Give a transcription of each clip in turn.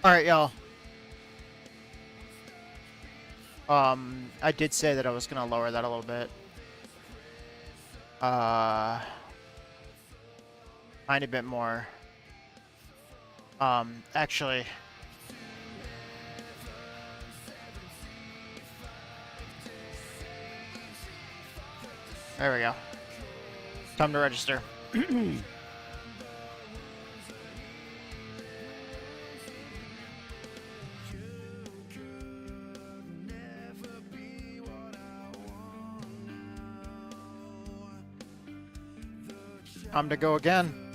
Alright, y'all. I did say that I was gonna lower that a little bit. Tiny bit more. Actually... There we go. Time to register. Time to go again.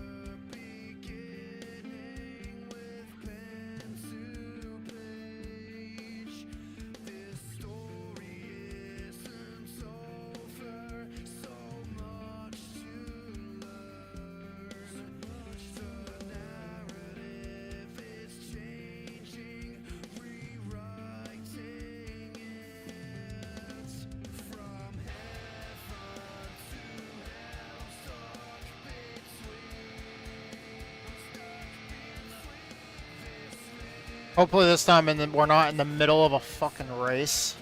Hopefully this time we're not in the middle of a fucking race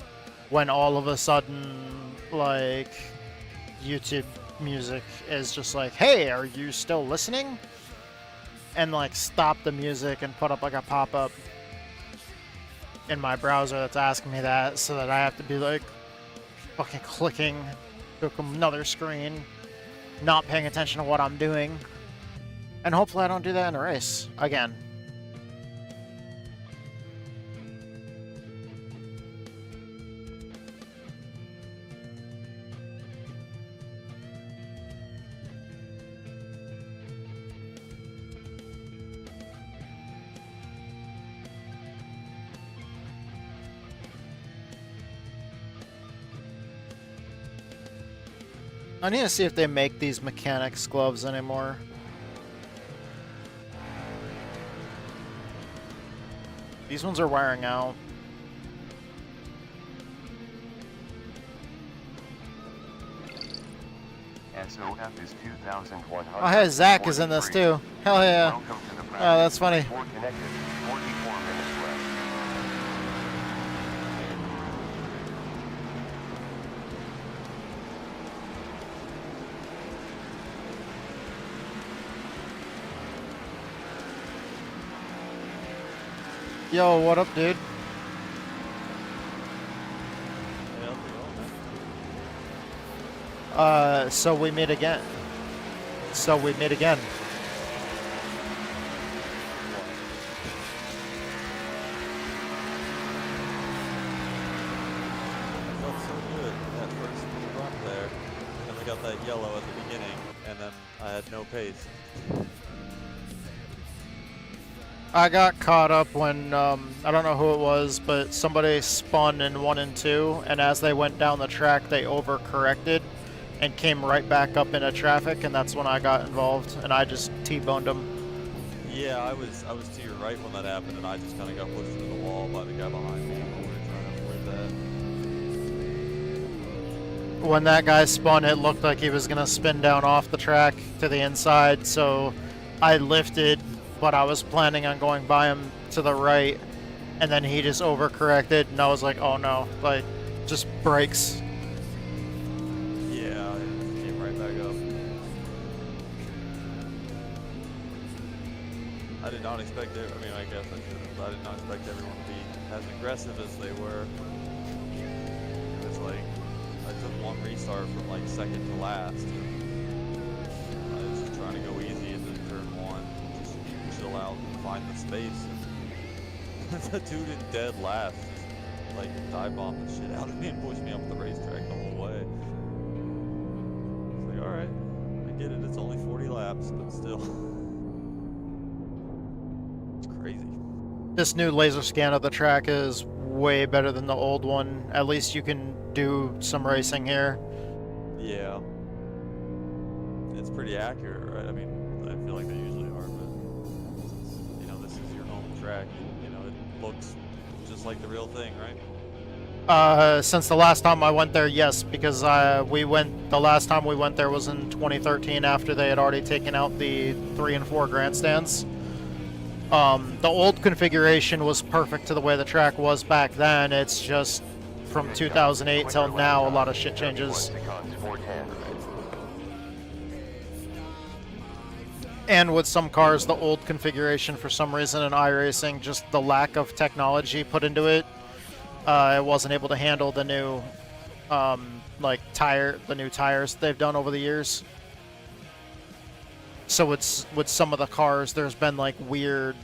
when all of a sudden, like, YouTube music is just like, hey, are you still listening? And, like, stop the music and put up, like, a pop-up in my browser that's asking me that, so that I have to be, like, fucking clicking to another screen, not paying attention to what I'm doing. And hopefully I don't do that in a race again. I need to see if they make these mechanics gloves anymore. These ones are wearing out. SOF is 2,100. Oh, hey, Zach is in this too. Hell yeah. Oh, that's funny. Yo, what up, dude? So we meet again. So we meet again. I felt so good that first run there. And we got that yellow at the beginning, and then I had no pace. I got caught up when, I don't know who it was, but somebody spun in 1 and 2, and as they went down the track, they overcorrected and came right back up into traffic, and that's when I got involved, and I just T-boned them. Yeah, I was to your right when that happened, and I just kind of got pushed into the wall by the guy behind me. We were trying to avoid that. When that guy spun, it looked like he was going to spin down off the track to the inside, so I lifted, but I was planning on going by him to the right, and then he just overcorrected, and I was like, oh no, like, just brakes. Yeah, it came right back up. I did not expect it. I mean, I guess I should have. I did not expect everyone to be as aggressive as they were. It was like, I took one restart from like second to last. I was just trying to go easy into turn one, just chill out and find the space. And the dude in dead last just like dive bombed the shit out of me and pushed me up the racetrack the whole way. It's like, alright, I get it, it's only 40 laps, but still. It's crazy. This new laser scan of the track is way better than the old one. At least you can do some racing here. Yeah. It's pretty accurate, right? I mean, I feel like they usually are, but since, you know, this is your home track, you know, it looks just like the real thing, right? Since the last time I went there, yes, because the last time we went there was in 2013 after they had already taken out the 3 and 4 grandstands. The old configuration was perfect to the way the track was back then. It's just from 2008 till now, a lot of shit changes. And with some cars, the old configuration, for some reason in iRacing, just the lack of technology put into it, it wasn't able to handle the new, the new tires they've done over the years. So it's with some of the cars, there's been like weird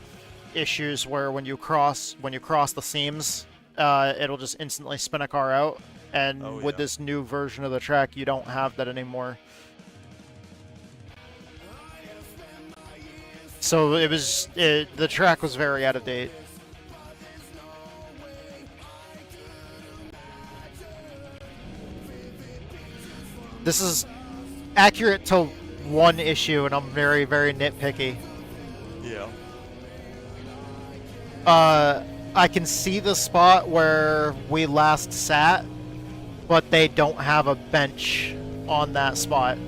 issues where when you cross the seams, it'll just instantly spin a car out. And with this new version of the track, you don't have that anymore. So the track was very out of date. This is accurate to one issue, and I'm very, very nitpicky. Yeah. I can see the spot where we last sat, but they don't have a bench on that spot.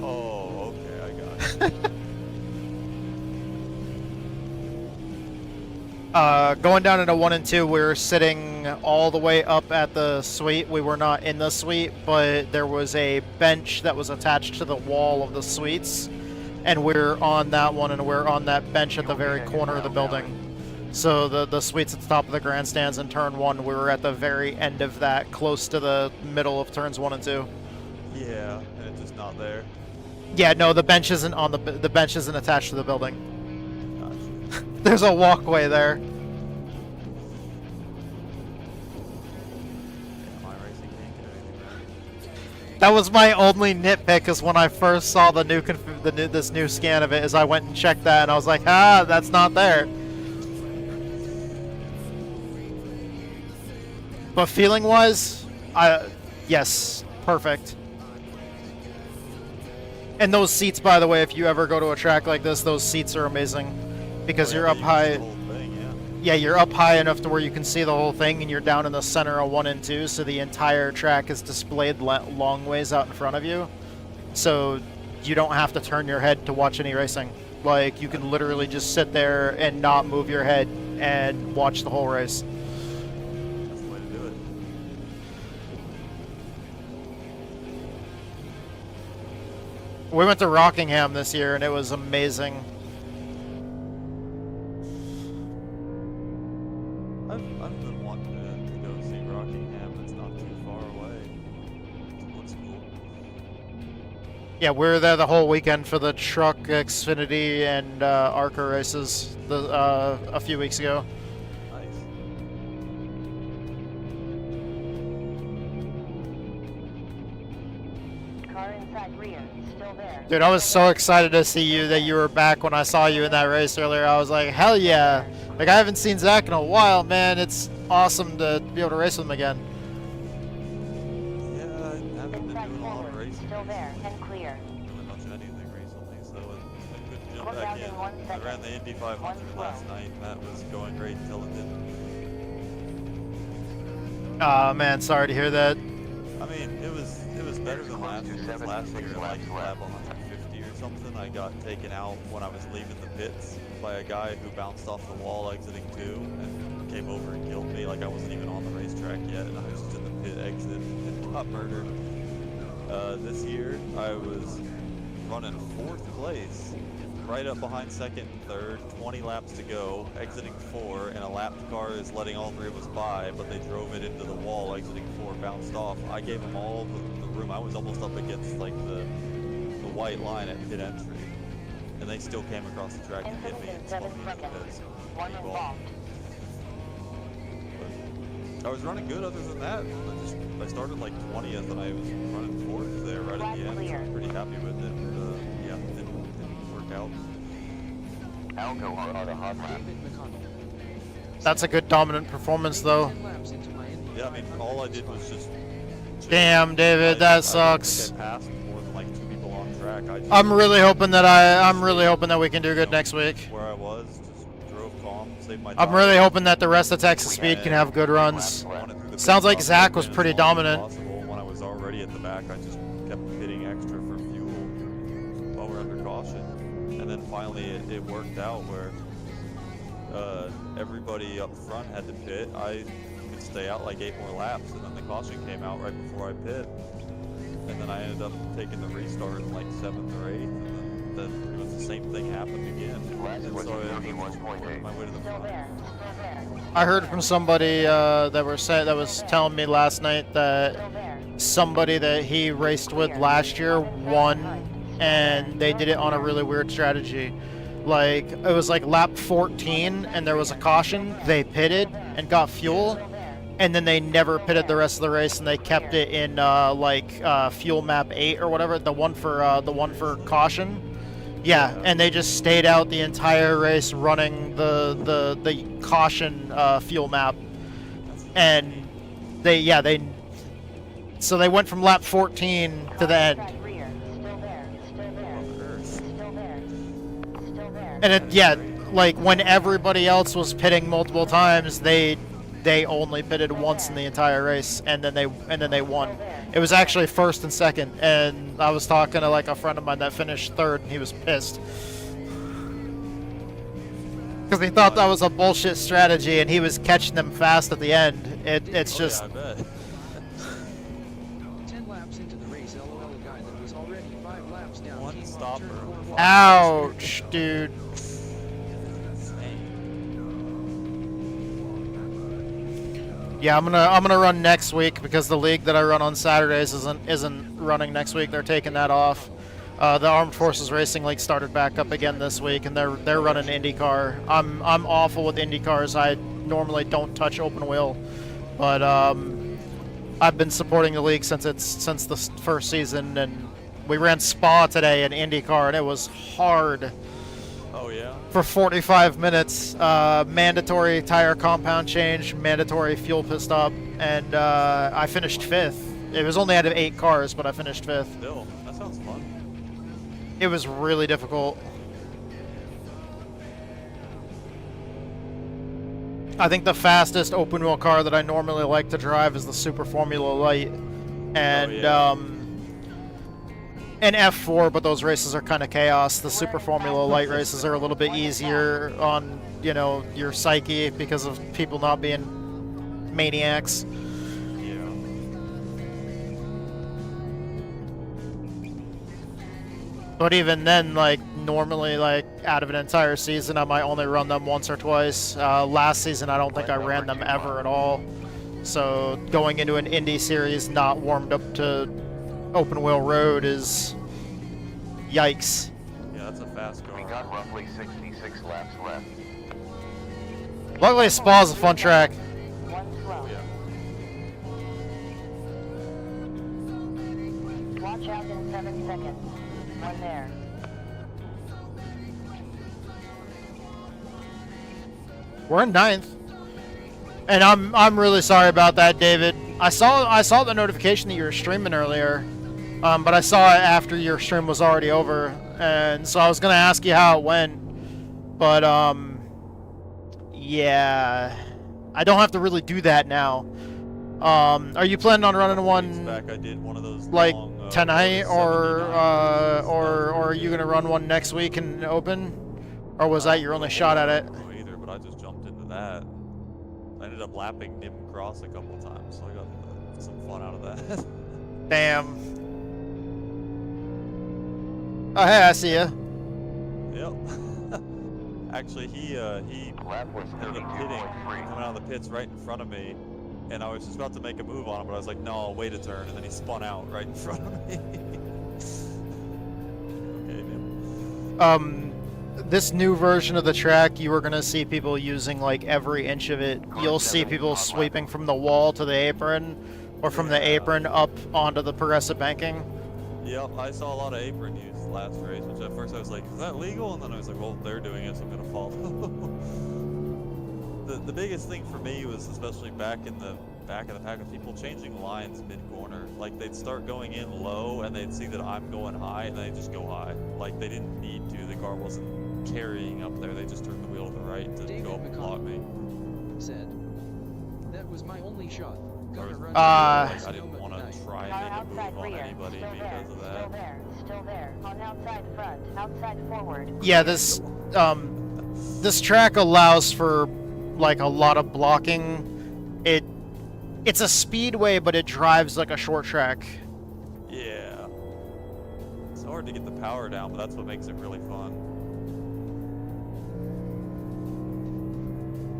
Oh, okay, I got it. Going down into 1 and 2, we were sitting all the way up at the suite. We were not in the suite, but there was a bench that was attached to the wall of the suites, and we're on that one, and we're on that bench at the very corner of the building. So the suites at the top of the grandstands in turn 1, we were at the very end of that, close to the middle of turns 1 and 2. Yeah, and it's just not there. Yeah, no, the bench isn't on the bench isn't attached to the building. Gotcha. There's a walkway there. That was my only nitpick, is when I first saw this new scan of it, is I went and checked that, and I was like, ah, that's not there. But feeling-wise, yes, perfect. And those seats, by the way, if you ever go to a track like this, those seats are amazing, because you're up high. Yeah, you're up high enough to where you can see the whole thing, and you're down in the center of 1 and 2, so the entire track is displayed long ways out in front of you. So you don't have to turn your head to watch any racing. Like, you can literally just sit there and not move your head and watch the whole race. That's the way to do it. We went to Rockingham this year, and it was amazing. I've been wanting to go see Rockingham. It's not too far away. It looks cool. Yeah, we were there the whole weekend for the Truck Xfinity and ARCA races a few weeks ago. Nice. Car inside rear, still there. Dude, I was so excited to see you that you were back when I saw you in that race earlier. I was like, hell yeah. Like, I haven't seen Zach in a while, man. It's awesome to be able to race with him again. Yeah, I haven't been Inside doing a lot of forward, racing. still there and clear. Really much of anything recently, so it's good to jump Put back down in. in 1 I second. ran the Indy 500 last night, and that was going great until it didn't. Aw, man, sorry to hear that. I mean, it was better than last year. Last year, like lap 150 or something, I got taken out when I was leaving the pits by a guy who bounced off the wall exiting 2 and came over and killed me. Like, I wasn't even on the racetrack yet, and I was just in the pit exit and got murdered. This year, I was running 4th place, right up behind 2nd and 3rd, 20 laps to go, exiting 4, and a lapped car is letting all 3 of us by, but they drove it into the wall, exiting 4, bounced off. I gave them all the room. I was almost up against, like, the white line at pit entry, and they still came across the track and hit me and spun me into the pits. One involved. But I was running good other than that. I started like 20th and I was running 4th there right at the end, so I was pretty happy with it. Yeah, it didn't work out. I'll go on a hot lap. That's a good dominant performance, though. Yeah, I mean, all I did was just... Damn, David, that I sucks. don't think I passed more than like 2 people on track. I'm really hoping that we can do good next week. Where I was, just drove calm, saved my I'm time. really hoping that the rest of Texas Speed can have good runs. Sounds like Zach was pretty dominant. When I was already at the back, I just kept hitting extra for fuel while we're under caution. And then finally it worked out where everybody up front had to pit, I could stay out like 8 more laps, and then the caution came out right before I pit. And then I ended up taking the restart in like 7th or 8th, and then it was the same thing happened again. Last And was so I 31.8. my way to the Still front. there. Still there. I heard from somebody that was telling me last night that Still there. somebody that he raced with last year won, and they did it on a really weird strategy. Like, it was like lap 14 and there was a caution, they pitted and got fuel, and then they never pitted the rest of the race, and they kept it in fuel map 8 or whatever, the one for caution. Yeah, and they just stayed out the entire race running the caution fuel map, and so they went from lap 14 to the end. Outside rear. Still there. Still there. Still there. Still there. And like when everybody else was pitting multiple times, they only pitted once in the entire race, and then they won. It was actually first and second, and I was talking to like a friend of mine that finished third, and he was pissed because he thought that was a bullshit strategy, and he was catching them fast at the end. It's just. Yeah, I bet. 10 laps into the race, LOL guy that was already 5 laps down. One came off stopper. turn 4. Ouch, dude. Yeah, I'm gonna run next week because the league that I run on Saturdays isn't running next week. They're taking that off. The Armed Forces Racing League started back up again this week, and they're running IndyCar. I'm awful with IndyCars. I normally don't touch open wheel, but I've been supporting the league since the first season, and we ran Spa today in IndyCar, and it was hard. Oh yeah. For 45 minutes, mandatory tire compound change, mandatory fuel pit stop, and I finished 5th. It was only out of 8 cars, but I finished 5th. Still, that sounds fun. It was really difficult. I think the fastest open wheel car that I normally like to drive is the Super Formula Light, and yeah. an F4, but those races are kind of chaos. The Super Formula Light races are a little bit easier on, your psyche because of people not being maniacs. Yeah. But even then, like, normally, like, out of an entire season, I might only run them once or twice. Last season, I don't think I ran them ever at all. So going into an Indy series not warmed up to open wheel road is yikes. Yeah, that's a fast car. We got roughly 66 laps left. Luckily, Spa's a fun track. One slow. Yeah. Watch out in 7 seconds. One there. We're in 9th, and I'm really sorry about that, David. I saw the notification that you were streaming earlier, but I saw it after your stream was already over, and so I was gonna ask you how it went, but yeah, I don't have to really do that now. Are you planning on running one Back, I did one of those like long, tonight, or 79. are you gonna run one next week in open, or was that your only shot at it? I don't know either, but I just jumped into that. I ended up lapping Nim Cross a couple times, so I got some fun out of that. Damn. Oh hey, I see ya. Yep. Actually, he Lap was ended up hitting, 32.3. coming out of the pits right in front of me, and I was just about to make a move on him, but I was like, no, I'll wait a turn, and then he spun out right in front of me. Okay, man. This new version of the track, you were gonna see people using like every inch of it. You'll see people sweeping from the wall to the apron, or from the apron up onto the progressive banking. Yep, I saw a lot of apron use last race, which at first I was like, is that legal? And then I was like, well, they're doing it, so I'm gonna follow. The biggest thing for me was, especially back in the back of the pack, with people changing lines mid-corner. Like, they'd start going in low, and they'd see that I'm going high, and they'd just go high. Like, they didn't need to. The car wasn't carrying up there. They just turned the wheel to the right to David go up and block me. Said, that was my only shot. Gonna run I to the didn't want tonight. to try Car and make a outside move on rear. anybody Still there. because of Still that. there. Still there. On outside front. Outside forward. Yeah, this This track allows for like a lot of blocking. It's a speedway, but it drives like a short track. Yeah. It's hard to get the power down, but that's what makes it really fun.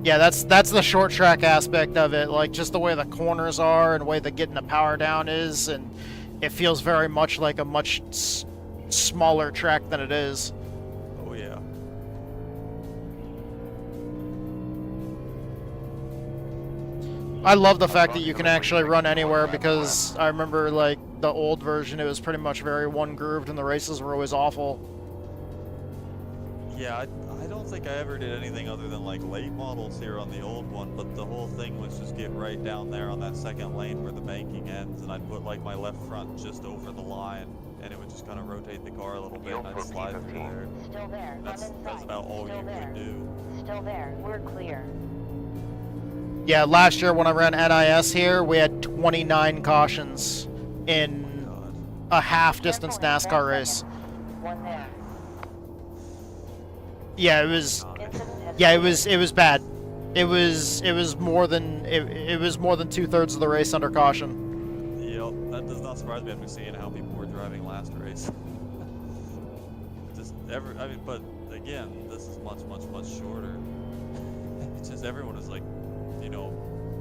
Yeah, that's the short track aspect of it. Like just the way the corners are and the way that getting the power down is, and it feels very much like a much smaller track than it is. Oh yeah. I love the fact that you can actually run anywhere, because I remember like the old version, it was pretty much very one grooved and the races were always awful. Yeah, I don't think I ever did anything other than like late models here on the old one, but the whole thing was just get right down there on that second lane where the banking ends, and I'd put like my left front just over the line, and it would just kind of rotate the car a little bit, and I'd slide through there. Still there. That's about all Still you there. could do. Still there. We're clear. Yeah, last year when I ran NIS here, we had 29 cautions in God. a half-distance NASCAR race. One there. Yeah, it was. Incident has Yeah, it was bad. It was more than 2/3 of the race under caution. Yep, that does not surprise me after seeing how people were driving last race. I mean, but again, this is much shorter. It's just everyone is like, you know,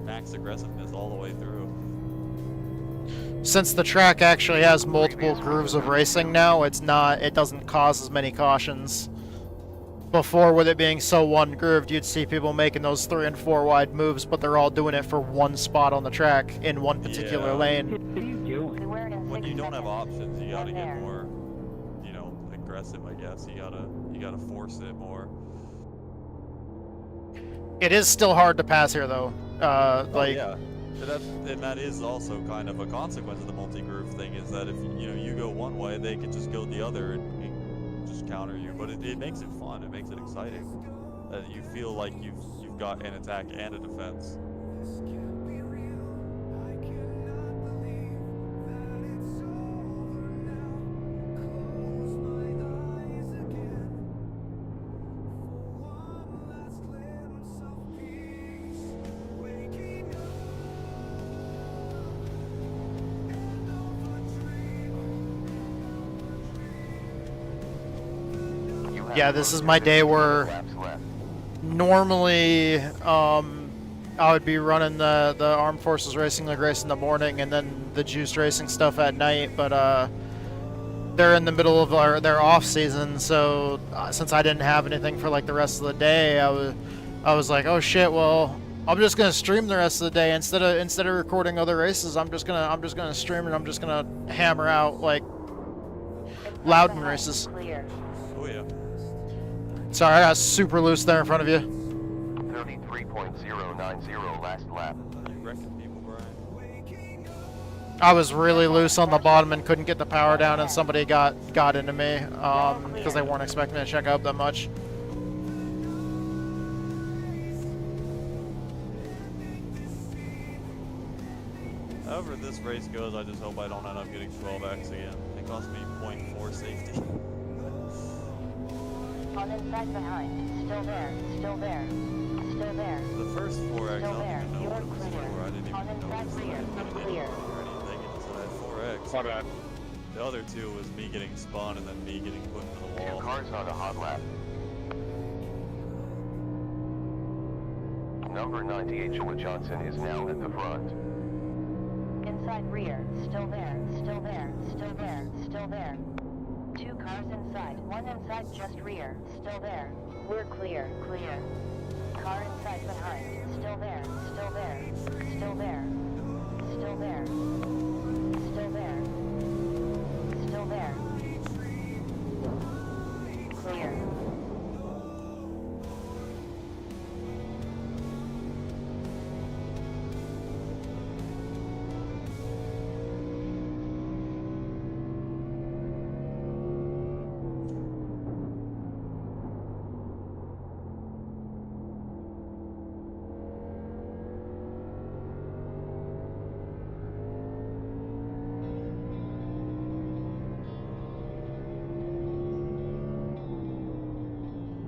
max aggressiveness all the way through. Since the track actually has multiple grooves of racing now, it doesn't cause as many cautions. Before, with it being so one grooved, you'd see people making those 3 and 4 wide moves, but they're all doing it for one spot on the track in one particular Yeah. lane. We're in When 6 you don't have seconds. options, you gotta One there. get more, you know, aggressive, I guess. You gotta force it more. It is still hard to pass here, though. Like, yeah. And that is also kind of a consequence of the multi-groove thing, is that if you go one way, they can just go the other and just counter you. But it makes it fun. It makes it exciting. That you feel like you've got an attack and a defense. yeah, this is my day where Laps left. normally I would be running the Armed Forces Racing League race in the morning and then the Juiced Racing stuff at night, but they're in the middle of their off season, so since I didn't have anything for like the rest of the day, I was like, oh shit, well, I'm just gonna stream the rest of the day instead of recording other races. I'm just gonna stream, and I'm just gonna hammer out like Loudon races. Clear. Oh yeah. Sorry, I got super loose there in front of you. 33.090 last lap. You wrecking people, Brian. I was really loose on the bottom and couldn't get the power down, and somebody got into me because they weren't expecting me to check out that much. However this race goes, I just hope I don't end up getting 12x again. It cost me 0.4 safety. On inside behind. Still there. Still there. Still there. The first 4x, I Still don't there. even know You're what it was clear. for. I didn't On even inside notice that rear. I was getting Clear. anything or anything. It just said I had 4x. My bad. The other two was me getting spun and then me getting put into the Two wall. cars on a hot lap. Number 98 Joa Johnson is now at the front. Inside rear. Still there. Still there. Still there. Still there. 2 cars inside. 1 inside just rear. Still there. We're clear. Clear. Car inside behind. Still there. Still there. Still there. Still there. Still there. Still there. Clear.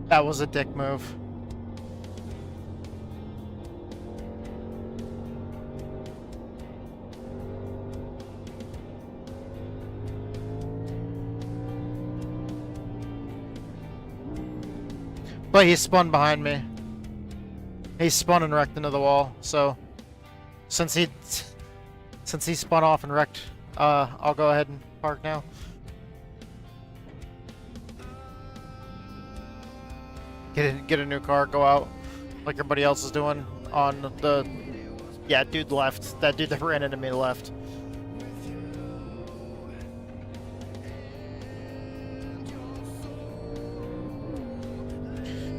That was a dick move. But he spun behind me. He spun and wrecked into the wall, so since he spun off and wrecked, I'll go ahead and park now. Get a new car, go out like everybody else is doing on the... Yeah, dude left. That dude that ran into me left.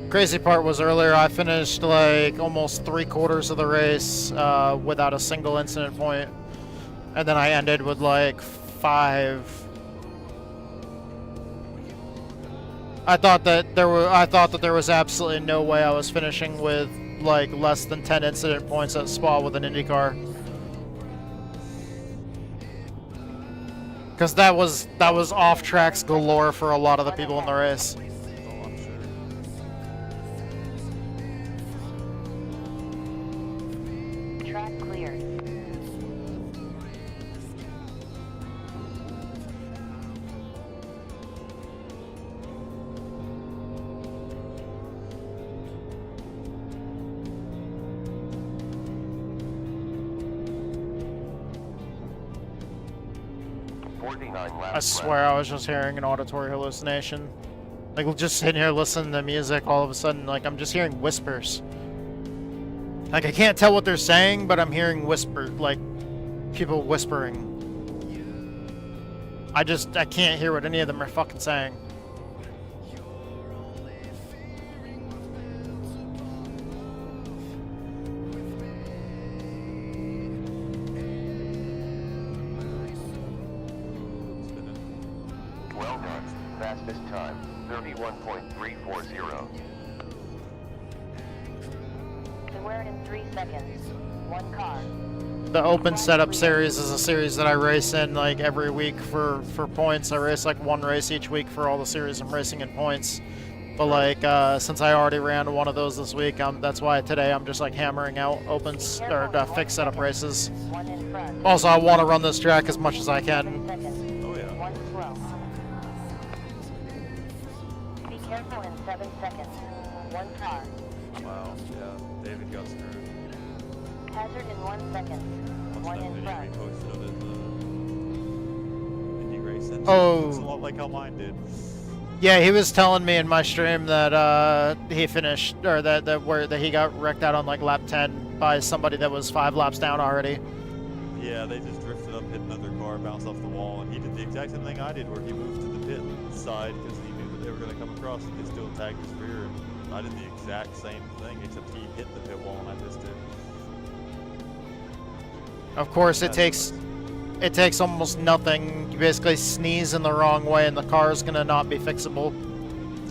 Crazy part was earlier I finished like almost 3/4 of the race without a single incident point, and then I ended with like 5. I thought that there was absolutely no way I was finishing with like less than 10 incident points at Spa with an IndyCar. Because that was off tracks galore for a lot of the people in the race. Oh, I'm sure. Track cleared. I swear I was just hearing an auditory hallucination. Like, just sitting here listening to music, all of a sudden, like, I'm just hearing whispers. Like, I can't tell what they're saying, but I'm hearing like, people whispering. I can't hear what any of them are fucking saying. Well done. Fastest time, 31.340. So we're in 3 seconds. 1 car. The Open Setup Series is a series that I race in, like, every week for points. I race, like, 1 race each week for all the series I'm racing in points. But, like, since I already ran one of those this week, that's why today I'm just, like, hammering out opens, or fixed setup races. 1 in front. Also, I want to run this track as much as I 7 can. seconds. Oh, yeah. 1 slow. Be careful in 7 seconds. 1 car. Wow, yeah, David got screwed. Hazard in 1 second. What's 1 that in video he front. posted of his Indy race engine? Oh. Looks a lot like how mine did. Yeah, he was telling me in my stream that he finished, or that he got wrecked out on like lap 10 by somebody that was 5 laps down already. Yeah, they just drifted up, hit another car, bounced off the wall, and he did the exact same thing I did, where he moved to the pit side because he knew that they were going to come across and they still tagged his rear. And I did the exact same thing, except he hit the pit wall and I missed it. Of course, it takes almost nothing. You basically sneeze in the wrong way, and the car is gonna not be fixable.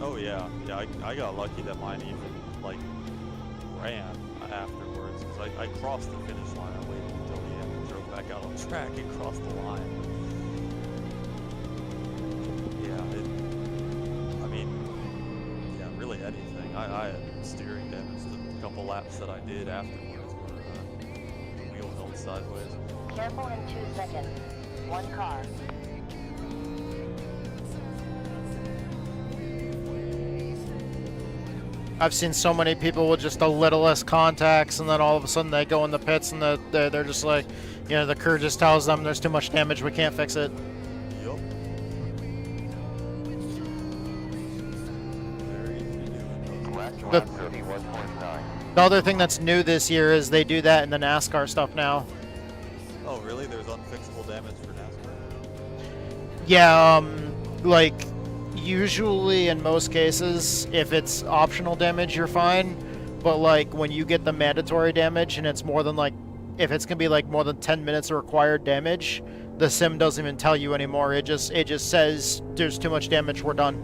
Oh yeah, yeah. I got lucky that mine even like ran afterwards because I crossed the finish line. I waited until the end and drove back out on track and crossed the line. Yeah, I mean, yeah, really anything. I had steering damage the couple laps that I did afterwards where the wheel held sideways. Careful in 2 seconds. 1 car. I've seen so many people with just the littlest contacts, and then all of a sudden they go in the pits and they're just like, you know, the crew just tells them there's too much damage, we can't fix it. Yup. Very easy to do. Last The- lap, 31.9. The other thing that's new this year is they do that in the NASCAR stuff now. Oh really? There's unfixable damage for NASCAR? Yeah, like, usually in most cases, if it's optional damage, you're fine. But, like, when you get the mandatory damage and it's more than, like, if it's gonna be, like, more than 10 minutes of required damage, the sim doesn't even tell you anymore. It just says, there's too much damage, we're done.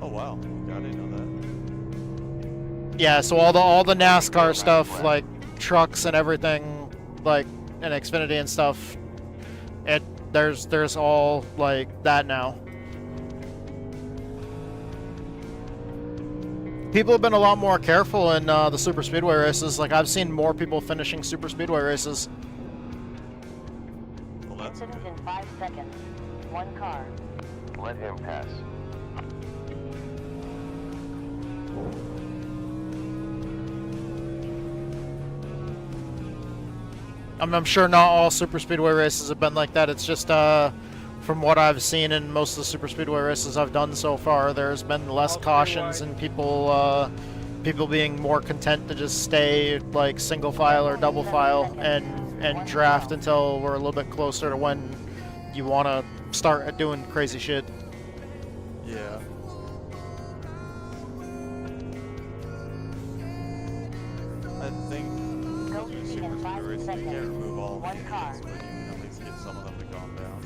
Oh wow, I didn't know that. Yeah, so all the NASCAR stuff, like, trucks and everything, like, and Xfinity and stuff, there's all, like, that now. people have been a lot more careful in the super speedway races. Like I've seen more people finishing super speedway races. Well, that's Incident good. in 5 seconds. 1 car. Let him pass. I'm sure not all super speedway races have been like that. It's just from what I've seen in most of the super speedway races I've done so far, there's been less cautions and people being more content to just stay like single file or double file and draft until we're a little bit closer to when you want to start doing crazy shit. Yeah. I think Go with speed super in 5 speed racing, you seconds. can't remove all One the car. units, but you can at least get some of them to calm down.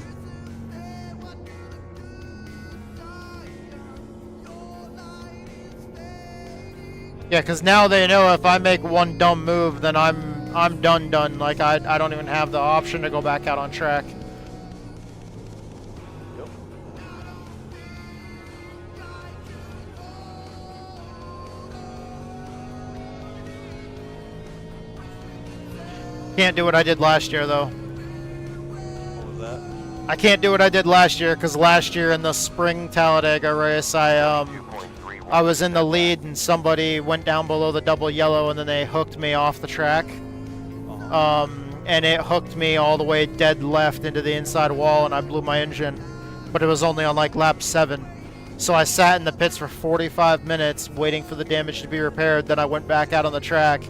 Yeah, because now they know if I make one dumb move, then I'm done. Like I don't even have the option to go back out on track. Yep. Can't do what I did last year though. What was that? I can't do what I did last year because last year in the spring Talladega race, I was in the lead and somebody went down below the double yellow and then they hooked me off the track. And it hooked me all the way dead left into the inside wall and I blew my engine. But it was only on like lap 7. So I sat in the pits for 45 minutes waiting for the damage to be repaired. Then I went back out on the track.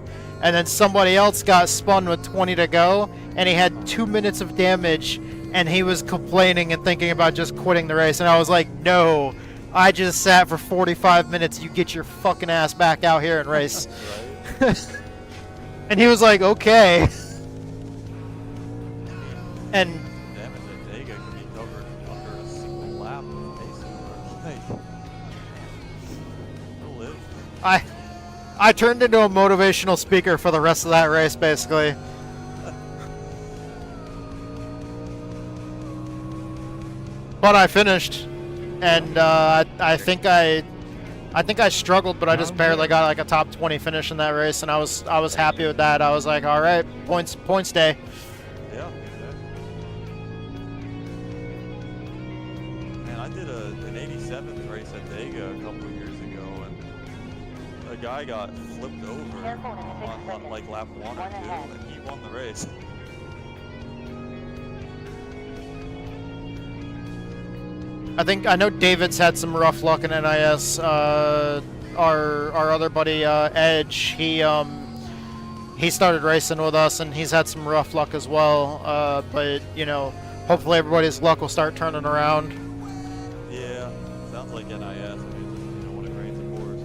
And then somebody else got spun with 20 to go and he had 2 minutes of damage and he was complaining and thinking about just quitting the race. And I was like, no, I just sat for 45 minutes. You get your fucking ass back out here and race. Right? And he was like, okay. And Damage at Dega could be covered under a single lap of pace. Like, you'll live. I turned into a motivational speaker for the rest of that race, basically. But I finished, and I think I struggled, but I just barely got like a top 20 finish in that race, and I was happy with that. I was like, all right, points day. Yeah. Man, I did an 87th race at Dega a couple of years ago, and a guy got flipped over Careful in 6 on seconds. like lap 1 or 2, One ahead. and he won the race. I know David's had some rough luck in NIS. Our other buddy Edge, he started racing with us and he's had some rough luck as well. But you know, hopefully everybody's luck will start turning around. Yeah, sounds like NIS. I mean, you know, when it rains, it pours.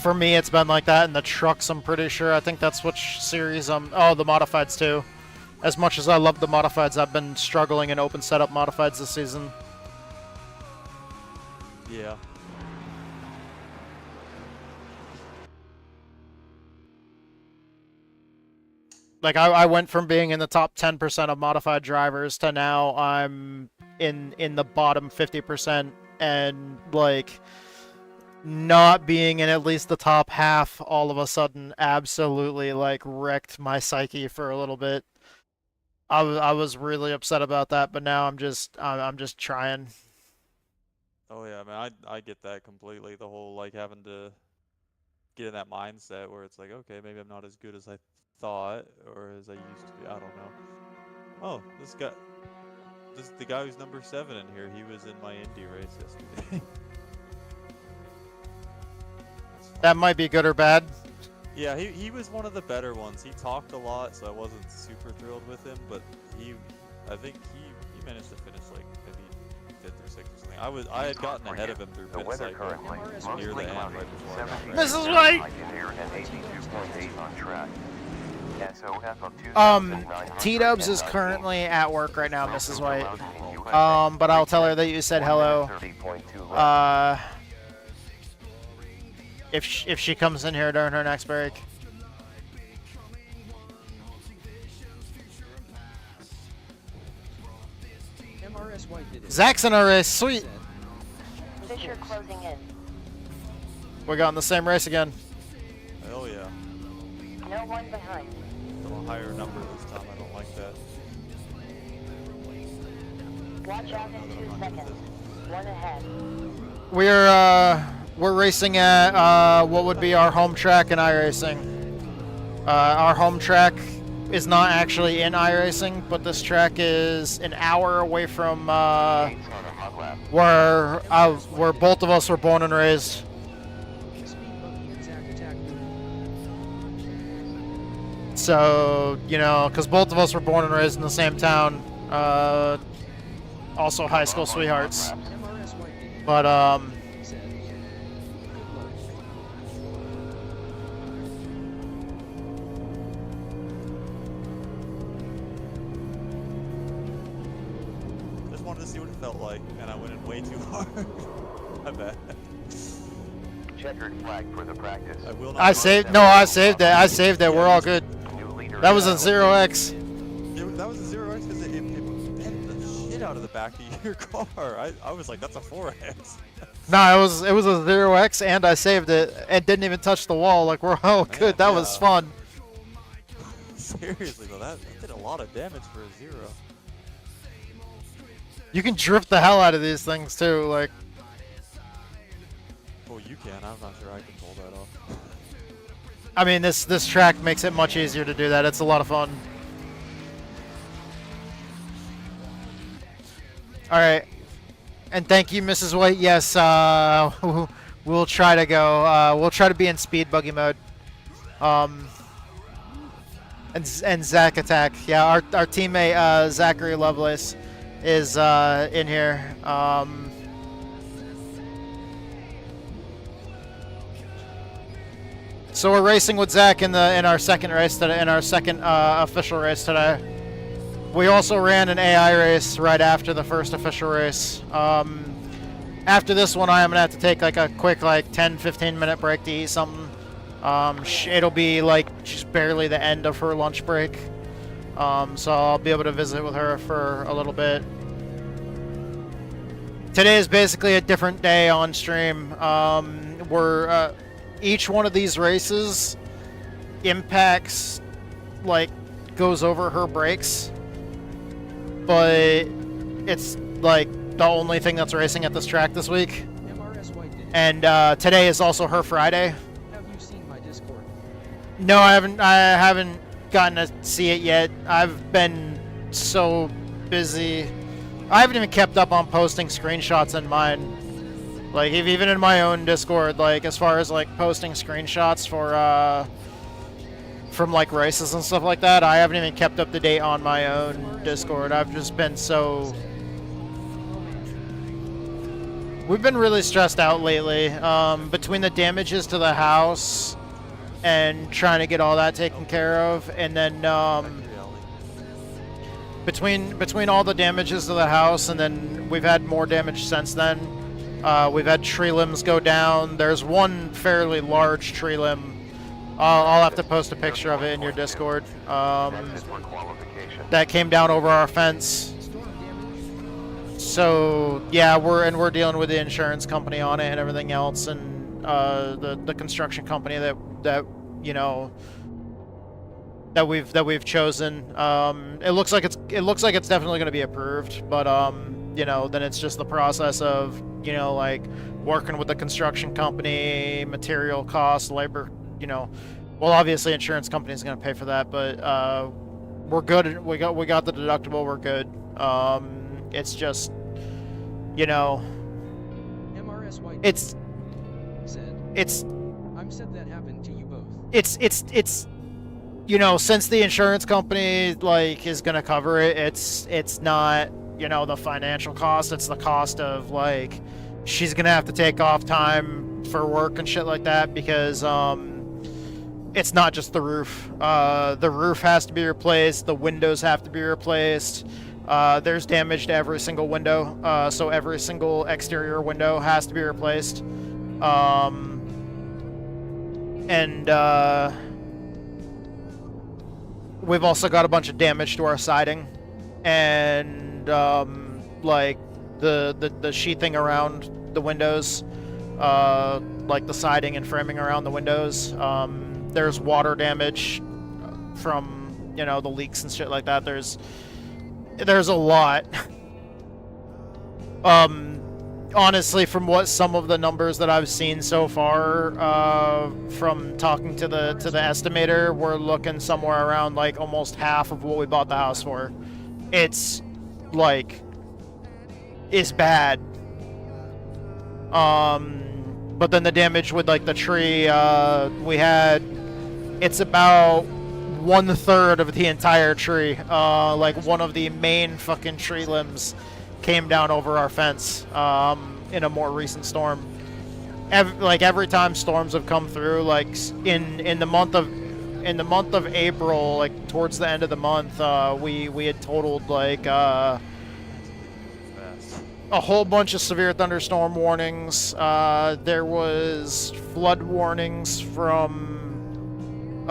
For me, it's been like that in the trucks, I'm pretty sure. I think that's which series oh, the modifieds too. As much as I love the modifieds, I've been struggling in open setup modifieds this season. Yeah. Like I went from being in the top 10% of modified drivers to now I'm in the bottom 50% and like not being in at least the top half all of a sudden absolutely like wrecked my psyche for a little bit. I was really upset about that, but now I'm just trying. Oh yeah, man, I get that completely. The whole like having to get in that mindset where it's like, okay, maybe I'm not as good as I thought or as I used to be. I don't know. Oh, the guy who's number 7 in here, he was in my Indy race yesterday. That might be good or bad. Yeah, he was one of the better ones. He talked a lot, so I wasn't super thrilled with him, but I think he managed to finish like maybe 5th or 6th or something. I had gotten ahead of him through The pit weather cycle currently near the mostly end, cloudy. right before I got 17 ready. Mrs. White! and 82.8 on track. SOF of T-Dubs is 2,919. currently at work right now, Mrs. White. Loudon, But I'll tell her that you said hello. 30.2 left. If she comes in here during her next break. MRS White did it. Zach's in our race. Sweet. Fisher closing in. We got in the same race again. Hell yeah. No one behind. Still a higher number this time. I don't like that. Watch out in 2 seconds. One ahead. We're racing at what would be our home track in iRacing. Our home track is not actually in iRacing, but this track is an hour away from where both of us were born and raised. So, you know, because both of us were born and raised in the same town. Also high school sweethearts. But, Just wanted to see what it felt like, and I went in way too hard. I bet. Checkered flag for the practice. I will not. I saved it. We're all good. New leader That was a is 0x. That was a 0x because it bent the shit out of the back of your car. I was like, that's a 4x. No, it was a 0x, and I saved it. It didn't even touch the wall. Like, we're all good. That was fun. Seriously though, that did a lot of damage for a 0. You can drift the hell out of these things too. Like, Oh, you can. I'm not sure I can pull that off. I mean, this track makes it much easier to do that. It's a lot of fun. All right, and thank you, Mrs. White. Yes, we'll try to go. We'll try to be in speed buggy mode. And Zach Attack. Yeah, our teammate Zachary Lovelace is in here. So we're racing with Zach in our second race today, in our second official race today. We also ran an AI race right after the first official race. After this one, I am gonna have to take like a quick 10-15 minute break to eat something. It'll be like just barely the end of her lunch break. So I'll be able to visit with her for a little bit. Today is basically a different day on stream. Each one of these races impacts, goes over her brakes, but it's the only thing that's racing at this track this week. And today is also her Friday. Have you seen my Discord? No, I haven't gotten to see it yet. I've been so busy. I haven't even kept up on posting screenshots in mine. Even in my own Discord, as far as posting screenshots for from races and stuff like that, I haven't even kept up to date on my own Discord. I've just been so... We've been really stressed out lately, between the damages to the house and trying to get all that taken care of, and then between all the damages to the house, and then we've had more damage since then. We've had tree limbs go down. There's one fairly large tree limb. I'll have to post a picture of it in your Discord. That came down over our fence. So yeah, we're dealing with the insurance company on it and everything else, and the construction company that we've chosen. It looks like it's definitely going to be approved, but then it's just the process of working with the construction company, material costs, labor. Well, obviously insurance company is going to pay for that, but we're good. We got the deductible. We're good. It's just MRS White it's I'm sad that happened to you both. it's since the insurance company is gonna cover it, it's not the financial cost, it's the cost of she's gonna have to take off time for work and shit like that, because it's not just the roof. The roof has to be replaced, the windows have to be replaced. There's damage to every single window, so every single exterior window has to be replaced. We've also got a bunch of damage to our siding, and the sheathing around the windows, like the siding and framing around the windows. There's water damage from, you know, the leaks and shit like that. There's a lot. Honestly, from what some of the numbers that I've seen so far, from talking to the estimator, we're looking somewhere around like almost half of what we bought the house for. It's like, it's bad. But then the damage with like the tree, it's about 1/3 of the entire tree. Like one of the main fucking tree limbs came down over our fence in a more recent storm. Every time storms have come through, like in the month of April, like towards the end of the month, we had totaled like a whole bunch of severe thunderstorm warnings. There was flood warnings from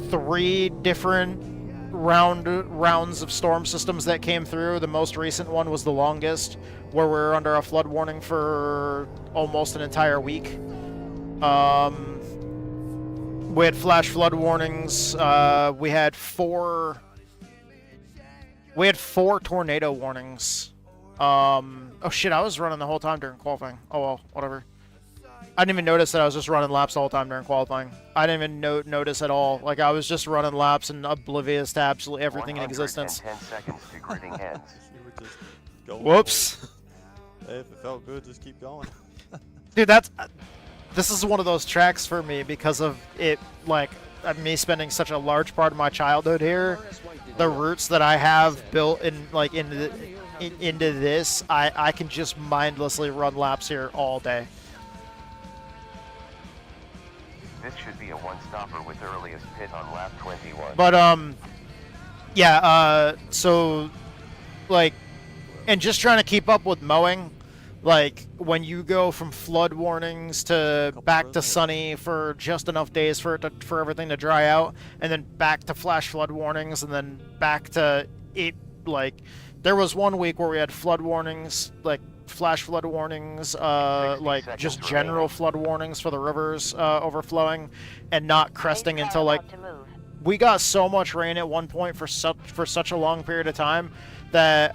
3 different rounds of storm systems that came through. The most recent one was the longest, where we were under a flood warning for almost an entire week. We had flash flood warnings. We had 4 tornado warnings. Oh shit, I was running the whole time during qualifying. Oh well, whatever. I didn't even notice that I was just running laps the whole time during qualifying. I didn't even notice at all. Like, I was just running laps and oblivious to absolutely everything in existence. 10 seconds to gridding heads. You were just going Whoops. for it. Hey, if it felt good, just keep going. Dude, this is one of those tracks for me because of it, like, me spending such a large part of my childhood here. The roots that I have built in, like, into this, I can just mindlessly run laps here all day. This should be a one-stopper with earliest pit on lap 21. But, yeah, so, like, and just trying to keep up with mowing, like, when you go from flood warnings to back to sunny for just enough days for everything to dry out, and then back to flash flood warnings, and then back to it, like, there was one week where we had flood warnings, like, flash flood warnings, like just general flood warnings for the rivers overflowing and not cresting until like we got so much rain at one point for such a long period of time that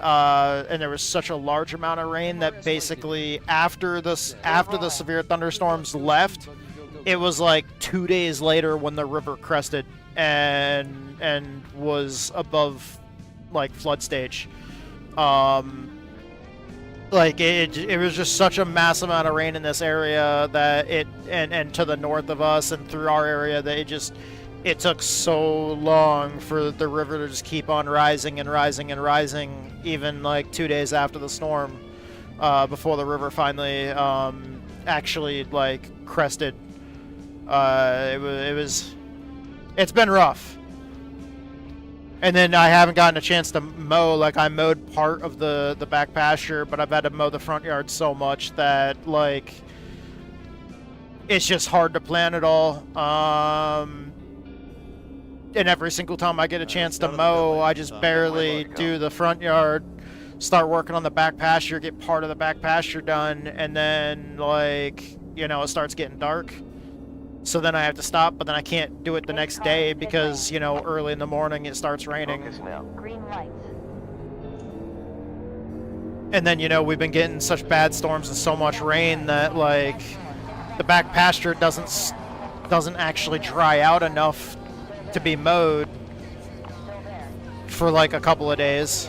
and there was such a large amount of rain that basically after the severe thunderstorms left, it was like 2 days later when the river crested and was above like flood stage. Like it was just such a massive amount of rain in this area that and to the north of us and through our area that it took so long for the river to just keep on rising and rising and rising, even like 2 days after the storm, before the river finally actually like crested. It's been rough. And then I haven't gotten a chance to mow. Like, I mowed part of the back pasture, but I've had to mow the front yard so much that, like, it's just hard to plan it all. And every single time I get a chance to mow, I just barely do the front yard, start working on the back pasture, get part of the back pasture done, and then, like, you know, it starts getting dark. So then I have to stop, but then I can't do it the next day because, you know, early in the morning it starts raining. Green lights. And then, you know, we've been getting such bad storms and so much rain that, like, the back pasture doesn't actually dry out enough to be mowed for like a couple of days.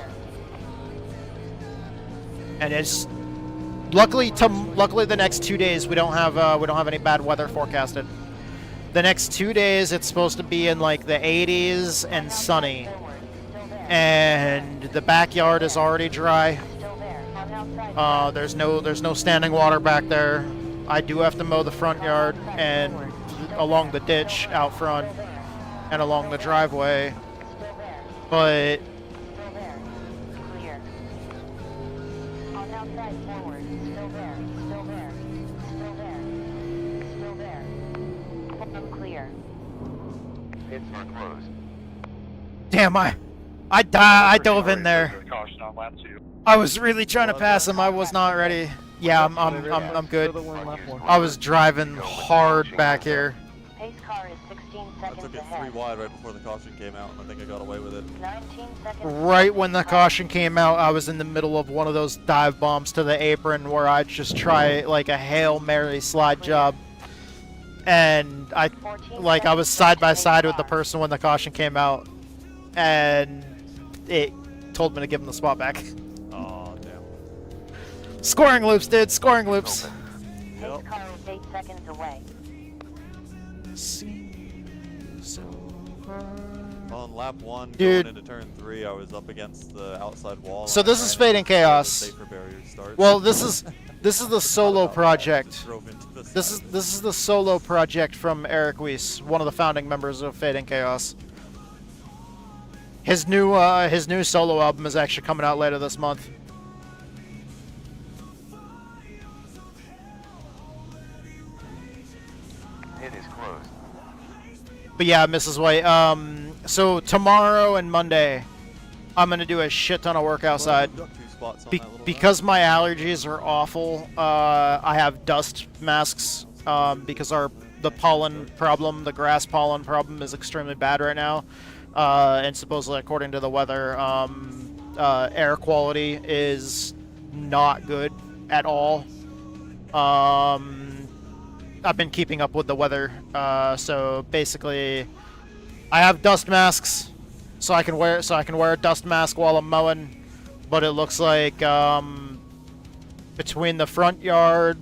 And it's luckily the next 2 days we don't have any bad weather forecasted. The next 2 days it's supposed to be in like the 80s and sunny, and the backyard is already dry. There's no standing water back there. I do have to mow the front yard and along the ditch out front and along the driveway, but Pits are closed. damn, I dove in there. I was really trying to pass him. I was not ready. Yeah, I'm good. I was driving hard back here. Pace car is 16 I seconds took it 3 ahead. wide right before the caution came out, and I think I got away with it. 19 seconds. Right when the caution came out, I was in the middle of one of those dive bombs to the apron where I just try like a Hail Mary slide job. And I was side by side with the person when the caution came out, and it told me to give him the spot back. Oh, damn. Scoring loops, dude, scoring loops. Yep. Pace car is 8 seconds away. On lap 1, Dude. going into turn 3, I was up against the outside wall. So and I this is ran Fading into the Chaos. safer barrier start. Well, this is the solo project. Just drove into the This side. is the solo project from Eric Weiss, one of the founding members of Fading Chaos. His new solo album is actually coming out later this month. Pit is closed. But yeah, Mrs. White. So tomorrow and Monday, I'm gonna do a shit ton of work outside. Well, we've got 2 spots on Be that little because my allergies are awful. I have dust masks because the pollen problem, the grass pollen problem, is extremely bad right now. And supposedly, according to the weather, air quality is not good at all. I've been keeping up with the weather, so basically, I have dust masks, so I can wear a dust mask while I'm mowing. But it looks like between the front yard,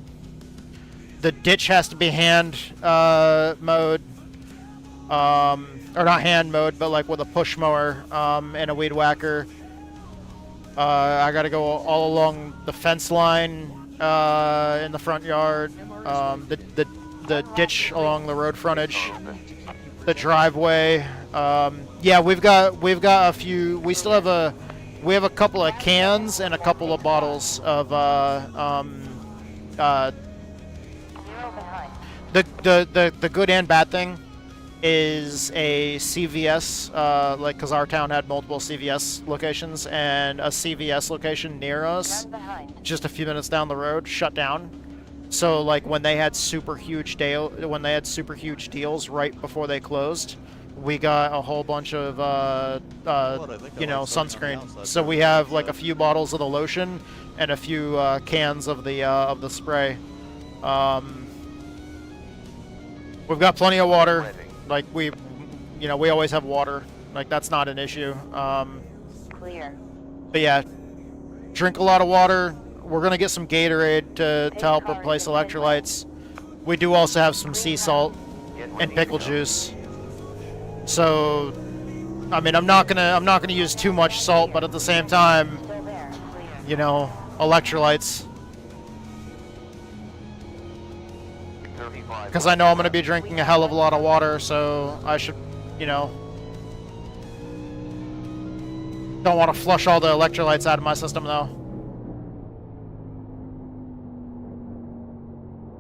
the ditch has to be hand mowed, or not hand mowed, but like with a push mower and a weed whacker. I got to go all along the fence line in the front yard, the ditch along the road frontage, the driveway. Yeah, we've got a few. We have a couple of cans and a couple of bottles of Zero behind. the good and bad thing is a CVS, because our town had multiple CVS locations, and a CVS location near us, None behind. just a few minutes down the road, shut down. So like when they had super huge deals right before they closed, we got a whole bunch of sunscreen. So we have like a few bottles of the lotion and a few cans of the spray. We've got plenty of water. Like we always have water. Like that's not an issue. Clear. But yeah, drink a lot of water. We're gonna get some Gatorade to help replace electrolytes. We do also have some sea salt and pickle juice. So, I mean, I'm not gonna use too much salt, but at the same time, Still there. Clear. you know, electrolytes. 35. Because I know I'm gonna be drinking a hell of a lot of water, so I should, don't want to flush all the electrolytes out of my system though.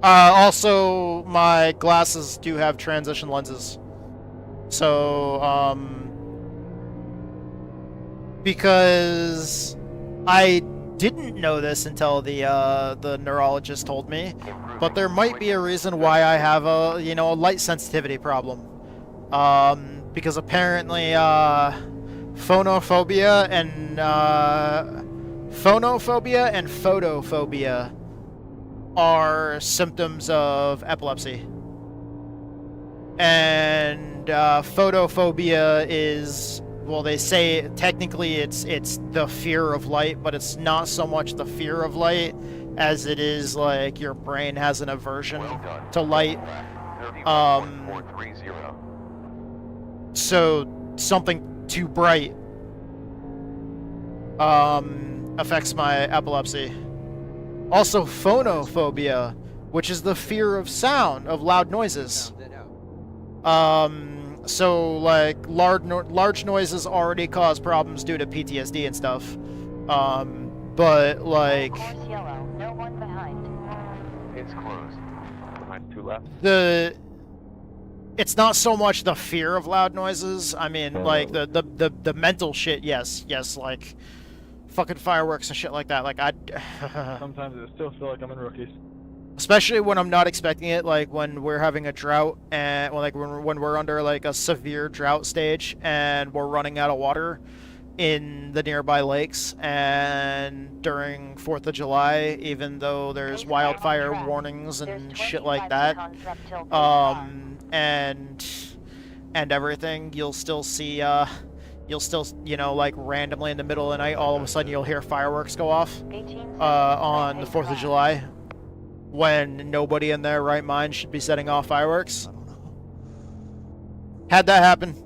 Also, my glasses do have transition lenses. So, because I didn't know this until the neurologist told me, but there might be a reason why I have a light sensitivity problem. Because apparently, phonophobia and photophobia are symptoms of epilepsy. And photophobia is, well, they say technically it's the fear of light, but it's not so much the fear of light as it is like your brain has an aversion to light. 31.430. So something too bright affects my epilepsy. Also, phonophobia, which is the fear of sound, of loud noises. Found that out. So like large noises already cause problems due to PTSD and stuff. But like Course yellow. No one behind. It's closed. Behind 2 left. it's not so much the fear of loud noises. I mean, like the mental shit. Yes, like fucking fireworks and shit like that. Like, Sometimes it still feel like I'm in rookies. especially when I'm not expecting it, like when we're having a drought and when we're under like a severe drought stage and we're running out of water in the nearby lakes, and during 4th of July, even though there's wildfire warnings and shit like that, and everything, you'll still see, you know, like randomly in the middle of the night, all of a sudden you'll hear fireworks go off on the 4th of July, when nobody in their right mind should be setting off fireworks. I don't know. Had that happen.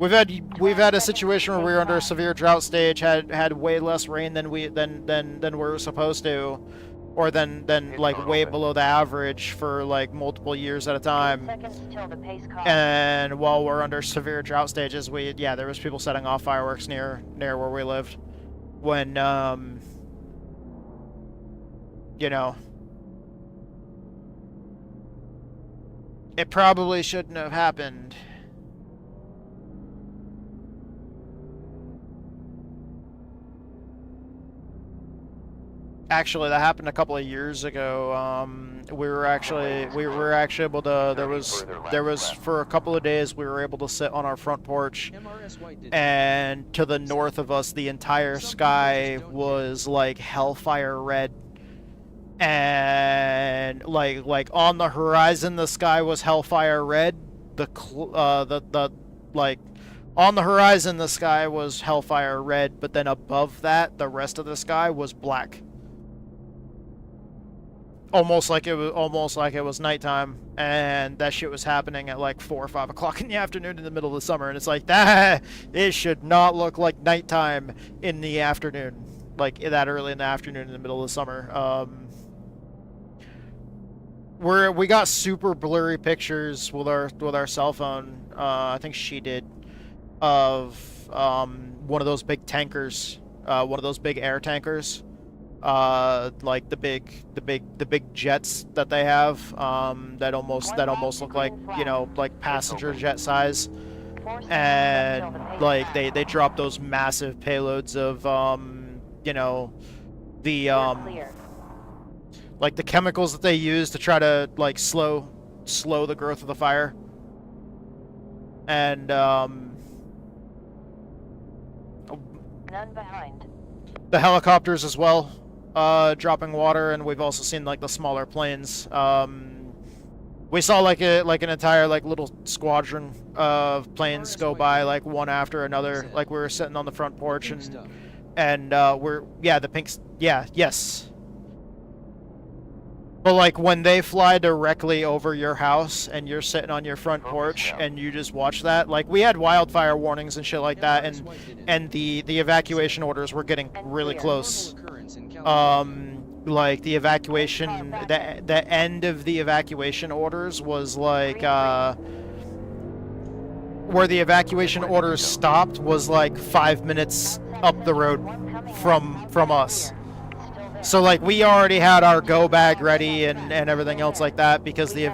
We've had a situation where we were under a severe drought stage, had way less rain than we were supposed to, or than like way below the average for like multiple years at a time. And while we're under severe drought stages, there was people setting off fireworks near where we lived, when you know, it probably shouldn't have happened. Actually, that happened a couple of years ago. We were actually able to. There was for a couple of days we were able to sit on our front porch, and to the north of us, the entire sky was like hellfire red, and like on the horizon, the sky was hellfire red. On the horizon, the sky was hellfire red, but then above that, the rest of the sky was black. Almost like it was nighttime, and that shit was happening at like 4 or 5 o'clock in the afternoon in the middle of the summer, and it's like, that it should not look like nighttime in the afternoon, like that early in the afternoon in the middle of the summer. We got super blurry pictures with our cell phone. I think she did, of one of those big tankers, one of those big air tankers. Like the big jets that they have, that almost look like, you know, like passenger jet size, and like they drop those massive payloads of you know, the like the chemicals that they use to try to like slow the growth of the fire, and None behind. the helicopters as well, dropping water, and we've also seen like the smaller planes. We saw like an entire like little squadron of planes go by, like one after another. Like we were sitting on the front porch, and the pinks, yes. But like when they fly directly over your house and you're sitting on your front porch and you just watch that, like we had wildfire warnings and shit like that, and the evacuation orders were getting really close. Like the evacuation, the end of the evacuation orders was like where the evacuation orders stopped was like 5 minutes up the road from us. So like we already had our go bag ready and everything else like that, because the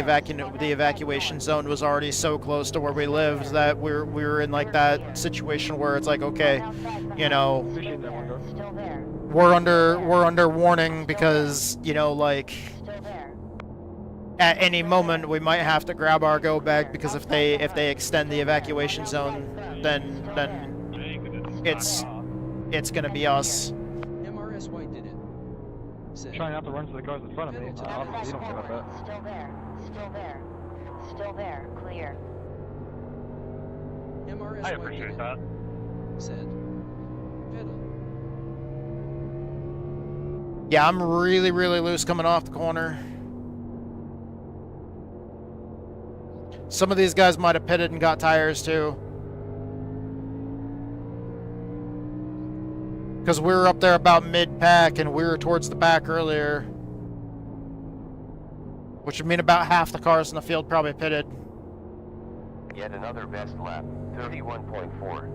evacuation zone was already so close to where we lived that we were in like that situation where it's like, okay, you know, we're under warning, because, you know, like at any moment we might have to grab our go bag, because if they extend the evacuation zone, then it's gonna be us. Trying not to run to the cars in front of me. Obviously, you don't care about that. Still there, clear. I appreciate that. Said. Fiddle. Yeah, I'm really loose coming off the corner. Some of these guys might have pitted and got tires too, because we were up there about mid-pack and we were towards the back earlier, which would mean about half the cars in the field probably pitted. Yet another best lap, 31.4.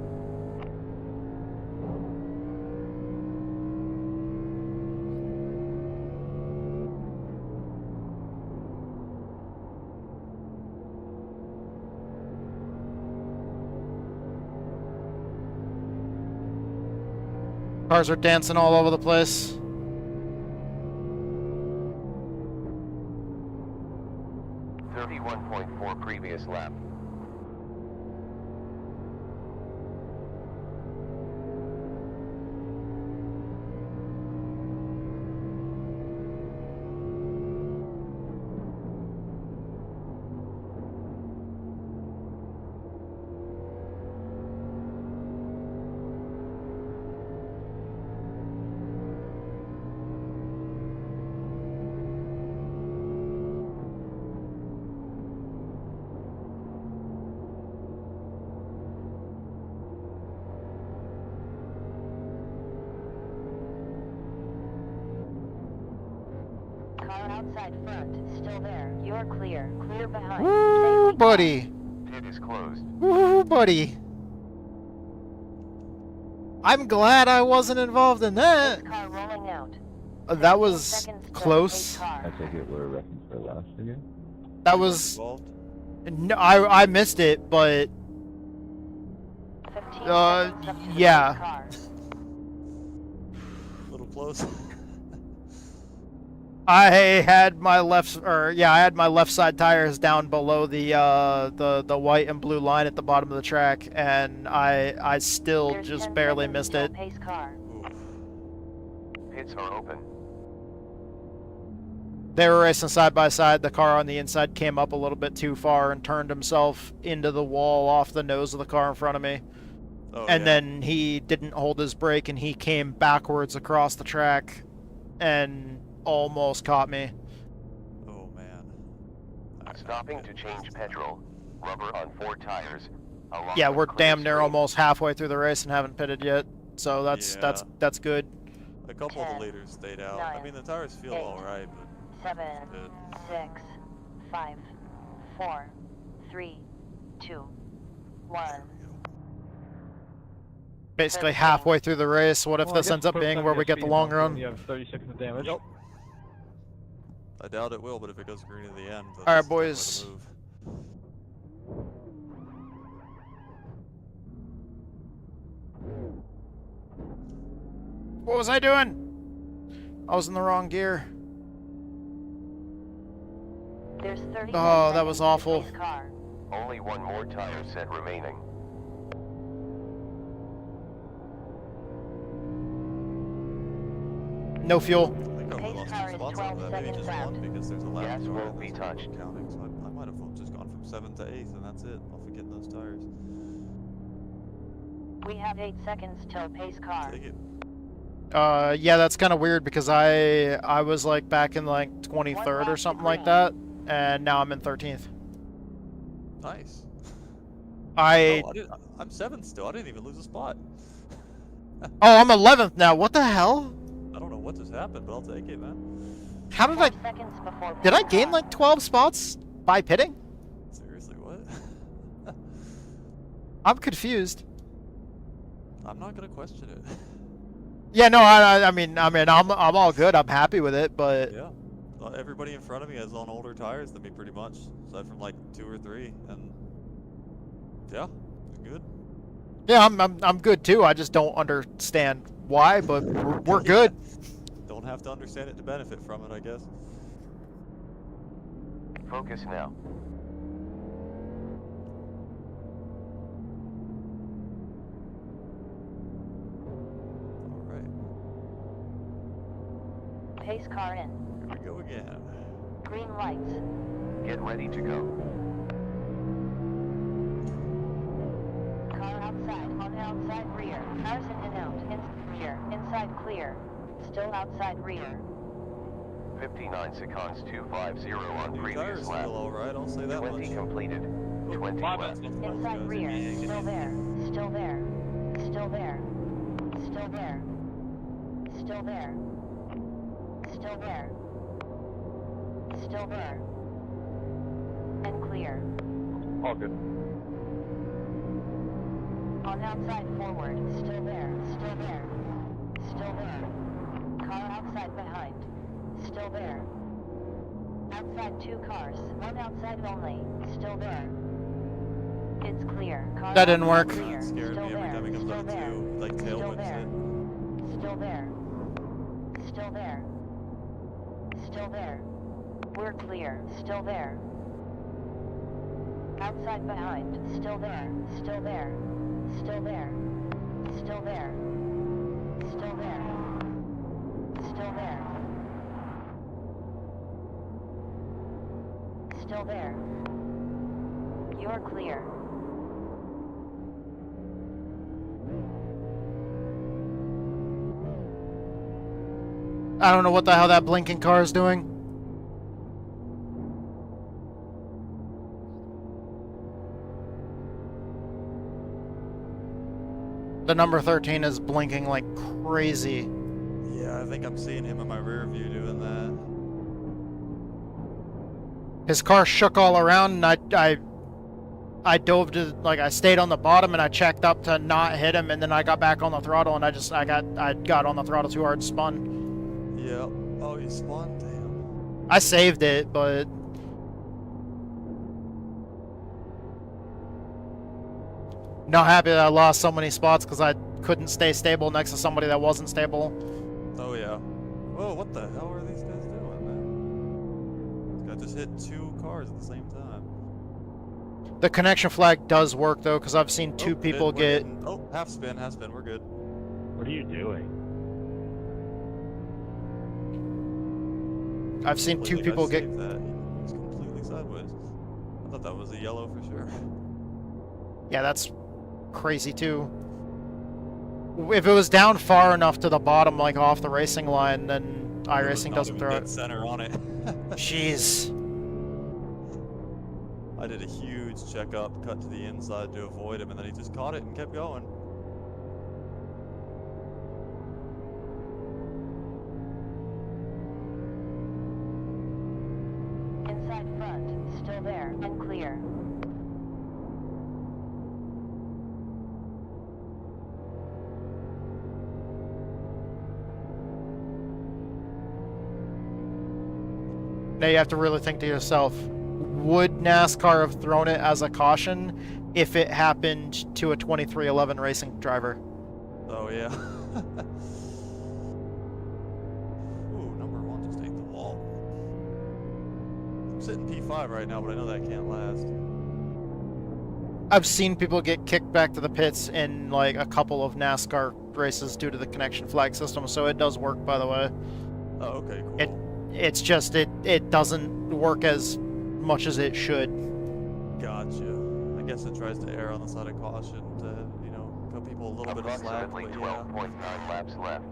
Cars are dancing all over the place. 31.4 previous lap. Car outside front, still there. You're clear. Clear behind. Woo, Safety buddy. Pit is closed. Woo, buddy. I'm glad I wasn't involved in that. Pace car rolling out. That 15 was seconds till close. pace car. I take it we're wrecking for last again. That was. Involved? No, I missed it, but 15 seconds up to the yeah. pace car. A little close. I had my I had my left side tires down below the white and blue line at the bottom of the track, and I still There's just 10 barely seconds missed till it. pace car. Pits are open. They were racing side by side. The car on the inside came up a little bit too far and turned himself into the wall off the nose of the car in front of me. Oh, And yeah. then he didn't hold his brake, and he came backwards across the track and almost caught me. Oh man. Stopping to change petrol. Rubber on 4 tires. along Yeah, with we're clear damn near straight. almost halfway through the race and haven't pitted yet. So that's Yeah. that's good. A couple of 10, the leaders stayed out. I 9, mean, the tires feel 8, alright, but 7, good. 6, 5, 4, 3, 2, 1. Basically halfway through the race. What if Well, I this guess ends up first being time where you we have get the speed long bump, run? You have 30 seconds of damage. Yep. I doubt it will, but if it goes green at the end, All right, that's definitely boys. the move. What was I doing? I was in the wrong gear. There's 30 Oh, that was awful. Car. Only 1 more tire set remaining. No fuel. I think I Pace lost car 2 is spots 12 on that. Maybe seconds just left. 1 because there's a lap Gas car won't and be that's touched. counting. So I might have just gone from 7th to 8th, and that's it. Off of getting those tires. We have 8 seconds till pace car. Take it. Yeah, that's kind of weird because I was like back in like 23rd or something like that, and now I'm in 13th. Nice. I Oh, I'm 7th still. I didn't even lose a spot. I'm 11th now. What the hell? I don't know what just happened, but I'll take it, man. How did I? 4 seconds before Did I pace gain car. like 12 spots by pitting? Seriously, what? I'm confused. I'm not gonna question it. Yeah, no, I mean, I'm all good. I'm happy with it, but Yeah. Everybody in front of me is on older tires than me, pretty much, aside from like 2 or 3, and yeah, good. yeah, I'm good too. I just don't understand why, but we're good. Don't have to understand it to benefit from it, I guess. Focus now. All right, Pace car in. here we go again. Green lights. Get ready to go. Car outside. On outside rear. Cars in and out. Rear. Inside clear. Still outside rear. 59 seconds 250 on New previous tires lap. feel all right. I'll say that 20 much. completed. 20 left. Inside rear. Still there. Still there. Still there. Still there. Still there. Still there. Still there. And clear. All good. On outside forward. Still there. Still there. Still there. Car outside behind. Still there. Outside 2 cars. 1 outside only. Still there. It's clear. Car That didn't outside work. Clear. It scared Still me every there. time it comes Still up there. to like Still tailwinds there. it. Still there. Still there. Still there. We're clear. Still there. Outside behind. Still there. Still there. Still there. Still there. Still there. Still there. Still there. You're clear. I don't know what the hell that blinking car is doing. The number 13 is blinking like crazy. Yeah, I think I'm seeing him in my rear view doing that. His car shook all around, and I dove to, like, I stayed on the bottom and I checked up to not hit him, and then I got back on the throttle and I got on the throttle too hard and spun. Yeah. Oh, you spun? Damn. I saved it, but not happy that I lost so many spots because I couldn't stay stable next to somebody that wasn't stable. Oh, yeah. Whoa, what the hell are these guys doing, man? This guy just hit 2 cars at the same time. The connection flag does work though, because I've seen two Oh, people we're get. getting- Oh, half spin, we're good. What are you doing? I've seen two Completely people got get. saved that. He was completely sideways. I thought that was a yellow for sure. Yeah, that's crazy too. If it was down far enough to the bottom, like off the racing line, then iRacing doesn't throw dead it. center on it. Jeez. I did a huge checkup, cut to the inside to avoid him, and then he just caught it and kept going. Inside front. Still there. And clear. Now you have to really think to yourself, would NASCAR have thrown it as a caution if it happened to a 2311 racing driver? Oh yeah. Ooh, number 1 just ate the wall. I'm sitting P5 right now, but I know that can't last. I've seen people get kicked back to the pits in like a couple of NASCAR races due to the connection flag system, so it does work, by the way. Oh, okay, cool. It's just it doesn't work as much as it should. Gotcha. I guess it tries to err on the side of caution to, you know, cut people a little bit of slack, Approximately but yeah. 12.9 laps left.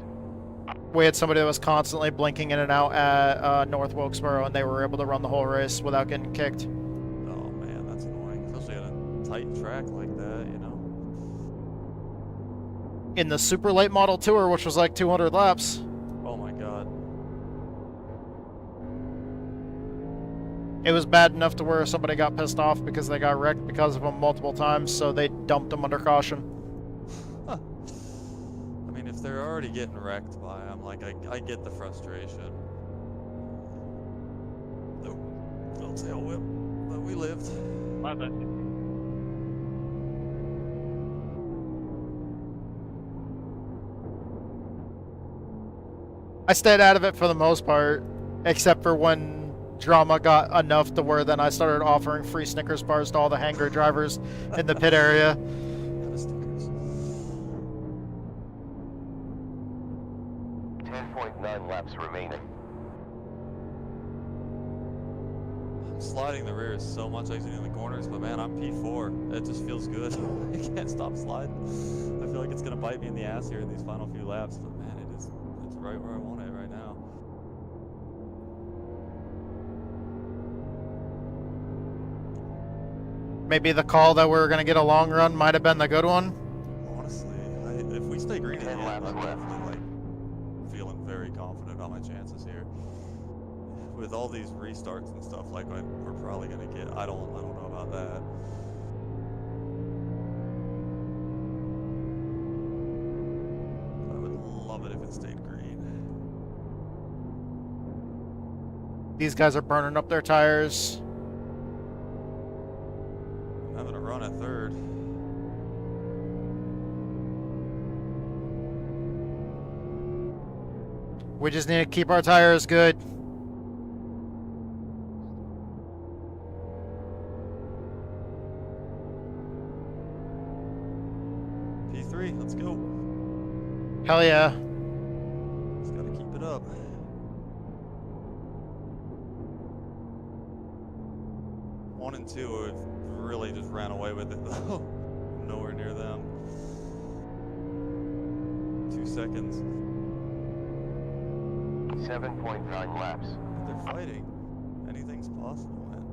We had somebody that was constantly blinking in and out at North Wilkesboro, and they were able to run the whole race without getting kicked. Oh man, that's annoying, especially on a tight track like that, you know? In the super late model tour, which was like 200 laps. Oh my god. It was bad enough to where somebody got pissed off because they got wrecked because of him multiple times, so they dumped him under caution. I mean, if they're already getting wrecked by him, like, I get the frustration. Nope. No tail whip, but we lived. My bad. I stayed out of it for the most part, except for when drama got enough to where then I started offering free Snickers bars to all the hangar drivers in the pit area. Yeah, the stickers. 10.9 laps remaining. I'm sliding the rear so much exiting the corners, but man, I'm P4. It just feels good. I can't stop sliding. I feel like it's gonna bite me in the ass here in these final few laps, but man, it's right where I want it right now. Maybe the call that we were going to get a long run might have been the good one. Honestly, if we stay green at the 10 end, laps I'm left. definitely like feeling very confident about my chances here. With all these restarts and stuff, like we're probably gonna get. I don't know about that. I would love it if it stayed green. These guys are burning up their tires. I'm having a run at third. We just need to keep our tires good. P3, let's go. Hell yeah. Just gotta keep it up. One and two have really just ran away with it though. Nowhere near them. 2 seconds. 7.9 laps. They're fighting. Anything's possible, man.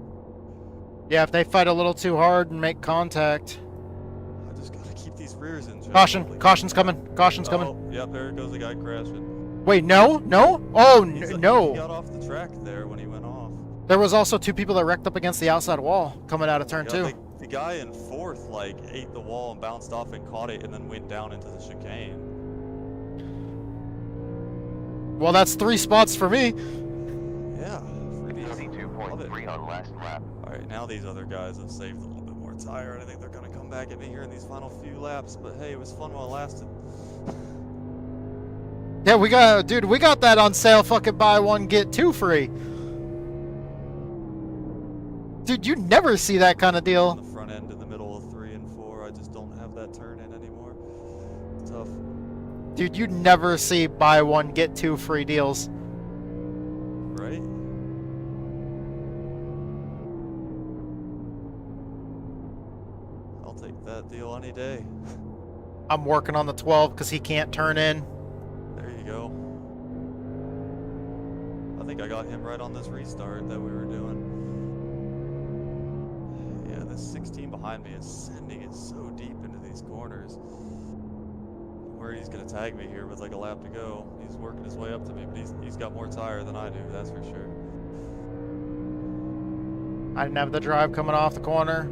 Yeah, if they fight a little too hard and make contact. I just gotta keep these rears in check. Caution! Caution's coming! Caution's coming! Oh, yep, there goes the guy crashing. Wait, no? No? Oh, He no! got off the track there when he went off. There was also 2 people that wrecked up against the outside wall coming out of turn 2. The guy in fourth, like, ate the wall and bounced off and caught it and then went down into the chicane. Well, that's 3 spots for me. Yeah. 32.3 on last lap. Alright, now these other guys have saved a little bit more tire, and I think they're gonna come back at me here in these final few laps, but hey, it was fun while it lasted. Yeah, we got that on sale, fucking buy one, get 2 free. Dude, you never see that kind of deal. On the front end in the middle of 3 and 4, I just don't have that turn in anymore. It's tough. Dude, you never see buy one, get 2 free deals. Right? I'll take that deal any day. I'm working on the 12 because he can't turn in. There you go. I think I got him right on this restart that we were doing. Yeah, this 16 behind me is sending it so deep into these corners. I'm worried he's going to tag me here with like a lap to go. He's working his way up to me, but he's got more tire than I do, that's for sure. I didn't have the drive coming off the corner.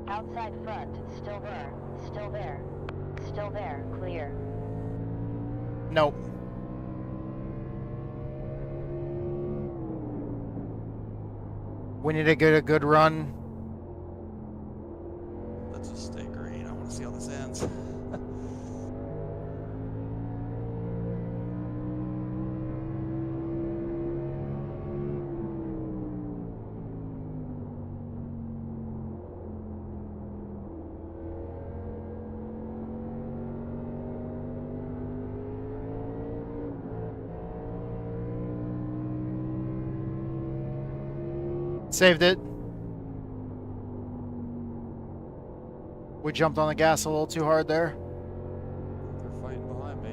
Outside front, still there, still there, still there, clear. Nope. We need to get a good run. Let's just stay green. I want to see how this ends. Saved it. We jumped on the gas a little too hard there. They're fighting behind me.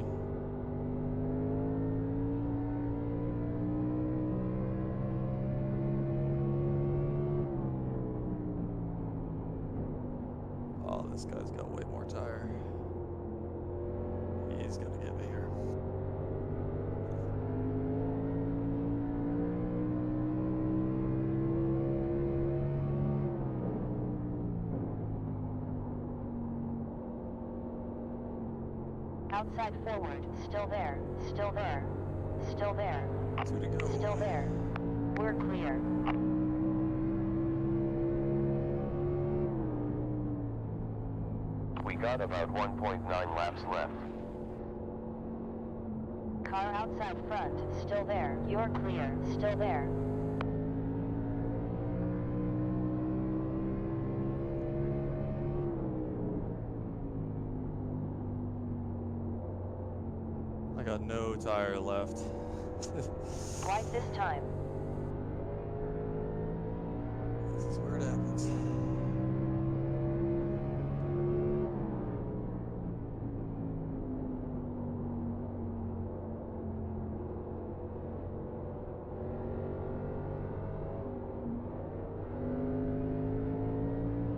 Oh, this guy's got way more tire. He's gonna get me here. Outside forward, still there, still there, still there, 2 to go. still there. We're clear. We got about 1.9 laps left. Car outside front, still there. You're clear, still there. I got no tire left. Right this time. This is where it happens.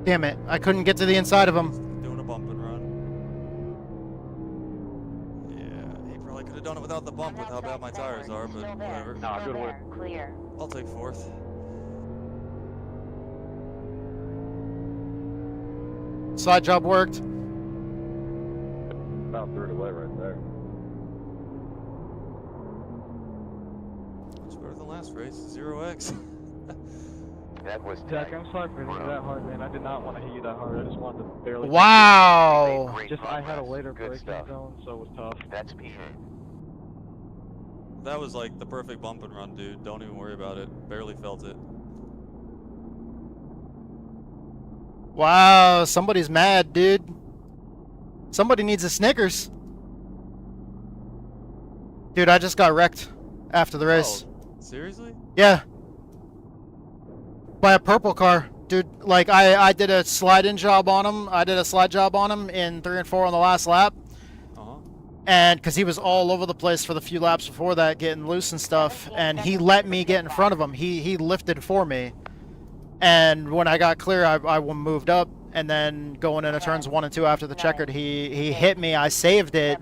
Damn it, I couldn't get to the inside of him. Doing a bump and run. Yeah, he probably could have done it without the bump with how bad my tires are, but whatever. Nah, good work. Clear. I'll take fourth. Side job worked. About third away right there. Much better than last race. 0x. That was Jack, tight. I'm sorry for hitting you that hard, man. I did not want to hit you that hard. I just wanted to barely. Wow. Great Just I had a progress. later Good braking stuff. zone, so it was tough. That's PA. That was like the perfect bump and run, dude. Don't even worry about it. Barely felt it. Wow, somebody's mad, dude. Somebody needs a Snickers. Dude, I just got wrecked after the race. Oh, seriously? Yeah. By a purple car. Dude, like, I did a slide-in job on him. I did a slide job on him in 3 and 4 on the last lap. Uh-huh. And because he was all over the place for the few laps before that, getting loose and stuff. And he let me get in front of him. He lifted for me. And when I got clear, I moved up. And then going into turns 1 and 2 after the checkered, he hit me. I saved it.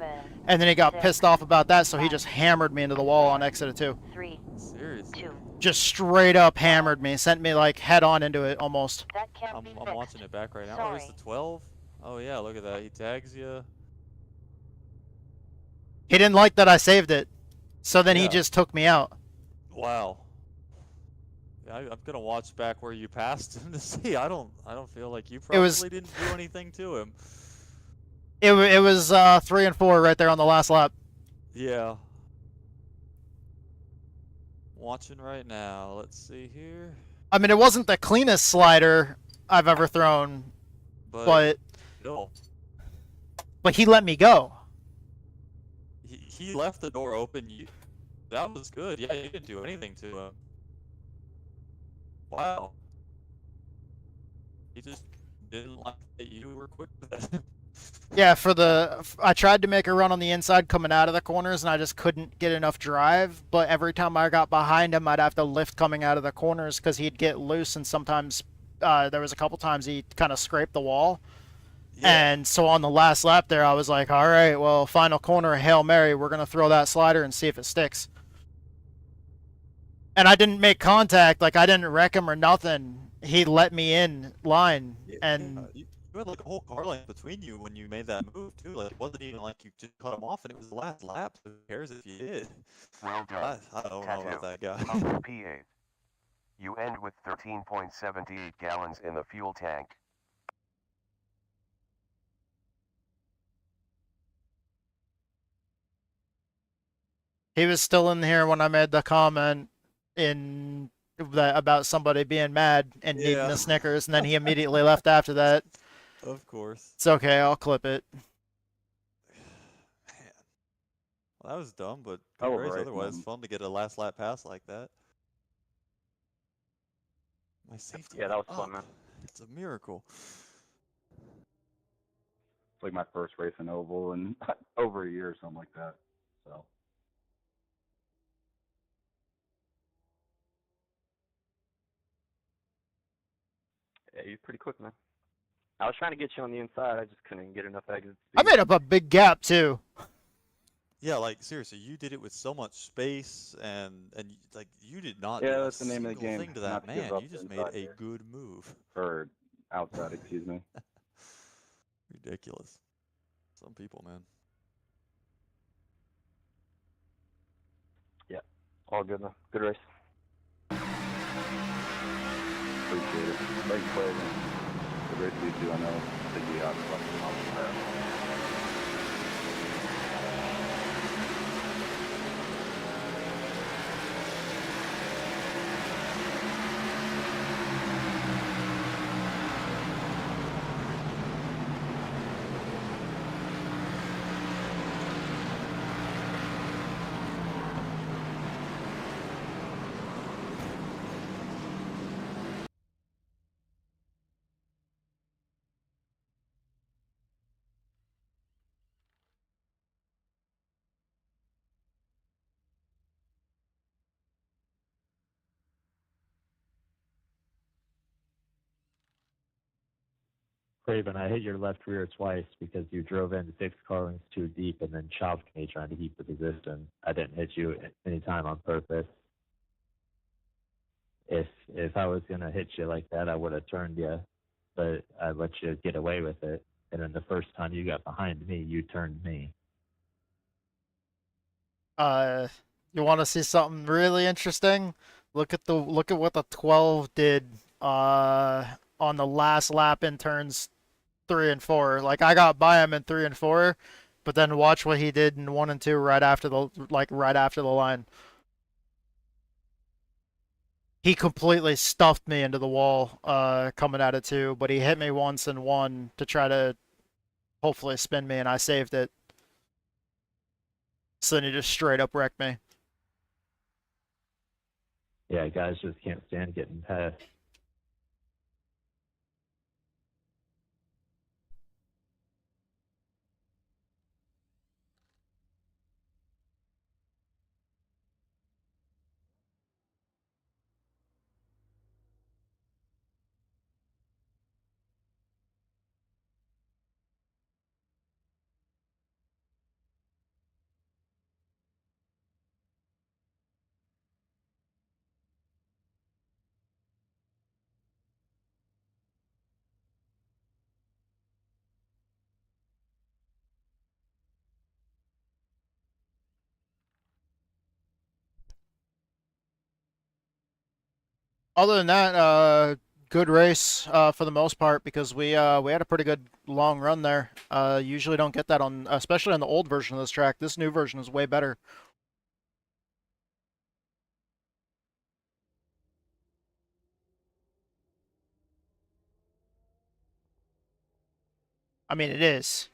And then he got pissed off about that, so he just hammered me into the wall on exit of 2. 3, Seriously? 2. Just straight up hammered me. Sent me like head on into it almost. That can't be I'm fixed. watching it back right now. Oh, it's the 12? Oh, yeah, look at that. He tags you. He didn't like that I saved it. So then he Yeah. just took me out. Wow. Yeah, I'm gonna watch back where you passed him to see. I don't feel like you probably was- didn't do anything to him. It was 3 and 4 right there on the last lap. Yeah. Watching right now. Let's see here. I mean, it wasn't the cleanest slider I've ever thrown, but still, he let me go. he left the door open. That was good. Yeah, you didn't do anything to him. Wow. He just didn't like that you were quick with it. Yeah, I tried to make a run on the inside coming out of the corners, and I just couldn't get enough drive. But every time I got behind him, I'd have to lift coming out of the corners because he'd get loose, and sometimes there was a couple times he kind of scraped the wall. Yeah. And so on the last lap there, I was like, all right, well, final corner, Hail Mary, we're going to throw that slider and see if it sticks. And I didn't make contact, like I didn't wreck him or nothing. He let me in line, and You had like a whole car length between you when you made that move too. Like it wasn't even like you just cut him off, and it was the last lap. So who cares if you did? Well done. I don't know about that guy. Up PA. You end with 13.78 gallons in the fuel tank. he was still in here when I made the comment about somebody being mad and needing Yeah. a Snickers, and then he immediately left after that. Of course. It's okay, I'll clip it. Man. Well, that was dumb, but I good will race write otherwise. one. Fun to get a last lap pass like that. My safety. Yeah, that was went fun, up. man. It's a miracle. It's like my first race in oval in over a year or something like that. So yeah, you're pretty quick, man. I was trying to get you on the inside. I just couldn't get enough exit speed. I made up a big gap too. Yeah, like seriously, you did it with so much space, and like you did not Yeah, do that's a the name of the single game, thing to not that to give man. up You just made inside a here. good move. Or outside, excuse me. Ridiculous. Some people, man. All good, man. Good race. Appreciate it. Thanks for playing. Good race to you too. I know that you got fucking awesome. Craven, I hit your left rear twice because you drove in 6 car lengths too deep and then chopped me trying to keep the position. I didn't hit you at any time on purpose. If I was gonna hit you like that, I would have turned you, but I let you get away with it. And then the first time you got behind me, you turned me. You want to see something really interesting? Look at what the 12 did on the last lap in turns 3 and 4. Like I got by him in 3 and 4, but then watch what he did in 1 and 2 right after the line. He completely stuffed me into the wall coming at it too, but he hit me once in 1 to try to hopefully spin me, and I saved it. So then he just straight up wrecked me. Yeah, guys just can't stand getting past. Other than that, good race for the most part because we had a pretty good long run there. Usually don't get that on, especially on the old version of this track. This new version is way better. I mean, it is.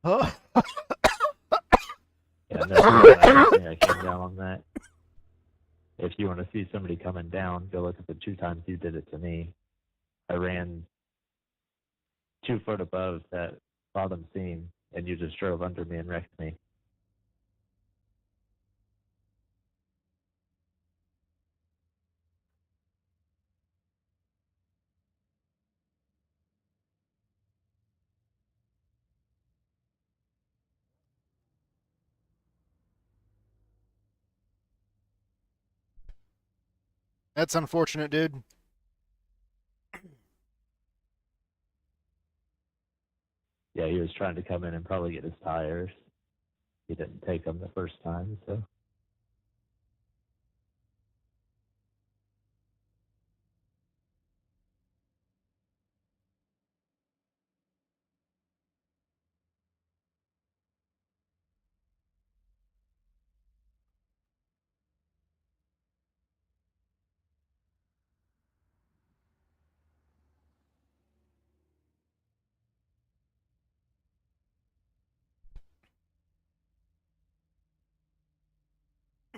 Huh? Yeah, no, I came down on that. If you want to see somebody coming down, go look at the 2 times you did it to me. I ran 2 foot above that bottom seam, and you just drove under me and wrecked me. That's unfortunate, dude. Yeah, he was trying to come in and probably get his tires. He didn't take them the first time, so.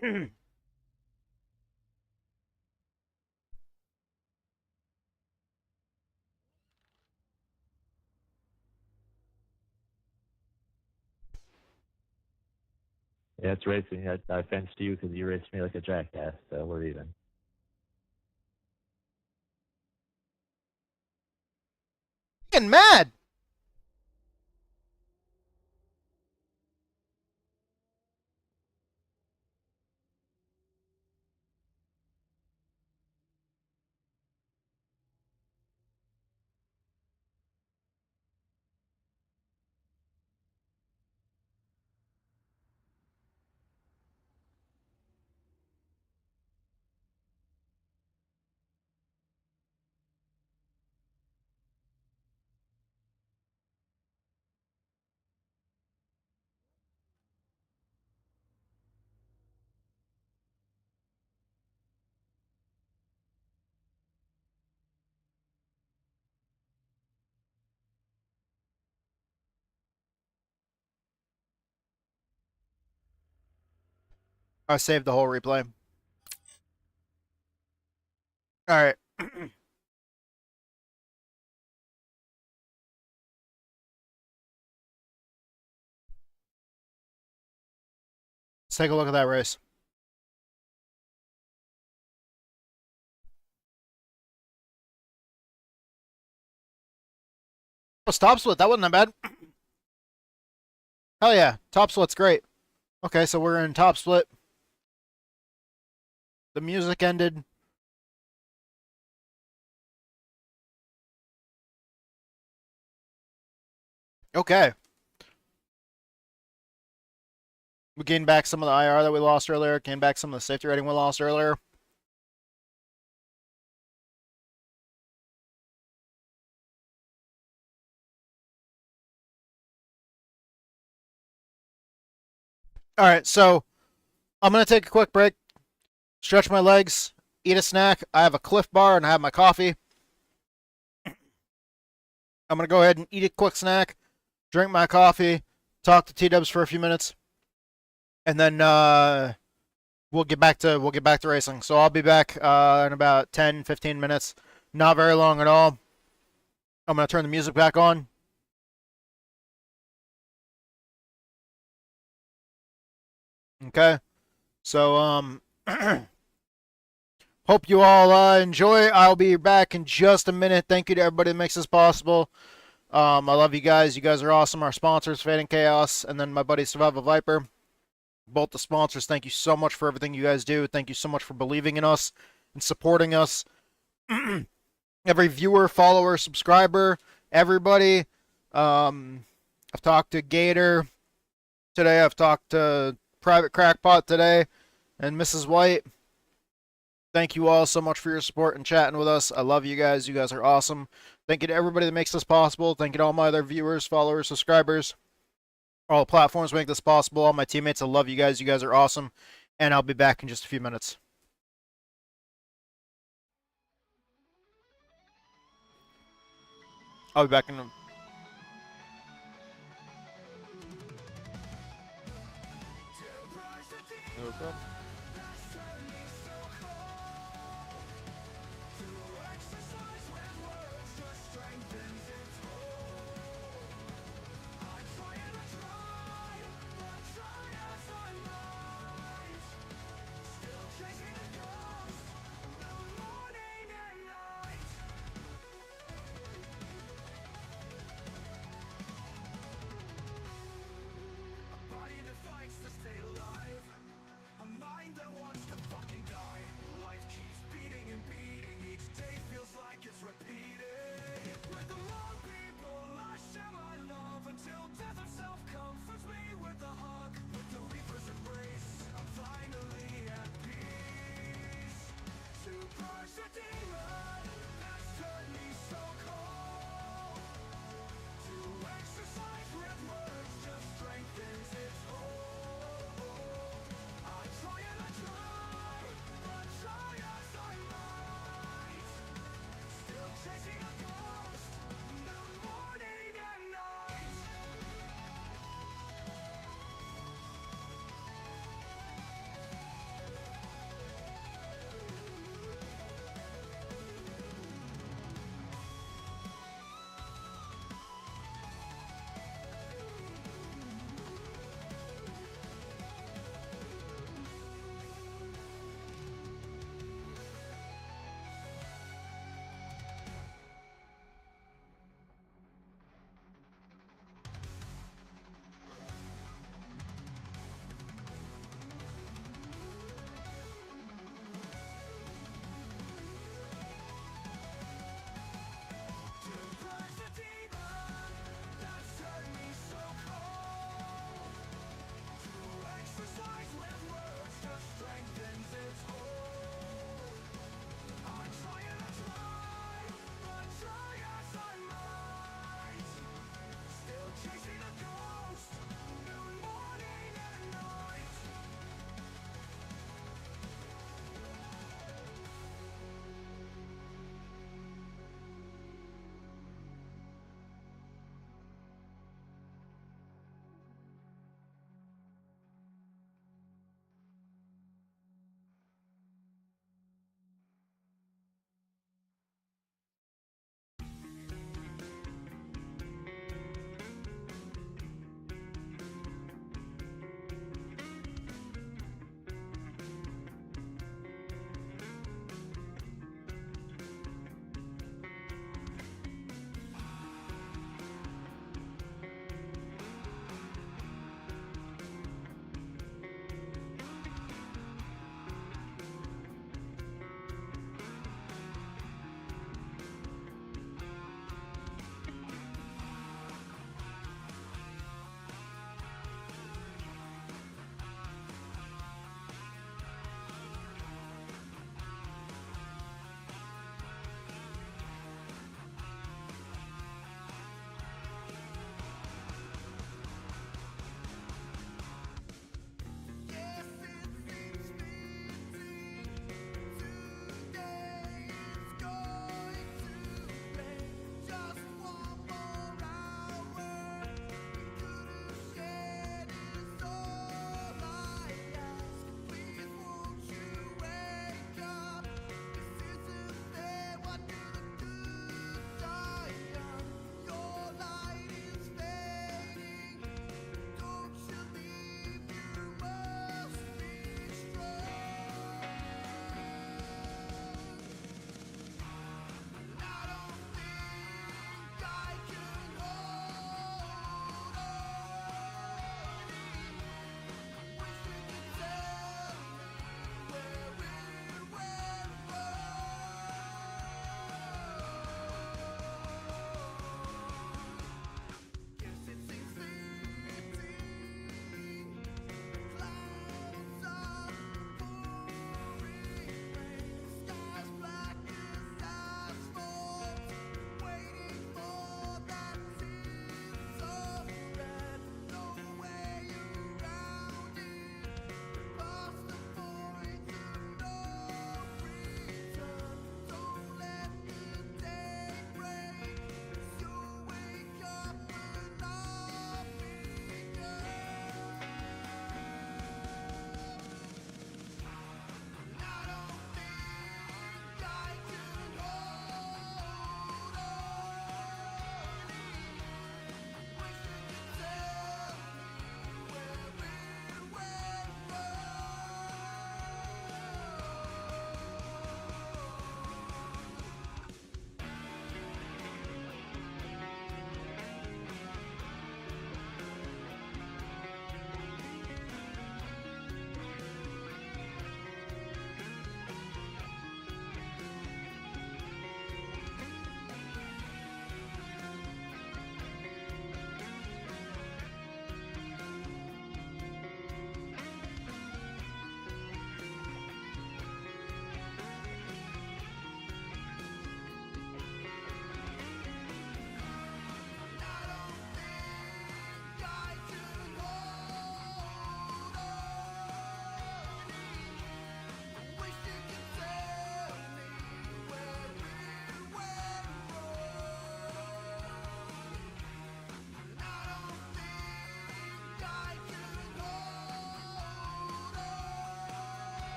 Yeah, it's racing. I fenced you because you raced me like a jackass, so we're even. Getting mad. I saved the whole replay. All right. Let's take a look at that race. Oh, stop split. That wasn't that bad. Hell yeah. Top split's great. Okay, so we're in top split. The music ended. Okay. We gained back some of the IR that we lost earlier. Gained back some of the safety rating we lost earlier. All right, so I'm going to take a quick break, stretch my legs, eat a snack. I have a Cliff Bar and I have my coffee. I'm going to go ahead and eat a quick snack, drink my coffee, talk to T-Dubs for a few minutes, and then we'll get back to racing. So I'll be back in about 10-15 minutes. Not very long at all. I'm going to turn the music back on. Okay. So hope you all enjoy. I'll be back in just a minute. Thank you to everybody that makes this possible. I love you guys. You guys are awesome. Our sponsors, Fade and Chaos, and then my buddy Survival Viper. Both the sponsors, thank you so much for everything you guys do. Thank you so much for believing in us and supporting us. Every viewer, follower, subscriber, everybody. I've talked to Gator today. I've talked to Private Crackpot today and Mrs. White. Thank you all so much for your support and chatting with us. I love you guys. You guys are awesome. Thank you to everybody that makes this possible. Thank you to all my other viewers, followers, subscribers. All the platforms make this possible. All my teammates, I love you guys. You guys are awesome. And I'll be back in just a few minutes. I'll be back in a... No problem.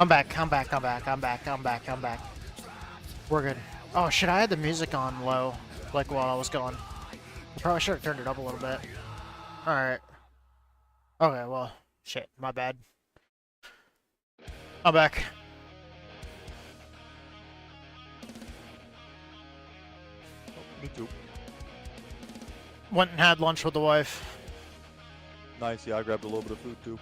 I'm back. We're good. Oh shit, I had the music on low, like while I was gone. I probably should have turned it up a little bit. Alright. Okay, well, shit, my bad. I'm back. Me too. Went and had lunch with the wife. Nice, yeah, I grabbed a little bit of food too.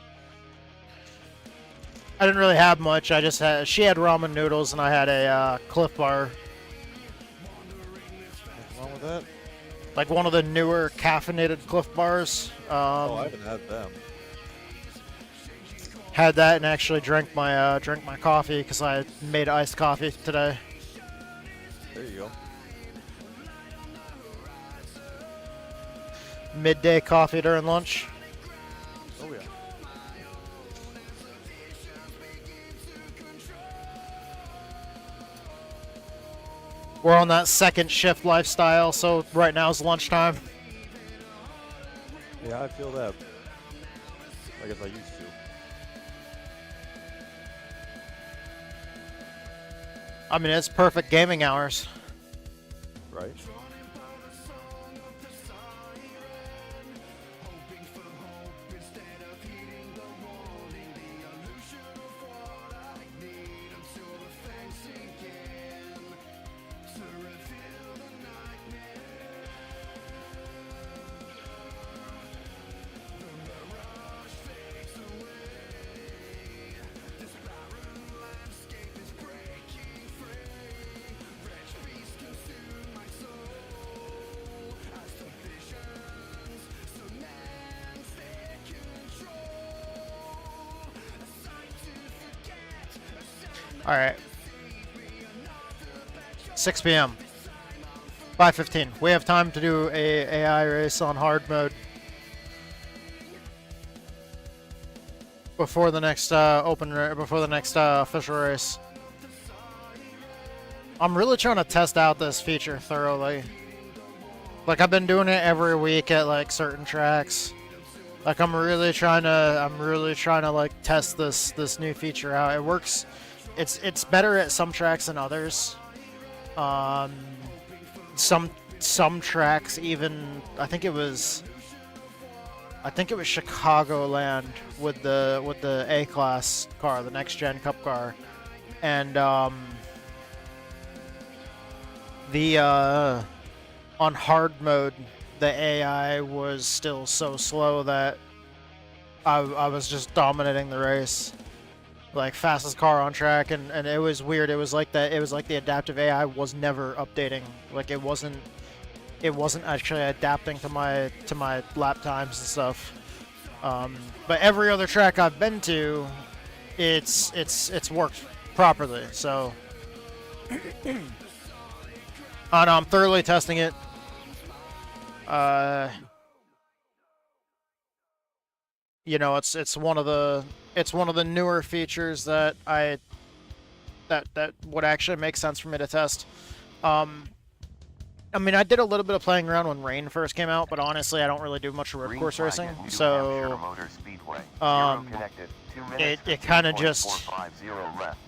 I didn't really have much. I just had, she had ramen noodles and I had a Cliff Bar. What's wrong with that? Like one of the newer caffeinated Cliff Bars. Oh, I haven't had them. Had that and actually drank my coffee because I made iced coffee today. There you go. Midday coffee during lunch. Oh yeah. We're on that second shift lifestyle, so right now is lunchtime. Yeah, I feel that. I guess I used to. I mean, it's perfect gaming hours. Right? Alright. 6 p.m. 5:15. We have time to do a AI race on hard mode before the next official race. I'm really trying to test out this feature thoroughly. Like I've been doing it every week at like certain tracks. Like I'm really trying to like test this new feature out. It works. It's better at some tracks than others. Some tracks even I think it was Chicagoland with the A-Class car, the next gen Cup car, and on hard mode the AI was still so slow that I was just dominating the race. Like fastest car on track, and it was weird. It was like that. It was like the adaptive AI was never updating. Like it wasn't actually adapting to my lap times and stuff. But every other track I've been to, it's worked properly. So and I'm thoroughly testing it. You know, it's one of the newer features that that would actually make sense for me to test. I mean, I did a little bit of playing around when Rain first came out, but honestly, I don't really do much road course racing. So, Hampshire Motor Speedway. Connected. 2 minutes, it kind of just. 15.450 left.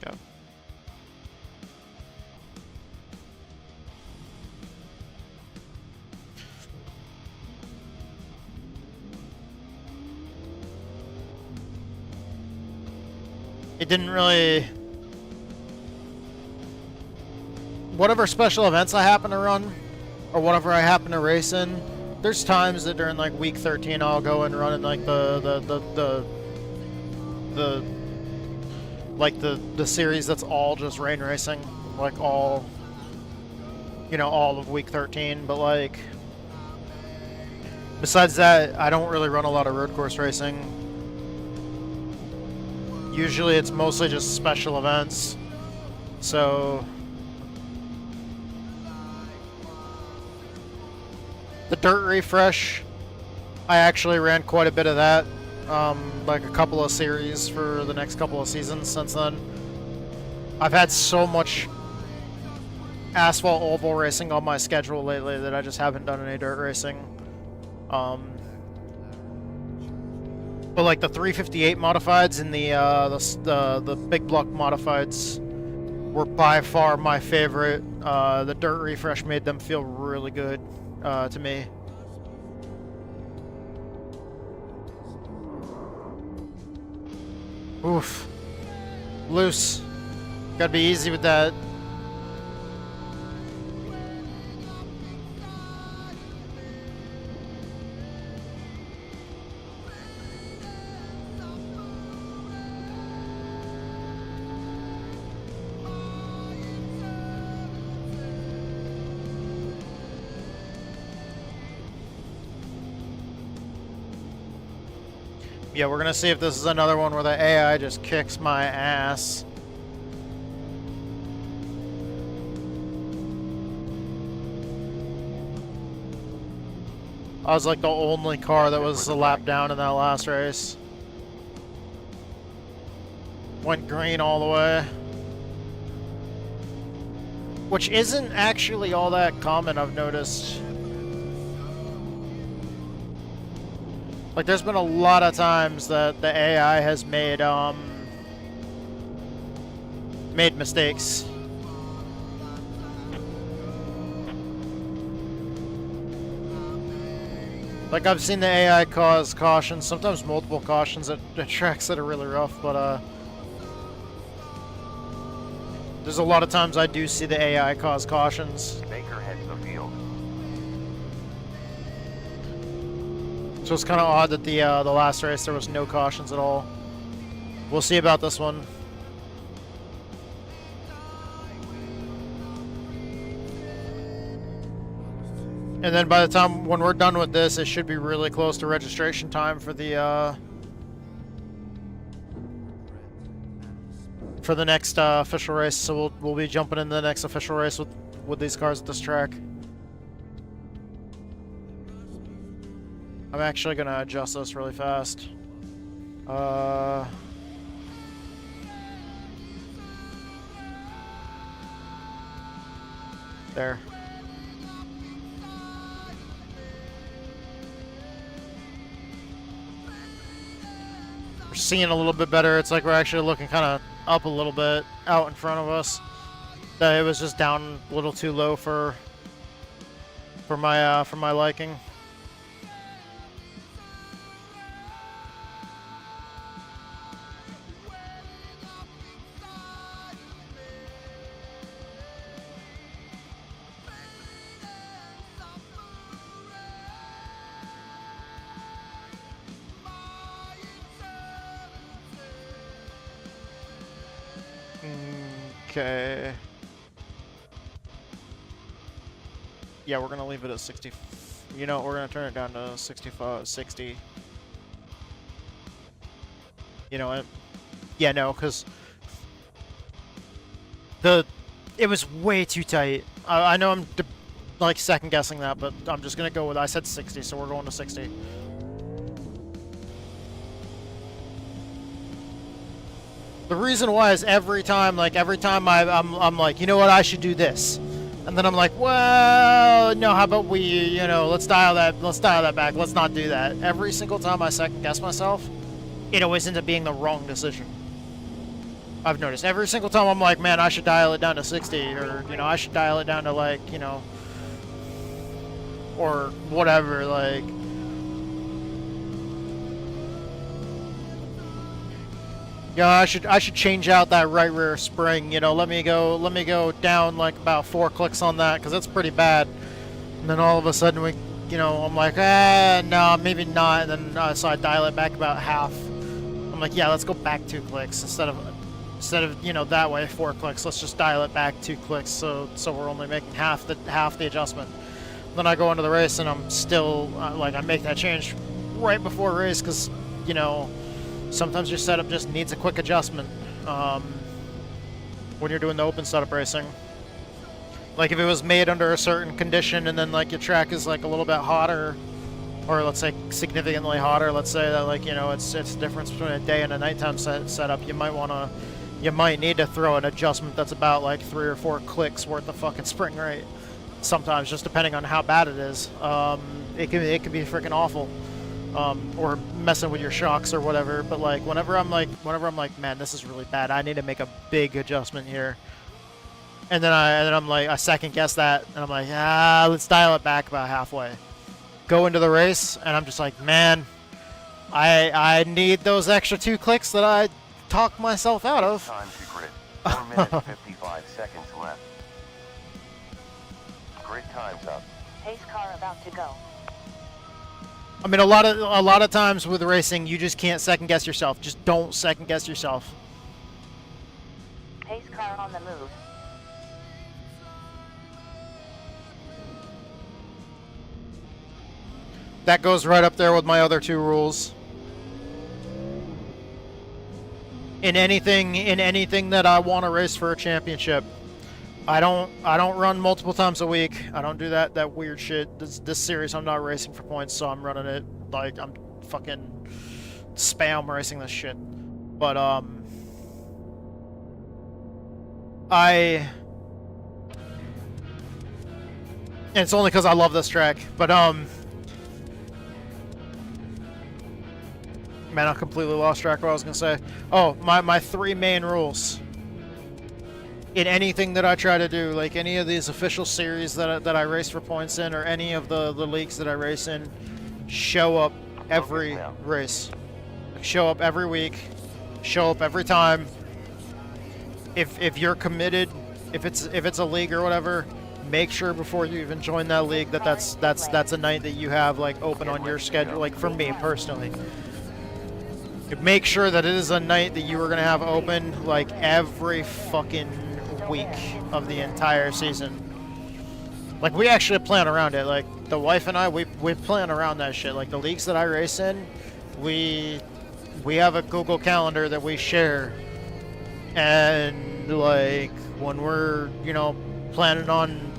Go. It didn't really... Whatever special events I happen to run, or whatever I happen to race in, there's times that during like week 13 I'll go and run in like the series that's all just rain racing, like all, you know, all of week 13, but like besides that I don't really run a lot of road course racing. Usually it's mostly just special events. So the dirt refresh, I actually ran quite a bit of that, like a couple of series for the next couple of seasons since then. I've had so much asphalt oval racing on my schedule lately that I just haven't done any dirt racing. But like the 358 modifieds and the big block modifieds were by far my favorite. The dirt refresh made them feel really good to me. Oof. Loose. Gotta be easy with that. Yeah, we're gonna see if this is another one where the AI just kicks my ass. I was like the only car that was a lap down in that last race. Went green all the way. Which isn't actually all that common, I've noticed. Like, there's been a lot of times that the AI has made mistakes. Like, I've seen the AI cause cautions, sometimes multiple cautions at tracks that are really rough, but there's a lot of times I do see the AI cause cautions. Baker heads the field. So it's kind of odd that the last race there was no cautions at all. We'll see about this one. And then by the time when we're done with this, it should be really close to registration time for the next official race. So we'll be jumping into the next official race with these cars at this track. I'm actually gonna adjust this really fast. There. We're seeing a little bit better. It's like we're actually looking kind of up a little bit out in front of us. It was just down a little too low for my liking. Okay. Yeah, we're gonna leave it at 60. You know, we're gonna turn it down to 65, 60. You know what? Yeah, no, because it was way too tight. I know I'm like second guessing that, but I'm just gonna go with. I said 60, so we're going to 60. The reason why is every time I'm like, you know what, I should do this. And then I'm like, well, no, how about we, you know, let's dial that back. Let's not do that. Every single time I second guess myself, it always ends up being the wrong decision. I've noticed every single time I'm like, man, I should dial it down to 60, or, you know, I should dial it down to, like, you know, or whatever, like. Yeah, I should change out that right rear spring. You know, let me go down like about 4 clicks on that, because that's pretty bad. And then all of a sudden you know, I'm like, no, maybe not. And then so I dial it back about half. I'm like, yeah, let's go back 2 clicks instead of you know, that way 4 clicks. Let's just dial it back 2 clicks, so we're only making half the adjustment. Then I go into the race and I'm still like, I make that change right before race, because, you know, sometimes your setup just needs a quick adjustment when you're doing the open setup racing. Like if it was made under a certain condition and then like your track is like a little bit hotter, or let's say significantly hotter, let's say that, like, you know, it's the difference between a day and a nighttime setup, you might need to throw an adjustment that's about like 3 or 4 clicks worth of fucking spring rate. Sometimes, just depending on how bad it is. It can be freaking awful. or messing with your shocks or whatever. But like whenever I'm like, man, this is really bad. I need to make a big adjustment here. And then I'm like, I second guess that, and I'm like, let's dial it back about halfway. Go into the race, and I'm just like, man, I need those extra 2 clicks that I talked myself out of. Time to grid. 4 minutes 55 seconds left. Grid time's up. Pace car about to go. I mean, a lot of times with racing, you just can't second guess yourself. Just don't second guess yourself. Pace car on the move. That goes right up there with my other 2 rules. In anything that I want to race for a championship, I don't run multiple times a week. I don't do that weird shit. This series I'm not racing for points, so I'm running it like I'm fucking spam racing this shit. But and it's only because I love this track. But man, I completely lost track of what I was gonna say. Oh, my 3 main rules. In anything that I try to do, like any of these official series that I race for points in, or any of the leagues that I race in, show up every race. Show up every week. Show up every time. If you're committed, if it's a league or whatever, make sure before you even join that league that's a night that you have like open on your schedule. Like for me personally, make sure that it is a night that you are gonna have open like every fucking week of the entire season. Like we actually plan around it. Like the wife and I, we plan around that shit. Like the leagues that I race in, we have a Google Calendar that we share, and like when we're planning on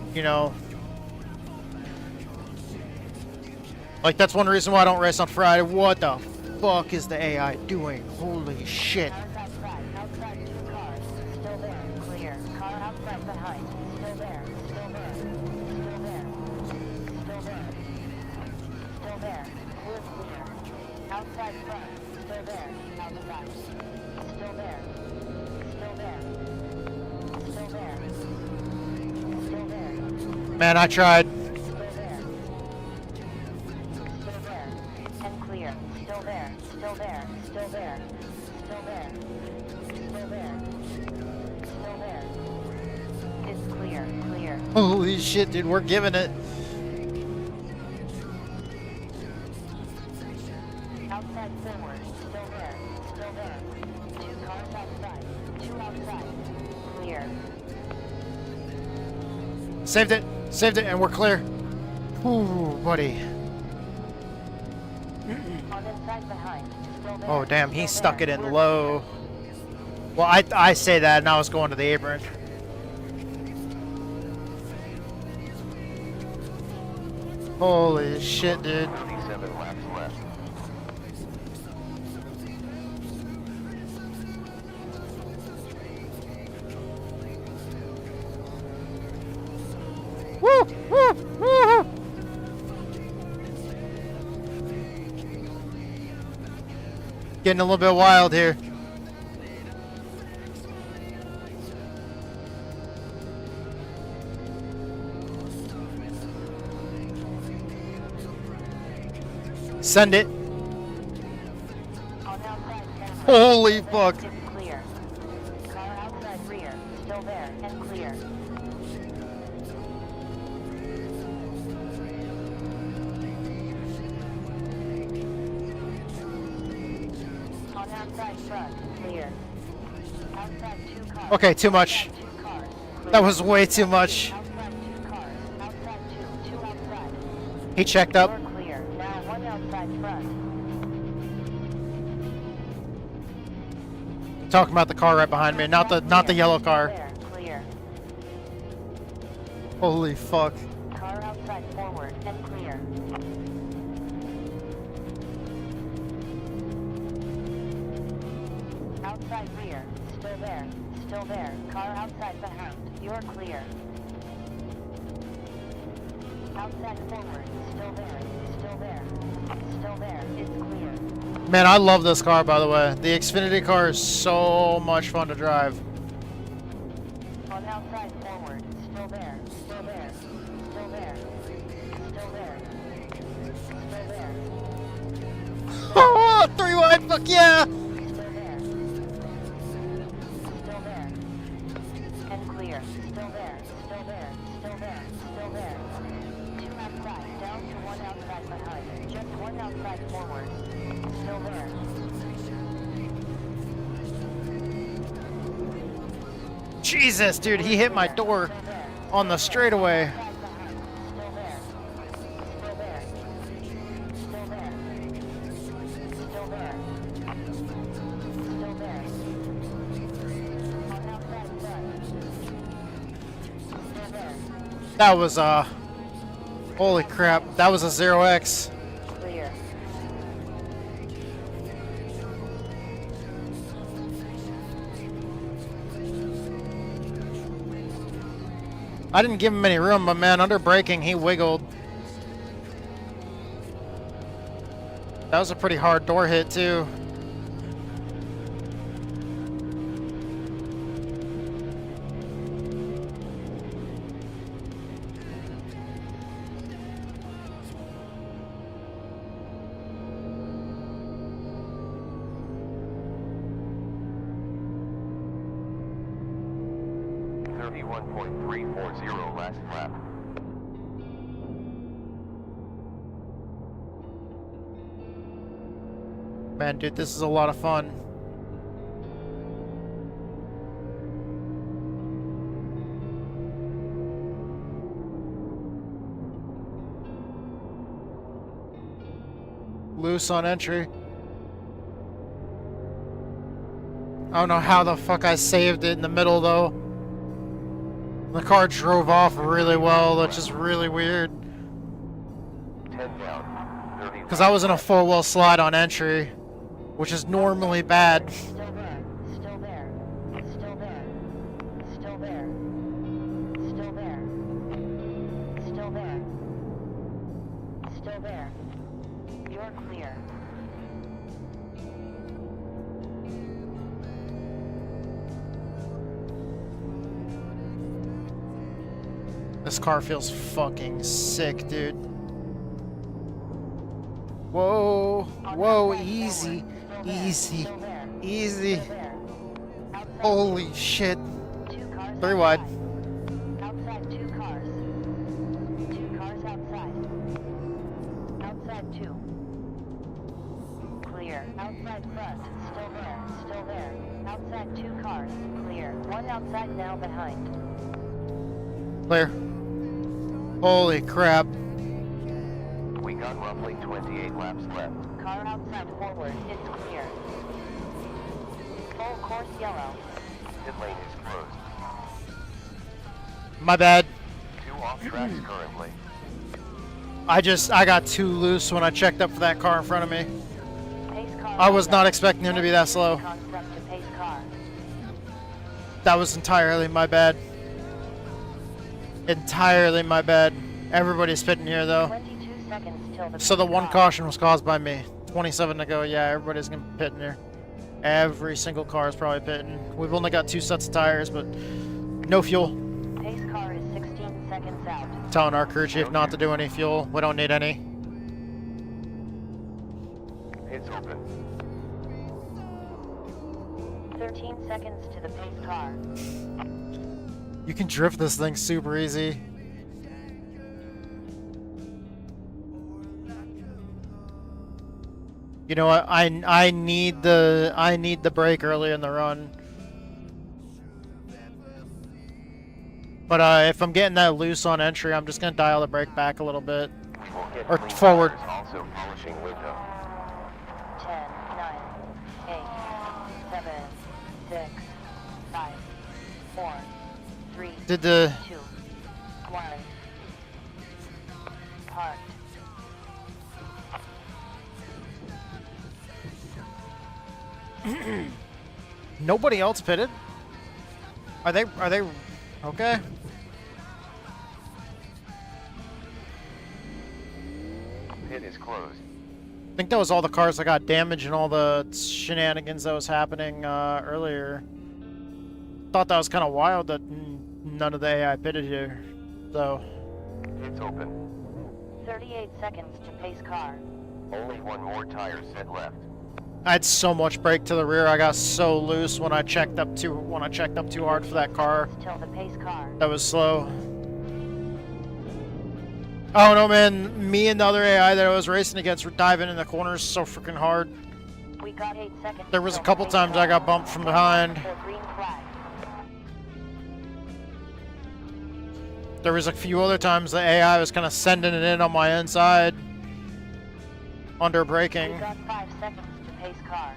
like that's one reason why I don't race on Friday. What the fuck is the AI doing? Holy shit. Outside 2 cars. Still there. Clear. Car outside behind. Still there. Still there. Still there. Still there. Still there. We're clear. Outside front. Still there. Outside. Still there. Still there. Still there. Still there. Man, I tried. Still there. Still there. And clear. Still there. Still there. Still there. Still there. Still there. Still there. It's clear. Clear. Holy shit, dude, we're giving it. Outside forward. Still there. Still there. 2 cars outside. 2 outside. Clear. Saved it, and we're clear. Ooh, buddy. On inside behind. Still there. Oh damn, he Still stuck there. it in We're low. Well, I say that, and I was going to the apron. Holy shit, dude. 37 laps left. Woo! Woo! Woo! Getting a little bit wild here. Send it. On outside camera. Holy Still there. fuck. It's clear. Car outside rear. Still there and clear. On outside front. Clear. Outside 2 cars. Okay, too much. Outside 2 cars. Clear. That was way too much. Outside 2 cars. Outside 2. 2 outside. He checked up. You're clear. Now 1 outside front. Talking about the car right behind me, not the yellow car. There. Clear. Holy fuck. Car outside forward and clear. Outside rear. Still there. Still there. Car outside behind. You're clear. Outside forward, still there, still there, still there, it's clear. Man, I love this car, by the way. The Xfinity car is so much fun to drive. On outside forward, still there, still there, still there, still there, still there, Oh, 3 wide, fuck yeah! still there, still there, and clear, still there, still there, still there, still there. 2 outside, down to 1 outside behind, just 1 outside forward, still there. Jesus, dude, he hit my door on the straightaway. Still there. Still there. Still there. Still there. Still there. On outside front. Still there. That was, holy crap, that was a 0x. Clear. I didn't give him any room, but man, under braking, he wiggled. That was a pretty hard door hit, too. .340 last lap. Man, dude, this is a lot of fun. Loose on entry. I don't know how the fuck I saved it in the middle, though. The car drove off really well, which is really weird. 10 down. 30. Because I was in a four-wheel slide on entry, which is normally bad. Still there. Still there. Still there. Still there. Still there. Still there. Still there. You're clear. This car feels fucking sick, dude. Whoa, whoa, easy, easy, easy. Holy shit. 3 wide. Outside 2 cars. 2 cars outside. Outside 2. Clear. Outside front. Still there. Still there. Outside 2 cars. Clear. 1 outside now behind. Clear. Holy crap. We got roughly 28 laps left. Car outside forward. It's clear. Full course yellow. Pit lane is closed. My bad. 2 off tracks currently. I got too loose when I checked up for that car in front of me. Pace car I was not outside. expecting him to be that slow. Concept to pace car. That was entirely my bad. Entirely my bad. Everybody's pitting here, though. 22 seconds till the So the pace one car. caution was caused by me. 27 to go. Yeah, everybody's gonna be pitting here. Every single car is probably pitting. We've only got 2 sets of tires, but no fuel. Pace car is 16 seconds out. Telling our crew chief not to do any fuel. We don't need any. It's open. 13 seconds to the pace car. You can drift this thing super easy. You know what? I need the brake early in the run. But if I'm getting that loose on entry, I'm just gonna dial the brake back a little bit. We'll get Or clean forward. tires, also polishing window. 10, 9, 8, 7, 6, 5, 4, 3, Did the 2, 1. Parked. nobody else pitted? Are they okay? pit is closed. I think that was all the cars that got damaged and all the shenanigans that was happening earlier. Thought that was kind of wild that none of the AI pitted here. So. It's open. 38 seconds to pace car. Only one more tire set left. I had so much brake to the rear. I got so loose when I checked up too hard for that car. Till the pace car. That was slow. Oh no, man! Me and the other AI that I was racing against were diving in the corners so freaking hard. We got 8 seconds. There was a couple times I got bumped from behind. Green flag. There was a few other times the AI was kind of sending it in on my inside. Under braking. We got 5 seconds to pace car.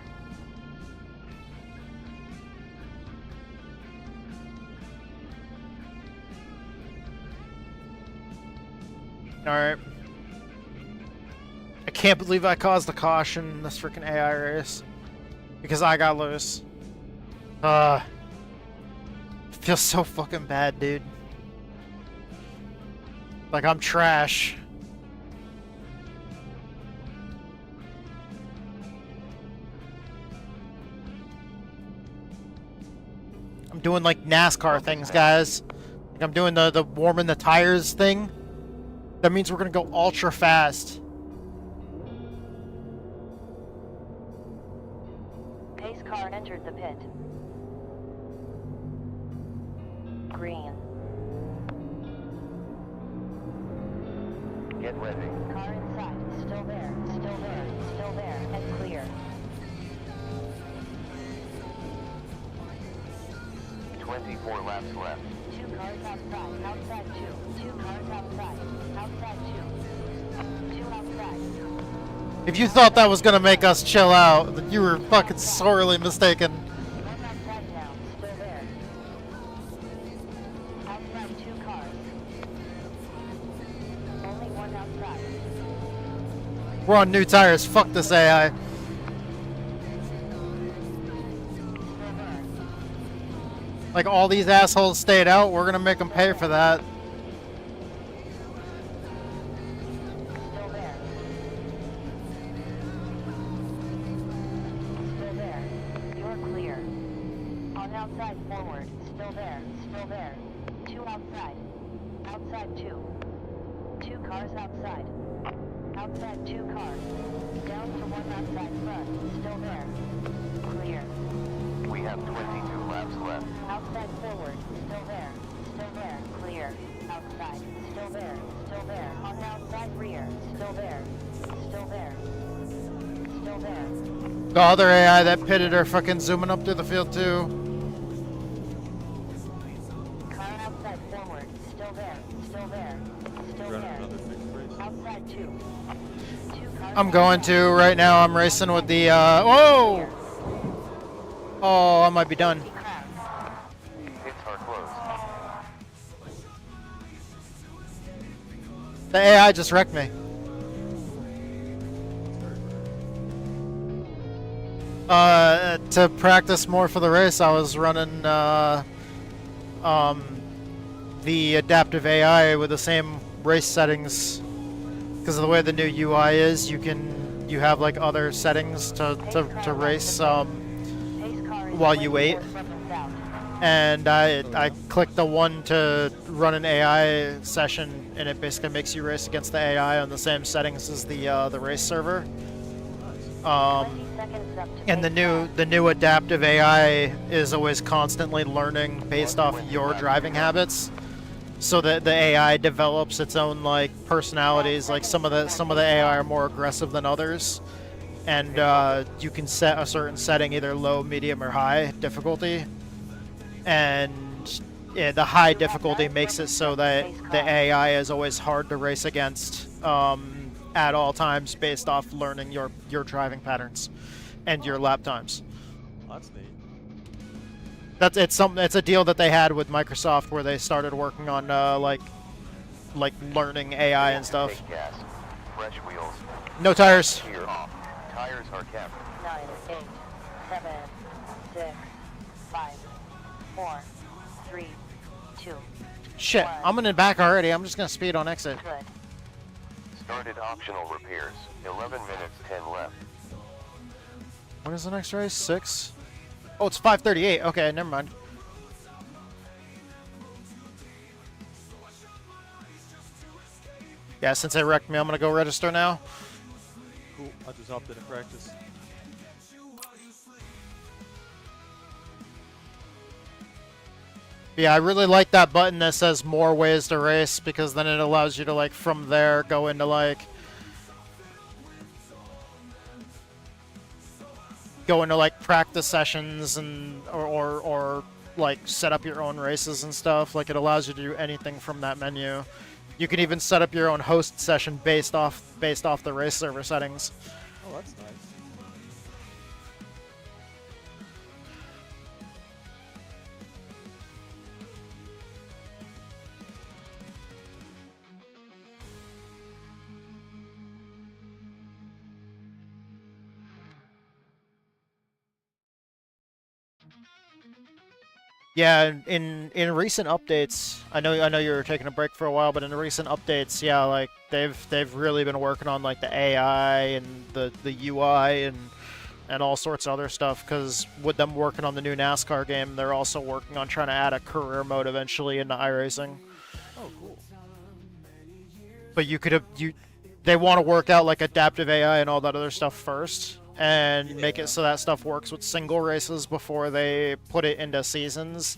Alright. I can't believe I caused a caution in this freaking AI race. Because I got loose. It feels so fucking bad, dude. Like I'm trash. I'm doing like NASCAR things, guys. Like I'm doing the warming the tires thing. That means we're gonna go ultra fast. Pace car entered the pit. Green. Get ready. Car inside. Still there. Still there. Still there. And clear. 24 laps left. 2 cars outside. Outside 2. 2 cars outside. Outside 2. 2 outside. If you thought that was gonna make us chill out, then you were fucking sorely mistaken. 1 outside now. Still there. Outside 2 cars. Only 1 outside. We're on new tires. Fuck this AI. Like all these assholes stayed out, we're gonna make them pay for that. Still there. Still there. You're clear. On outside forward. Still there. Still there. 2 outside. Outside 2. 2 cars outside. Outside 2 cars. Down to 1 outside front. Still there. Clear. We have 22 laps left. Outside forward. Still there. Still there. Clear. Outside. Still there. Still there. On outside rear. Still there. Still there. Still there. The other AI that pitted are fucking zooming up through the field too. Car outside forward. Still there. Still there. Still Run there. another fixed race. Outside 2. 2 cars I'm going outside. to right now. I'm racing with the whoa! Oh, I might be done. Pits are closed. The AI just wrecked me. To practice more for the race, I was running the adaptive AI with the same race settings. Because of the way the new UI is, you have like other settings to race while you wait. And I clicked the one to run an AI session, and it basically makes you race against the AI on the same settings as the race server. And the new adaptive AI is always constantly learning based off your driving habits, so that the AI develops its own like personalities. Like some of the AI are more aggressive than others, and you can set a certain setting, either low, medium, or high difficulty. And the high difficulty makes it so that the AI is always hard to race against at all times, based off learning your driving patterns and your lap times. That's neat. It's a deal that they had with Microsoft, where they started working on like learning AI and stuff. Take gas. Fresh wheels. No tires. Gear off. Tires are kept. 9, 8, 7, 6, 5, 4, 3, 2. Shit, I'm in the back already. I'm just gonna speed on exit. Good. Started optional repairs. 11 minutes 10 left. When is the next race? 6? Oh, it's 5:38. Okay, never mind. Yeah, since they wrecked me, I'm gonna go register now. Cool. I just hopped in practice. Yeah, I really like that button that says more ways to race, because then it allows you to, like, from there go into, like, practice sessions and or like set up your own races and stuff. Like, it allows you to do anything from that menu. You can even set up your own host session based off the race server settings. Oh, that's nice. Yeah, in recent updates, I know you were taking a break for a while, but in recent updates, yeah, like they've really been working on like the AI and the UI and all sorts of other stuff. Because with them working on the new NASCAR game, they're also working on trying to add a career mode eventually into iRacing. Oh, cool. But they want to work out like adaptive AI and all that other stuff first, and make it so that stuff works with single races before they put it into seasons,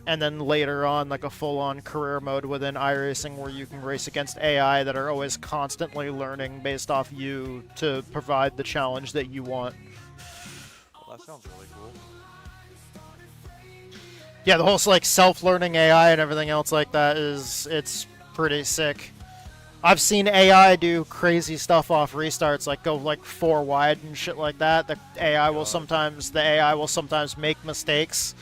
and then later on like a full-on career mode within iRacing where you can race against AI that are always constantly learning based off you to provide the challenge that you want. Well, that sounds really cool. Yeah, the whole like self-learning AI and everything else like that it's pretty sick. I've seen AI do crazy stuff off restarts, like go like 4 wide and shit like that. The AI will sometimes make mistakes.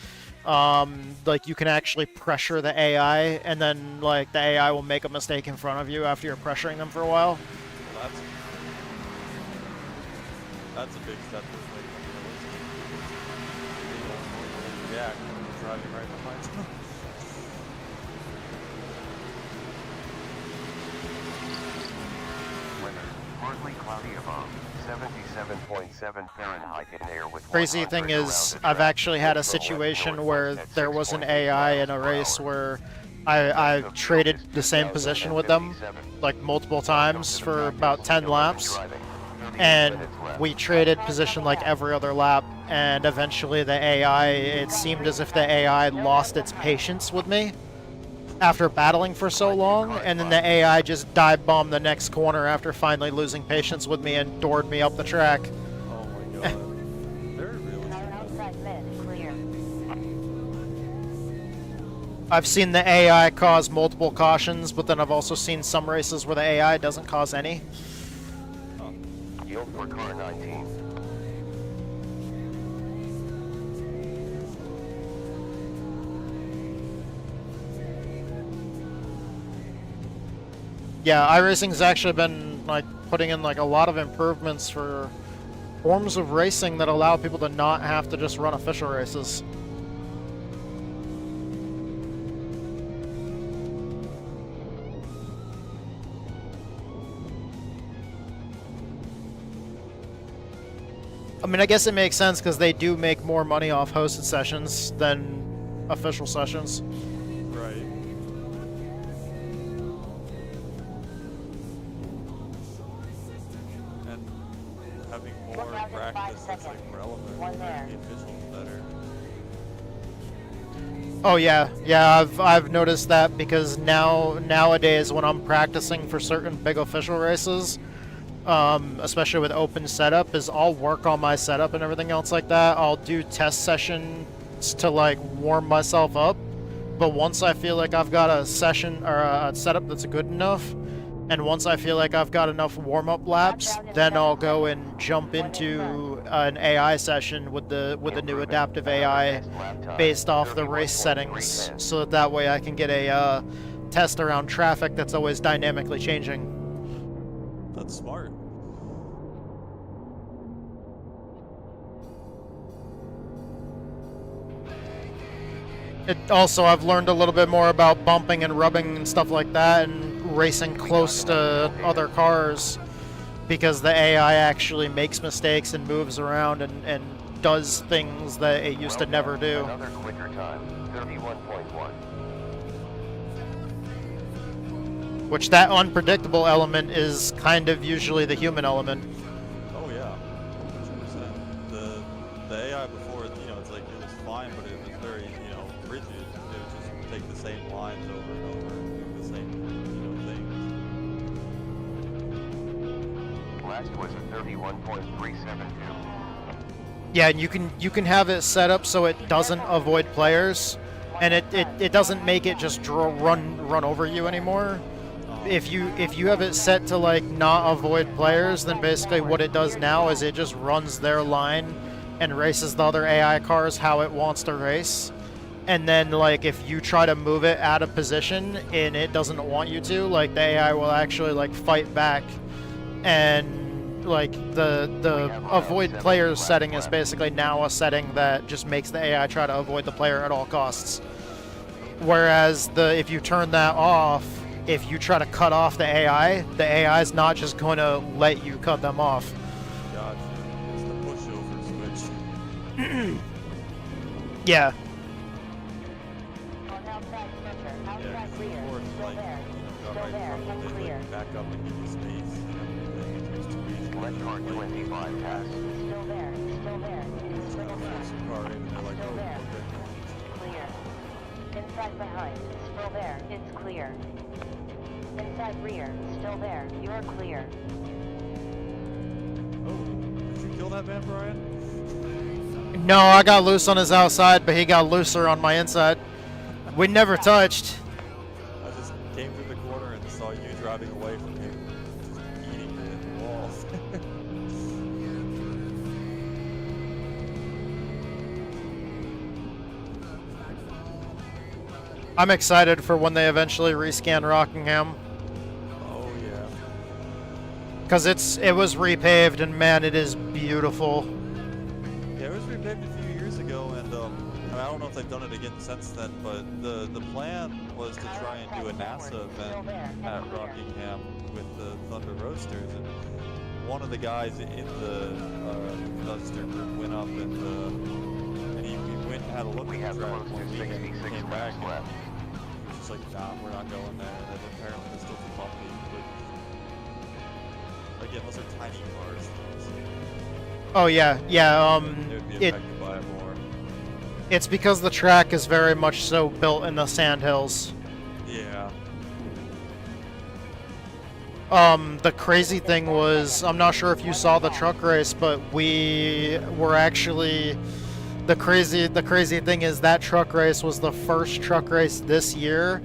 Like you can actually pressure the AI, and then like the AI will make a mistake in front of you after you're pressuring them for a while. Well, that's a big step to like they don't normally react when you're driving right behind them. Partly cloudy above, 77.7 Fahrenheit in air with Crazy thing is, I've actually had a situation where there was an AI in a race where I traded the same position with them like multiple times for about 10 laps, and we traded position like every other lap, and eventually the AI, it seemed as if the AI lost its patience with me after battling for so long, and then the AI just dive bombed the next corner after finally losing patience with me and doored me up the track. Oh my god. Very realistic. Outside mid, clear. I've seen the AI cause multiple cautions, but then I've also seen some races where the AI doesn't cause any. Yield for car 19. Yeah, iRacing's actually been like putting in like a lot of improvements for forms of racing that allow people to not have to just run official races. I mean, I guess it makes sense because they do make more money off hosted sessions than official sessions. Right. And having more Look out in 5 practice that's like seconds. relevant One to there. the officials better. Oh yeah, I've noticed that, because nowadays when I'm practicing for certain big official races, especially with open setup, is I'll work on my setup and everything else like that. I'll do test sessions to like warm myself up, but once I feel like I've got a session or a setup that's good enough, and once I feel like I've got enough warm-up laps, then I'll go and jump into an AI session with the new adaptive AI based off the race settings, so that way I can get a test around traffic that's always dynamically changing. That's smart. Also, I've learned a little bit more about bumping and rubbing and stuff like that, and racing close to other cars because the AI actually makes mistakes and moves around and does things that it used to never do. Another quicker time, 31.1. Which that unpredictable element is kind of usually the human element. Oh yeah, 100%. The AI before, you know, it's like it was fine, but it was very, you know, rigid. It would just take the same lines over and over and do the same, you know, things. Last was a 31.372. Yeah, and you can have it set up so it doesn't avoid players, and it doesn't make it just run over you anymore. If you have it set to like not avoid players, then basically what it does now is it just runs their line and races the other AI cars how it wants to race. And then like if you try to move it out of position and it doesn't want you to, like the AI will actually like fight back. And like the avoid players setting is basically now a setting that just makes the AI try to avoid the player at all costs. Whereas if you turn that off, if you try to cut off the AI is not just going to let you cut them off. Gotcha. It's the pushover switch. Yeah. On outside center, Yeah, outside 'cause rear, before it's still like, there, you know, got still right there, in front of it, unclear. like, back up and give you space and everything. It was too easy. Left car 25 pass. Still there, still there, still there, First car in, and they're like, still oh, there. okay. Clear. Inside behind, still there, it's clear. Inside rear, still there, you're clear. Oh, did you kill that man, Brian? No, I got loose on his outside, but he got looser on my inside. We never touched. I just came through the corner and saw you driving away from him, just eating the walls. I'm excited for when they eventually rescan Rockingham. Oh yeah. Because it was repaved, and man, it is beautiful. Yeah, it was repaved a few years ago, and I don't know if they've done it again since then, but the plan was to try and do a NASA event at Rockingham with the Thunder Roasters, and one of the guys in the Thunder group went up and he went and had a look We at have the track close one to weekend, 66 came back, laps left. and he was just like, nah, we're not going there, and apparently it's still too bumpy, but again, those are tiny cars. Oh yeah, yeah. They would be affected by it more. It's because the track is very much so built in the sandhills. Yeah. The crazy thing was, I'm not sure if you saw the truck race, but we were actually, the crazy thing is that truck race was the first truck race this year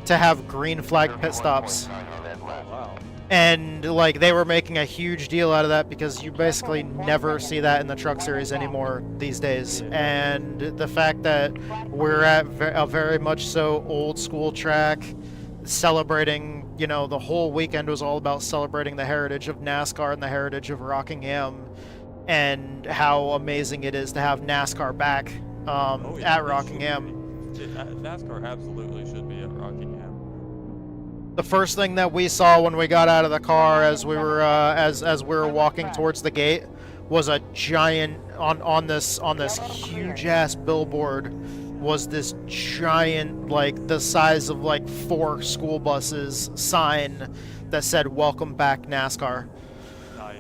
to have green flag pit stops. Wow. And like they were making a huge deal out of that because you basically never see that in the truck series anymore these days. And the fact that we're at a very much so old school track, celebrating, you know, the whole weekend was all about celebrating the heritage of NASCAR and the heritage of Rockingham, and how amazing it is to have NASCAR back at Rockingham. NASCAR absolutely should be at Rockingham. The first thing that we saw when we got out of the car as we were as we were walking towards the gate was a giant on this huge ass billboard was this giant, like the size of like 4 school buses, sign that said "Welcome back NASCAR." Nice.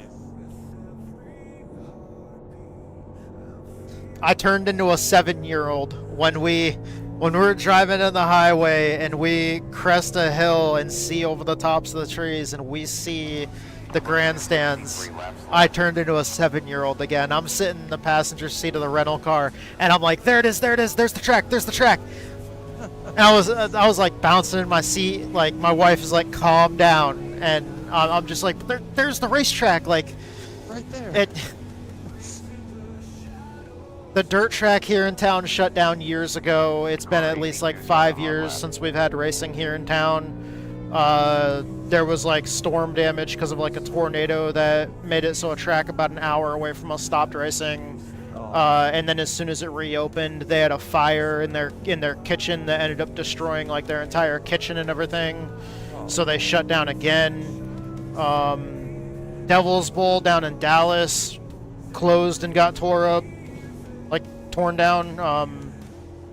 I turned into a 7-year-old when we were driving on the highway and we crest a hill and see over the tops of the trees and we see the grandstands. I turned into a 7-year-old again. I'm sitting in the passenger seat of the rental car and I'm like, there it is, there's the track. And I was like bouncing in my seat, like my wife is like, calm down, and I'm just like, there's the racetrack, like Right there. The dirt track here in town shut down years ago. It's been at least like 5 years since we've had racing here in town. There was like storm damage because of like a tornado that made it so a track about an hour away from us stopped racing. And then as soon as it reopened, they had a fire in their kitchen that ended up destroying like their entire kitchen and everything. So they shut down again. Devil's Bowl down in Dallas closed and got torn down.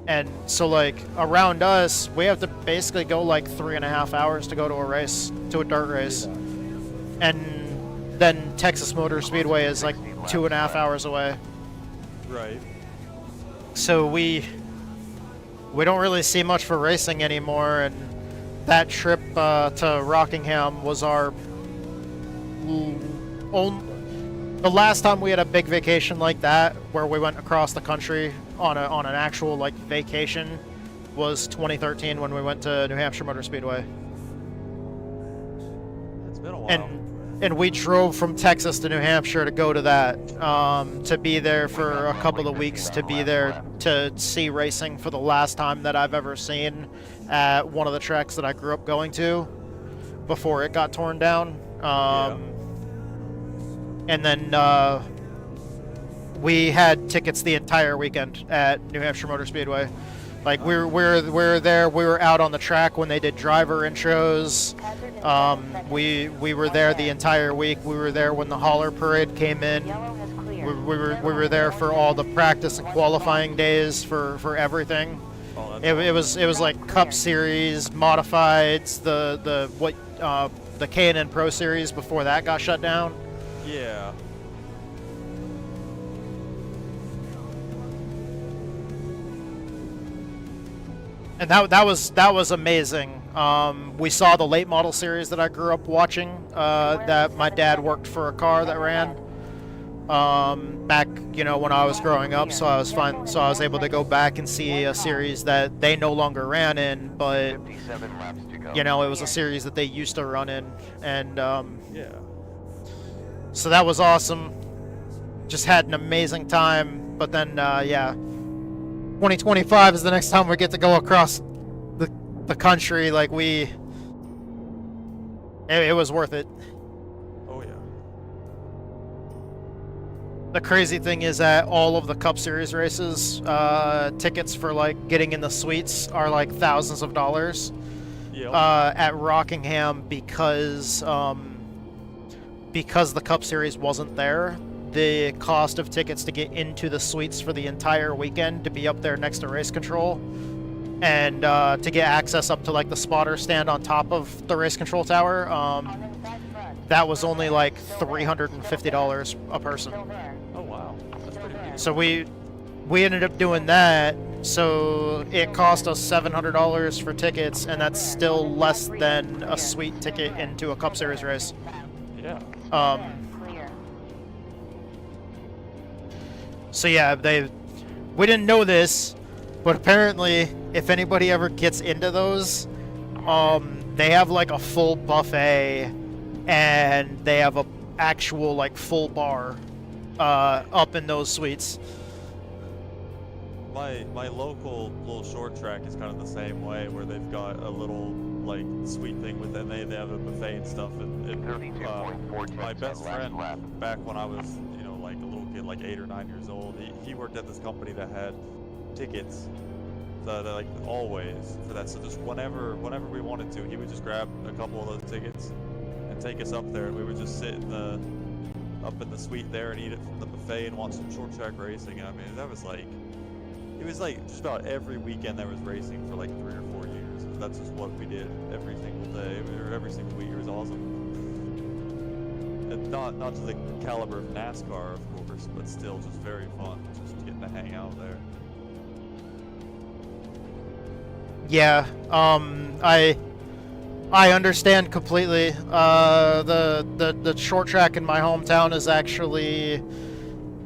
And so like around us, we have to basically go like 3.5 hours to go to a dirt race. And then Texas Motor Speedway is like 2.5 hours away. Right. So we don't really see much for racing anymore, and that trip to Rockingham was our the last time we had a big vacation like that, where we went across the country on an actual like vacation, was 2013 when we went to New Hampshire Motor Speedway. It's been a while. And we drove from Texas to New Hampshire to go to that, to be there for a couple of weeks, to be there to see racing for the last time that I've ever seen at one of the tracks that I grew up going to before it got torn down. And then we had tickets the entire weekend at New Hampshire Motor Speedway. Like we're there. We were out on the track when they did driver intros. We were there the entire week. We were there when the hauler parade came in. We were there for all the practice and qualifying days for everything. It was like Cup Series, Modifieds, the K&N Pro Series before that got shut down. Yeah. And that was amazing. We saw the late model series that I grew up watching. That my dad worked for a car that ran back, when I was growing up. So I was fine. So I was able to go back and see a series that they no longer ran in, but it was a series that they used to run in, and yeah. So that was awesome. Just had an amazing time. But then, 2025 is the next time we get to go across the country. Like it was worth it. Oh yeah. The crazy thing is that all of the Cup Series races, tickets for like getting in the suites are like thousands of dollars. Yep. At Rockingham because the Cup Series wasn't there. The cost of tickets to get into the suites for the entire weekend, to be up there next to race control, and to get access up to like the spotter stand on top of the race control tower, that was only like $350 a person. Oh wow, that's pretty good. So we ended up doing that. So it cost us $700 for tickets, and that's still less than a suite ticket into a Cup Series race. Yeah. So yeah, we didn't know this, but apparently, if anybody ever gets into those, they have like a full buffet, and they have a actual like full bar, up in those suites. My local little short track is kind of the same way, where they've got a little like suite thing with them. They have a buffet and stuff. And my best friend back when I was like a little kid, like 8 or 9 years old, he worked at this company that had tickets, that like always for that. So just whenever we wanted to, he would just grab a couple of those tickets and take us up there, and we would just sit up in the suite there and eat it from the buffet and watch some short track racing. I mean, it was like just about every weekend there was racing for like 3 or 4 years. That's just what we did every single day, or every single week. It was awesome. And not to the caliber of NASCAR, of course, but still just very fun, just getting to hang out there. Yeah, I understand completely. The short track in my hometown is actually,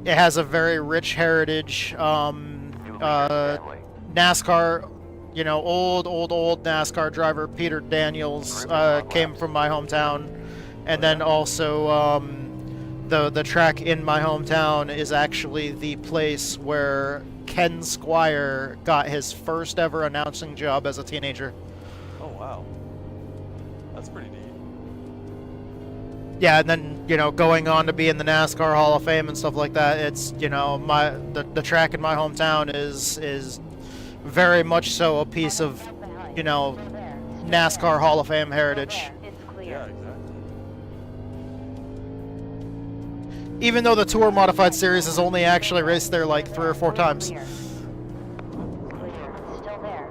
it has a very rich heritage. NASCAR, old NASCAR driver Peter Daniels came from my hometown, and then also the track in my hometown is actually the place where Ken Squire got his first ever announcing job as a teenager. Oh wow, that's pretty neat. Yeah, and then going on to be in the NASCAR Hall of Fame and stuff like that. It's the track in my hometown is very much so a piece of NASCAR Hall of Fame heritage. Still there. It's clear. Yeah, exactly. Even though the Tour Modified Series has only actually raced there like 3 or 4 times. Clear. Clear. Still there.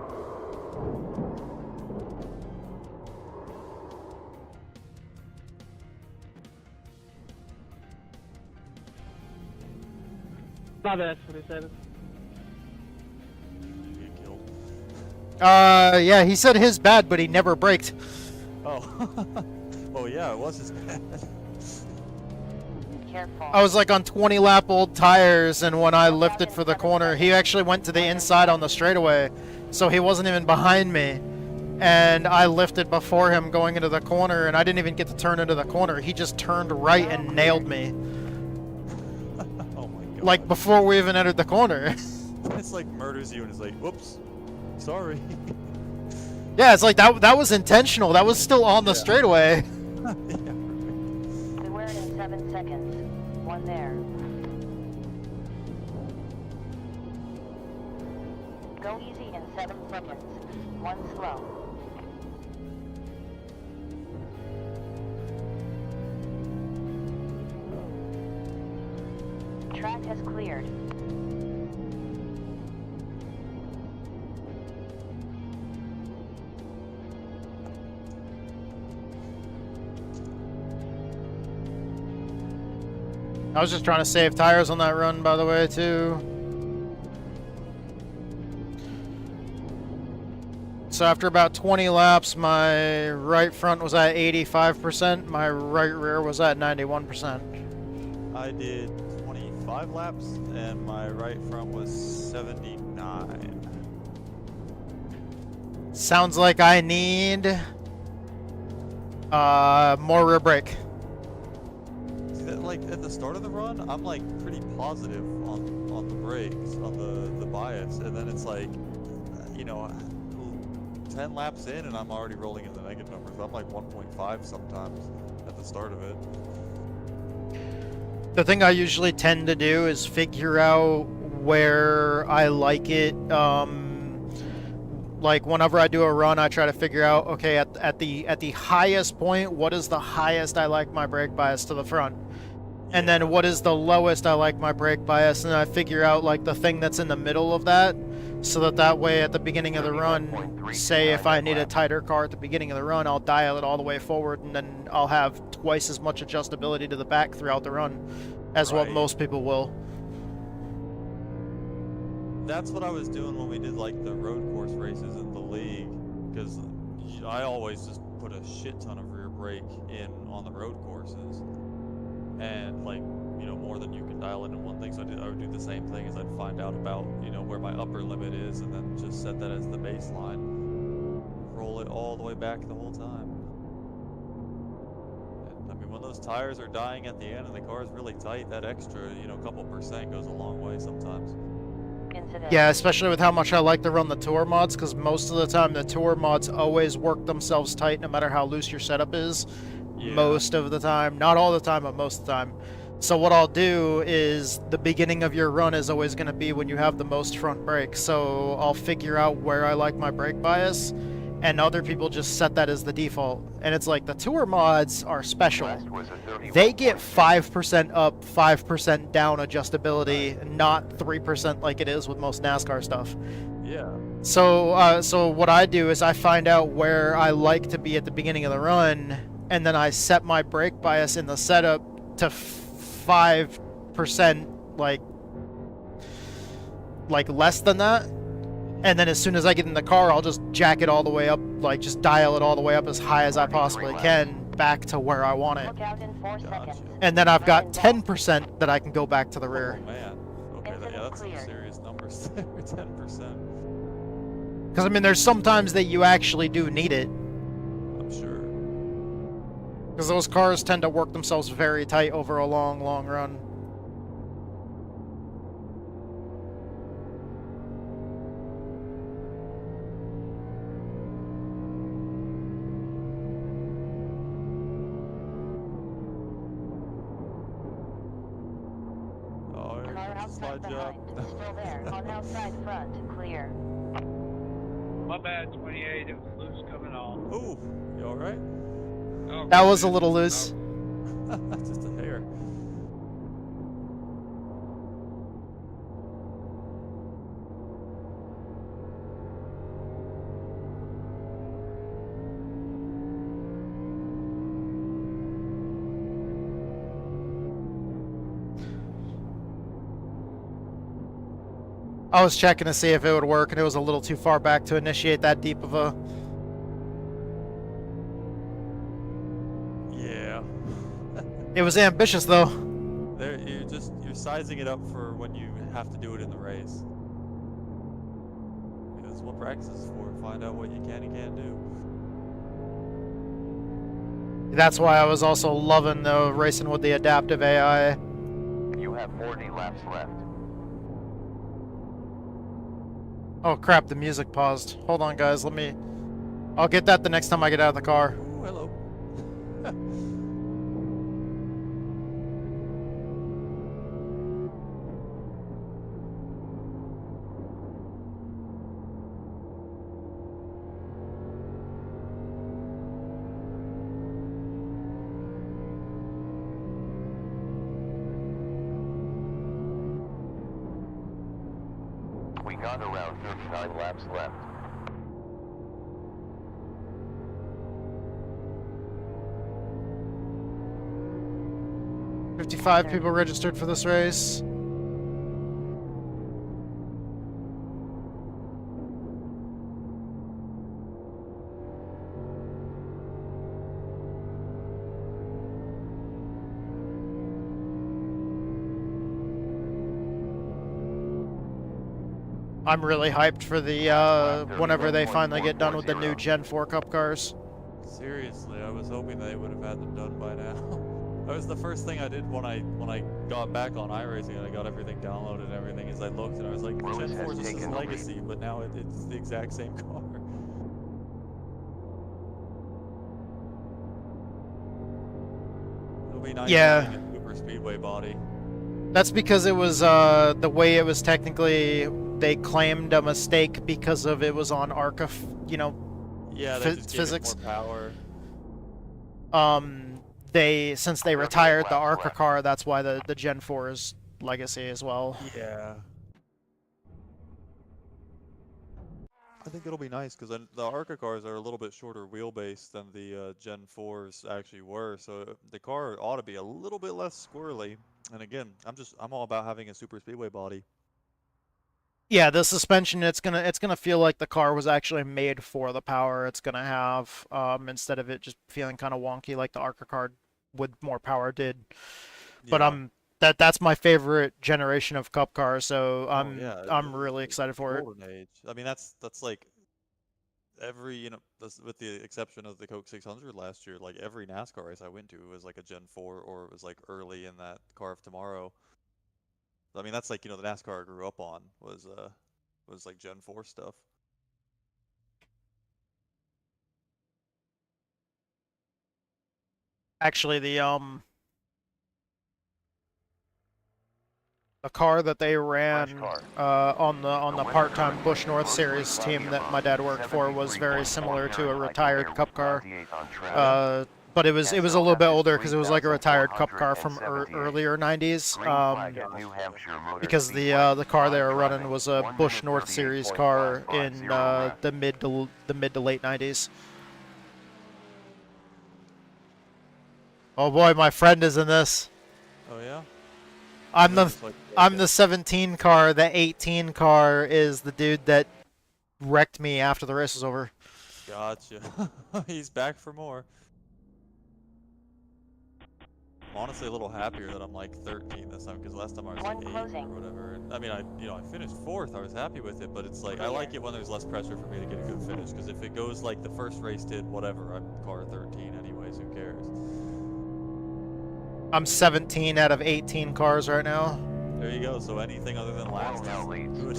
My bad, 27. You get killed. Yeah, he said his bad, but he never braked. Oh. Oh yeah, it was his bad. Careful. I was like on 20 lap old tires, and when I lifted for the corner, he actually went to the inside on the straightaway, so he wasn't even behind me. And I lifted before him going into the corner, and I didn't even get to turn into the corner. He just turned right and nailed me, Oh my god. like before we even entered the corner. It's like murders you and is like, whoops, sorry. Yeah, it's like that was intentional. That was still on the straightaway. Yeah, right. Beware in 7 seconds. One there. Go easy in 7 seconds. One slow. Track has cleared. I was just trying to save tires on that run, by the way, too. So after about 20 laps, my right front was at 85%, my right rear was at 91%. I did 25 laps and my right front was 79. Sounds like I need more rear brake. See that, like at the start of the run, I'm like pretty positive on the brakes, on the bias, and then it's like, you know, 10 laps in and I'm already rolling in the negative numbers. I'm like 1.5 sometimes at the start of it. The thing I usually tend to do is figure out where I like it. Like whenever I do a run, I try to figure out, okay, at the highest point, what is the highest I like my brake bias to the front? And then what is the lowest I like my brake bias? And I figure out like the thing that's in the middle of that, so that way at the beginning of the run, say if I need a tighter car at the beginning of the run, I'll dial it all the way forward, and then I'll have twice as much adjustability to the back throughout the run as what Right. most people will. That's what I was doing when we did like the road course races in the league, because I always just put a shit ton of rear brake in on the road courses, and like, you know, more than you can dial in one thing. So I would do the same thing, as I'd find out about, you know, where my upper limit is, and then just set that as the baseline, roll it all the way back the whole time. And I mean, when those tires are dying at the end and the car is really tight, that extra, you know, couple percent goes a long way sometimes. Incident. Yeah, especially with how much I like to run the tour mods, because most of the time the tour mods always work themselves tight no matter how loose your setup is. Yeah. Most of the time. Not all the time, but most of the time. So what I'll do is the beginning of your run is always going to be when you have the most front brake. So I'll figure out where I like my brake bias, and other people just set that as the default. And it's like the tour mods are special. Last was a 31. They get 5% up, 5% down adjustability, not 3% like it is with most NASCAR stuff. Yeah. So what I do is I find out where I like to be at the beginning of the run, and then I set my brake bias in the setup to 5%, like less than that. And then as soon as I get in the car, I'll just jack it all the way up, like just dial it all the way up as high as I possibly can, back to where I want it. Look out in 4 seconds. And then I've got 10% that I can go back to the rear. Oh man. Okay, yeah, that's some serious numbers there. 10%. Because, I mean, there's sometimes that you actually do need it. I'm sure. Because those cars tend to work themselves very tight over a long, long run. Oh, here Car comes the slide outside job. behind. Still there. On outside front. Clear. My bad, 28. It was loose coming off. Ooh, you alright? Oh, That was a shit. little loose. Just a hair. I was checking to see if it would work, and it was a little too far back to initiate that deep of a... Yeah. It was ambitious, though. There, you're sizing it up for when you have to do it in the race. Because what practice is for, find out what you can and can't do. That's why I was also loving the racing with the adaptive AI. You have 40 laps left. Oh crap, the music paused. Hold on, guys, let me... I'll get that the next time I get out of the car. Ooh, hello. We got around 39 laps left. $55 people registered for this race. I'm really hyped for the, whenever they finally get done with the new Gen 4 Cup cars. Seriously, I was hoping they would have had them done by now. That was the first thing I did when I got back on iRacing and I got everything downloaded and everything, is I looked and I was like, the Gen 4 is just his legacy, but now it's the exact same car. It'll be nice having a Super Speedway body. That's because it was, the way it was technically, they claimed a mistake because of it was on Arca, you know, Yeah, they just gave it physics. more power. Since they retired the Arca car, that's why the Gen 4 is legacy as well. Yeah. I think it'll be nice because the Arca cars are a little bit shorter wheelbase than the Gen 4s actually were, so the car ought to be a little bit less squirrely. And again, I'm all about having a super speedway body. Yeah, the suspension, it's gonna feel like the car was actually made for the power it's gonna have, instead of it just feeling kind of wonky like the Arca car with more power did. But that's my favorite generation of Cup cars, so I'm really excited for it. Golden age. I mean, that's like every, with the exception of the Coke 600 last year, like every NASCAR race I went to was like a Gen 4 or it was like early in that Car of Tomorrow. I mean, that's like, the NASCAR I grew up on was like Gen 4 stuff. Actually, the car that they ran on the part-time Busch North Series team that my dad worked for was very similar to a retired Cup car. But it was a little bit older because it was like a retired Cup car from earlier 90s. Because the car they were running was a Busch North Series car in the mid to late 90s. Oh boy, my friend is in this. Oh yeah. I'm the 17 car. The 18 car is the dude that wrecked me after the race was over. Gotcha. He's back for more. I'm honestly a little happier that I'm like 13 this time, because last time I was like 8 or whatever. I mean, I finished 4th. I was happy with it, but it's like I like it when there's less pressure for me to get a good finish, because if it goes like the first race did, whatever, I'm car 13 anyways. Who cares? I'm 17 out of 18 cars right now. There you go. So anything other than last is good.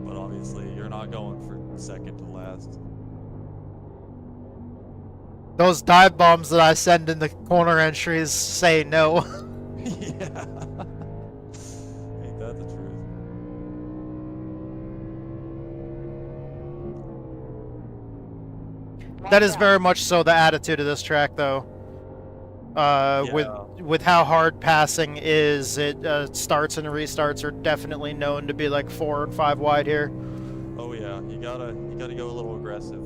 But obviously, you're not going for second to last. Those dive bombs that I send in the corner entries say no. Yeah. Ain't that the truth? That is very much so the attitude of this track, though. With how hard passing is, it starts and restarts are definitely known to be like 4 and 5 wide here. Oh yeah, you gotta go a little aggressive.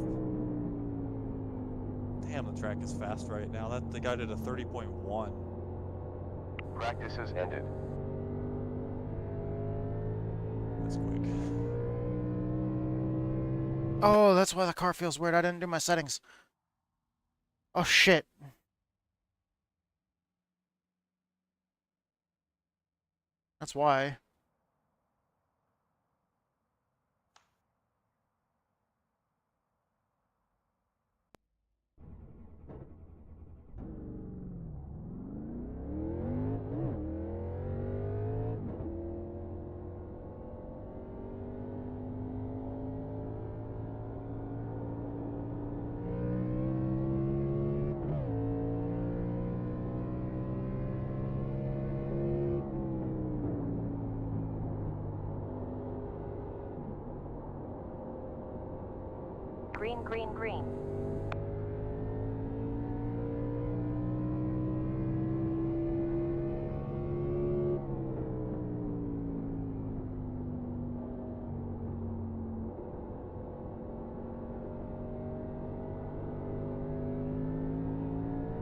Damn, the track is fast right now. The guy did a 30.1. Practice has ended. That's quick. Oh, that's why the car feels weird. I didn't do my settings. Oh shit. That's why. Green, green, green.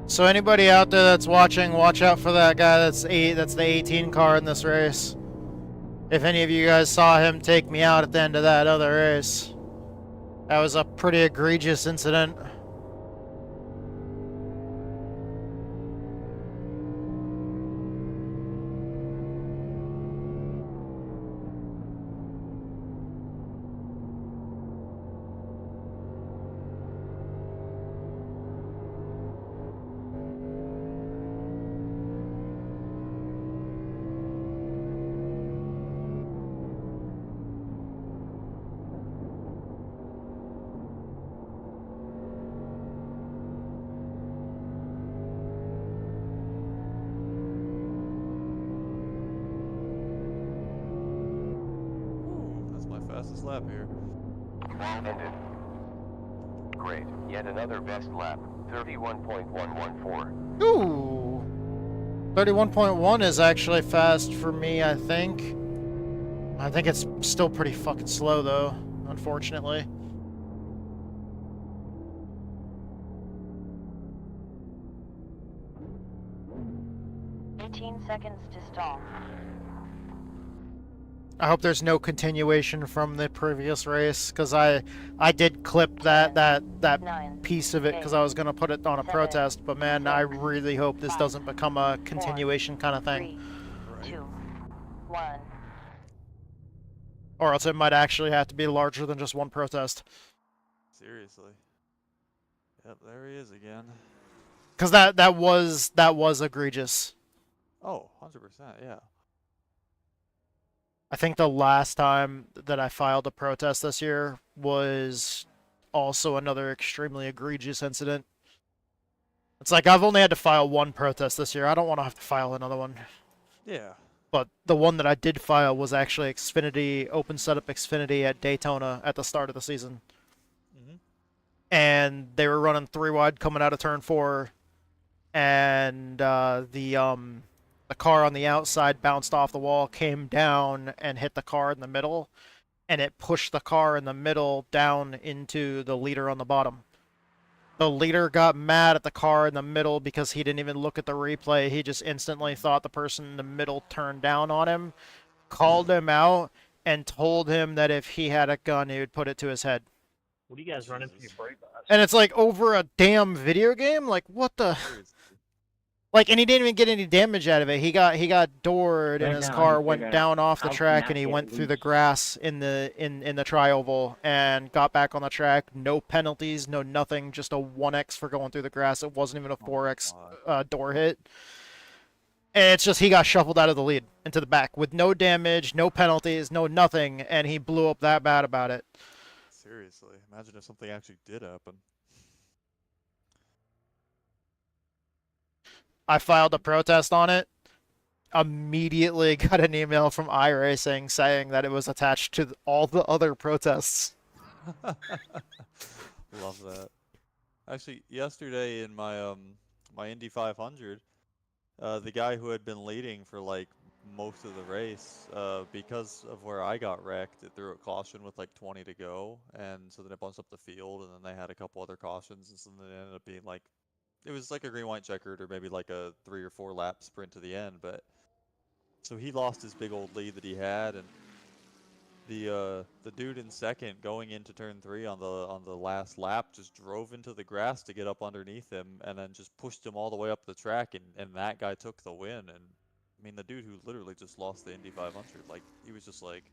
So anybody out there that's watching, watch out for that guy that's the 18 car in this race. If any of you guys saw him take me out at the end of that other race. That was a pretty egregious incident. Fastest lap here. Ended. Great. Yet another best lap. 31.114. Ooh. 31.1 is actually fast for me, I think. I think it's still pretty fucking slow, though, unfortunately. Seconds to stall. I hope there's no continuation from the previous race, because I did clip that piece of it because I was going to put it on a protest, but man, I really hope this doesn't become a continuation kind of thing. 3, 2, 1. Or else it might actually have to be larger than just one protest. Seriously. Yep, there he is again. Because that was egregious. Oh, 100%, yeah. I think the last time that I filed a protest this year was also another extremely egregious incident. It's like I've only had to file one protest this year. I don't want to have to file another one. Yeah. But the one that I did file was actually Xfinity, open setup Xfinity at Daytona at the start of the season. Mm-hmm. And they were running 3 wide coming out of turn 4, and the car on the outside bounced off the wall, came down, and hit the car in the middle, and it pushed the car in the middle down into the leader on the bottom. The leader got mad at the car in the middle because he didn't even look at the replay. He just instantly thought the person in the middle turned down on him, called him out, and told him that if he had a gun, he would put it to his head. What are you guys running for your brake pads? And it's like over a damn video game? Like, what the... Like, and he didn't even get any damage out of it. He got doored, and his car went down off the track, and he went through the grass in the tri-oval and got back on the track. No penalties, no nothing, just a 1x for going through the grass. It wasn't even a 4x door hit. And it's just he got shuffled out of the lead into the back with no damage, no penalties, no nothing, and he blew up that bad about it. Seriously, imagine if something actually did happen. I filed a protest on it. Immediately got an email from iRacing saying that it was attached to all the other protests. Love that. Actually, yesterday in my my Indy 500, the guy who had been leading for like most of the race, because of where I got wrecked, it threw a caution with like 20 to go, and so then it bunched up the field, and then they had a couple other cautions, and so then it ended up being like, it was like a green white checkered or maybe like a 3 or 4 lap sprint to the end, but so he lost his big old lead that he had, and the dude in second going into turn 3 on the last lap just drove into the grass to get up underneath him, and then just pushed him all the way up the track, and that guy took the win. And I mean, the dude who literally just lost the Indy 500, like, he was just like,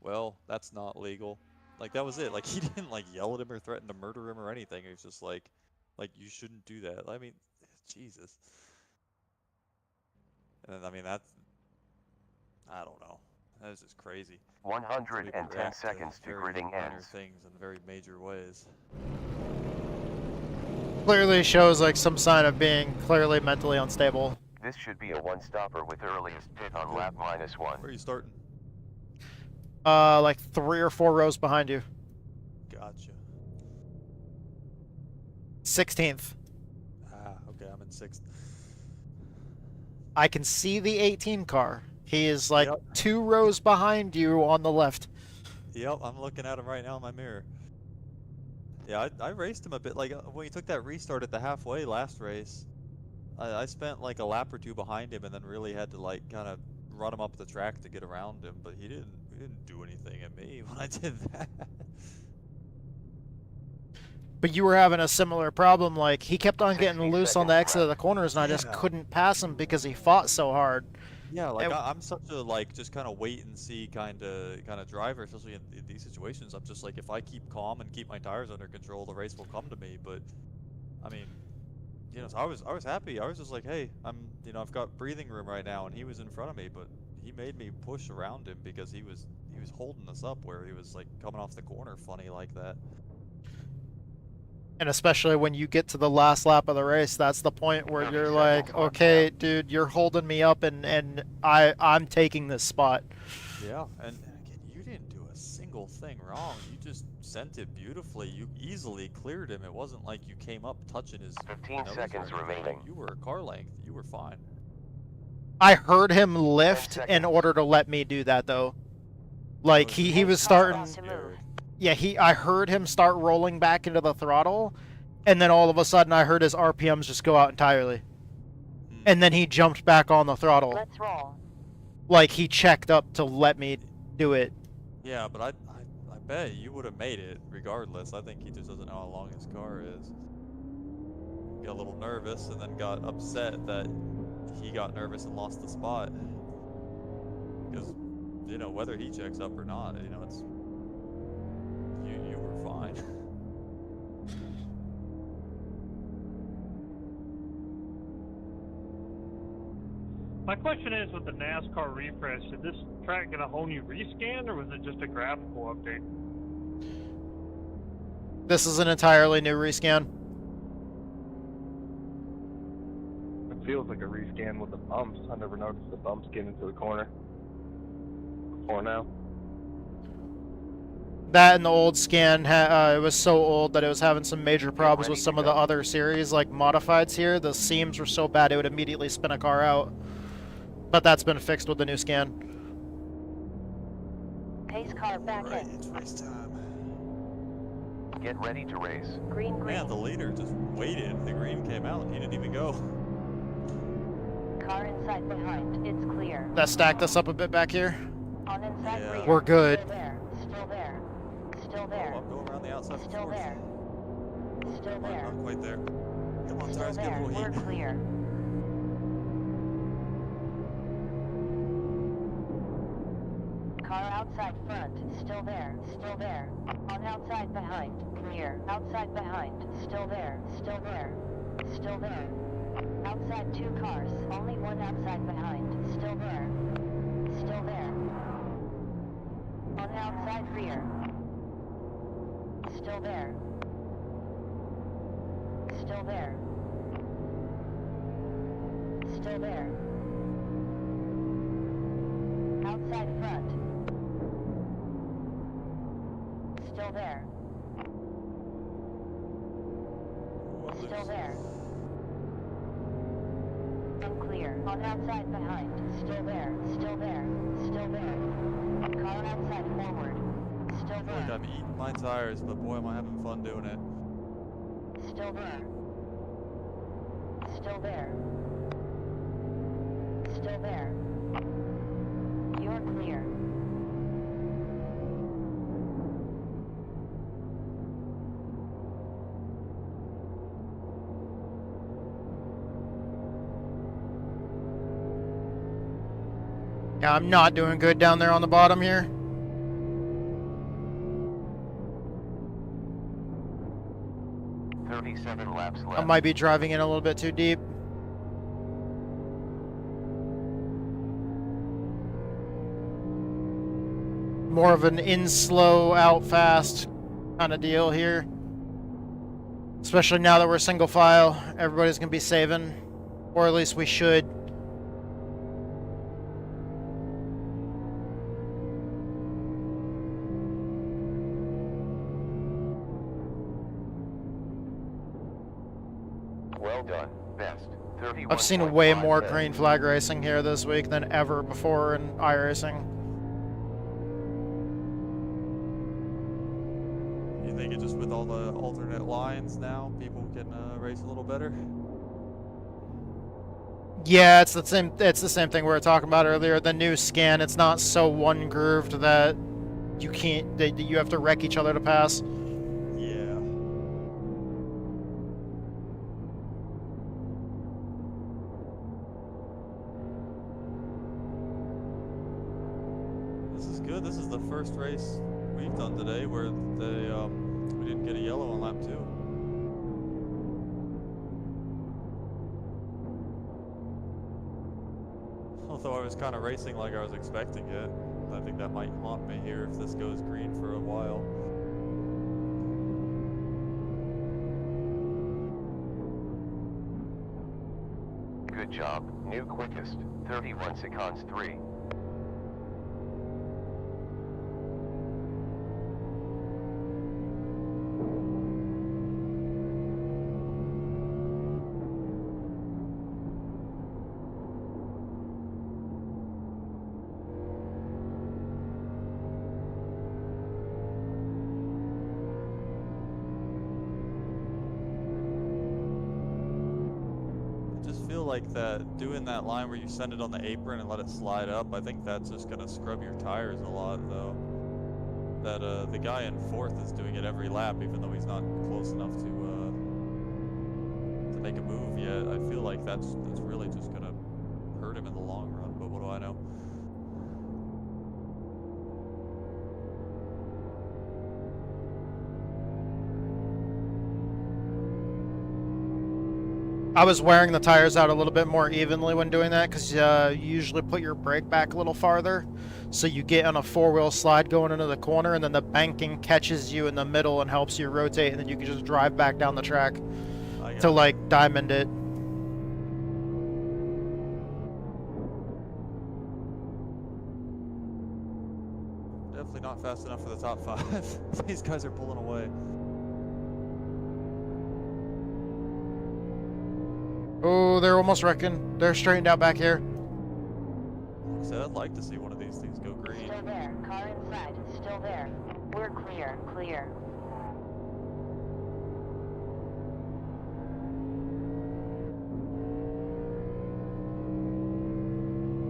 well, that's not legal. Like, that was it. Like, he didn't like yell at him or threaten to murder him or anything. It was just like you shouldn't do that. I mean, Jesus. And I mean, that's, I don't know. That is just crazy. 110 seconds to very gridding minor ends. things in very major ways. Clearly shows like some sign of being clearly mentally unstable. This should be a one-stopper with earliest pit on lap -1. Where are you starting? Like 3 or 4 rows behind you. Gotcha. 16th. Ah, okay, I'm in 6th. I can see the 18 car. He is like Yep. 2 rows behind you on the left. Yep, I'm looking at him right now in my mirror. Yeah, I raced him a bit. Like, when he took that restart at the halfway last race, I spent like a lap or 2 behind him and then really had to like kind of run him up the track to get around him, but he didn't do anything at me when I did that. But you were having a similar problem. Like, he kept on getting 60 loose on the seconds exit of the corners, and I just Yeah. couldn't pass him because he fought so hard. Yeah, like And- I'm such a like just kind of wait and see kind of driver, especially in these situations. I'm just like, if I keep calm and keep my tires under control, the race will come to me. But I mean, you know, so I was happy. I was just like, hey, I've got breathing room right now, and he was in front of me, but he made me push around him because he was holding us up where he was like coming off the corner funny like that. And especially when you get to the last lap of the race, that's the point where 30 you're seconds like, left okay, dude, you're holding me up, and I'm taking this spot. Yeah, and again, you didn't do a single thing wrong. You just sent it beautifully. You easily cleared him. It wasn't like you came up touching his 15 nose or seconds anything. remaining. You were a car length. You were fine. I heard him lift 10 in seconds. order to let me do that, though. Like, he was Pace starting... car about to move. Yeah, I heard him start rolling back into the throttle, and then all of a sudden I heard his RPMs just go out entirely. And then he jumped back on the throttle. Let's roll. Like, he checked up to let me do it. Yeah, but I bet you would have made it regardless. I think he just doesn't know how long his car is. Got a little nervous and then got upset that he got nervous and lost the spot. Because, you know, whether he checks up or not, you know, it's... You were fine. My question is, with the NASCAR refresh, did this track get a whole new rescan, or was it just a graphical update? This is an entirely new rescan. It feels like a rescan with the bumps. I never noticed the bumps getting into the corner before now. That and the old scan, it was so old that it was having some major problems with some of the other series, like modifieds here. The seams were so bad it would immediately spin a car out. But that's been fixed with the new scan. Pace car back Right, in. it's race time. Get ready to race. Green, green. Man, the leader just waited. The green came out and he didn't even go. Car inside behind. It's clear. That stacked us up a bit back here. On inside Yeah. rear. We're good. Still there. Still there. Still there. Oh, I'm going around the outside for Still fourth. there. Still there. Not quite there. Come on, Still tires, get a there. little We're heat. clear. Car outside front. Still there. Still there. On outside behind. Clear. Outside behind. Still there. Still there. Still there. Outside 2 cars. Only 1 outside behind. Still there. Still there. On outside rear. Still there. Still there. Still there. Outside front. Still there. Still there. Unclear. On outside behind. Still there. Still there. Still there. Car outside forward. Still I feel like there. I'm eating my tires, but boy, am I having fun doing it. Still there. Still there. Still there. You're clear. Yeah, I'm not doing good down there on the bottom here. Laps left. I might be driving in a little bit too deep. More of an in slow, out fast kind of deal here. Especially now that we're single file, everybody's gonna be saving, or at least we should. Well done. Best. 31. I've seen way more green flag racing here this week than ever before in iRacing. You think it just with all the alternate lines now, people can race a little better? Yeah, it's the same thing we were talking about earlier. The new scan, it's not so one grooved that you can't that you have to wreck each other to pass. Yeah. This is good. This is the first race we've done today where we didn't get a yellow on lap 2. Although I was kind of racing like I was expecting it. I think that might haunt me here if this goes green for a while. Good job. New quickest. 31 seconds 3. Like that, doing that line where you send it on the apron and let it slide up, I think that's just gonna scrub your tires a lot though. That the guy in 4th is doing it every lap even though he's not close enough to make a move yet. I feel like that's really just gonna hurt him in the long run, but what do I know? I was wearing the tires out a little bit more evenly when doing that because you usually put your brake back a little farther. So you get on a 4-wheel slide going into the corner and then the banking catches you in the middle and helps you rotate and then you can just drive back down the track to like diamond it. Definitely not fast enough for the top 5. These guys are pulling away. Oh, they're almost wrecking. They're straightened out back here. Like I said, I'd like to see one of these things go green. Still there. Car inside. Still there. We're clear. Clear.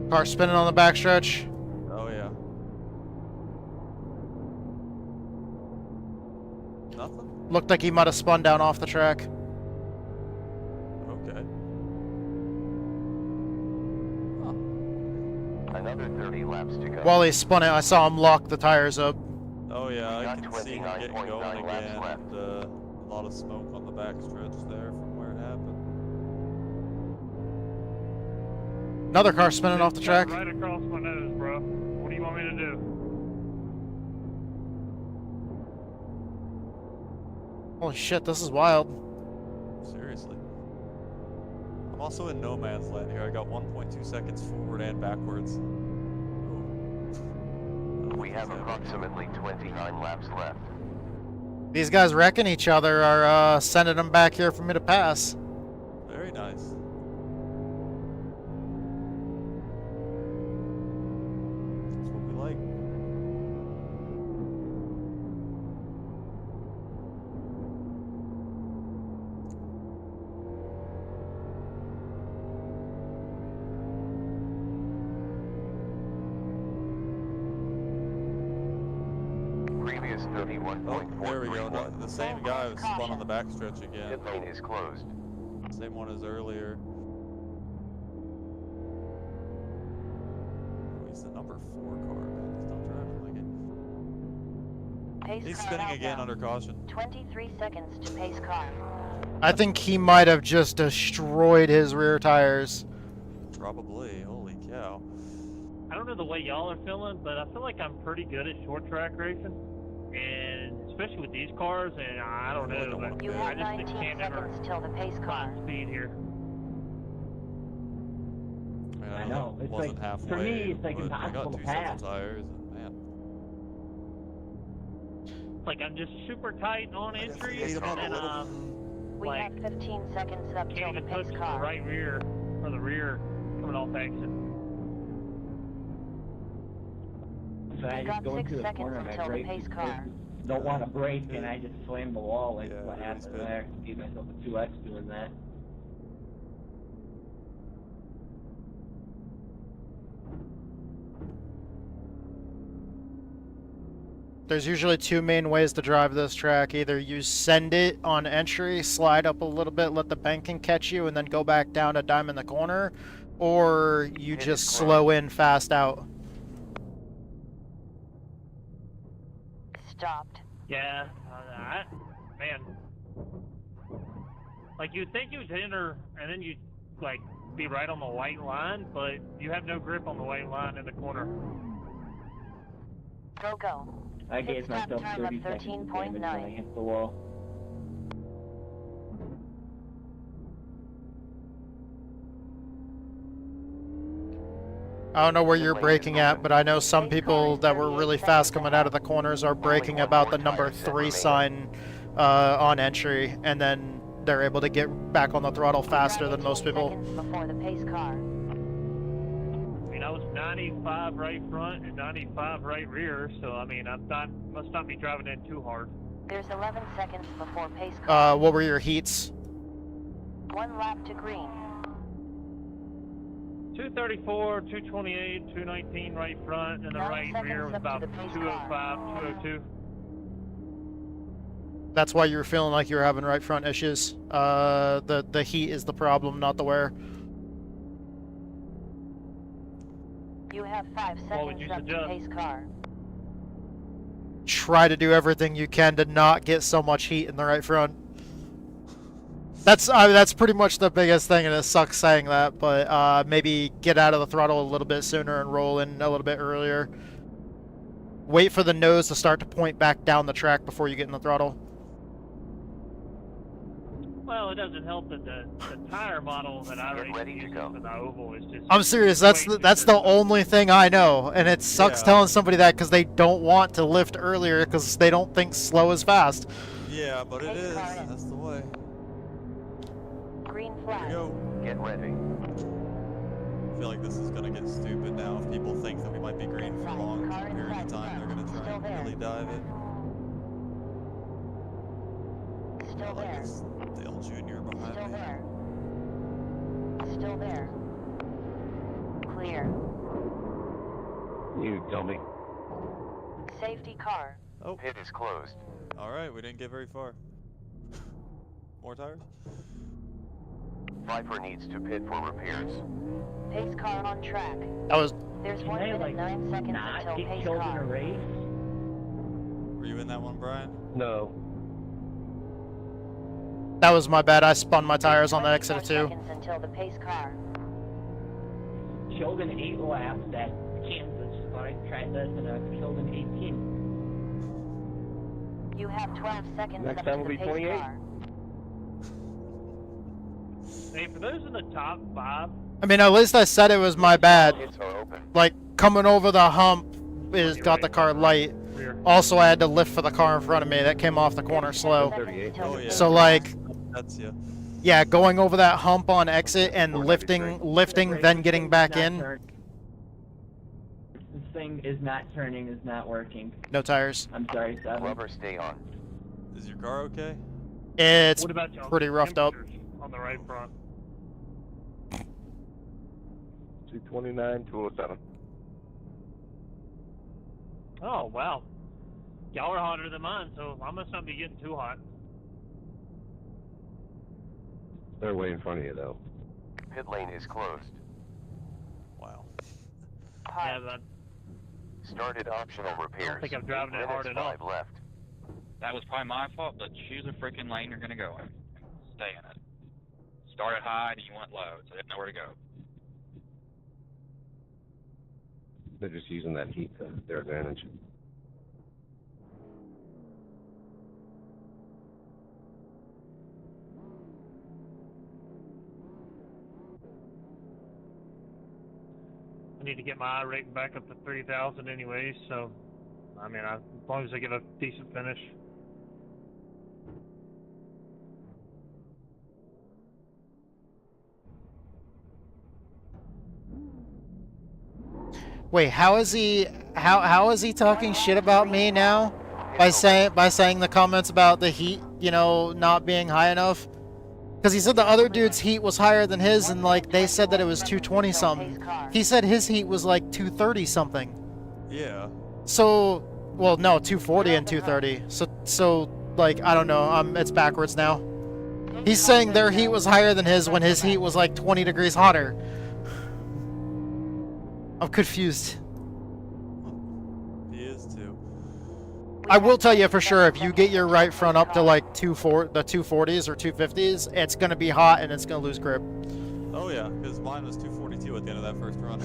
Car spinning on the backstretch. Oh yeah. Nothing? Looked like he might have spun down off the track. Okay. Another 30 laps to go. While he spun it, I saw him lock the tires up. Oh yeah, We I got can see him getting 29.9 going laps again, left. and a lot of smoke on the backstretch there from where it happened. Another car spinning off the track. Right across my nose, bro. What do you want me to do? Holy shit, this is wild. Seriously. I'm also in no man's land here. I got 1.2 seconds forward and backwards. We have approximately 29 laps left. These guys wrecking each other are sending them back here for me to pass. Very nice. That's what we like. Previous 31.431. Oh, there we go. No, the same guy was spun on the backstretch again. Pit lane is closed. Same one as earlier. Oh, he's the number 4 car, man. He's not driving like it. Pace He's car spinning again outbound. under caution. 23 seconds to pace car. I think he might have just destroyed his rear tires. Probably. Holy cow. I don't know the way y'all are feeling, but I feel like I'm pretty good at short track racing. And especially with these cars, and I don't know, but You I have just 19 can't ever seconds till the pace car. climb speed here. Man, I know. It's wasn't like, halfway, for me, it's like but I impossible got to 2 sets pass. of tires, and man. Like I'm just super tight on entry, ate 'em up a and little. We like have 15 seconds up till can't the even pace touch the car. right rear or the rear coming off exit. So I You've just got go 6 into the seconds corner and I until the brake. pace car. Don't want to brake, and I just slam the wall like Yeah, what really happened spin. there. Gave myself a 2x doing that. There's usually 2 main ways to drive this track. Either you send it on entry, slide up a little bit, let the banking catch you, and then go back down to dime in the corner, or you It just is slow in fast out. Stopped. Yeah, man. Like you'd think you'd enter, and then you'd like be right on the white line, but you have no grip on the white line in the corner. Go. I Pit gave stop myself time of 30 seconds of damage when I 13.9. hit the wall. I don't know where you're braking at, but I know some people that were really fast coming out of the corners are braking about the number 3 sign on entry, and then they're able to get back on the throttle faster than most people. 18 seconds before the pace car. I mean, I was 95 right front and 95 right rear, so I mean, must not be driving in too hard. There's 11 seconds before pace car. What were your heats? 1 lap to green. 234, 228, 219 right front, and the 9 right seconds rear was up to about the pace 205, 202. That's why you were feeling like you were having right front issues. The heat is the problem, not the wear. You have 5 What would seconds you up to suggest? pace car. Try to do everything you can to not get so much heat in the right front. That's pretty much the biggest thing, and it sucks saying that, but maybe get out of the throttle a little bit sooner and roll in a little bit earlier. Wait for the nose to start to point back down the track before you get in the throttle. Well, it doesn't help that the tire model that Get ready iRacing to uses go. for the oval is just... I'm serious, that's way the, too that's the sensitive. only thing I know, and it sucks Yeah. telling somebody that because they don't want to lift earlier because they don't think slow is fast. Yeah, but it Pace is. car in. That's the way. Green Here we flag. go. Get ready. I feel like this is gonna get stupid now. If people think that we might be green for a long Car period of inside time, they're gonna try Still and there. really dive it. Still Like there. it's Dale Jr. behind Still me. there. Still there. Clear. You tell me. Safety car. Oh, Pit is closed. alright, we didn't get very far. More tires? Viper needs to pit for repairs. Pace car on track. That was There's Can 1 I, minute like, 9 seconds not until get pace killed in a car. race? Were you in that one, Brian? No. that was my bad. I spun my tires on the 24 exit of 2. seconds until the pace car. Killed in 8 laps at Kansas, so I tried this and I killed in 18. You have 12 seconds Next up time to will the be pace 28. car. Hey, for those in the top 5, I mean, at least I said it was my bad. Pits are open. Like, coming over the hump is You're got right. the car light. rear. Also, I had to lift for the car in front of me that came off the corner slow. 38. Oh yeah. So like, That's yeah. yeah, going over that hump on exit and lifting, then getting back in. This thing is not turning, is not working. No tires. I'm sorry, Seven. Rubber stay on. Is your car okay? It's What about y'all's pretty roughed up. temperatures on the right front? 229, 207. Oh wow, y'all are hotter than mine, so I must not be getting too hot. They're way in front of you, though. Pit lane is closed. Wow. Yeah, but Started optional repairs. think I'm driving it 8 hard minutes, enough. 5 left. That was probably my fault, but choose a freaking lane you're gonna go in. Stay in it. Started high and you went low, so you have nowhere to go. They're just using that heat to their advantage. I need to get my iRacing back up to 3,000 anyways, so I mean, as long as I get a decent finish. Wait, how is he talking shit about me now? By saying the comments about the heat, you know, not being high enough? Because he said the other dude's heat was higher than his, and like they said that it was 220 something. He said his heat was like 230 something. Yeah. So, well, no, 240 and 230. So like I don't know. It's backwards now. He's saying their heat was higher than his when his heat was like 20 degrees hotter. I'm confused. He is too. I will tell you for sure, if you get your right front up to like the 240s or 250s, it's going to be hot and it's going to lose grip. Oh yeah, because mine was 242 at the end of that first run.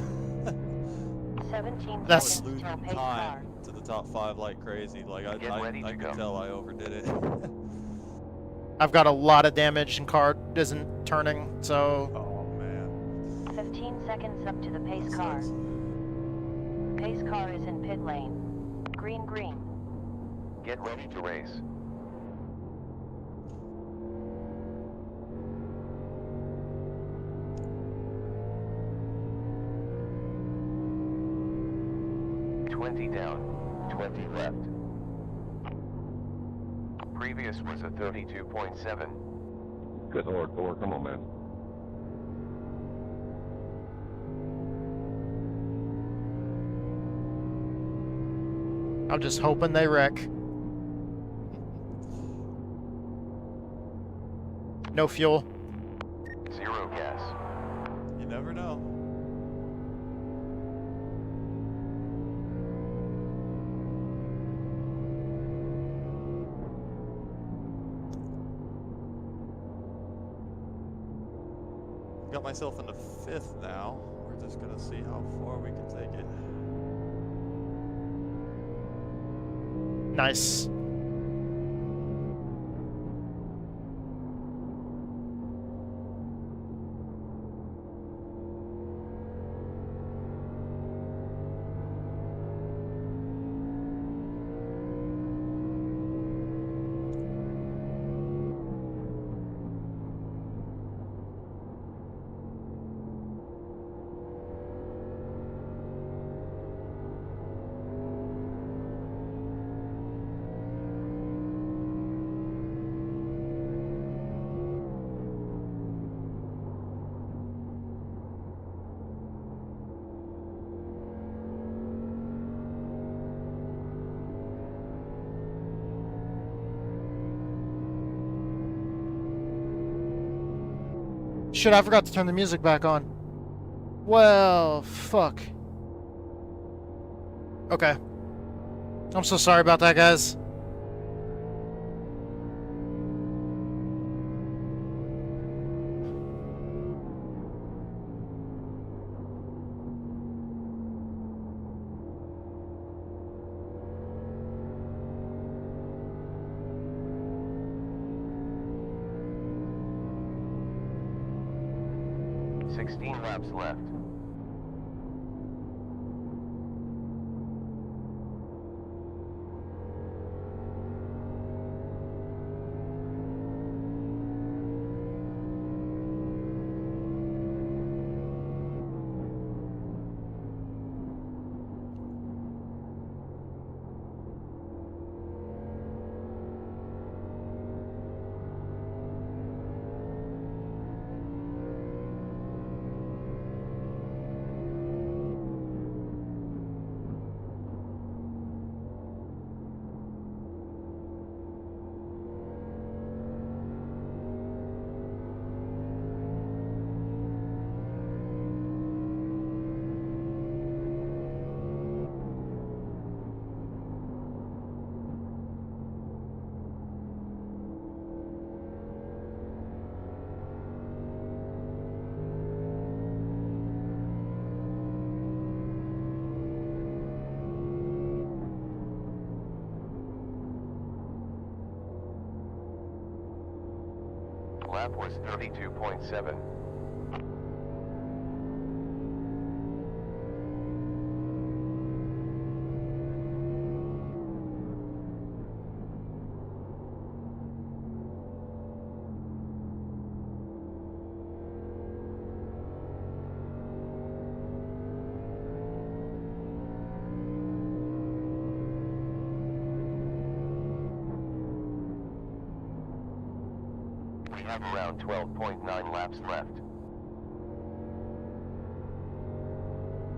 17 That's- I was losing pace car. time to the top 5 like crazy. Like I could tell I overdid it. I've got a lot of damage and car isn't turning, so... Oh man. 15 seconds up to the pace That car. sucks. Pace car is in pit lane. Green, green. Get ready to race. Down, 20 left. Previous was a 32.7. Good Lord, Thor, come on, man. I'm just hoping they wreck. No fuel. 0 gas. You never know. Got myself into 5th now. We're just gonna see how far we can take it. Nice. Shit, I forgot to turn the music back on. Well, fuck. Okay. I'm so sorry about that, guys. Laps left. lap was 32.7. We have around 12.9 laps left.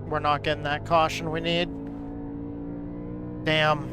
We're not getting that caution we need. Damn.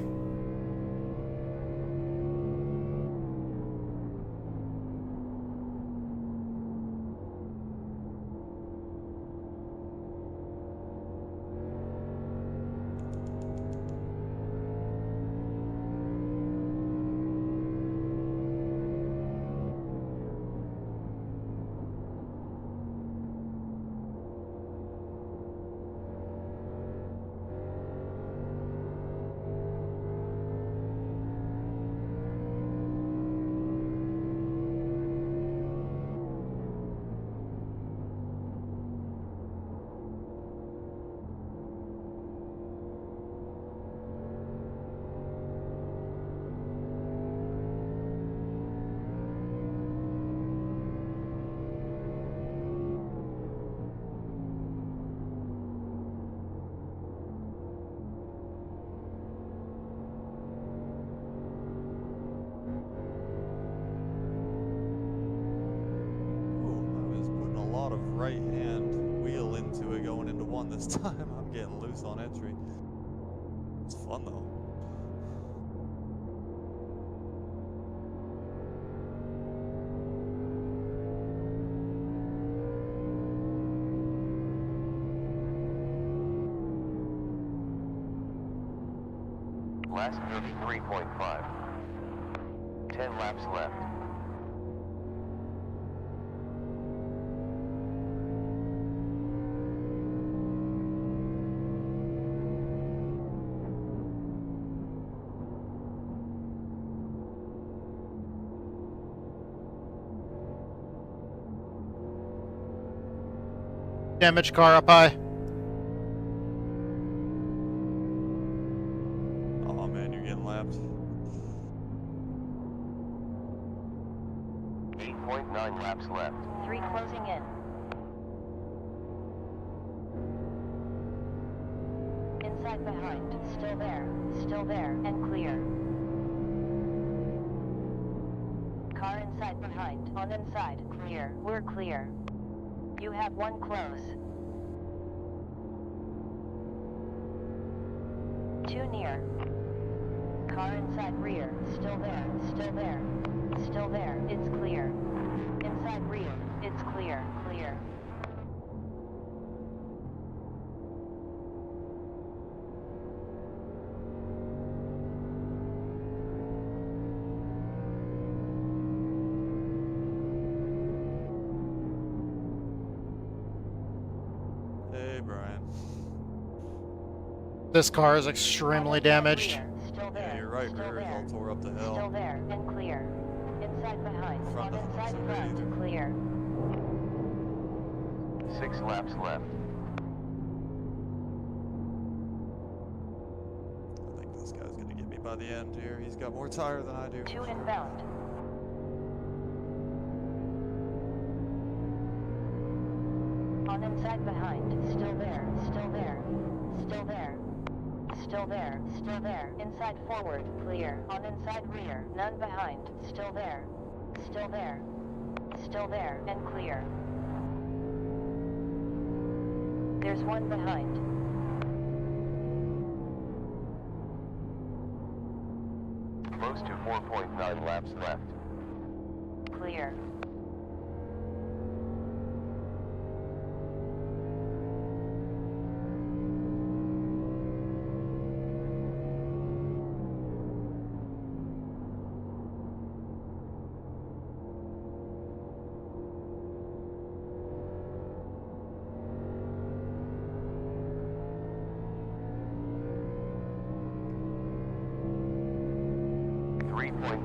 Right hand wheel into it going into one this time. I'm getting loose on entry. It's fun though. Last 33.5. 10 laps left. Damaged car up high. Oh man, you're getting lapped. 8.9 laps left. 3 closing in. Inside behind, still there, and clear. Car inside behind, on inside, clear, we're clear. You have 1 close. 2 near. Car inside rear, still there, it's clear. Inside rear, it's clear. Hey, Brian. This car is extremely damaged. Yeah, you're right. Rear is all tore up the hill. Still there and clear. Inside behind, Front on doesn't look inside so good front, either. clear. 6 laps left. I think this guy's gonna get me by the end here. He's got more tire than I do. 2 inbound. On inside behind, still there. Inside forward, clear. On inside rear, none behind, still there, and clear. There's 1 behind. Close to 4.9 laps left. Clear.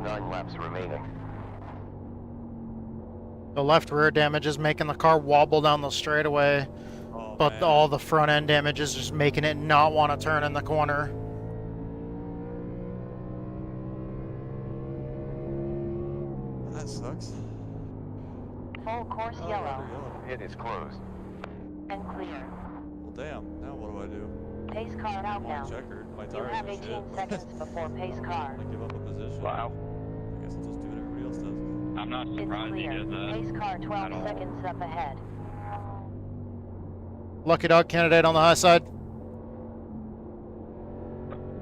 Nine laps remaining. The left rear damage is making the car wobble down the straightaway, Oh, but man. all the front end damage is just making it not want to turn in the corner. That sucks. Full course Oh, yellow. rather yellow. Pit is closed. And clear. Well, damn. Now what do I do? Pace car out I'm now. on checkered. My You tires have are 18 shit. seconds before pace car. I give up a position. Wow. I guess I'll just do what everybody else does. I'm not It's surprised he clear. did that. Pace car at 12 all. seconds up ahead. Lucky dog candidate on the high side.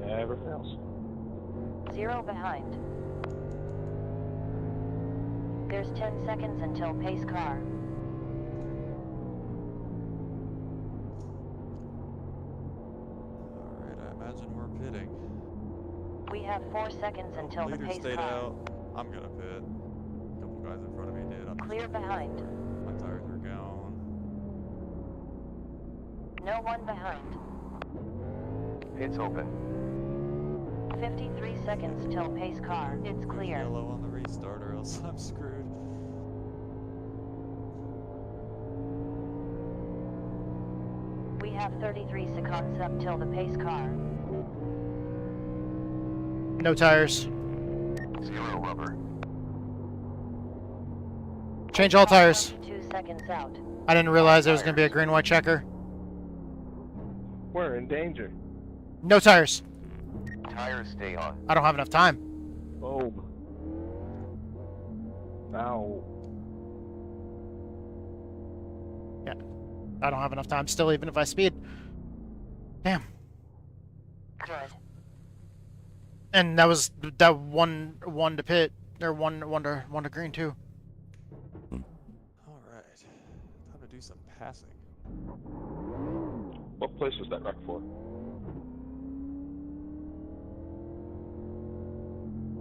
Never fails. 0 behind. There's 10 seconds until pace car. Alright, I imagine we're pitting. We have 4 seconds until the Leader pace stayed car. out. I'm gonna pit. A couple guys in front of me did. I'm Clear just behind. my tires are gone. No one behind. Pit's open. 53 seconds till pace car. It's clear. Yellow on the restart or else I'm screwed. We have 33 seconds up till the pace car. No tires. 0 rubber. Change all tires. 2 seconds out. I didn't realize there was going to be a green-white checker. We're in danger. No tires. Tires stay on. I don't have enough time. Boom. Ow. I don't have enough time still, even if I speed. Damn. Good. And that was that one to pit, or one to green too. Alright. Time to do some passing. What place was that wreck for?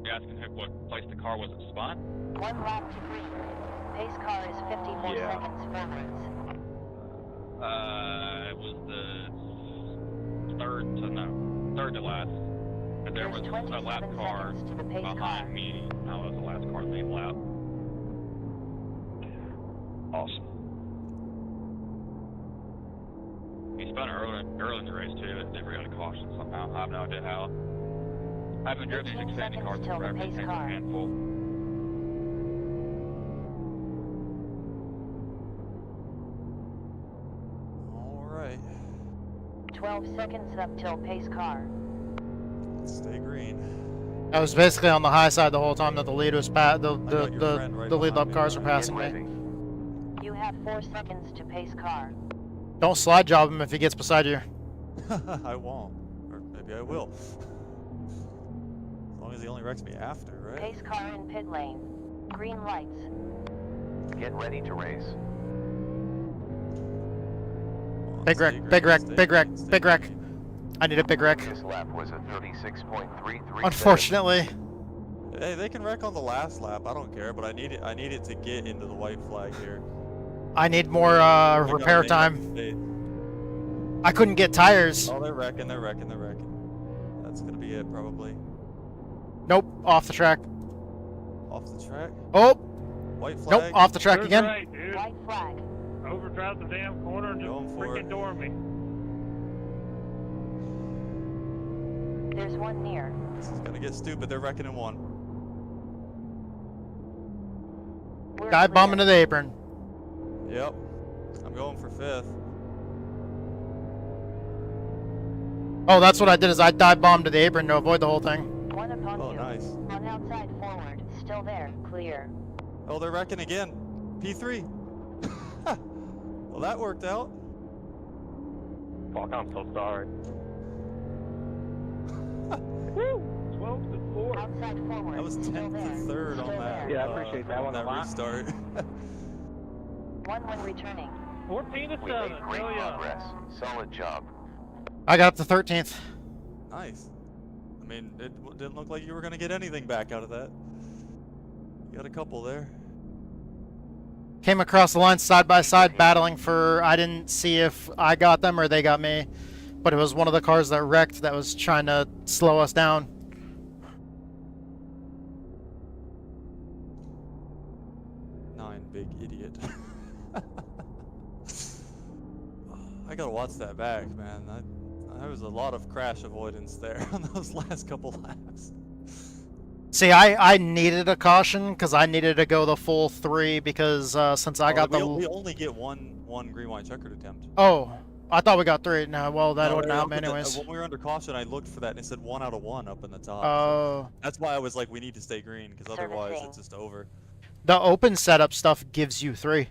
You're asking what place the car was at spun? 1 lap to green. Pace car is 54 Yeah. seconds forwards. It was the third to last. And there There's was a 27 lap car seconds to the pace car. behind me. I was the last car lead lap. Awesome. He spun early in the race too. It never got a caution somehow. I have no idea how. I haven't driven these 15 Xfinity cars seconds till the forever. It pace takes a car. handful. Alright. 12 seconds up till pace car. Let's stay green. I was basically on the high side the whole time that the lead was got your friend right the lead behind lap me. cars were Get passing me. ready. You have 4 seconds to pace car. Don't slide job him if he gets beside you. I won't. Or maybe I will. As long as he only wrecks me after, right? Pace car in pit lane. Green lights. Get ready to race. Come on, Big stay wreck, green, big wreck, stay big wreck, green, stay big wreck. green. I need a big wreck. This lap was a 36.33. Unfortunately. Hey, they can wreck on the last lap. I don't care, but I need it to get into the white flag here. I need more I gotta repair make that time. mistake. I couldn't get tires. Oh, they're wrecking. That's gonna be it, probably. Nope, off the track. Off the track. Oh, White flag. nope, off the track Good again. right, dude. White flag. Overdrive the damn corner and just Going for freaking it. door me. There's one near. This is gonna get stupid. They're wrecking in one. We're Dive bomb clear. into the apron. Yep. I'm going for 5th. Oh, that's what I did is I dive bombed to the apron to avoid the whole thing. One upon Oh, you. nice. On outside forward. Still there. Clear. Oh, they're wrecking again. P3. Well, that worked out. Fuck, I'm so sorry. 12 to 4. Outside forward. That was Still 10th there. to 3rd Still on that. there. Yeah, I appreciate that one a That lot. restart. One when returning. 14 to We 7. made great Hell yeah. progress. Solid job. I got up to 13th. Nice. I mean, it didn't look like you were gonna get anything back out of that. You got a couple there. Came across the line side by side battling for, I didn't see if I got them or they got me. But it was one of the cars that wrecked that was trying to slow us down. Nine big idiots. I gotta watch that back, man. There was a lot of crash avoidance there on those last couple laps. See, I needed a caution because I needed to go the full 3 because since I got the... We only get one green white checkered attempt. Oh, I thought we got 3. No, well, that No, wouldn't they happen opened anyways. when we were under caution, I looked for that and it said 1 out of 1 up in the top. Oh. So that's why I was like, we need to stay green because otherwise it's just over. The open setup stuff gives you 3.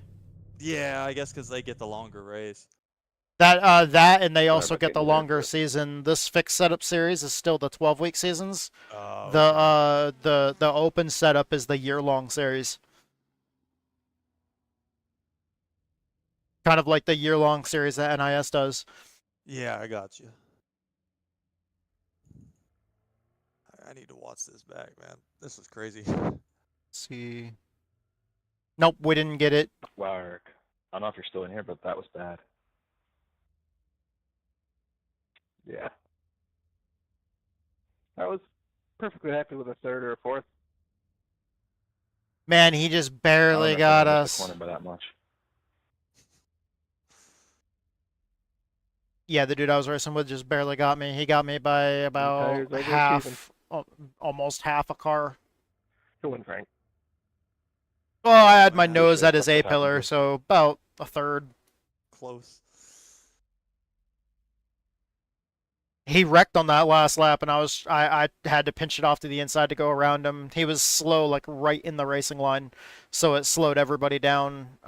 Yeah, I guess because they get the longer race. That and they also but get the getting there longer first. season. This fixed setup series is still the 12-week seasons. Oh, The open setup is the year-long series. Kind of like the year-long series that NIS does. yeah, I got you. I need to watch this back, man. This is crazy. Let's see. Nope, we didn't get it. Wow, Eric. I don't know if you're still in here, but that was bad. Yeah. I was perfectly happy with a 3rd or a 4th. Man, he just I don't barely know if got I missed us. the corner by that much. Yeah, the dude I was racing with just barely got me. He got me by about tires half, almost half a car. Who won, Frank? Well, I had my Yeah, nose sure, at his something A-pillar, happened. so about a 3rd. Close. He wrecked on that last lap, and I had to pinch it off to the inside to go around him. He was slow, like right in the racing line, so it slowed everybody down.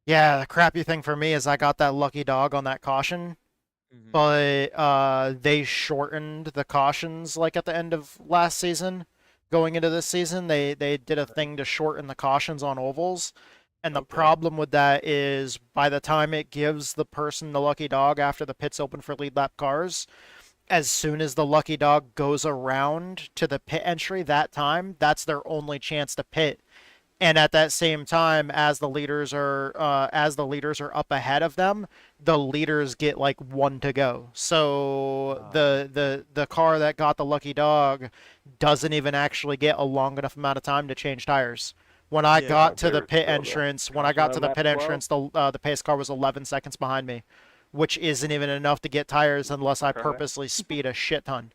Yeah, the crappy thing for me is I got that lucky dog on that caution, but they shortened the cautions like at the end of last season. Going into this season, they did a thing to shorten the cautions on ovals. And the problem with that is by the time it gives the person the lucky dog after the pit's open for lead lap cars, as soon as the lucky dog goes around to the pit entry that time, that's their only chance to pit. And at that same time, as the leaders are up ahead of them, the leaders get like 1 to go. So the car that got the lucky dog doesn't even actually get a long enough amount of time to change tires. When I got to the pit entrance, the pace car was 11 seconds behind me, which isn't even enough to get tires unless I purposely speed a shit ton.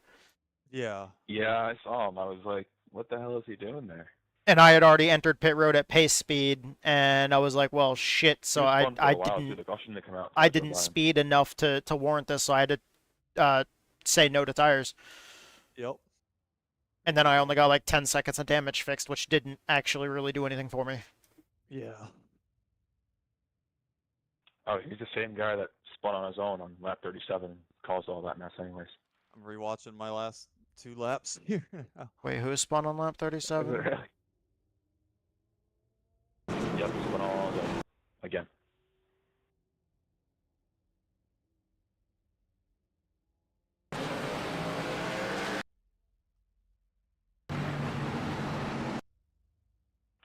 Yeah. Yeah, I saw him. I was like, what the hell is he doing there? And I had already entered pit road at pace speed, and I was like, well, shit, so I didn't speed enough to warrant this, so I had to say no to tires. Yep. And then I only got like 10 seconds of damage fixed, which didn't actually really do anything for me. Yeah. Oh, he's the same guy that spun on his own on lap 37 and caused all that mess anyways. I'm rewatching my last 2 laps here now. Wait, who spun on lap 37? Really? Yep, spun all again.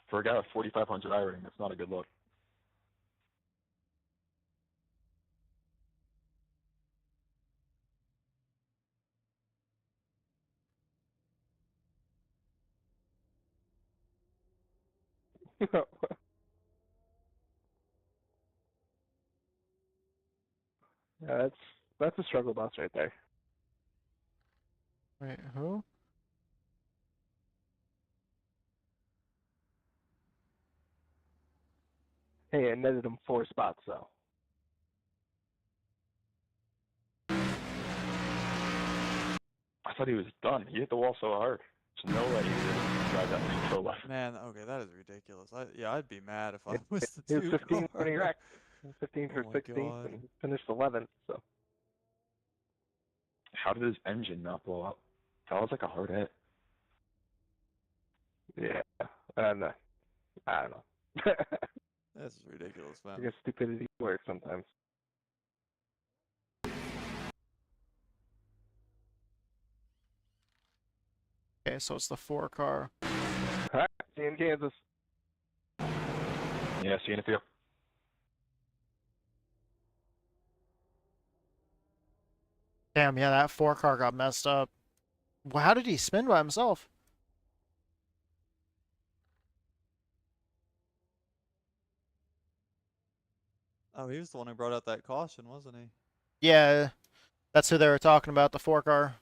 For a guy with 4,500 iRating, that's not a good look. Yeah, that's a struggle bus right there. Wait, who? Hey, I netted him 4 spots though. I thought he was done. He hit the wall so hard. There's no way he would drive that thing to the left. Man, okay, that is ridiculous. I'd be mad if I was the He was 2 15 when he wrecked. 15 for Oh my 16th God. and finished 11th. So. How did his engine not blow up? That was like a hard hit. Yeah, and I don't know. That's ridiculous, man. I guess stupidity works sometimes. Okay, so it's the 4 car. Alright, see you in Kansas. Yeah, see you in a few. Damn, yeah, that 4 car got messed up. Well, how did he spin by himself? Oh, he was the one who brought out that caution, wasn't he? Yeah, that's who they were talking about, the 4 car.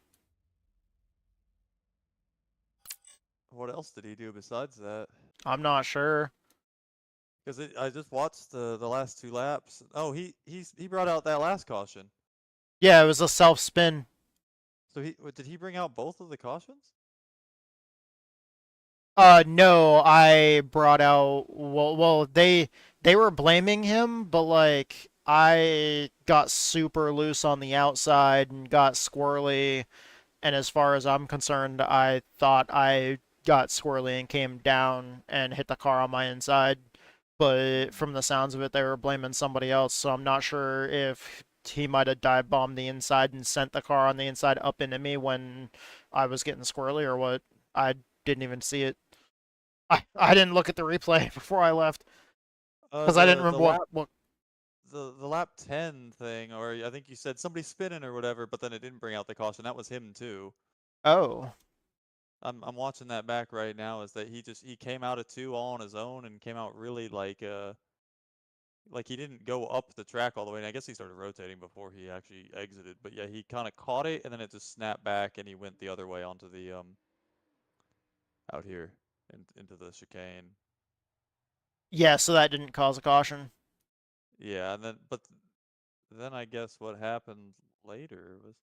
What else did he do besides that? I'm not sure. Because I just watched the last 2 laps. Oh, he brought out that last caution. Yeah, it was a self-spin. So did he bring out both of the cautions? No, I brought out, well, they were blaming him, but like I got super loose on the outside and got squirrely, and as far as I'm concerned, I thought I got squirrely and came down and hit the car on my inside. But from the sounds of it, they were blaming somebody else, so I'm not sure if he might have dive bombed the inside and sent the car on the inside up into me when I was getting squirrely or what. I didn't even see it. I didn't look at the replay before I left because I didn't remember what. The lap 10 thing, or I think you said somebody spinning or whatever, but then it didn't bring out the caution. That was him too. Oh. I'm watching that back right now. Is that he came out of 2 all on his own and came out really like he didn't go up the track all the way. And I guess he started rotating before he actually exited. But yeah, he kind of caught it and then it just snapped back and he went the other way onto the out here into the chicane. Yeah, so that didn't cause a caution. Yeah, and then I guess what happened later was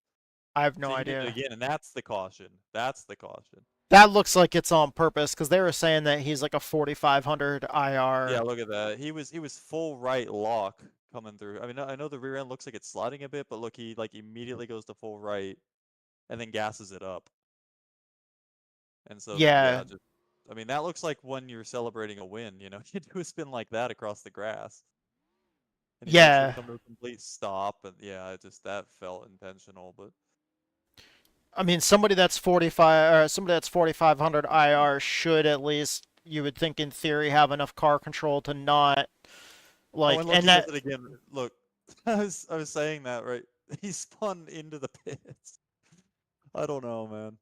I have no so he idea. did it again, and that's the caution. That's the caution. That looks like it's on purpose because they were saying that he's like a 4500 IR. Yeah, look at that. He was full right lock coming through. I mean, I know the rear end looks like it's sliding a bit, but look, he like immediately goes to full right, and then gasses it up. And so Yeah. just, I mean, that looks like when you're celebrating a win. You know, you do a spin like that across the grass. And he Yeah. come to a complete stop, and yeah, that felt intentional, but. I mean, somebody that's 4500 IR should at least, you would think in theory, have enough car control to not like. Oh, and look, and he that does it again. Look, I was saying that right. He spun into the pits. I don't know, man.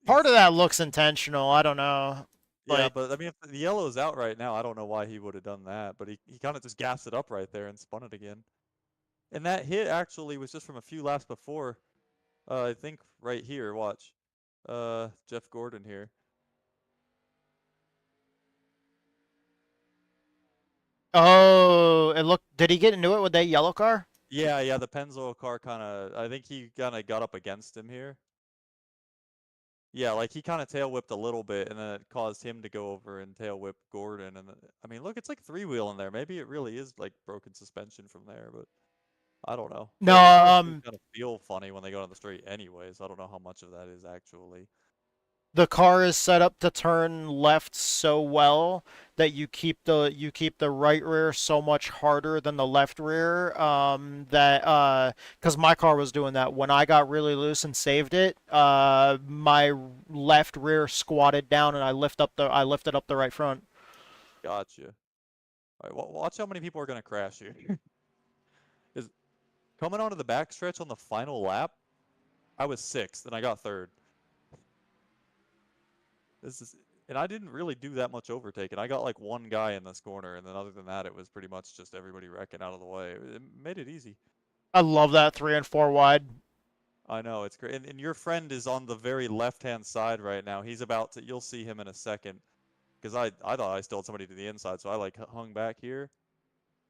part of that looks intentional. I don't know. Yeah, but I mean, if the yellow is out right now, I don't know why he would have done that. But he kind of just gassed it up right there and spun it again. And that hit actually was just from a few laps before. I think right here. Watch, Jeff Gordon here. Oh, it looked. Did he get into it with that yellow car? Yeah, the Pennzoil car kind of. I think he kind of got up against him here. Yeah, like he kind of tail whipped a little bit, and then it caused him to go over and tail whip Gordon. And I mean, look, it's like 3-wheel in there. Maybe it really is like broken suspension from there, but I don't know. No, The cars kind of feel funny when they go on the straight, anyways. I don't know how much of that is actually. The car is set up to turn left so well that you keep the right rear so much harder than the left rear. Because my car was doing that when I got really loose and saved it. My left rear squatted down and I lifted up the right front. Gotcha. All right, watch how many people are gonna crash here. Is coming onto the backstretch on the final lap. I was 6th and I got 3rd. And I didn't really do that much overtaking. I got like one guy in this corner, and then other than that, it was pretty much just everybody wrecking out of the way. It made it easy. I love that 3 and 4 wide. I know, it's great. And your friend is on the very left-hand side right now. He's about to, you'll see him in a second. Because I thought I stole somebody to the inside, so I like hung back here.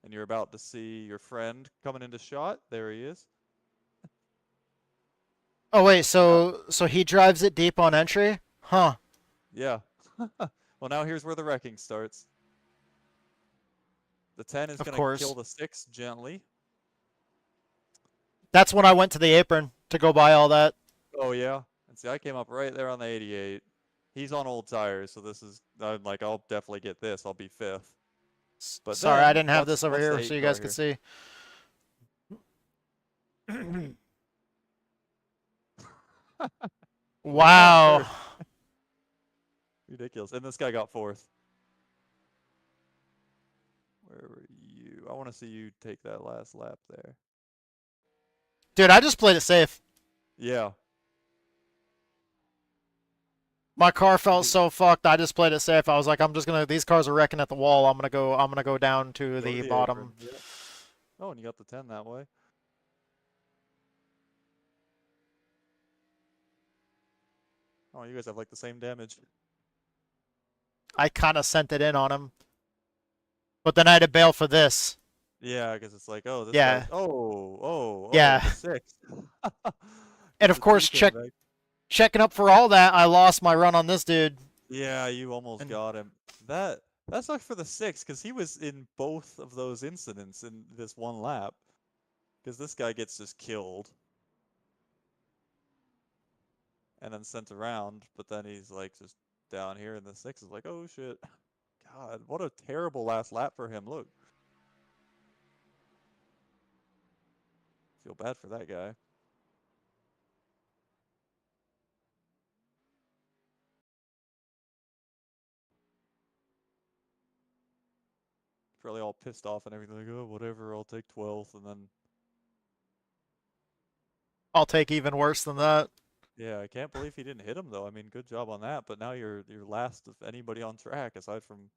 And you're about to see your friend coming into shot. There he is. Oh wait, so he drives it deep on entry? Huh. Yeah. Well, now here's where the wrecking starts. The 10 is going to kill the 6 gently. That's when I went to the apron to go buy all that. Oh, yeah. And see, I came up right there on the 88. He's on old tires, so this is, I'm like, I'll definitely get this. I'll be 5th. But sorry, I didn't have this over here so you guys could see. Wow. Ridiculous. And this guy got 4th. Where were you? I want to see you take that last lap there. Dude, I just played it safe. Yeah. My car felt so fucked. I just played it safe. I was like, I'm just gonna. These cars are wrecking at the wall. I'm gonna go. I'm gonna go down to Go the to bottom. apron, yeah. Oh, and you got the 10 that way. Oh, you guys have like the same damage. I kind of sent it in on him, but then I had to bail for this. Yeah, because it's like, oh, this Yeah. guy. Oh, Yeah. the 6. And of The course, 3 came back. checking up for all that, I lost my run on this dude. Yeah, you almost got him. That sucks for the 6 because he was in both of those incidents in this one lap. Because this guy gets just killed and then sent around, but then he's like just down here, and the 6 is like, oh shit. God, what a terrible last lap for him. Look. Feel bad for that guy. Probably all pissed off and everything, like, oh, whatever, I'll take 12th, and then... I'll take even worse than that. Yeah, I can't believe he didn't hit him, though. I mean, good job on that, but now you're last of anybody on track, aside from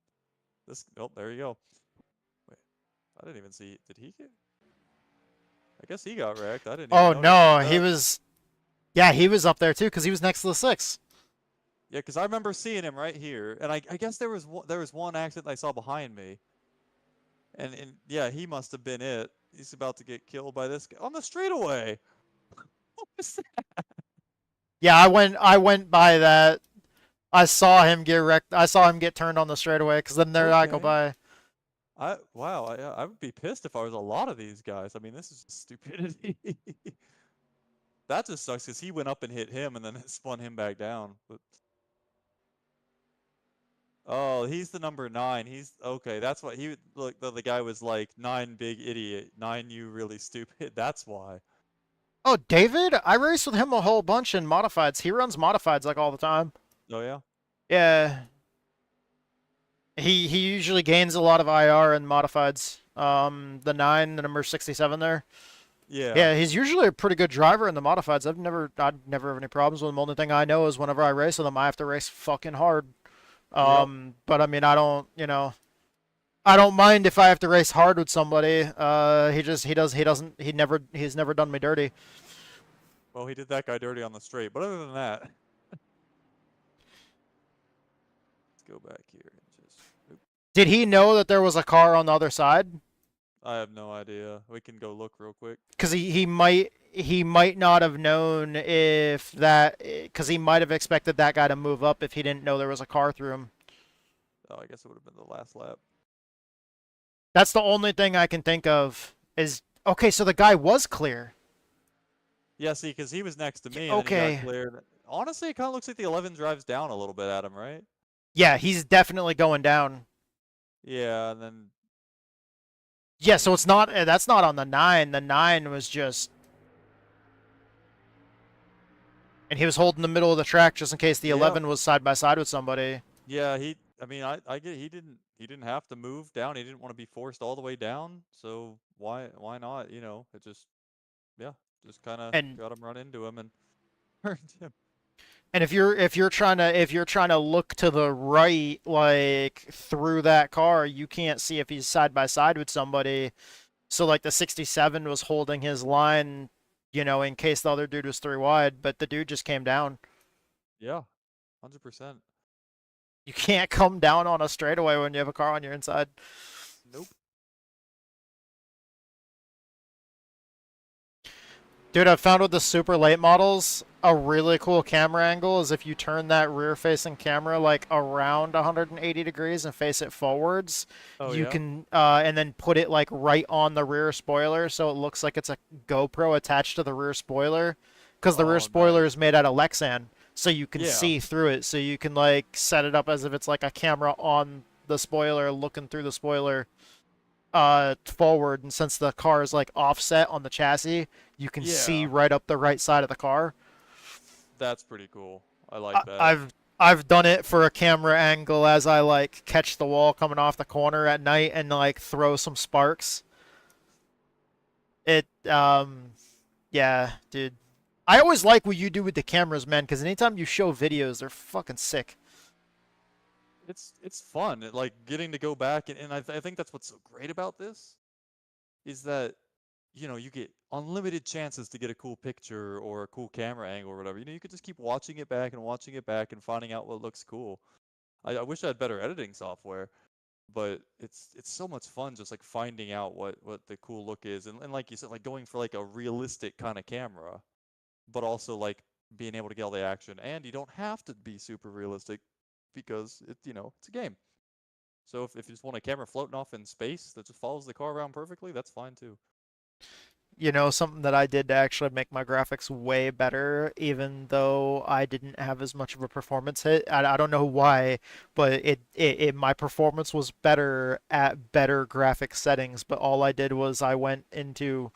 this... Oh, there you go. Wait, I didn't even see... Did he get... I guess he got wrecked. I didn't even Oh notice. no, he was... Yeah, he was up there too, because he was next to the 6. Yeah, because I remember seeing him right here, and I guess there was one accident I saw behind me. And yeah, he must have been it. He's about to get killed by this guy on the straightaway. What was that? Yeah, I went by that. I saw him get wrecked. I saw him get turned on the straightaway, because then there I go by. Wow, I would be pissed if I was a lot of these guys. I mean, this is just stupidity. That just sucks because he went up and hit him and then it spun him back down. But oh, he's the number 9. He's okay. That's what he look. The guy was like 9 big idiot, 9 you really stupid. That's why. Oh, David? I raced with him a whole bunch in modifieds. He runs modifieds like all the time. Oh yeah. Yeah. He usually gains a lot of IR in modifieds. The 9, the number 67 there. Yeah. Yeah, he's usually a pretty good driver in the modifieds. I'd never have any problems with him. The only thing I know is whenever I race with him, I have to race fucking hard. But I mean, I don't, I don't mind if I have to race hard with somebody. He's never done me dirty. Well, he did that guy dirty on the straight, but other than that, let's go back here and just. Oop. Did he know that there was a car on the other side? I have no idea. We can go look real quick. Because he might not have known if that, because he might have expected that guy to move up if he didn't know there was a car through him. Oh, I guess it would have been the last lap. That's the only thing I can think of is, okay, so the guy was clear. Yeah, see, because he was next to me and Okay. then he got cleared. Honestly, it kind of looks like the 11 drives down a little bit at him, right? Yeah, he's definitely going down. Yeah, and then... Yeah, so it's not, that's not on the 9. The 9 was just... And he was holding the middle of the track just in case the 11 was side by side with somebody. Yeah, I mean, I get he didn't have to move down. He didn't want to be forced all the way down. So why not? You know, it just just kind of got him run into him and hurt him. And if you're trying to look to the right, like through that car, you can't see if he's side by side with somebody. So like the 67 was holding his line, in case the other dude was 3 wide, but the dude just came down. Yeah, 100%. You can't come down on a straightaway when you have a car on your inside. Nope. Dude, I've found with the super late models, a really cool camera angle is if you turn that rear-facing camera like around 180 degrees and face it forwards, you can, and then put it like right on the rear spoiler so it looks like it's a GoPro attached to the rear spoiler, because the rear spoiler is made out of Lexan, so you can see through it, so you can like set it up as if it's like a camera on the spoiler looking through the spoiler forward, and since the car is like offset on the chassis, you can see right up the right side of the car. That's pretty cool. I like that. I've done it for a camera angle as I like catch the wall coming off the corner at night and like throw some sparks. Yeah, dude. I always like what you do with the cameras, man, because anytime you show videos, they're fucking sick. It's fun, like getting to go back and I think that's what's so great about this, is that you know you get unlimited chances to get a cool picture or a cool camera angle or whatever. You know, you could just keep watching it back and watching it back and finding out what looks cool. I wish I had better editing software, but it's so much fun just like finding out what the cool look is, and like you said, like going for like a realistic kind of camera, but also like being able to get all the action, and you don't have to be super realistic because it's a game. So if you just want a camera floating off in space that just follows the car around perfectly, that's fine too. You know, something that I did to actually make my graphics way better, even though I didn't have as much of a performance hit. I don't know why, but my performance was better at better graphic settings. But all I did was I went into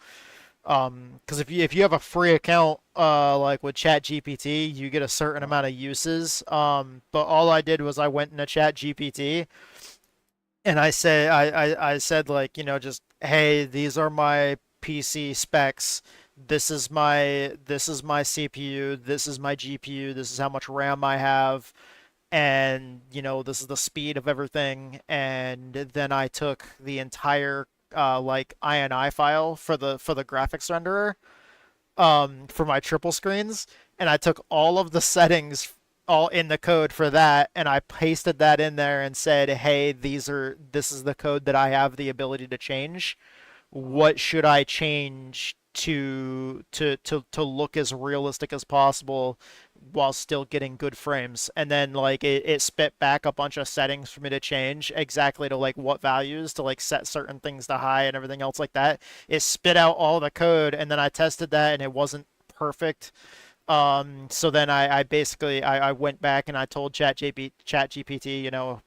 because if you have a free account like with ChatGPT, you get a certain amount of uses. But all I did was I went into ChatGPT and I said like, just hey, these are my PC specs. This is my CPU, this is my GPU, this is how much RAM I have, and this is the speed of everything. And then I took the entire like INI file for the graphics renderer for my triple screens, and I took all of the settings all in the code for that, and I pasted that in there and said, hey, this is the code that I have the ability to change. What should I change to look as realistic as possible while still getting good frames? And then like it spit back a bunch of settings for me to change exactly to like what values to like set certain things to high and everything else like that. It spit out all the code, and then I tested that and it wasn't perfect. So then I basically I went back and I told ChatGPT,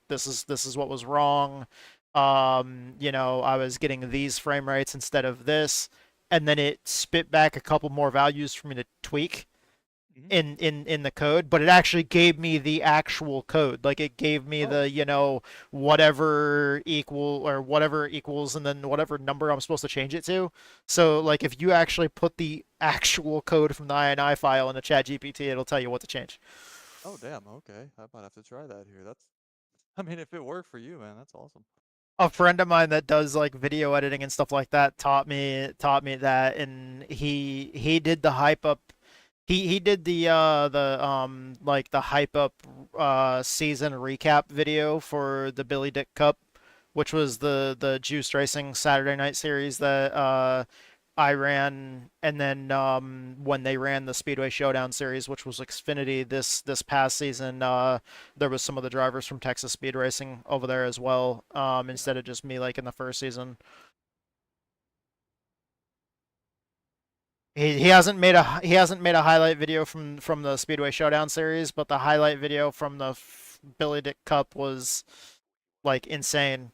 this is what was wrong. I was getting these frame rates instead of this, and then it spit back a couple more values for me to tweak in the code, but it actually gave me the actual code. Like it gave me the, whatever equal or whatever equals and then whatever number I'm supposed to change it to. So like if you actually put the actual code from the INI file in the ChatGPT, it'll tell you what to change. Oh damn, okay. I might have to try that here. I mean, if it worked for you, man, that's awesome. A friend of mine that does like video editing and stuff like that taught me that, and he did the hype up. He did the like the hype up season recap video for the Billy Dick Cup, which was the Juice Racing Saturday Night Series that I ran, and then when they ran the Speedway Showdown Series, which was Xfinity this past season, there was some of the drivers from Texas Speed Racing over there as well, instead of just me like in the first season. He hasn't made a highlight video from the Speedway Showdown Series, but the highlight video from the Billy Dick Cup was like insane.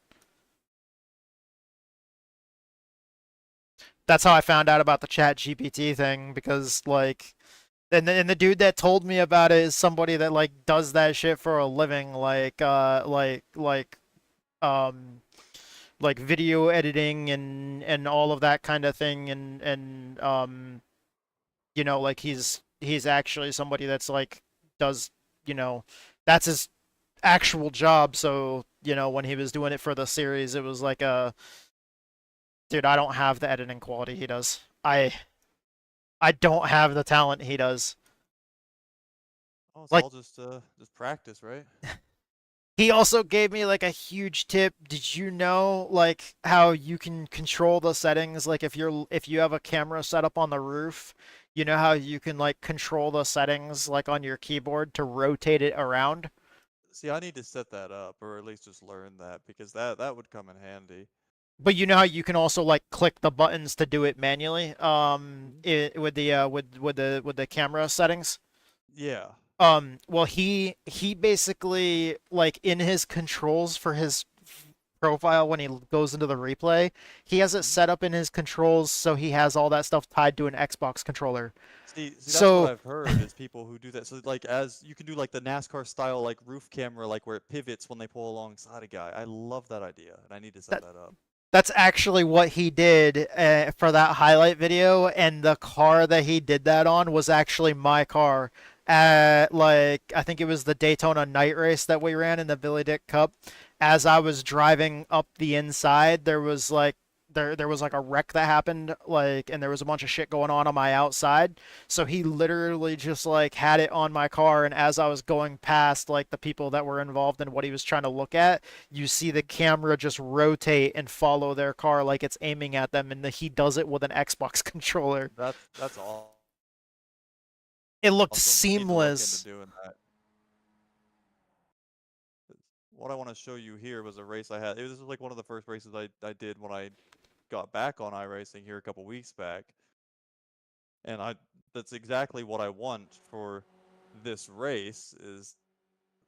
That's how I found out about the ChatGPT thing, because like and the dude that told me about it is somebody that like does that shit for a living, um like video editing and all of that kind of thing, and like he's actually somebody that's like does, that's his actual job. So when he was doing it for the series, it was like a dude, I don't have the editing quality he does. I don't have the talent he does. Oh, it's Like, all just practice, right? he also gave me like a huge tip. Did you know like how you can control the settings? Like if you have a camera set up on the roof, you know how you can like control the settings like on your keyboard to rotate it around? See, I need to set that up, or at least just learn that, because that would come in handy. But you know how you can also like click the buttons to do it manually, with the camera settings. Yeah. Well, he basically like in his controls for his profile when he goes into the replay, he has it set up in his controls so he has all that stuff tied to an Xbox controller. See, that's So what I've heard is people who do that. So like as you can do like the NASCAR style like roof camera, like where it pivots when they pull alongside a guy. I love that idea, and I need to set that up. That's actually what he did for that highlight video, and the car that he did that on was actually my car. At like I think it was the Daytona night race that we ran in the Billy Dick Cup. As I was driving up the inside, there was like a wreck that happened, like, and there was a bunch of shit going on my outside. So he literally just like had it on my car, and as I was going past like the people that were involved in what he was trying to look at, you see the camera just rotate and follow their car like it's aiming at them, and he does it with an Xbox controller. That's all. It looked Awesome. Need to look into seamless. doing that. What I want to show you here was a race I had. This was like one of the first races I did when I got back on iRacing here a couple weeks back. And that's exactly what I want for this race. Is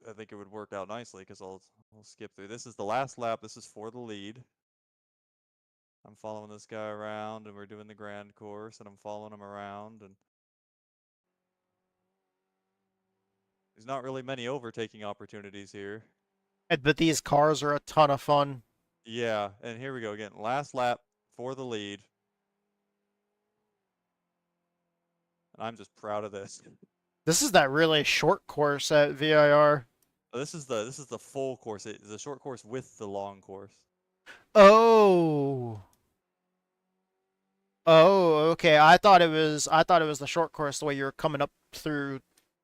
I think it would work out nicely because I'll skip through. This is the last lap. This is for the lead. I'm following this guy around, and we're doing the grand course, and I'm following him around, and there's not really many overtaking opportunities here. But these cars are a ton of fun. Yeah, and here we go again. Last lap for the lead. And I'm just proud of this. This is that really short course at VIR. This is the full course. The short course with the long course. Oh. Oh, okay. I thought it was the short course the way you were coming up through.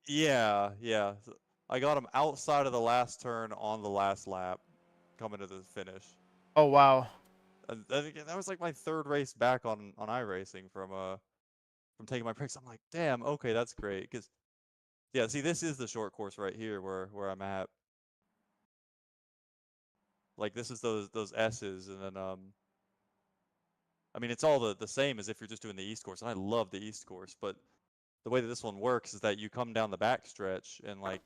Yeah. I got him outside of the last turn on the last lap, coming to the finish. Oh wow. That was like my third race back on iRacing from taking my breaks. I'm like, damn, okay, that's great. Cause yeah, see, this is the short course right here where I'm at. Like this is those S's, and then I mean it's all the same as if you're just doing the East course, and I love the East course, but the way that this one works is that you come down the back stretch and like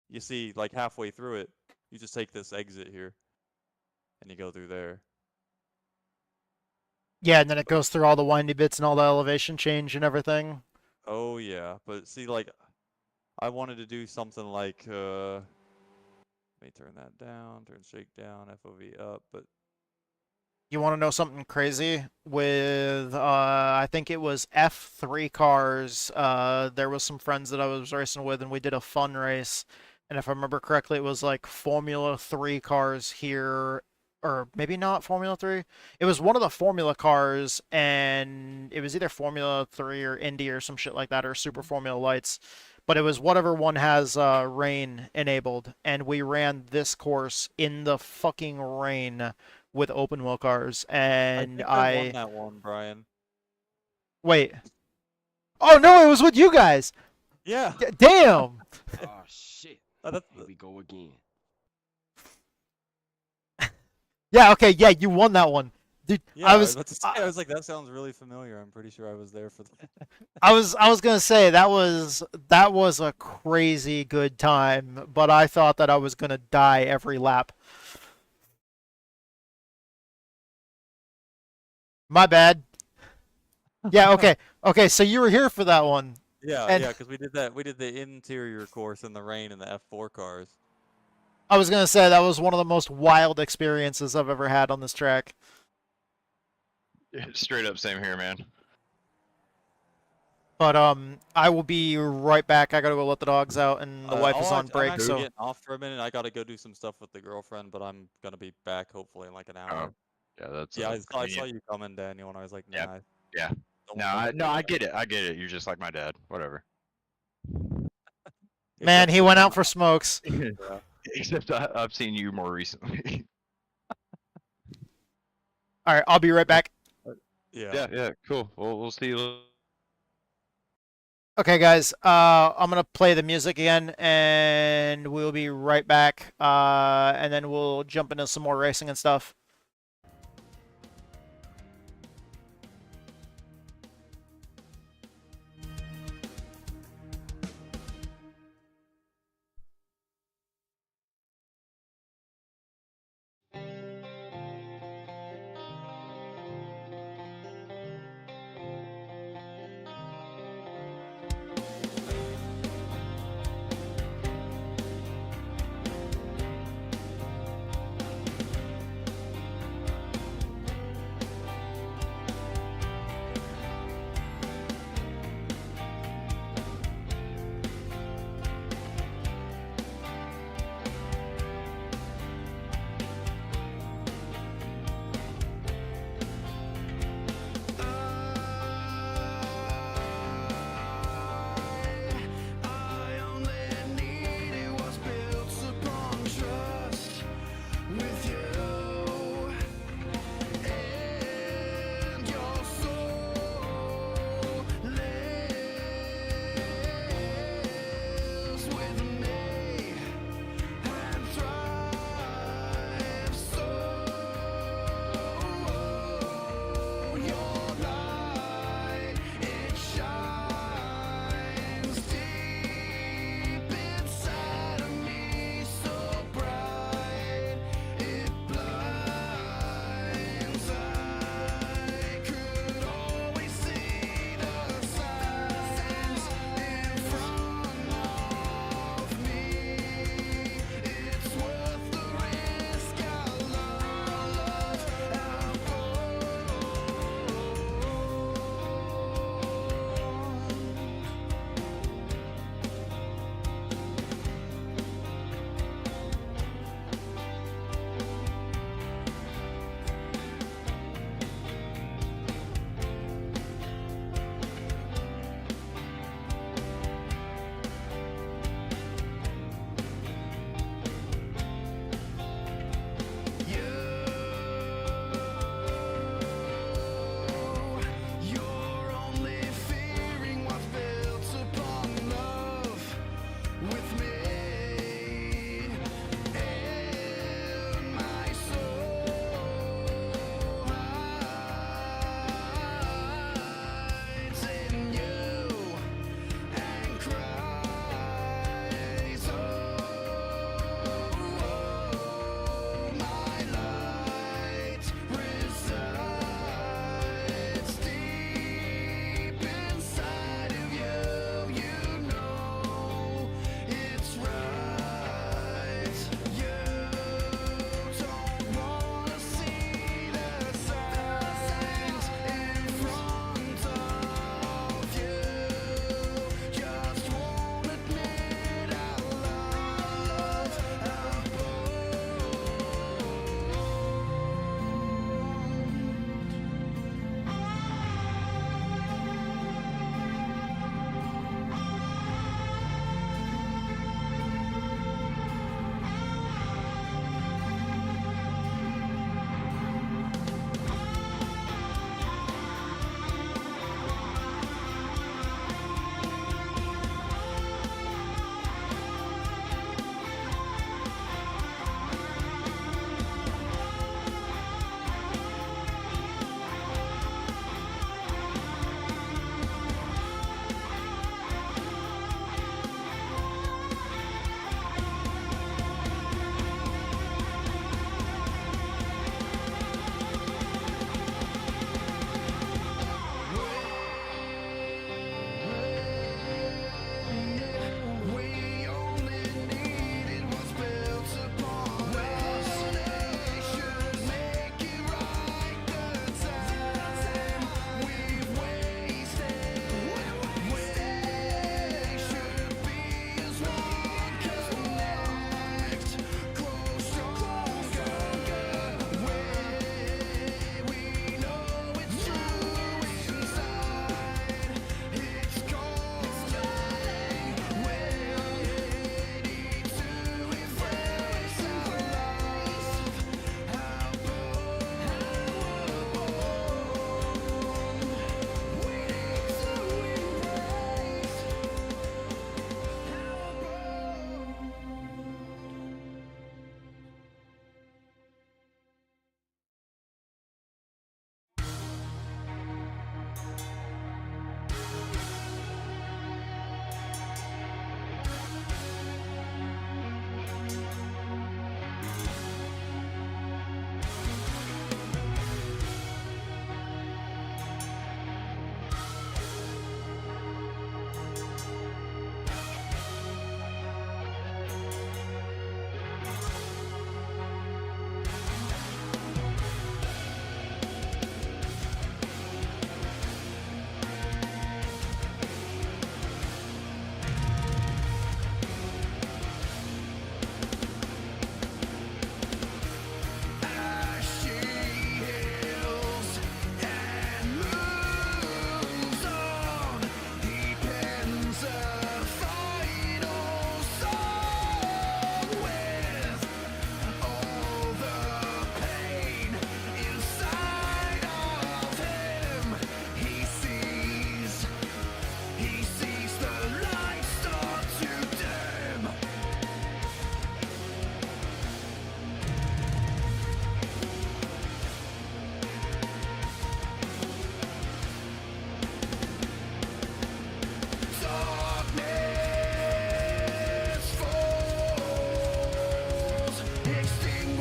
you see like halfway through it, you just take this exit here and you go through there. Yeah, and then it goes through all the windy bits and all the elevation change and everything. Oh yeah, but see, like I wanted to do something like let me turn that down, turn shake down, FOV up, but You want to know something crazy? With I think it was F3 cars. There was some friends that I was racing with, and we did a fun race. And if I remember correctly, it was like Formula 3 cars here, or maybe not Formula 3. It was one of the Formula cars, and it was either Formula 3 or Indy or some shit like that, or Super Formula Lights. But it was whatever one has rain enabled, and we ran this course in the fucking rain with open wheel cars, and I won that one, Brian. Wait. Oh no, it was with you guys. Yeah. Damn. Oh shit. Here we go again. Yeah. Okay. Yeah, you won that one, dude. Yeah, I was like, that sounds really familiar. I'm pretty sure I was there for that. I was gonna say that was a crazy good time, but I thought that I was gonna die every lap. My bad. Yeah, okay. Okay, so you were here for that one. Yeah, because we did that. We did the interior course in the rain in the F4 cars. I was gonna say that was one of the most wild experiences I've ever had on this track. Straight up, same here, man. But I will be right back. I gotta go let the dogs out, and the wife is on break. I'm actually So getting off for a minute. I gotta go do some stuff with the girlfriend, but I'm gonna be back hopefully in like an hour. Oh, yeah, that's. Yeah, I saw you coming, Daniel, and I was like, nah. Yeah. No, I get it. I get it. You're just like my dad. Whatever. man, he went out for smokes. Except I've seen you more recently. All right, I'll be right back. Yeah, cool. We'll see you. Okay, guys, I'm gonna play the music again, and we'll be right back. And then we'll jump into some more racing and stuff.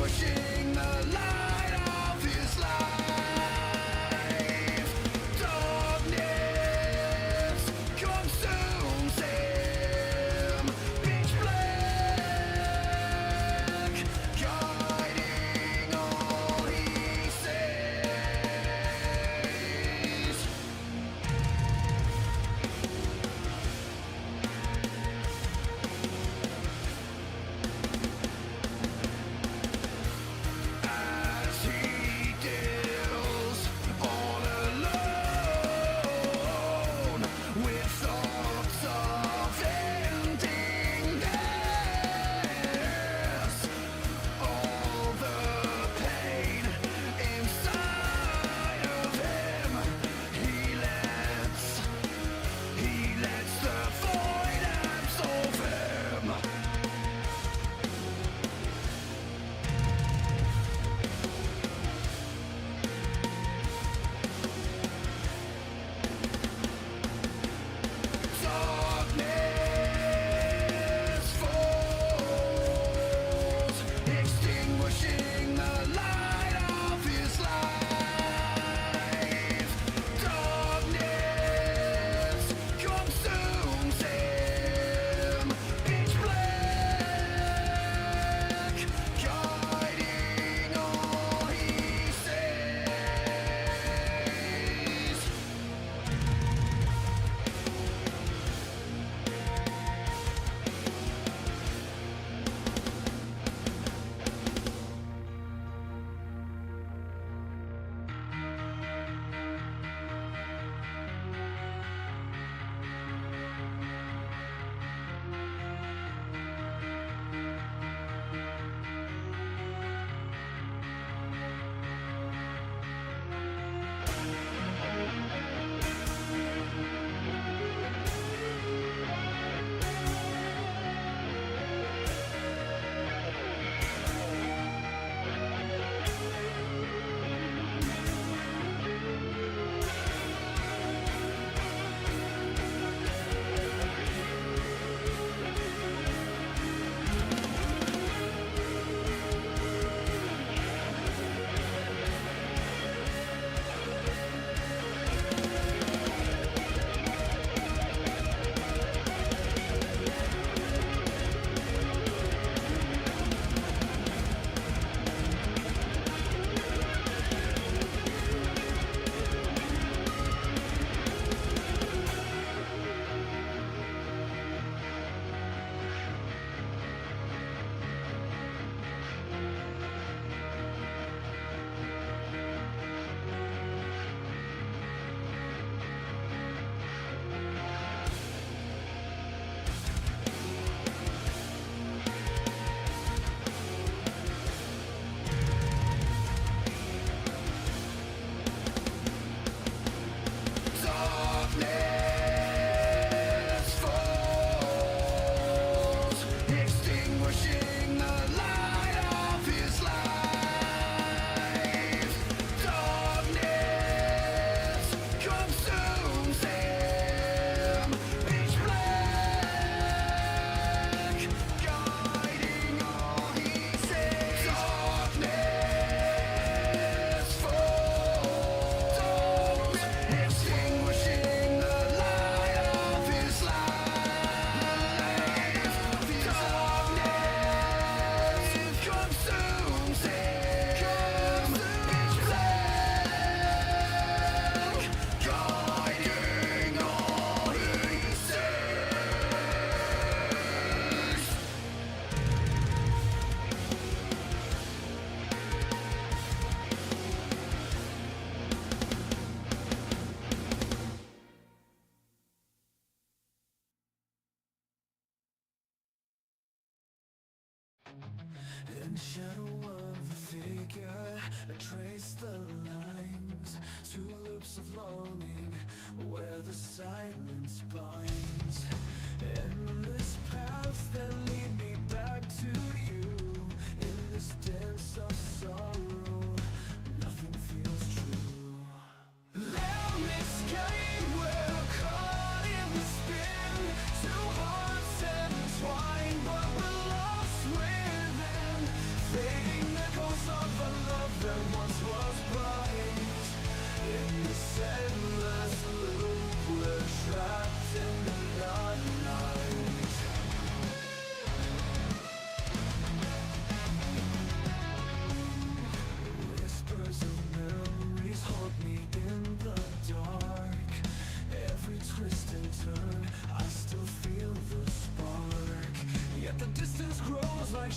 extinguishing the light of his life. Darkness consumes him, pitch black, guiding all he says. As he deals all alone with thoughts of ending this, all the pain inside of him, he lets the void absorb him. Darkness falls, extinguishing the light of his life. Darkness consumes him, pitch black, guiding all he says. Darkness falls, extinguishing the light of his life. Darkness consumes him, pitch black, guiding all he says. Darkness falls, extinguishing the light of his life. Darkness consumes him, pitch black, guiding all he says. In shadow of a figure, I trace the lines, two loops of longing, where the silence binds. Endless paths that lead me back to you. In this dance of sorrow, nothing feels true. Let me escape, we're caught in the spin. Two hearts entwined, but we're lost within. Fading the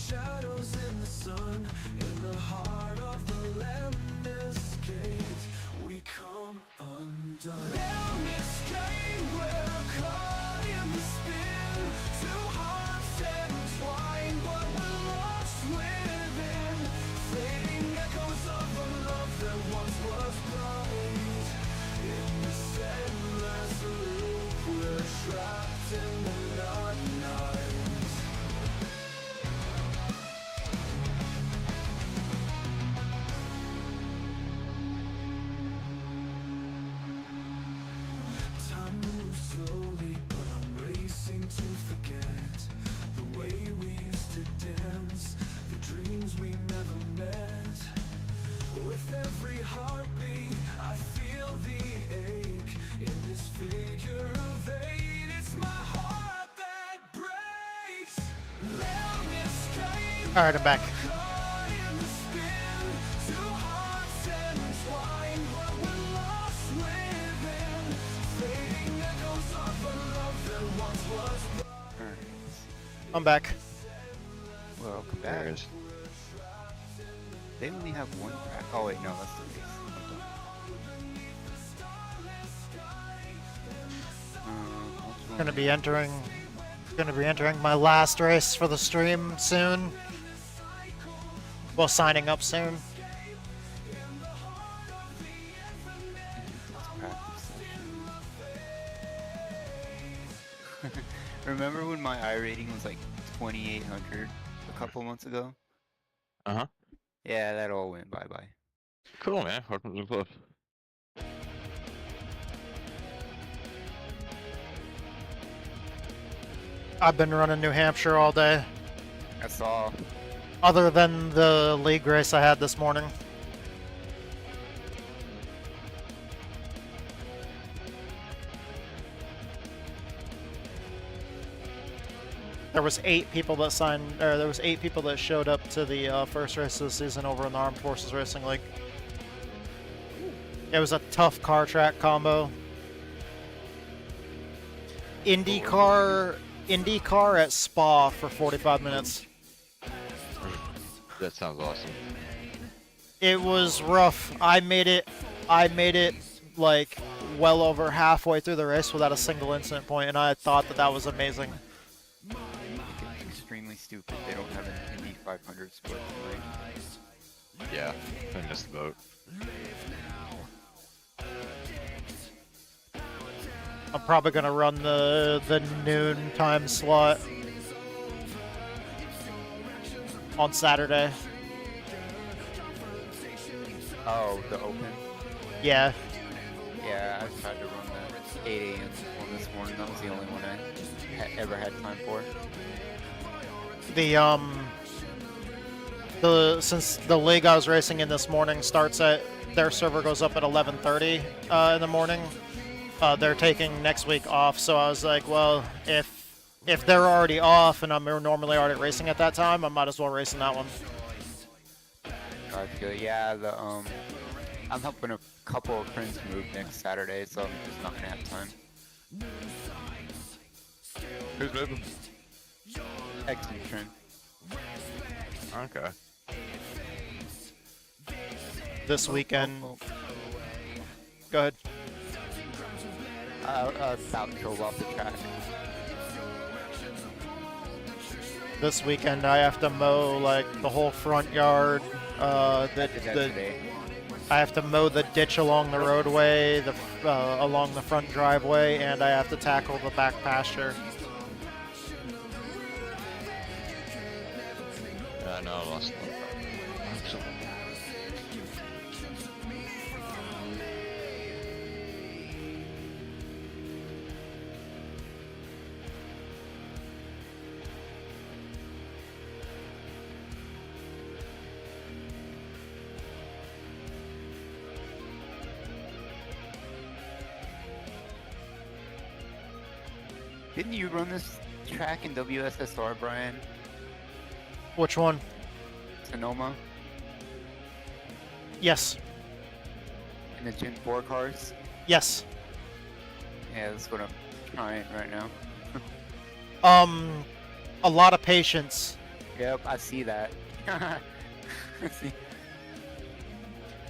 shadows in the sun, in the heart of the landless gate, we come undone. Endless game, we're caught in the spin, two hearts entwined, but we're lost within, fading echoes of a love that once was bright. In this endless loop, we're trapped in the night. Time moves slowly, but I'm racing to forget the way we used to dance, the dreams we never met. With every heartbeat, I feel the ache in this figure of eight. It's my heart that breaks. Let me escape. All right, I'm back. Caught in the spin, two hearts entwined, but we're lost within, fading echoes of a love that once was bright. I'm back. Welcome back. They only have one crack. Oh wait, no, that's the race. Gonna be entering my last race for the stream soon. Well, signing up soon. Remember when my iRating was like 2800 a couple months ago? Uh-huh. Yeah, that all went bye-bye. Cool, man. Welcome to the club. I've been running New Hampshire all day. I saw. Other than the league race I had this morning. There was 8 people that signed, or there was 8 people that showed up to the first race of the season over in the Armed Forces Racing League. It was a tough car track combo. IndyCar at Spa for 45 minutes. That sounds awesome. It was rough. I made it like well over halfway through the race without a single incident point, and I thought that was amazing. It's extremely stupid. They don't have an Indy 500 split, right? Yeah, I missed the boat. I'm probably gonna run the noon time slot on Saturday. Oh, the open? Yeah. Yeah, I tried to run that 8 a.m. one this morning. That was the only one I ever had time for. Since the league I was racing in this morning starts at, their server goes up at 11:30 in the morning. They're taking next week off, so I was like, well, if they're already off and I'm normally already racing at that time, I might as well race in that one. Gotcha. Yeah, I'm helping a couple of friends move next Saturday, so I'm just not gonna have time. Who's moving? X and Trent. Okay. This weekend. Go ahead. About drove off the track. This weekend I have to mow like the whole front yard. I have to mow the ditch along the roadway, along the front driveway, and I have to tackle the back pasture. Yeah, I know, I lost them. Didn't you run this track in WSSR, Brian? Which one? Sonoma? Yes. In the Gen 4 cars? Yes. Yeah, that's what I'm trying right now. A lot of patience. Yep, I see that. See.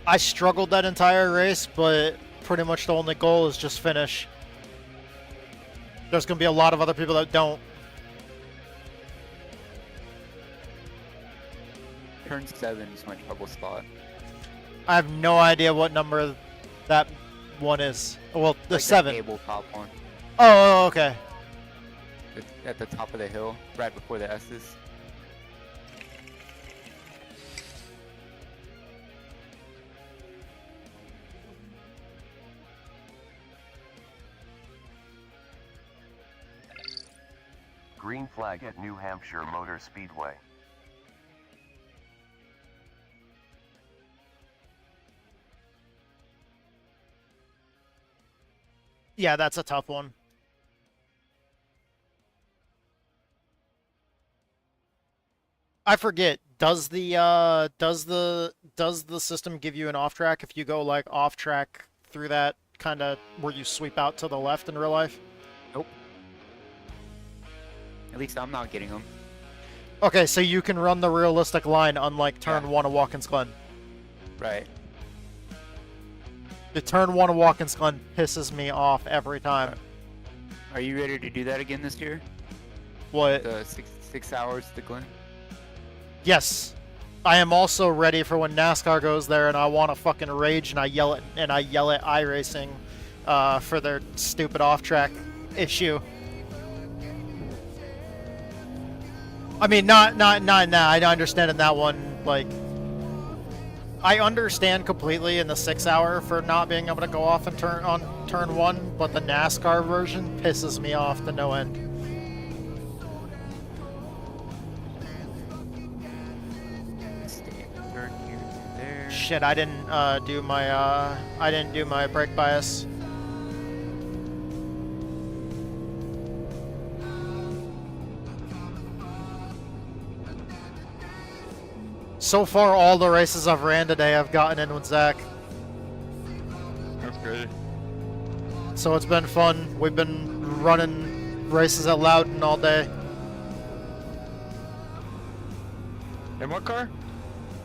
I struggled that entire race, but pretty much the only goal is just finish. There's going to be a lot of other people that don't. Turn 7 is my trouble spot. I have no idea what number that one is. Well, the Like 7. The tabletop one. Oh, okay. At the top of the hill, right before the S's. Green flag at New Hampshire Motor Speedway. Yeah, that's a tough one. I forget. Does the system give you an off track if you go like off track through that kind of where you sweep out to the left in real life? Nope. At least I'm not getting them. Okay, so you can run the realistic line unlike turn 1 of Watkins Glen. Right. The turn 1 of Watkins Glen pisses me off every time. Are you ready to do that again this year? What? The six hours to Glen? Yes. I am also ready for when NASCAR goes there and I want to fucking rage and I yell at iRacing for their stupid off-track issue. I mean, not in that. I understand in that one, like, I understand completely in the 6 hour for not being able to go off and turn 1, but the NASCAR version pisses me off to no end. Shit, I didn't do my brake bias. So far, all the races I've ran today, I've gotten in with Zach. That's great. So it's been fun. We've been running races at Loudon all day. In what car?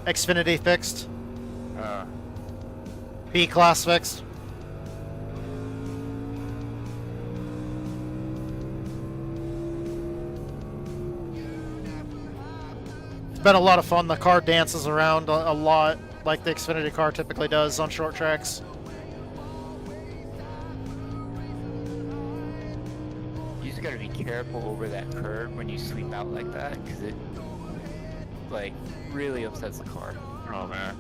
Xfinity fixed. B-Class fixed. It's been a lot of fun. The car dances around a lot, like the Xfinity car typically does on short tracks. You just gotta be careful over that curve when you sweep out like that, because it, like, really upsets the car. Oh, man.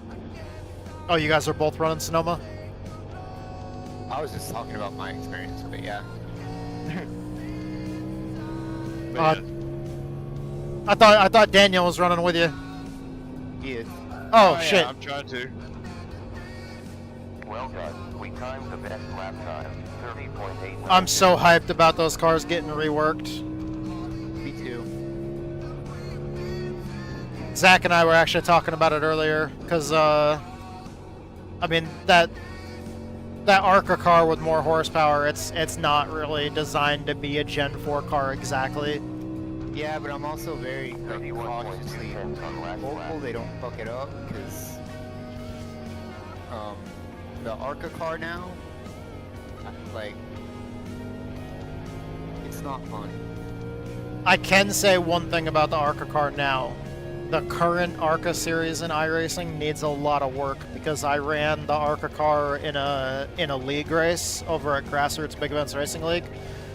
Oh, you guys are both running Sonoma? I was just talking about my experience, but yeah. I thought Daniel was running with you. He is. Oh shit. Yeah, I'm trying to. Well done. We timed the best lap time, 30.8. I'm so hyped about those cars getting reworked. Me too. Zach and I were actually talking about it earlier, because, I mean, that ARCA car with more horsepower, it's not really designed to be a Gen 4 car exactly. Yeah, but I'm also very cautiously hopeful they don't fuck it up, because the ARCA car now, like, it's not fun. I can say one thing about the ARCA car now. The current ARCA series in iRacing needs a lot of work, because I ran the ARCA car in a league race over at Grassroots Big Events Racing League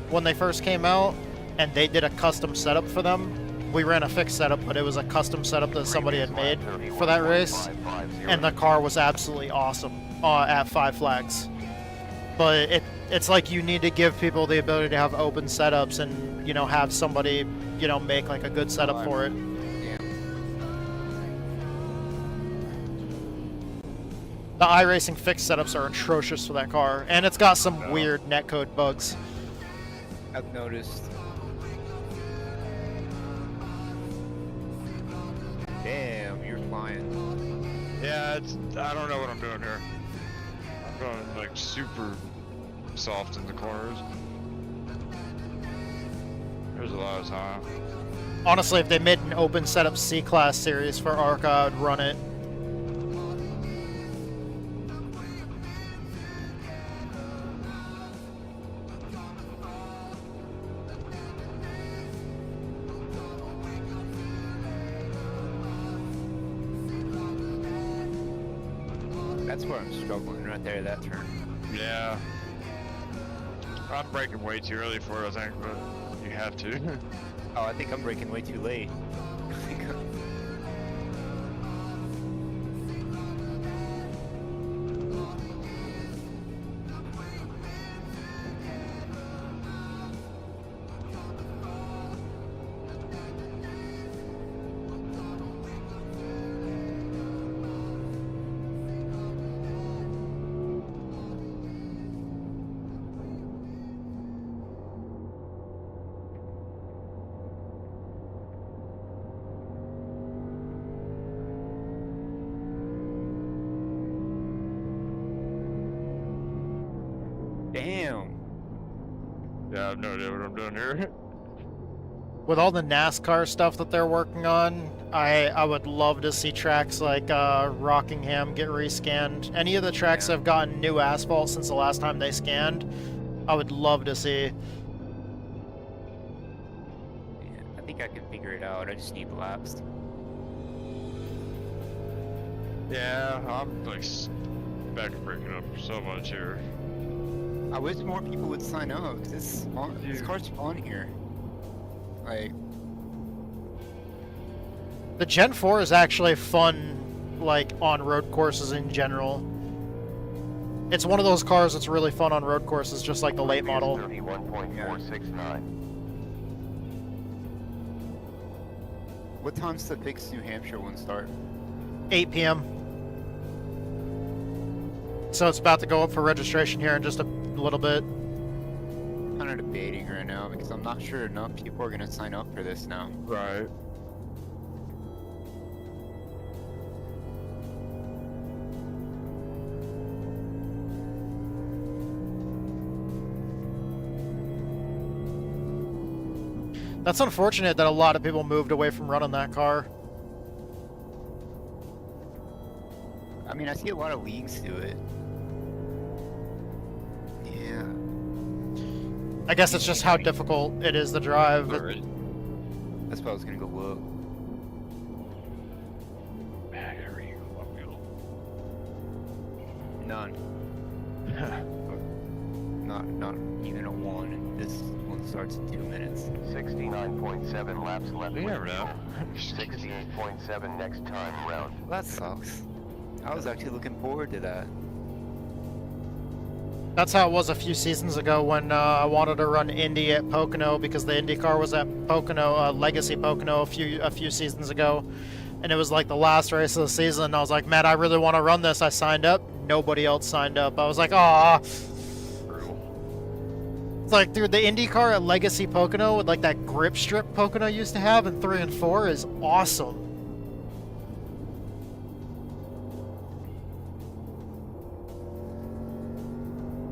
when they first came out, and they did a custom setup for them. We ran a fixed setup, but it was a custom setup that somebody had made for that race, and the car was absolutely awesome at 5 Flags. But it's like you need to give people the ability to have open setups and, you know, have somebody, you know, make like a good setup for it. The iRacing fixed setups are atrocious for that car, and it's got some weird netcode bugs. I've noticed. Damn, you're flying. Yeah, I don't know what I'm doing here. I'm going like super soft in the corners. There's a lot of time. Honestly, if they made an open setup C-Class series for ARCA, I would run it. That's where I'm struggling right there, that turn. Yeah. I'm braking way too early for it, I think, but you have to. Oh, I think I'm braking way too late. Damn. Yeah, I have no idea what I'm doing here. With all the NASCAR stuff that they're working on, I would love to see tracks like Rockingham get rescanned. Any of the tracks that have gotten new asphalt since the last time they scanned, I would love to see. Yeah, I think I can figure it out. I just need laps. Yeah, I'm like back breaking up so much here. I wish more people would sign up, because this car's fun here. Like, The Gen 4 is actually fun, like, on road courses in general. It's one of those cars that's really fun on road courses, just like the late model. 31.469. what time's the fixed New Hampshire one start? 8 p.m. So it's about to go up for registration here in just a little bit. I'm kind of debating right now because I'm not sure enough people are going to sign up for this now. Right. That's unfortunate that a lot of people moved away from running that car. I mean, I see a lot of leagues do it. Yeah. I guess it's just how difficult it is to drive. That's why I was going to go look. None. not even a 1, and this one starts in 2 minutes. 69.7 laps left. You never know. 68.7 next time round. Well, that sucks. I was actually looking forward to that. That's how it was a few seasons ago when I wanted to run Indy at Pocono because the Indy car was at Pocono, Legacy Pocono a few seasons ago. And it was like the last race of the season. I was like, man, I really want to run this. I signed up. Nobody else signed up. I was like, aw. It's like, dude, the Indy car at Legacy Pocono with like that grip strip Pocono used to have in 3 and 4 is awesome.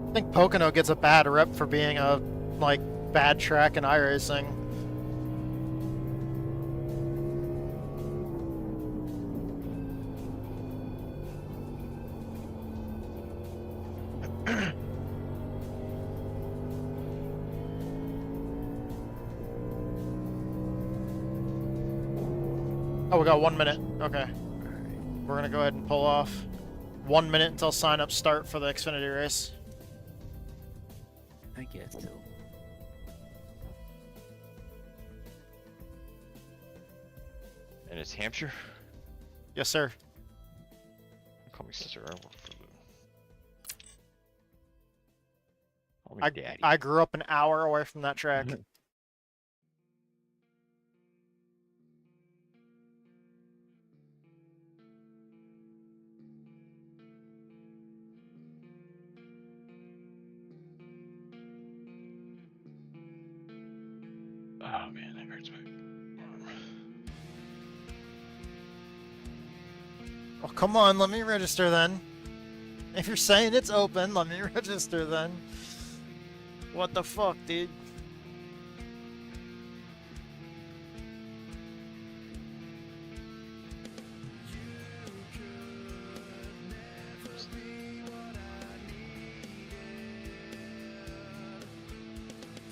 I think Pocono gets a bad rep for being a, like, bad track in iRacing. Oh, we got 1 minute. Okay. We're gonna go ahead and pull off. 1 minute until sign-ups start for the Xfinity race. I guess so. And it's Hampshire? Yes, sir. Call me sister. I work for the... Call me daddy. I grew up an hour away from that track. Oh man, that hurts my arm. Well, come on, let me register then. If you're saying it's open, let me register then. What the fuck, dude?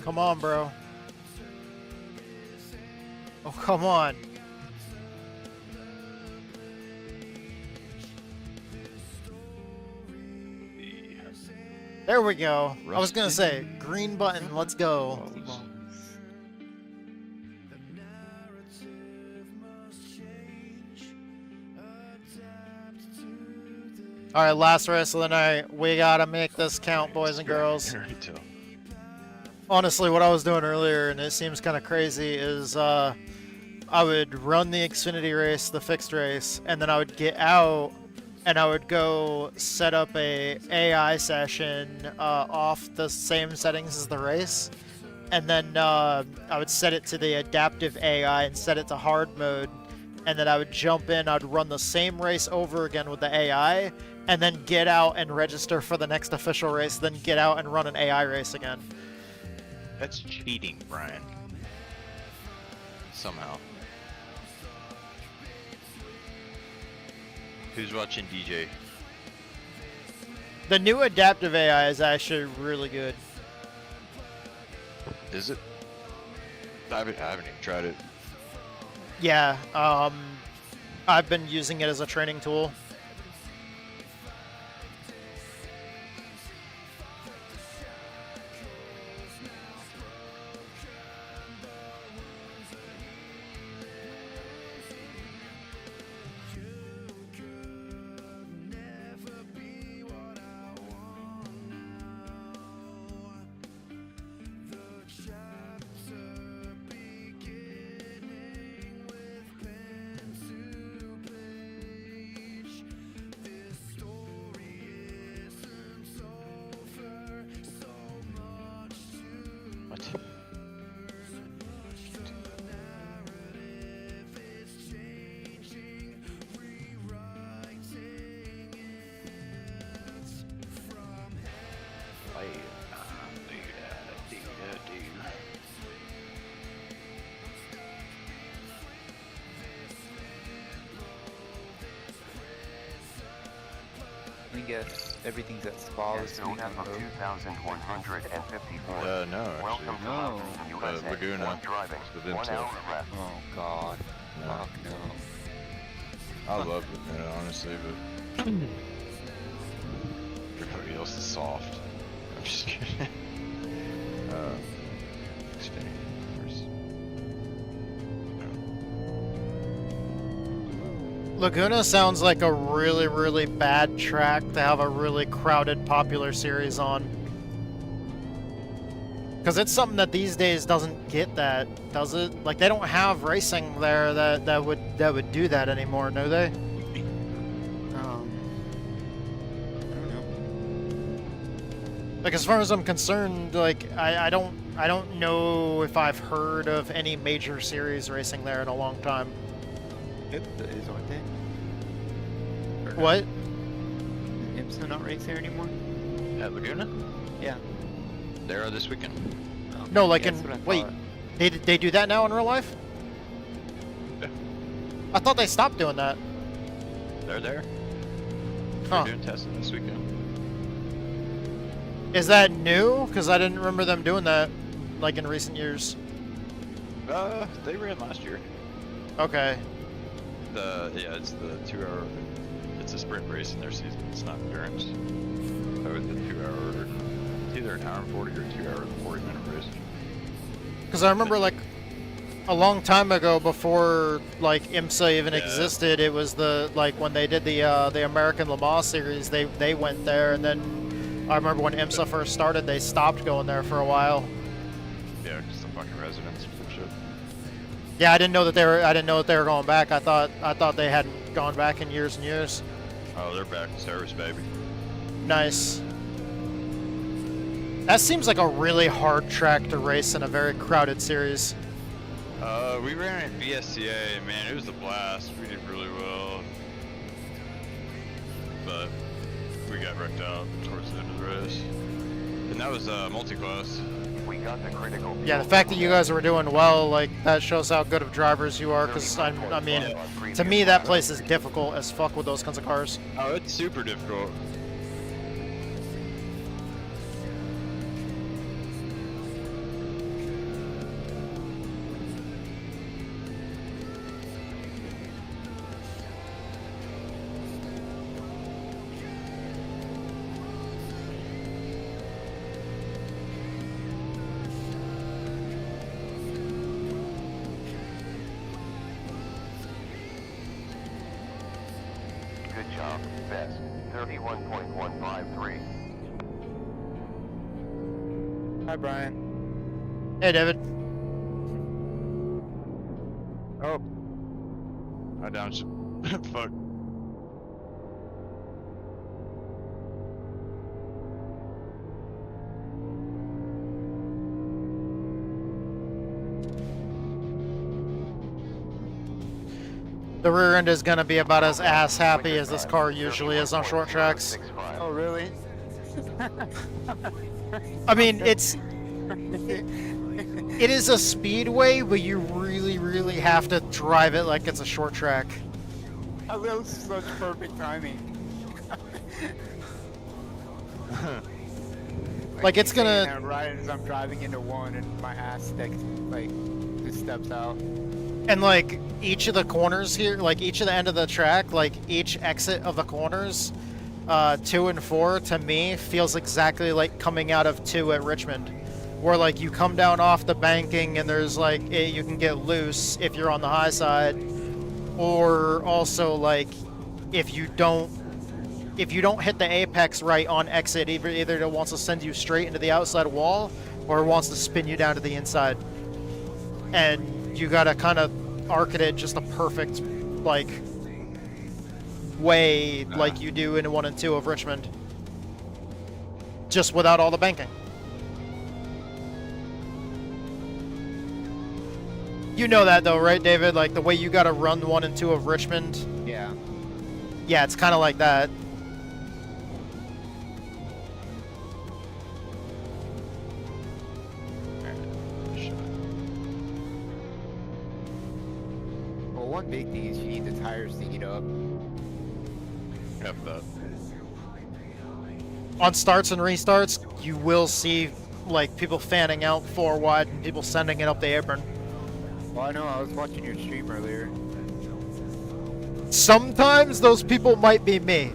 Come on, bro. Oh, come on. There we go. I was gonna say, green button, let's go. Alright, last race of the night. We gotta make this count, boys and girls. Honestly, what I was doing earlier, and it seems kind of crazy, is I would run the Xfinity race, the fixed race, and then I would get out and I would go set up a AI session off the same settings as the race, and then I would set it to the adaptive AI and set it to hard mode, and then I would jump in, I'd run the same race over again with the AI, and then get out and register for the next official race, then get out and run an AI race again. That's cheating, Brian. Somehow. Who's watching DJ? The new adaptive AI is actually really good. Is it? I haven't even tried it. Yeah, I've been using it as a training tool. I guess everything's at spa this week. 2154. No, Welcome actually. to Loudon, USA. Laguna. One driving. With them 1 two. hour left. Oh God. No. Fuck no. I love Laguna, honestly, but everybody else is soft. I'm just kidding. Xfinity first. Laguna sounds like a really, really bad track to have a really crowded, popular series on. Because it's something that these days doesn't get that, does it? Like, they don't have racing there that would do that anymore, do they? I don't know. Like, as far as I'm concerned, like, I don't know if I've heard of any major series racing there in a long time. Is aren't they? What? IMSA not race there anymore? At Laguna? Yeah. They are this weekend. Oh, No, like yeah, that's what I wait, thought. they do that now in real life? Yeah. I thought they stopped doing that. They're there. Huh. They're doing testing this weekend. Is that new? Because I didn't remember them doing that, like, in recent years. They ran last year. Okay. Yeah, it's the 2 hour. It's a sprint race in their season. It's not endurance. So it's a 2 hour. It's either an hour and 40 or 2 hour and 40-minute race. Because I remember, like, a long time ago, before, like, IMSA even existed, it was like when they did the American Le Mans series, they went there, and then I remember when IMSA first started, they stopped going there for a while. Yeah, because the fucking residents and shit. Yeah, I didn't know that they were going back. I thought they hadn't gone back in years and years. Oh, they're back in service, baby. Nice. That seems like a really hard track to race in a very crowded series. We ran at VSCA, and man, it was a blast. We did really well. But we got wrecked out towards the end of the race. And that was multi-class. We got the critical. Yeah, the fact that you guys were doing well, like, that shows how good of drivers you are, because, I mean, to me, that place is difficult as fuck with those kinds of cars. Oh, it's super difficult. best, 31.153. Hi, Brian. Hey, David. Oh. I down. Fuck. The rear end is gonna be about as ass happy as this car usually is on short tracks. Oh, really? I mean, it is a speedway, but you really have to drive it like it's a short track. A little such perfect timing. Like it's gonna. Right as I'm driving into one, and my ass sticks, like just steps out. And like each of the corners here, like each of the end of the track, like each exit of the corners, 2 and 4 to me feels exactly like coming out of 2 at Richmond, where like you come down off the banking and there's like you can get loose if you're on the high side, or also like if you don't hit the apex right on exit, either it wants to send you straight into the outside wall or it wants to spin you down to the inside, and you gotta kind of arc it just a perfect like way like you do in 1 and 2 of Richmond, just without all the banking. You know that though, right, David? Like the way you gotta run 1 and 2 of Richmond. Yeah. Yeah, it's kind of like that. Well, one big thing is you need the tires to heat up. Yep, that. On starts and restarts, you will see like people fanning out 4 wide and people sending it up the apron. Well, I know, I was watching your stream earlier. Sometimes those people might be me.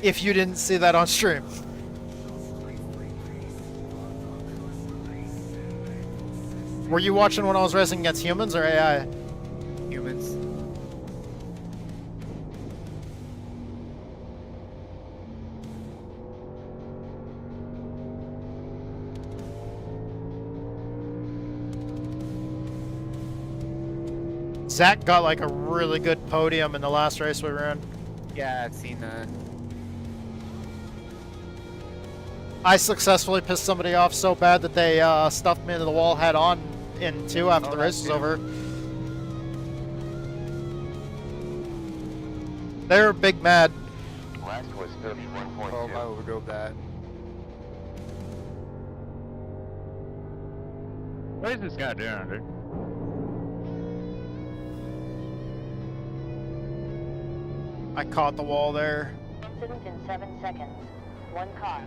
If you didn't see that on stream. Were you watching when I was racing against humans or AI? Humans. Zach got like a really good podium in the last race we ran. Yeah, I've seen that. I successfully pissed somebody off so bad that they stuffed me into the wall head on in 2 after the race was over. They were big mad. Last was 31.2. Oh, I overdrove that. What is this guy doing, dude? I caught the wall there. Incident in 7 seconds. 1 car.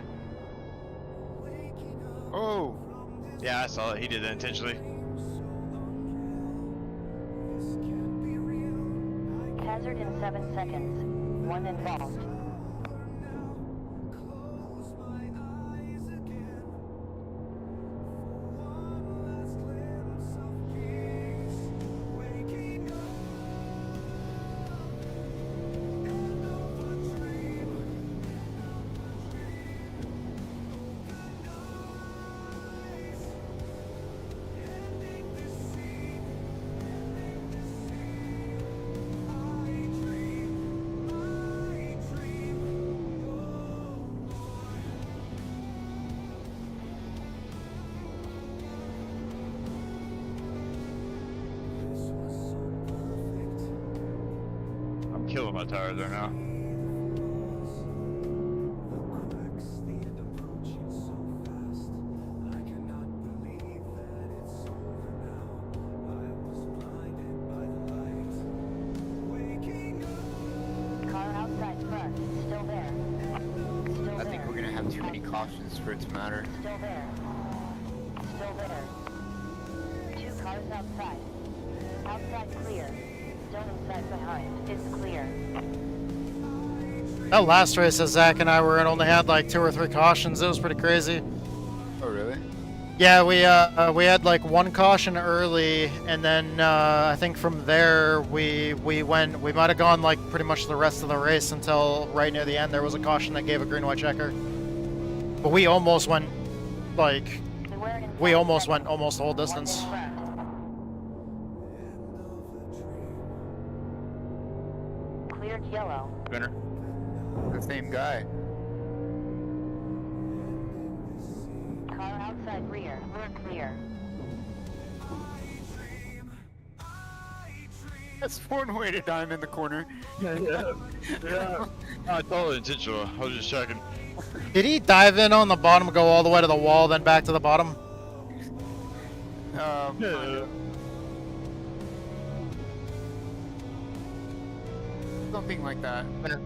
Oh! Yeah, I saw it. He did that intentionally. Hazard in 7 seconds. 1 involved. Killing my tires there now. Car outside front. Still there. Still I think we're gonna have too many cautions for it to matter. Still there. Still there. 2 cars outside. Outside clear. Still inside behind. It's clear. That last race that Zach and I were in only had like 2 or 3 cautions. It was pretty crazy. Oh, really? Yeah, we had like one caution early, and then I think from there we might have gone like pretty much the rest of the race until right near the end. There was a caution that gave a green white checker, but we almost went like almost the whole distance. Cleared yellow. Winner. The same guy. Car outside rear. We're clear. That's one way to dime in the corner. Yeah. No, it's all intentional. I was just checking. Did he dive in on the bottom, go all the way to the wall, then back to the bottom? Yeah. Something like that. Yep.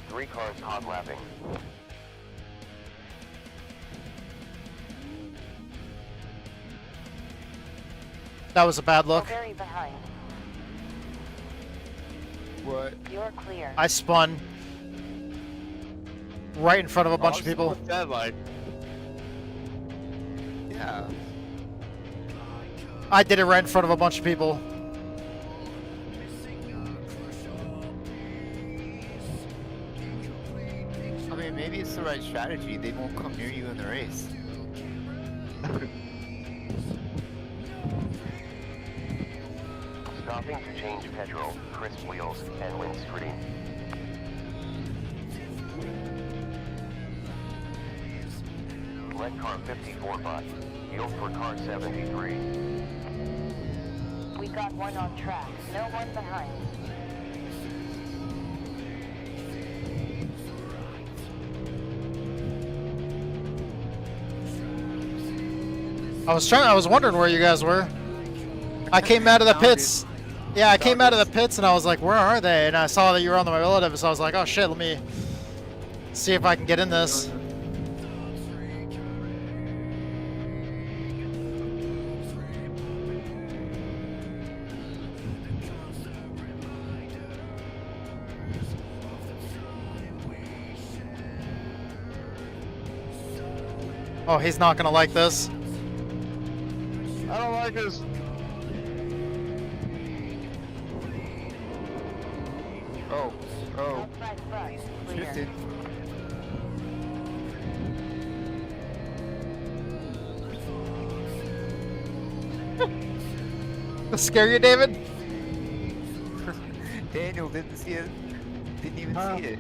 Three cars hot lapping. That was a bad look. Very behind. What? You're clear. I spun right in front of a bunch of people. What's that like? Yeah. I did it right in front of a bunch of people. I mean, maybe it's the right strategy. They won't come near you in the race. Stopping to change petrol, crisp wheels, and windscreen. Let car 54 by. Yield for car 73. We got one on track. No one behind. I was wondering where you guys were. I came out of the pits. Yeah, I came out of the pits and I was like, where are they? And I saw that you were on the relative, so I was like, oh shit, let me see if I can get in this. Oh, he's not gonna like this. I don't like this. Oh. Shifted. Scare you, David? Daniel didn't see it. Didn't even see it.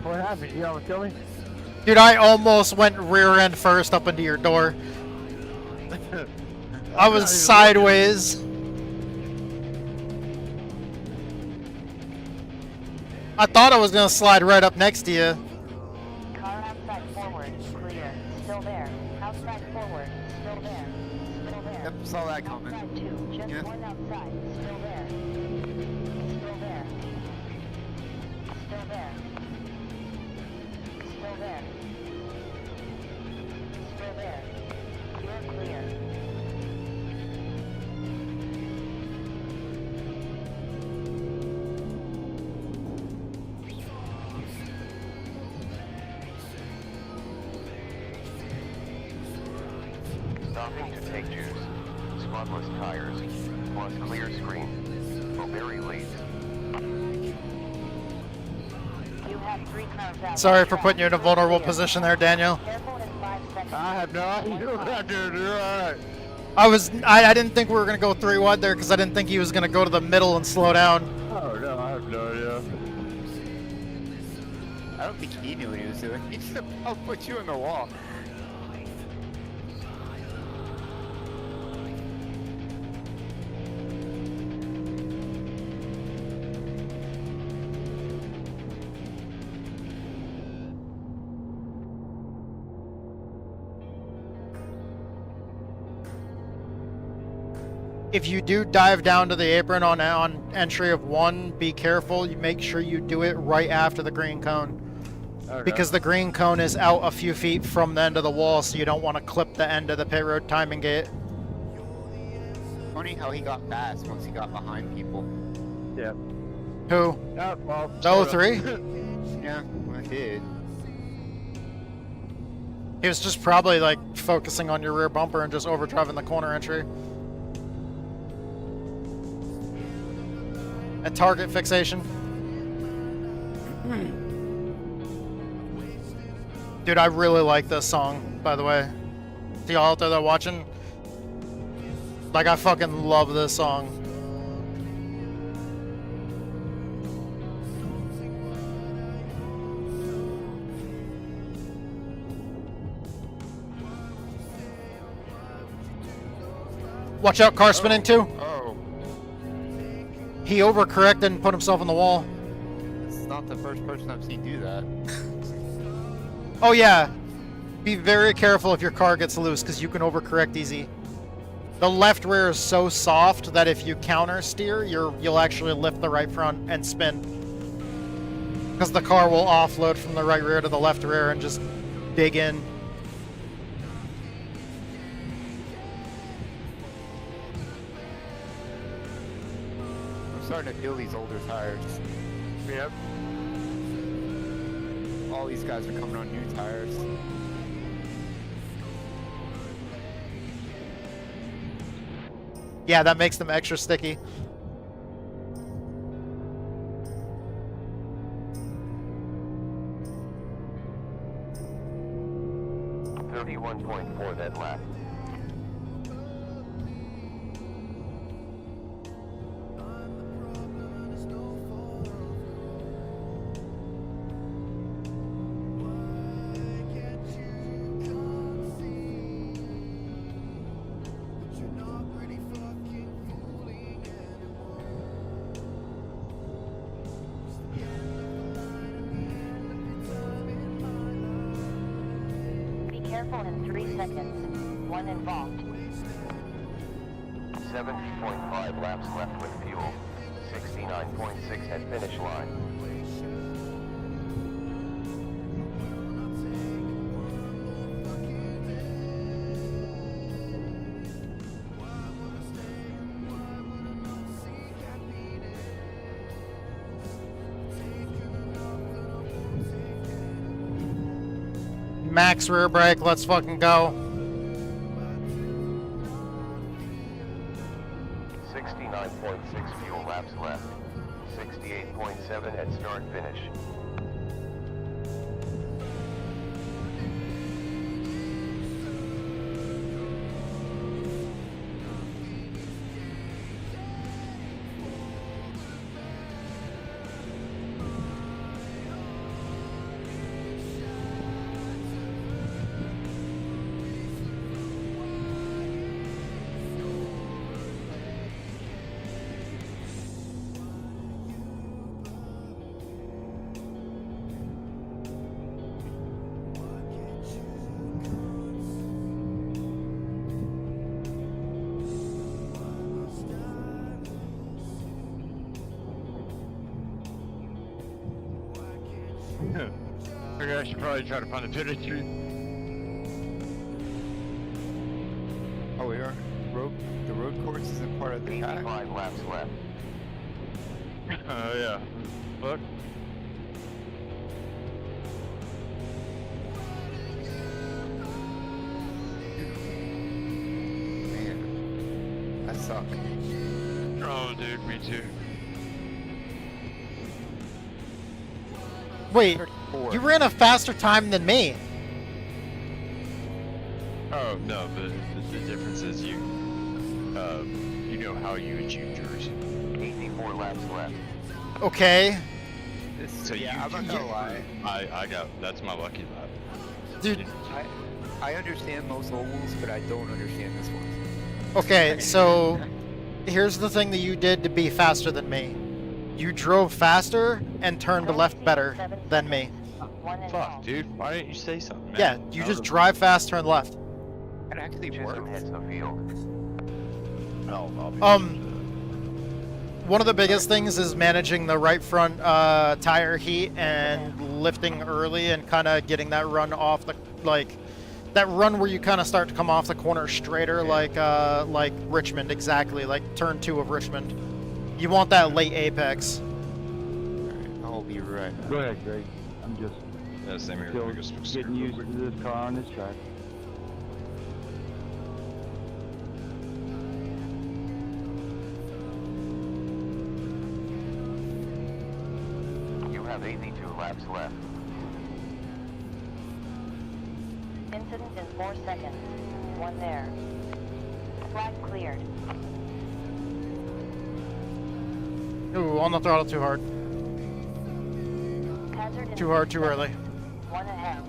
What happened? You almost killed me? Dude, I almost went rear end first up into your door. I was sideways. I thought I was gonna slide right up next to you. Car outside forward. Clear. Still there. Outside forward. Still there. Still there. Yep, saw that coming. Outside two. Just Yeah. one outside. Still there. Still there. Still there. Still there. Still there. You're clear. Stopping to take juice. Spotless tires. Plus clear screen. Oh, very late. You have three cars out. Sorry on for track. putting you in a vulnerable position there, Daniel. Careful in 5 seconds. I have no idea what I'm doing. You're alright. I didn't think we were gonna go 3 wide there because I didn't think he was gonna go to the middle and slow down. Oh no, I have no idea. I don't think he knew what he was doing. He just I'll put you in the wall. If you do dive down to the apron on entry of 1, be careful. You make sure you do it right after the green cone. Because the green cone is out a few feet from the end of the wall, so you don't want to clip the end of the pit road timing gate. Funny how he got fast once he got behind people. Yeah. Who? Well, The 03? Yeah, I did. He was just probably like focusing on your rear bumper and just overdriving the corner entry. And target fixation. Dude, I really like this song, by the way. To y'all out there that are watching, like, I fucking love this song. Watch out, car spinning too. Oh. He overcorrected and put himself in the wall. It's not the first person I've seen do that. Oh yeah, be very careful if your car gets loose because you can overcorrect easy. The left rear is so soft that if you counter steer, you'll actually lift the right front and spin. Because the car will offload from the right rear to the left rear and just dig in. I'm starting to feel these older tires. Yep. All these guys are coming on new tires. Yeah, that makes them extra sticky. .4 that lap. Careful in 3 seconds. One involved. 70.5 laps left with fuel. 69.6 at finish line. Max rear brake, let's fucking go. 69.6 fuel laps left. 68.7 at start finish. Figure I should probably try to find a pit entry. Oh, we are. The road course isn't part of the pack. 85 laps left. Oh yeah. Look. Man, that suck. Oh, dude, me too. Wait, 34. you ran a faster time than me. Oh no, but the difference is you know how you achieve yours. 84 laps left. Okay. So yeah, I'm not gonna lie. I got that's my lucky lap. Dude. I understand most ovals, but I don't understand this one. Okay, so here's the thing that you did to be faster than me. You drove faster and turned left better than me. Fuck, dude. Why didn't you say something, man? Yeah, you just drive fast, turn left. It actually Chisholm works. hits the field. one of the biggest things is managing the right front tire heat and lifting early and kind of getting that run off the, like, that run where you kind of start to come off the corner straighter, like Richmond, exactly, like turn 2 of Richmond. You want that late apex. I'll be right back. Go ahead, Greg. I'm just Yeah, same here. still We just fix it getting real used quick. to this car on this track. You have 82 laps left. Incident in 4 seconds. 1 there. Flag cleared. Ooh, on the throttle too hard. Hazard in Too hard, 6 too early. seconds. 1 ahead.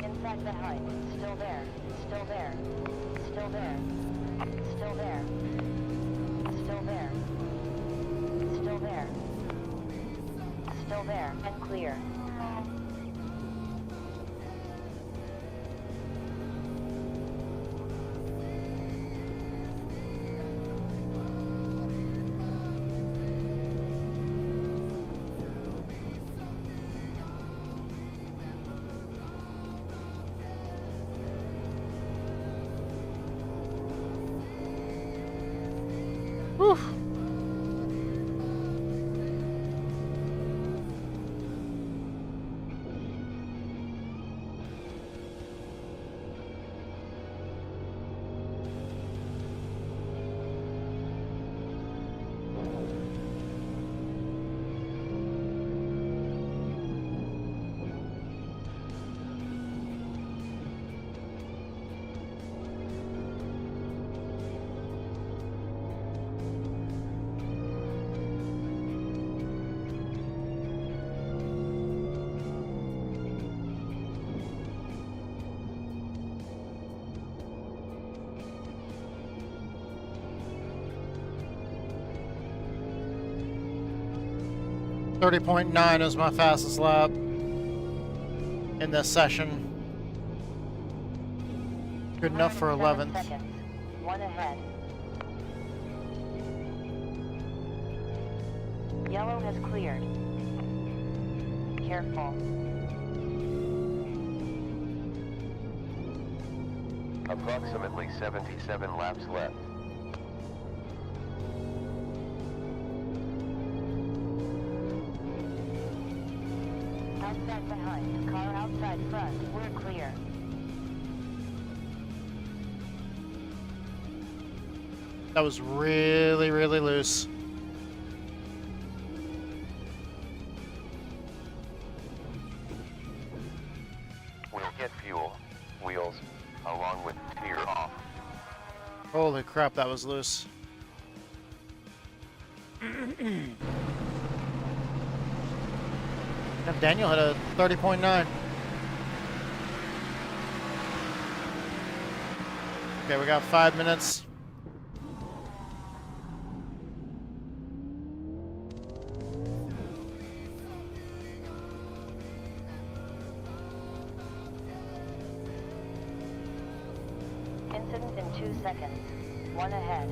Inside behind. Still there. Still there. Still there. Still there. Still there. Still there. Still there. And clear. Whew. .9 is my fastest lap in this session. Good enough for 7 11th. seconds. 1 ahead. Yellow has cleared. Careful. Approximately 77 laps left. Outside behind. Car outside front. We're clear. That was really, really loose. We'll get fuel, wheels, along with tier off. Holy crap, that was loose. And Daniel had a 30.9. Okay, we got 5 minutes. Incident in 2 seconds. 1 ahead.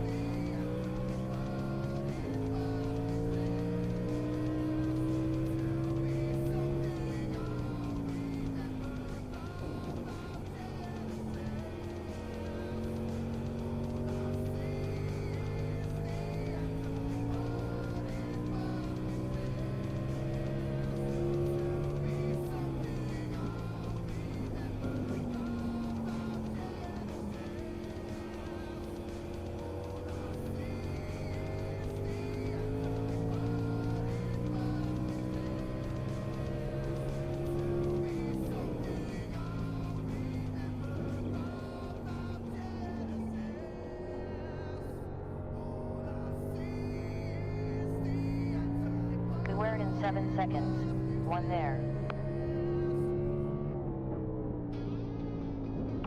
7 seconds. 1 there.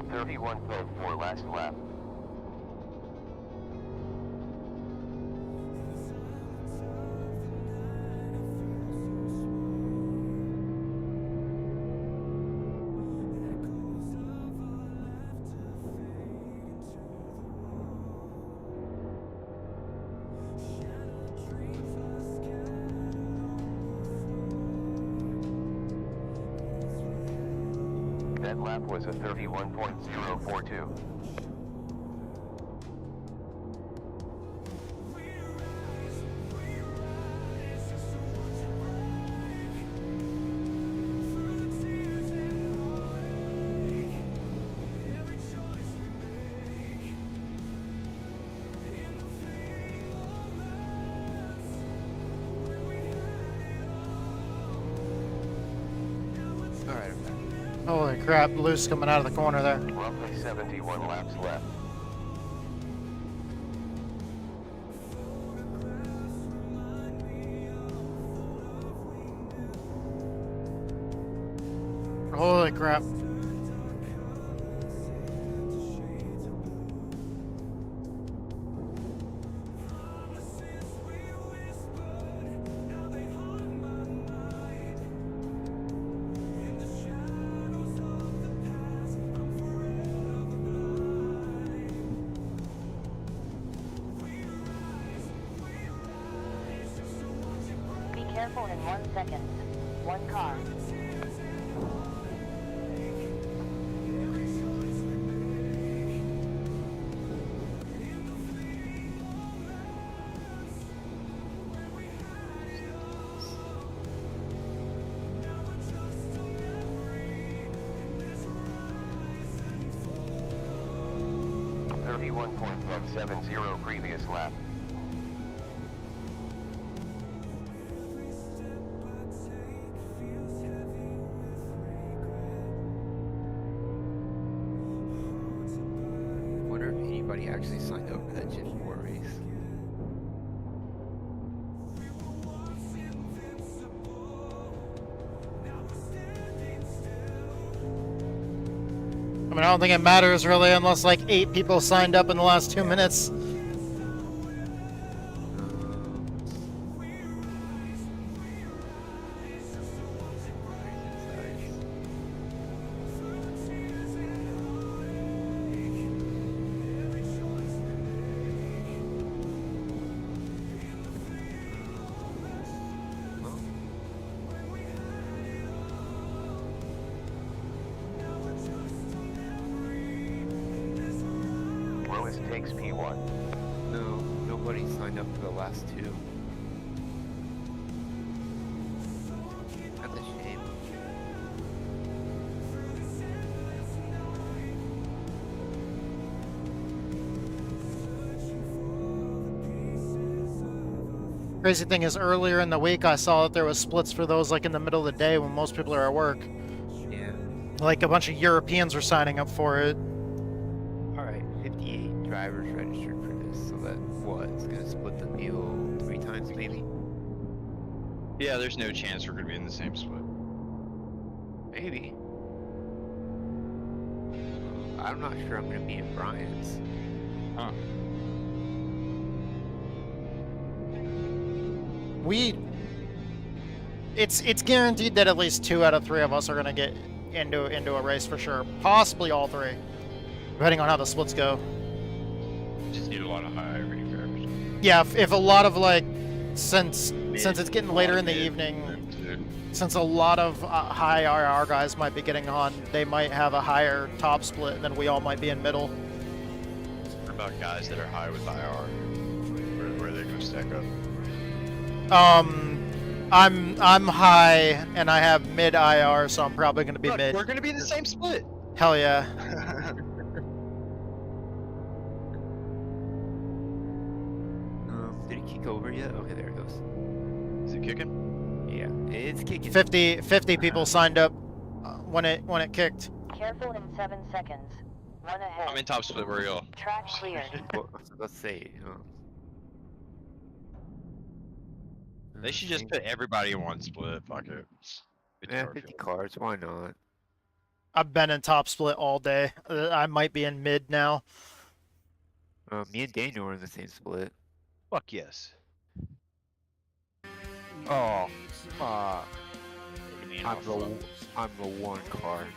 31.4 last lap. That lap was a 31.042. Alright, I'm back. Holy crap, loose coming out of the corner there. Roughly 71 laps left. Holy crap. Be careful in 1 second. 1 car. .170 previous lap. Wonder if anybody actually signed up for that Gen 4 race. I mean, I don't think it matters really unless like 8 people signed up in the last 2 minutes. Lowest takes P1. No, nobody signed up for the last 2. That's a shame. Crazy thing is, earlier in the week I saw that there was splits for those like in the middle of the day when most people are at work. Yeah. Like a bunch of Europeans were signing up for it. Alright, 58 drivers registered for this, so that what? It's gonna split the field 3 times maybe? Yeah, there's no chance we're gonna be in the same split. Maybe. I'm not sure I'm gonna be in Brian's. Huh. It's guaranteed that at least 2 out of 3 of us are gonna get into a race for sure. Possibly all 3, depending on how the splits go. Just need a lot of high rating drivers. Yeah, if a lot of like, since it's getting later in the evening, since a lot of high IR guys might be getting on, they might have a higher top split, and then we all might be in middle. What about guys that are high with IR? Where are they gonna stack up? I'm high and I have mid IR, so I'm probably gonna be Look, mid. we're gonna be in the same split. Hell yeah. Did it kick over yet? Okay, there it goes. Is it kicking? Yeah, it's kicking. 50 people signed up when it kicked. Careful in 7 seconds. 1 ahead. I'm in top split. Where are y'all? Track cleared. Well, let's say, They should just put everybody in one split. Fuck it. 50 cars, why not? I've been in top split all day. I might be in mid now. Me and Daniel are in the same split. Fuck yes. Oh, fuck. I'm the one car.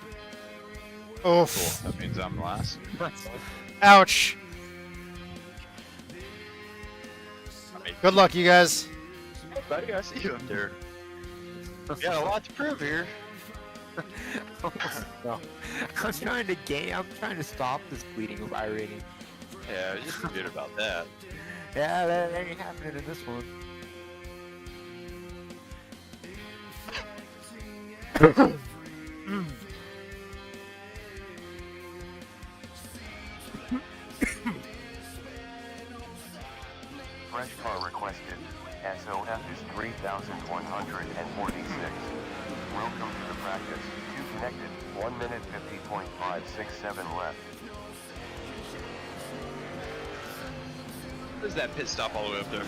Oof. Cool. That means I'm last. Ouch. Good luck, you guys. Hey, buddy, I see you up there. You got a lot to prove here. No. I'm trying to stop this bleeding of iRacing. Yeah, just forget about that. Yeah, that ain't happening in this one. Fresh car requested. SOF is 3,146. Welcome to the practice. 2 connected. 1 minute 50.567 left. There's that pit stop all the way up there.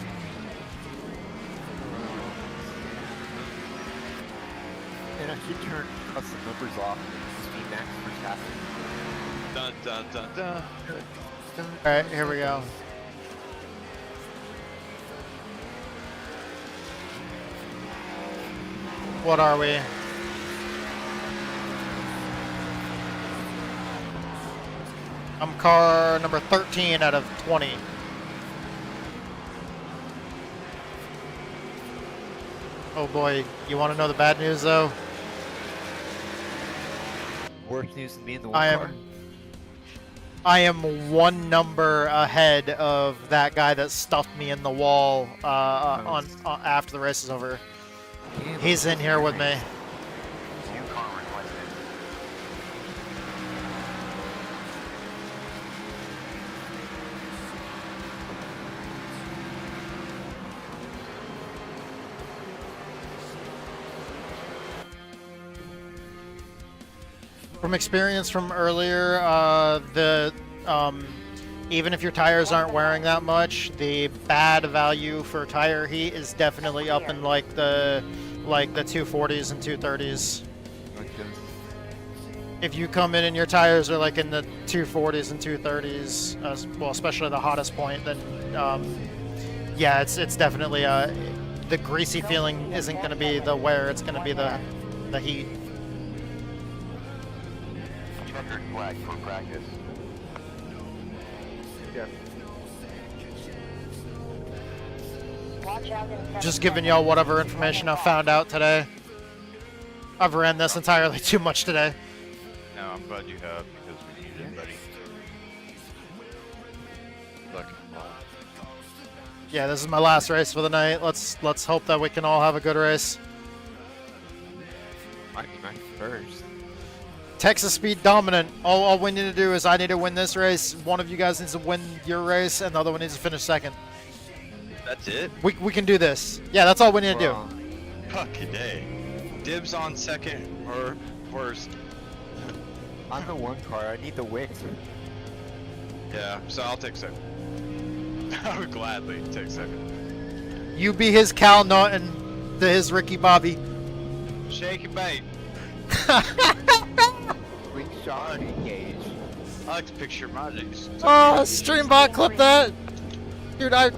And I should turn custom numbers off. Pmax for traffic. Dun dun dun dun. Alright, here we go. What are we? I'm car number 13 out of 20. Oh boy, you want to know the bad news though? Worse news than being the one car. I am one number ahead of that guy that stuffed me in the wall after the race is over. He's in here with me. New car requested. From experience from earlier, even if your tires aren't wearing that much, the bad value for tire heat is definitely up in like the 240s and 230s. If you come in and your tires are like in the 240s and 230s, well, especially the hottest point, then yeah, it's definitely the greasy feeling isn't going to be the wear, it's going to be the heat. Checkered flag for practice. Yeah. Watch out in Just giving y'all whatever information I found out today. I've ran this entirely too much today. No, I'm glad you have because we need it, buddy. Look. Yeah, this is my last race for the night. Let's hope that we can all have a good race. Might be my first. Texas Speed dominant. All we need to do is I need to win this race. One of you guys needs to win your race, and the other one needs to finish second. That's it? We can do this. Yeah, that's all we need to do. Fucking day. Dibs on second or first. I'm the one car. I need the win. Yeah, so I'll take second. I would gladly take second. You be his Cal Naughton to his Ricky Bobby. Shake and bake. Quick shot engage. I like to picture my days. Oh, Streambot, clip that. Dude, I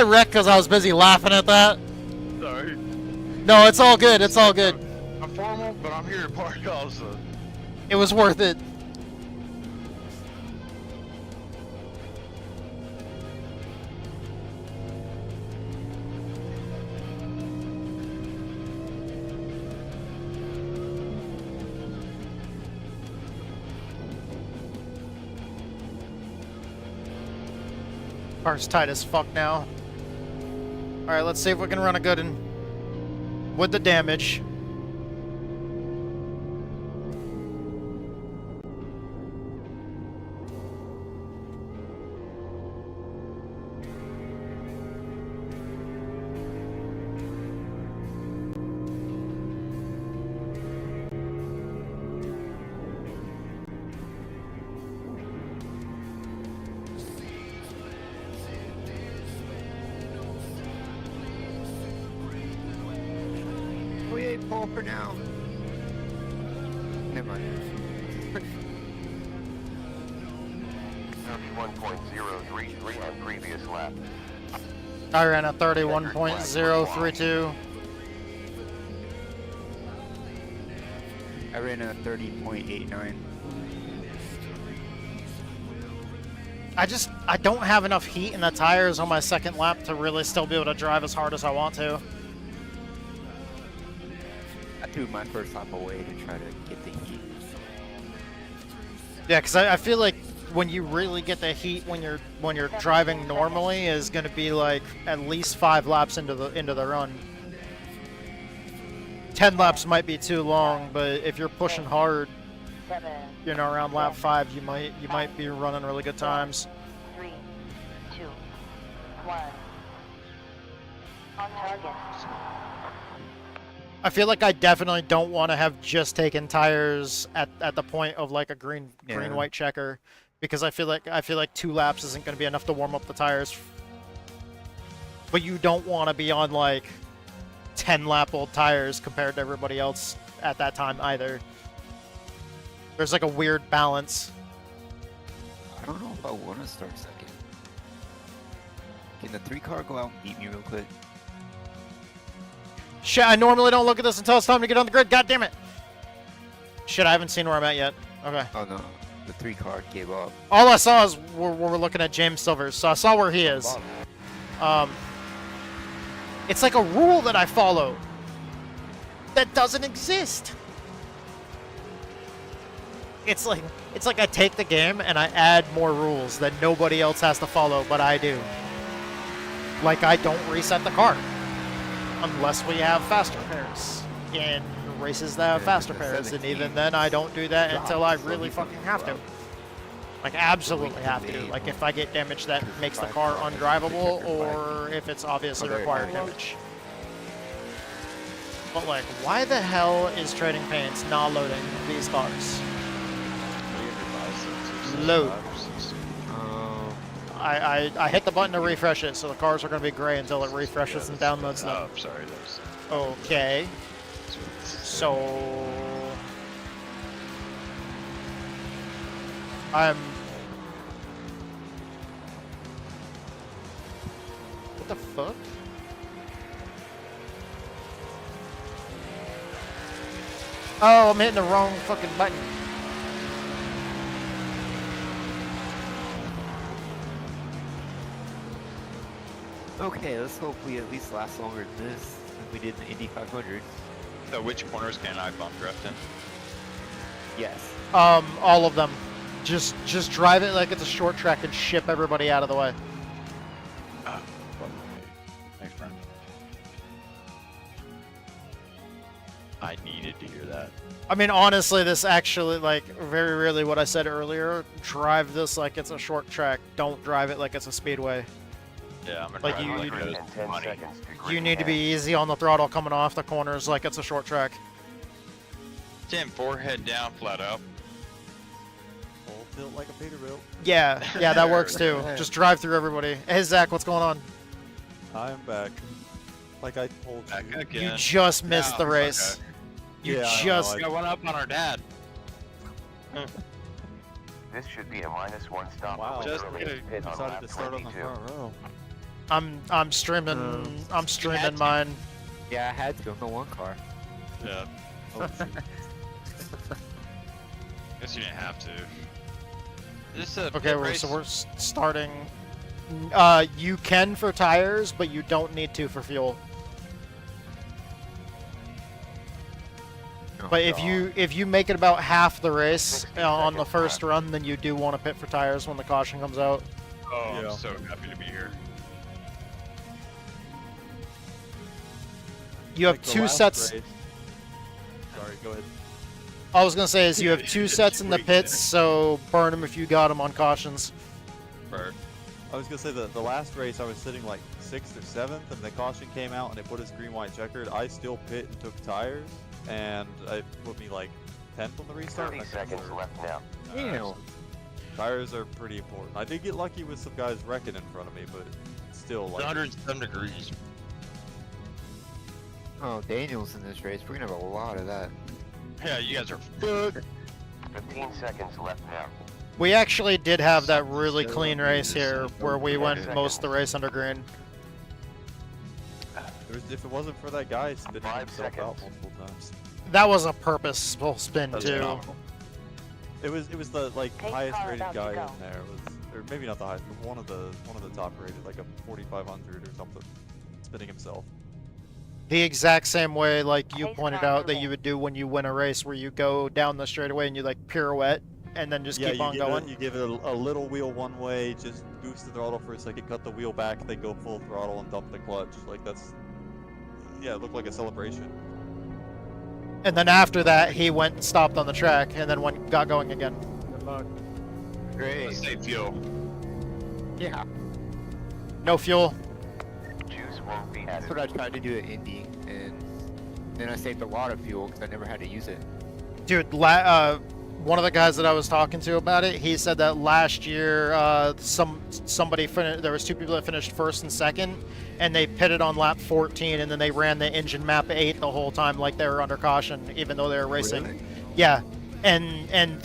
wrecked because I was busy laughing at that. Sorry. No, it's all good. It's all good. I'm formal, but I'm here to party also. It was worth it. Car's tight as fuck now. Alright, let's see if we can run a good one with the damage. stay pole for now. Never mind. 31.033 on previous lap. I ran a 31.032. I ran a 30.89. I don't have enough heat in the tires on my second lap to really still be able to drive as hard as I want to. I threw my first lap away to try to get the heat. Yeah, because I feel like when you really get the heat when you're driving normally is going to be like at least 5 laps into the run. 10 laps might be too long, but if you're pushing hard, you know, around lap 5, you might be running really good times. 3, 2, 1. On target. I feel like I definitely don't want to have just taken tires at the point of like a green white checker, because I feel like 2 laps isn't going to be enough to warm up the tires. But you don't want to be on like 10 lap old tires compared to everybody else at that time either. There's like a weird balance. I don't know if I want to start second. Can the 3 car go out and beat me real quick? Shit, I normally don't look at this until it's time to get on the grid. God damn it! Shit, I haven't seen where I'm at yet. Okay. Oh no, the 3 car gave up. All I saw is we're looking at James Silvers, so I saw where he is. It's like a rule that I follow that doesn't exist. It's like I take the game and I add more rules that nobody else has to follow, but I do. Like I don't reset the car unless we have faster pairs in races that have faster pairs, and even then I don't do that until I really fucking have to. Like absolutely have to. Like if I get damage that makes the car undrivable, or if it's obviously required damage. But like, why the hell is Trading Paints not loading these cars? Load. I hit the button to refresh it, so the cars are going to be gray until it refreshes and downloads them. Oh, sorry. Okay. So what the fuck? Oh, I'm hitting the wrong fucking button. Okay, let's hope we at least last longer than this than we did in the Indy 500. So which corners can I bump drift in? Yes. All of them. Just drive it like it's a short track and ship everybody out of the way. Thanks, friend. I needed to hear that. I mean, honestly, this actually, like, very rarely what I said earlier, drive this like it's a short track. Don't drive it like it's a speedway. Yeah, I'm gonna like you need to be easy on the throttle coming off the corners like it's a short track. 10, forehead down, flat out. Full tilt like a Peterbilt. Yeah, that works too. Just drive through everybody. Hey, Zach, what's going on? I'm back. Like I told you. You just missed the race. Okay. You just got one up on our dad. This should be a -1 stop. Wow. Just Decided to start on the front row. I'm streaming mine. Yeah, I had to on the 1 car. Yeah. Oh, shoot. Guess you didn't have to. Okay, so we're starting. You can for tires, but you don't need to for fuel. But if you make it about half the race on the first run, then you do want to pit for tires when the caution comes out. Oh, yeah. I'm so happy to be here. You have 2 sets. Sorry, go ahead. I was gonna say is you have 2 sets in the pits, so burn them if you got them on cautions. Burn. I was gonna say the last race I was sitting like 6th or 7th, and the caution came out and it put us green-white checkered. I still pit and took tires, and it put me like 10th on the restart. 30 seconds left now. So tires are pretty important. I did get lucky with some guys wrecking in front of me, but still like 107 degrees. Oh, Daniel's in this race. We're gonna have a lot of that. Yeah, you guys are fucked. 15 seconds left now. We actually did have that really clean race here where we went most of the race under green. If it wasn't for that guy spinning himself out multiple times. That was a purposeful spin That's too. phenomenal. It was the Pace highest car rated about to guy go. in there or maybe not the highest, but one of the top rated, like a 4500 or something, spinning himself. The exact same way, like you Pace pointed car out, that moving. you would do when you win a race, where you go down the straightaway and you like pirouette and then just Yeah, keep on going. You give it a little wheel one way, just boost the throttle for a second, cut the wheel back, then go full throttle and dump the clutch. Like that's, yeah, it looked like a celebration. And then after that, he went and stopped on the track and then got going again. Good luck. Great. Save fuel. Yeah. No fuel. Juice won't be That's added. what I tried to do at Indy, and then I saved a lot of fuel because I never had to use it. Dude, one of the guys that I was talking to about it, he said that last year, somebody there was two people that finished first and second, and they pitted on lap 14, and then they ran the engine map 8 the whole time like they were under caution, even though they were racing. Really? Yeah, and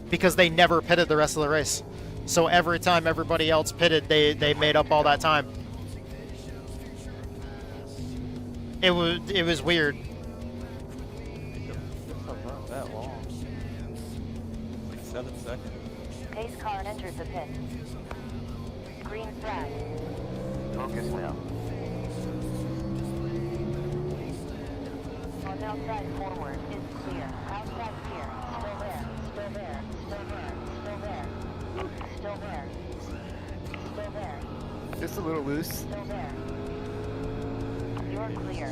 because they never pitted the rest of the race, so every time everybody else pitted, they made up all that time. It was weird. Not that long. Like 7 seconds. Pace car enters the pit. Green flag. Focus now. On outside forward is clear. Outside clear. Still there. Still there. Still there. Still there. Still there. Still there. Just a little loose. Still there. You're clear.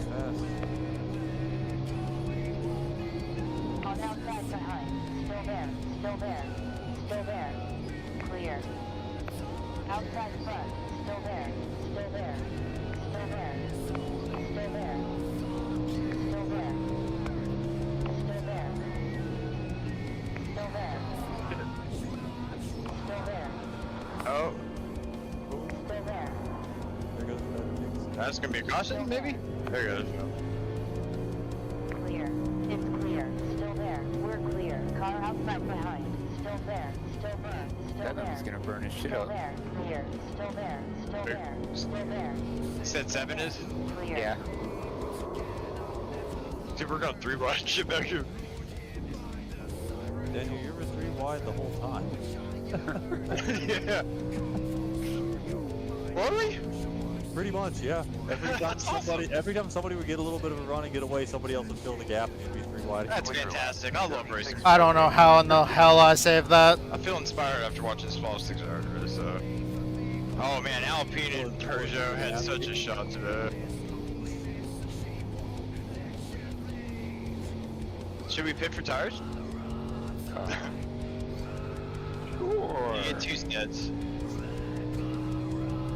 On outside behind. Still there. Still there. Still there. Clear. Outside front. Still there. Still there. Still there. Still there. Still there. Still there. Still there. Still there. Oh, Still there. There goes the that's gonna be a caution, maybe? There it goes. Clear. It's clear. Still there. We're clear. Car outside behind. Still there. Still there. Still That there. thing's gonna burn his shit Still up. there. Clear. Still there. Still there. Still there. Said 7 is? Clear. Yeah. Dude, we're going 3 wide shit back here. Daniel, you were 3 wide the whole time. Yeah. Were we? Pretty much, yeah. Every time somebody would get a little bit of a run and get away, somebody else would fill the gap and you'd be 3 wide. That's fantastic. I love racing. I don't know how in the hell I saved that. I feel inspired after watching this Fall 6 hour, so. Oh man, Alpine and Peugeot had such a shot today. Should we pit for tires? Sure. You get 2 skids.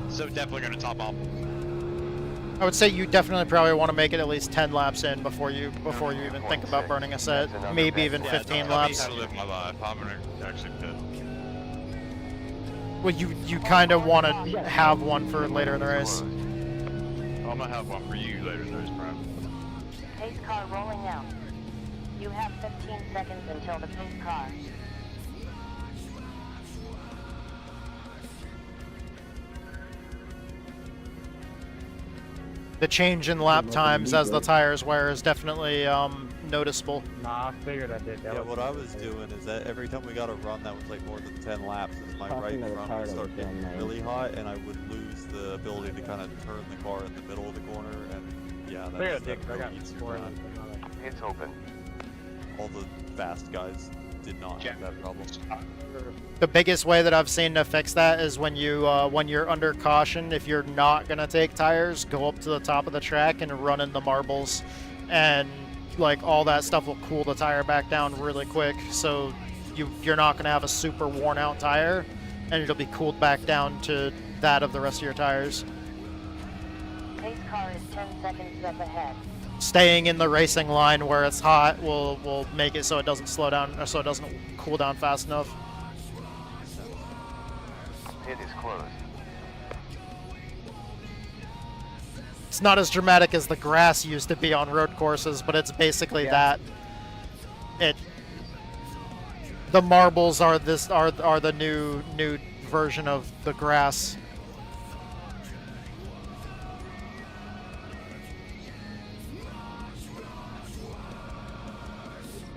So definitely gonna top off. I would say you definitely probably want to make it at least 10 laps in before you even think about burning a set. Maybe even 15 laps. How to live my life. I'm gonna actually pit. Well, you kind of want to have one for later in the race. I'm gonna have one for you later in the race, Brian. Pace car rolling out. You have 15 seconds until the pace car. The change in lap times as the tires wear is definitely noticeable. Nah, I figured I did. Yeah, what I was doing is that every time we got a run that was like more than 10 laps, is my right front would start getting really hot, and I would lose the ability to kind of turn the car in the middle of the corner, and yeah, that really eats your time. It's open. All the fast guys did not have that problem. The biggest way that I've seen to fix that is when you're under caution, if you're not gonna take tires, go up to the top of the track and run in the marbles, and like all that stuff will cool the tire back down really quick. So you're not gonna have a super worn out tire, and it'll be cooled back down to that of the rest of your tires. Pace car is 10 seconds up ahead. Staying in the racing line where it's hot will make it so it doesn't slow down, or so it doesn't cool down fast enough. Pit is closed. It's not as dramatic as the grass used to be on road courses, but it's basically that. The marbles are the new version of the grass.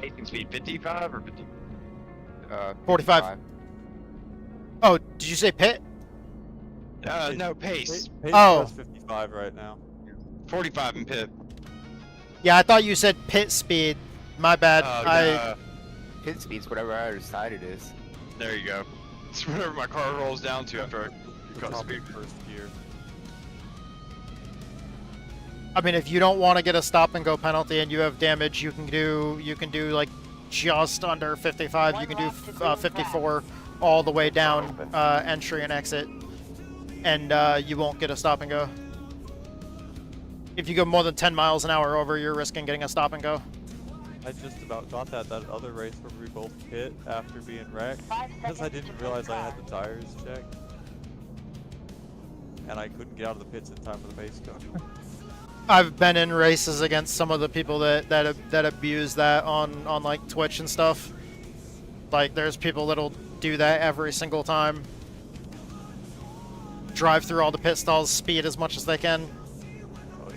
Racing speed 55 or 50? 45. Oh, did you say pit? No, pace. Pace Oh. is 55 right now. 45 in pit. Yeah, I thought you said pit speed. My bad. Pit speed's whatever I decided it is. There you go. It's whatever my car rolls down to after I cut Top speed. first gear. I mean, if you don't want to get a stop and go penalty and you have damage, you can do like just under 55. You can do 54 all the way down entry and exit, and you won't get a stop and go. If you go more than 10 miles an hour over, you're risking getting a stop and go. I just about got that other race where we both hit after being wrecked because I didn't realize I had the tires checked, and I couldn't get out of the pits in time for the pace car. I've been in races against some of the people that abuse that on like Twitch and stuff. Like, there's people that'll do that every single time. Drive through all the pit stalls, speed as much as they can. Oh yeah.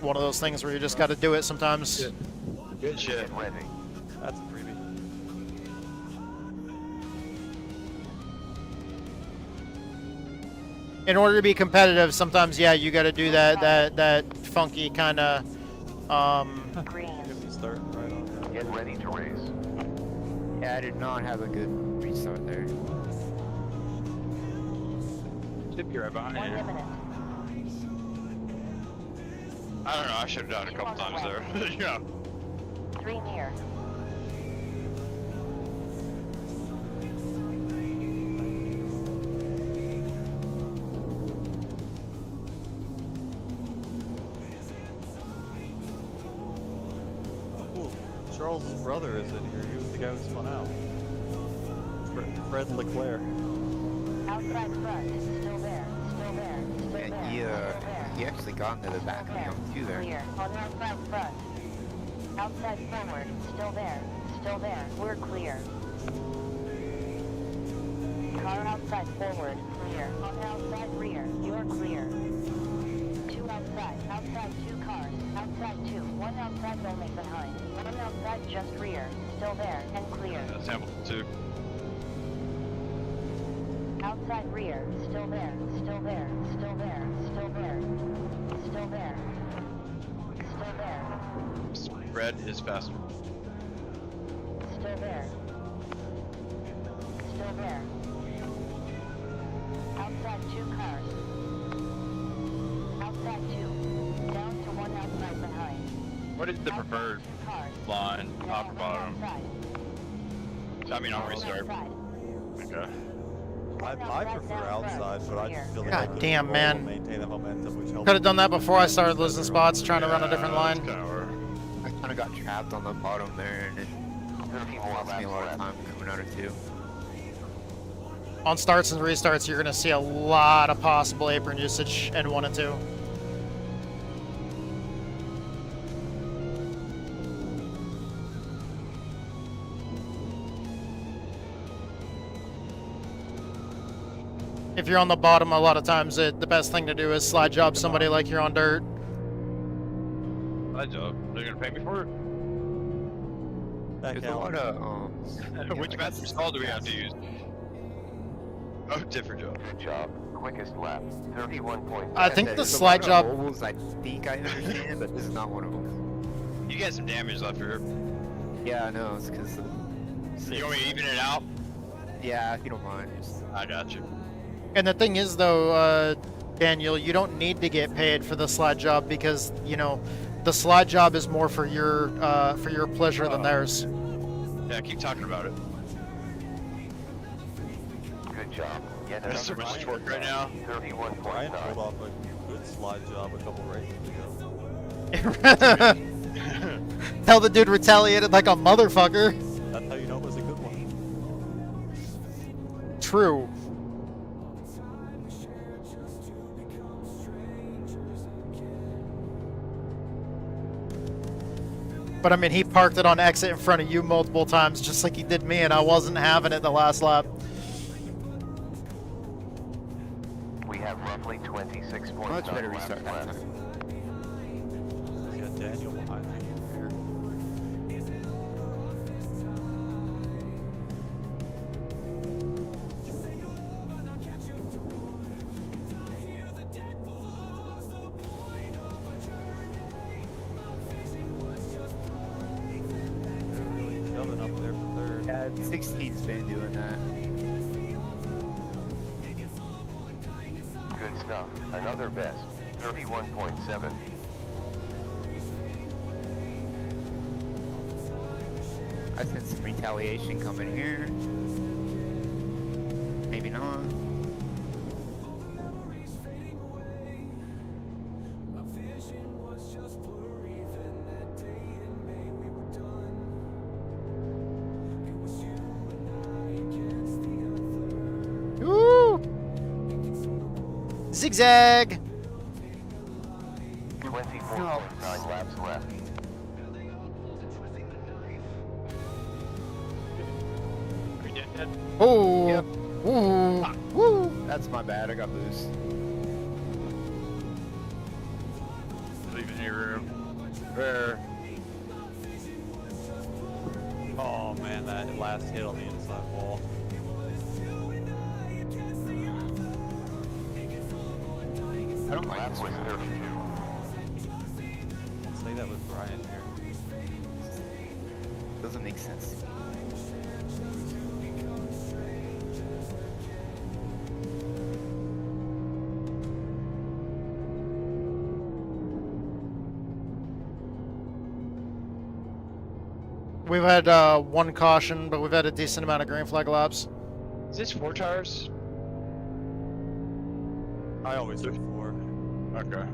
One of those things where you just got to do it sometimes. Good shit. That's a freebie. In order to be competitive, sometimes yeah, you got to do that funky kind of Start right on that. Get ready to race. Yeah, I did not have a good restart there. Should be right behind you. I don't know, I should have done it a couple times there. Yeah. 3 near. Ooh, Charles' brother is in here. He was the guy who spun out. Fred Leclerc. Outside front, still there, still there, still there. And he actually got into the back of me too there. Clear. On outside front. Outside forward, still there, still there. We're clear. Car outside forward, clear. On outside rear, you're clear. 2 outside, outside 2 cars, outside 2. 1 outside only behind. 1 outside just rear, still there, and clear. That's Hamilton too. Outside rear, still there, still there, still there, still there, still there, still there, Red is faster. still there, still there. Outside 2 cars. Outside 2. Down to 1 outside behind. What is the preferred line, top or bottom? I mean, on restart. Okay. I prefer outside, but I just feel like God I damn, man. maintain the momentum, which helps. Could have done that before I started losing spots, trying to run a different line. I kind of got trapped on the bottom there, and it lost me a lot of time coming out of 2. On starts and restarts, you're going to see a lot of possible apron usage in 1 and 2. If you're on the bottom, a lot of times the best thing to do is slide job somebody like you're on dirt. Slide job? They're gonna pay me for it? There's a lot of, Which bathroom stall do we have to use? Oh, different job. Good job. Quickest lap. 31.5. I think the there's a slide lot job. of ovals I think I understand, but this is not one of them. You got some damage left here. Yeah, I know, it's because of... You want me to even it out? Yeah, if you don't mind. I got you. And the thing is, though, Daniel, you don't need to get paid for the slide job because, you know, the slide job is more for your pleasure than theirs. Yeah, keep talking about it. Good job. Yet There's so another much torque right now. Ryan pulled 31.9. off a good slide job a couple races ago. Tell the dude retaliated like a motherfucker. That's how you know it was a good one. True. But I mean, he parked it on exit in front of you multiple times, just like he did me, and I wasn't having it the last lap. We have roughly 26.9 Much better laps restart that left. time. We got Daniel behind me here. Shoving up there for third. Yeah, 16's been doing that. Good stuff. Another best. 31.7. I sense some retaliation coming here. Maybe not. Woo! Zigzag! 24.9 laps left. Oh! Yep. Woo! Woo! That's my bad. I got boost. Leaving your room. There. Oh man, that last hit on the inside wall. I don't like Lap this was one. 32. I'll say that with Brian here. Doesn't make sense to me. We've had one caution, but we've had a decent amount of green flag laps. Is this 4 tires? I always do 4. Okay.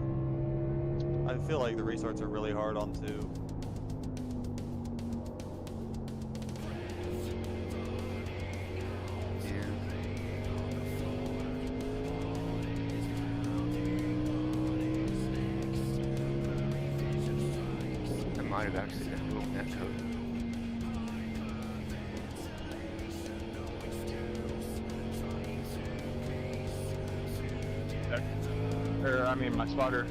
I feel like the restarts are really hard on 2. I might have actually been moving that code. I mean, my spotter.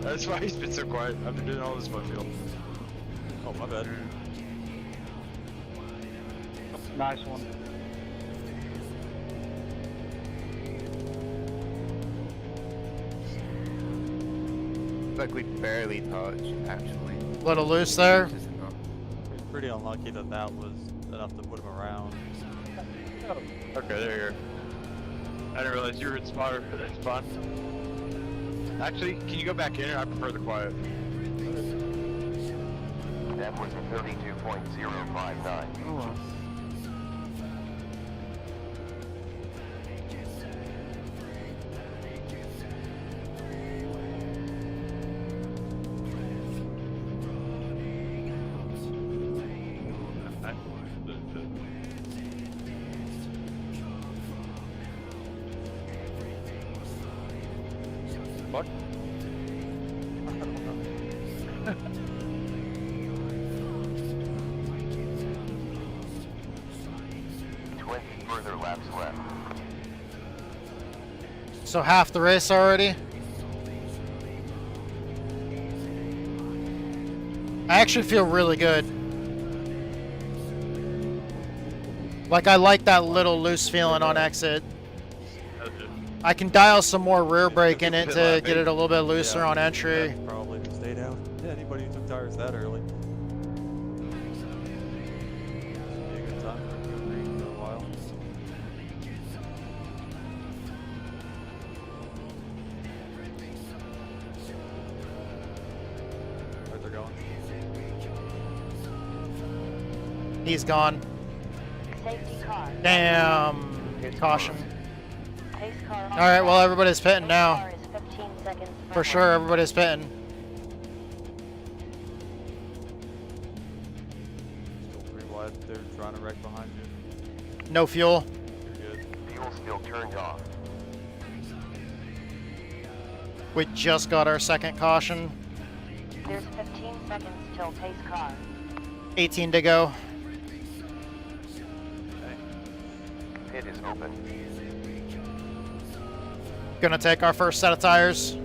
That's why he's been so quiet. I've been doing all this my field. Oh, my bad. Nice one. Like we barely touched, actually. Little loose there. It's pretty unlucky that that was enough to put him around. Okay, there you are. I didn't realize you were in spotter. That's fun. Actually, can you go back in? I prefer the quiet. That was a 32.059. Oh well. What? 20 further laps left. So half the race already. I actually feel really good. Like, I like that little loose feeling on exit. I can dial some more rear brake in it to get it a little bit looser on entry. That's probably stayed out. Yeah, anybody who took tires that early. Be a good time for a while. Where's they going? He's gone. Safety car. Damn. Caution. Pace car on Alright, well, track. everybody's pitting Pace now. car is 15 seconds For behind. sure, everybody's pitting. Still pretty wide. They're trying to wreck behind you. No fuel. You're good. Fuel still turned off. We just got our second caution. There's 15 seconds till pace car. 18 to go. Pit is open. Gonna take our first set of tires.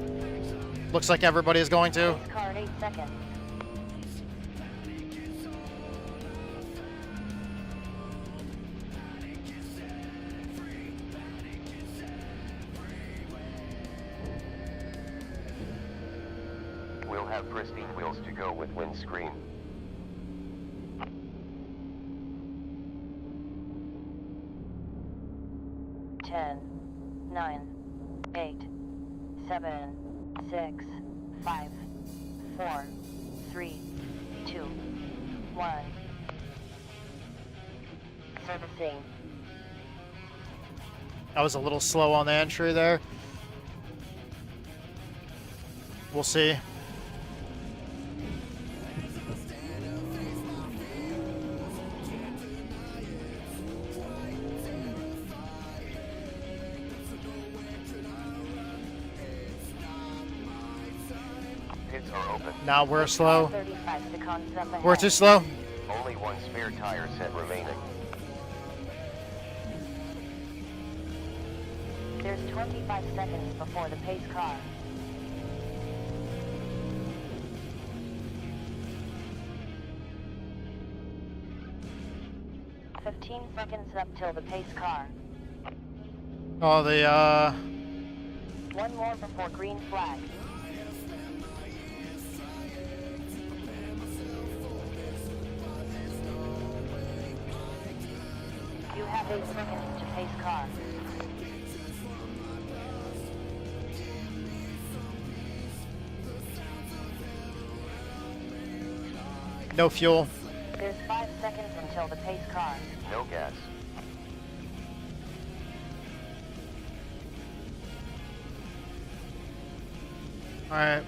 Looks like everybody is going to. Pace car at 8 seconds. We'll have pristine wheels to go with windscreen. Ten, 9, 8, 7, 6, 5, 4, 3, 2, 1. Servicing. I was a little slow on the entry there. We'll see. Pits are open. Now we're slow. 35 seconds up ahead. We're too slow. Only one spare tire set remaining. There's 25 seconds before the pace car. "15 seconds up till the pace car. Oh, the One more before green flag. You have 8 seconds to pace car. no fuel. There's 5 seconds until the pace car. No gas. All right.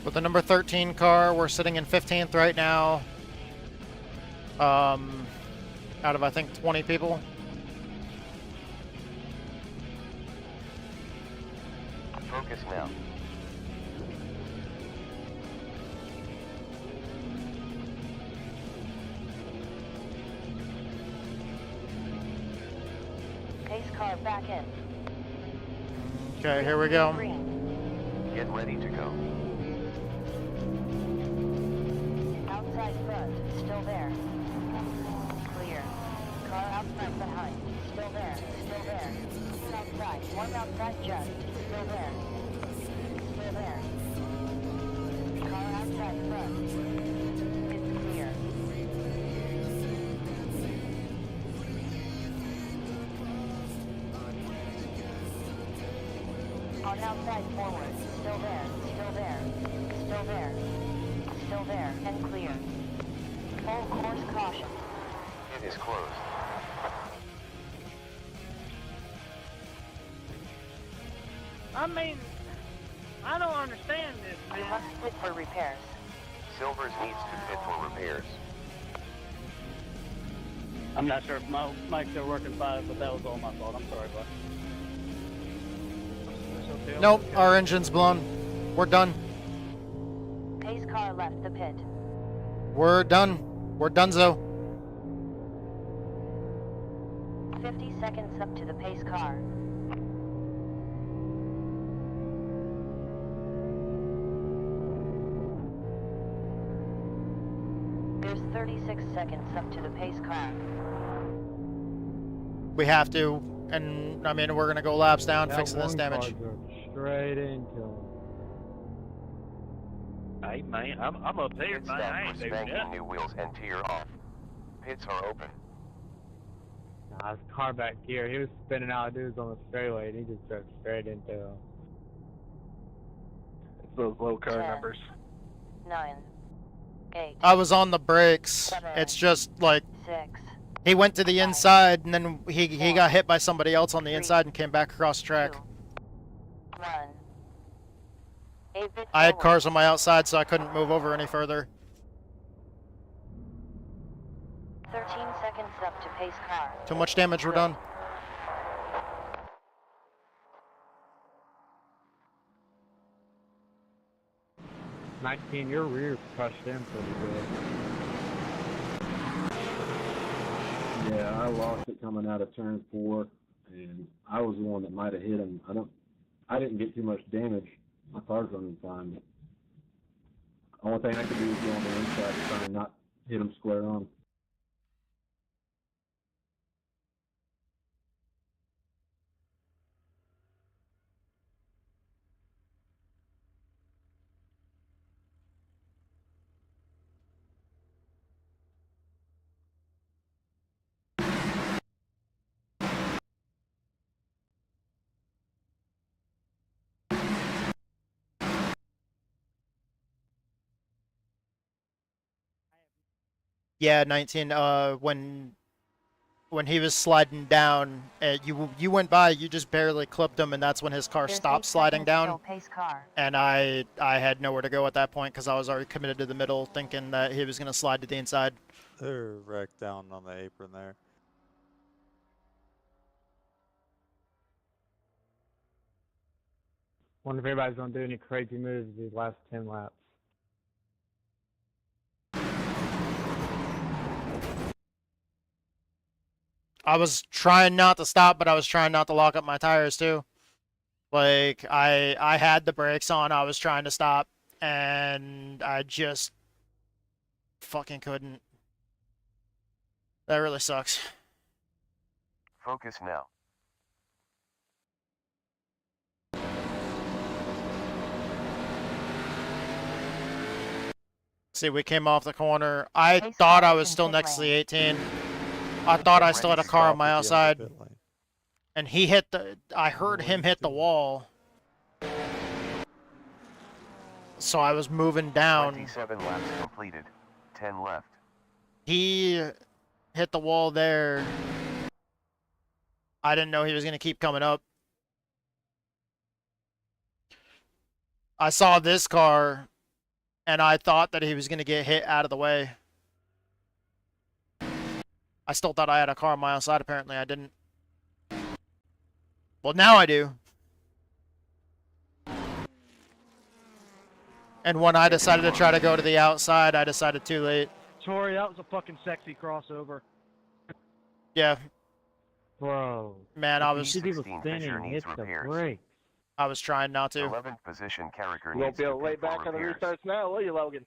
With the number 13 car, we're sitting in 15th right now. Out of I think 20 people. Focus now. Pace car back in. Okay, here we go. Get ready to go. Outside front, still there. Clear. Car outside behind, still there, still there. Outside, one outside just, still there. Still there. Car outside front. It's clear. On outside forward, still there, still there, still there, still there, and clear. Full course caution. It is closed. I mean, I don't understand this, We man. must split for repairs. Silvers needs to fit for repairs. I'm not sure if my mic's still working fine, but that was all my fault. I'm sorry, bud. Nope, our engine's blown. We're done. Pace car left the pit. We're done. We're donezo. 50 seconds up to the pace car. There's 36 seconds up to the pace car. We have to, and I mean we're gonna go laps down, That fixing this one damage. car drove straight into him. Hey man, I'm up there, Pit man. I stop ain't for doing spanking nothing. new wheels and tear off. Pits are open. Nah, his car back here, he was spinning out dudes on the straightaway and he just drove straight into him. It's those low car 10, numbers. 9, 8, I was on the brakes. It's just like 6, he went to the inside and then he got hit by somebody else on the inside and came back across the track. 1. 8 bit I had forward. cars on my outside, so I couldn't move over any further. 13 seconds up to pace car. Too much damage, we're done. 19, your rear crushed in pretty good. Yeah, I lost it coming out of turn 4, and I was the one that might have hit him. I didn't get too much damage. My car's running fine. But only thing I could do is go on the inside to try and not hit him square on. Yeah, 19. When he was sliding down, you went by, you just barely clipped him, and that's when his car There's stopped 8 sliding seconds down. till pace car. And I had nowhere to go at that point because I was already committed to the middle, thinking that he was going to slide to the inside. They're wrecked down on the apron there. Wonder if everybody's gonna do any crazy moves these last 10 laps. I was trying not to stop, but I was trying not to lock up my tires too. Like, I had the brakes on, I was trying to stop, and I just fucking couldn't. That really sucks. Focus now. See, we came off the corner. I thought I was still next to the 18. I thought I still had a car on my outside. And he hit the... I heard him hit the wall. So I was moving down. 27 laps completed. 10 left. He hit the wall there. I didn't know he was going to keep coming up. I saw this car, and I thought that he was going to get hit out of the way. I still thought I had a car on my outside. Apparently, I didn't. Well, now I do. And when I decided to try to go to the outside, I decided too late. Tori, that was a fucking sexy crossover. Yeah. Bro. Man, I was... 16 Fisher needs repairs. I was trying not to. 11th position Carricker You won't needs be to able to lay pit for back on the repairs. restarts now, will you, Logan?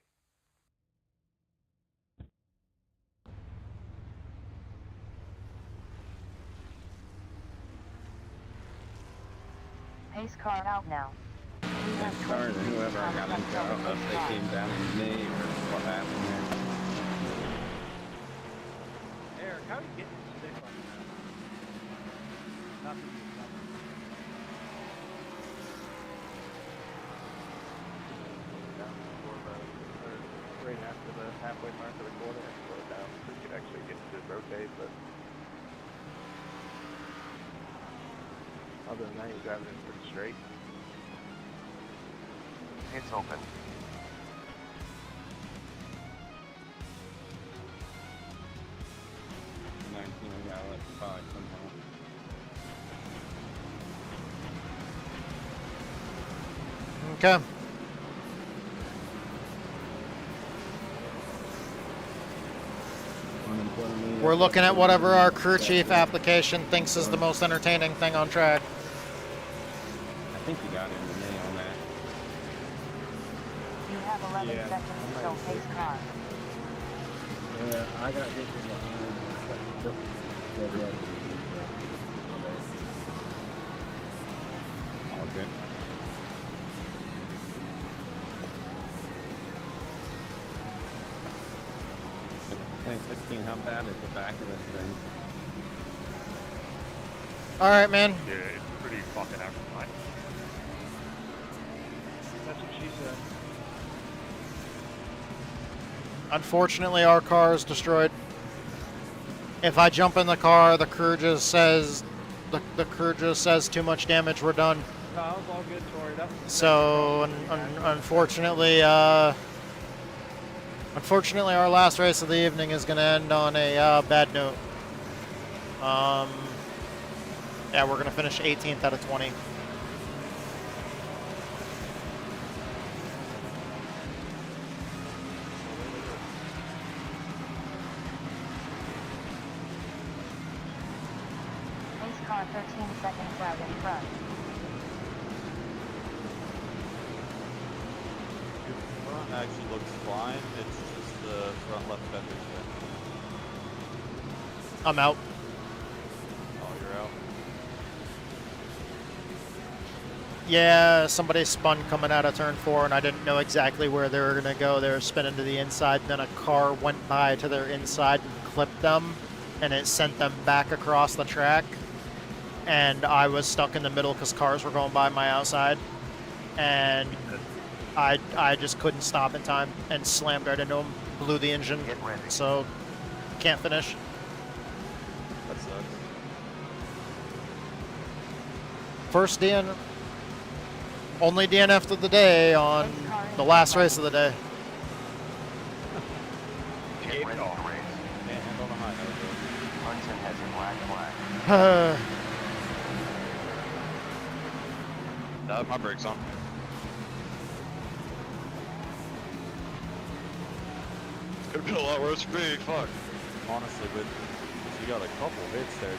Pace car out now. We have Sorry to 20 whoever I got laps into. I until don't know if pace they car. came down on me or what happened there. Eric, how are you getting this stick like that? Not that you know. Down before or right after the halfway mark of the quarter, and slow it down so you could actually get to rotate, but other than that, you're driving it pretty straight. It's open. We gotta let the 5 somehow. Okay. We're looking at whatever our crew chief application thinks is the most entertaining thing on track. I think you got it in the on that. You have 11 seconds until pace car. Yeah, I got hit from behind. All good. Hey, 16, how bad is the back of this thing? Alright, man. Yeah, it's pretty fucking average. That's what she said. Unfortunately, our car is destroyed. If I jump in the car, the crew just says... The crew just says too much damage, we're done. No, that was all good, Tori. That was So, unfortunately, unfortunately, our last race of the evening is going to end on a bad note. Yeah, we're going to finish 18th out of 20. Car 13 seconds out in front. Your front actually looks fine. It's just the front left fender thing. I'm out. Oh, you're out. Yeah, somebody spun coming out of turn 4, and I didn't know exactly where they were going to go. They were spinning to the inside, then a car went by to their inside and clipped them, and it sent them back across the track. And I was stuck in the middle because cars were going by my outside, and I just couldn't stop in time and slammed right into them, blew the engine, so can't finish. That sucks. First DNF, only DNF of the day on the last race of the day. Get ready to race. Can't handle the high note. Hudson has a black flag. My brakes on. Could have been a lot worse for me. Fuck. Honestly, but you got a couple hits there.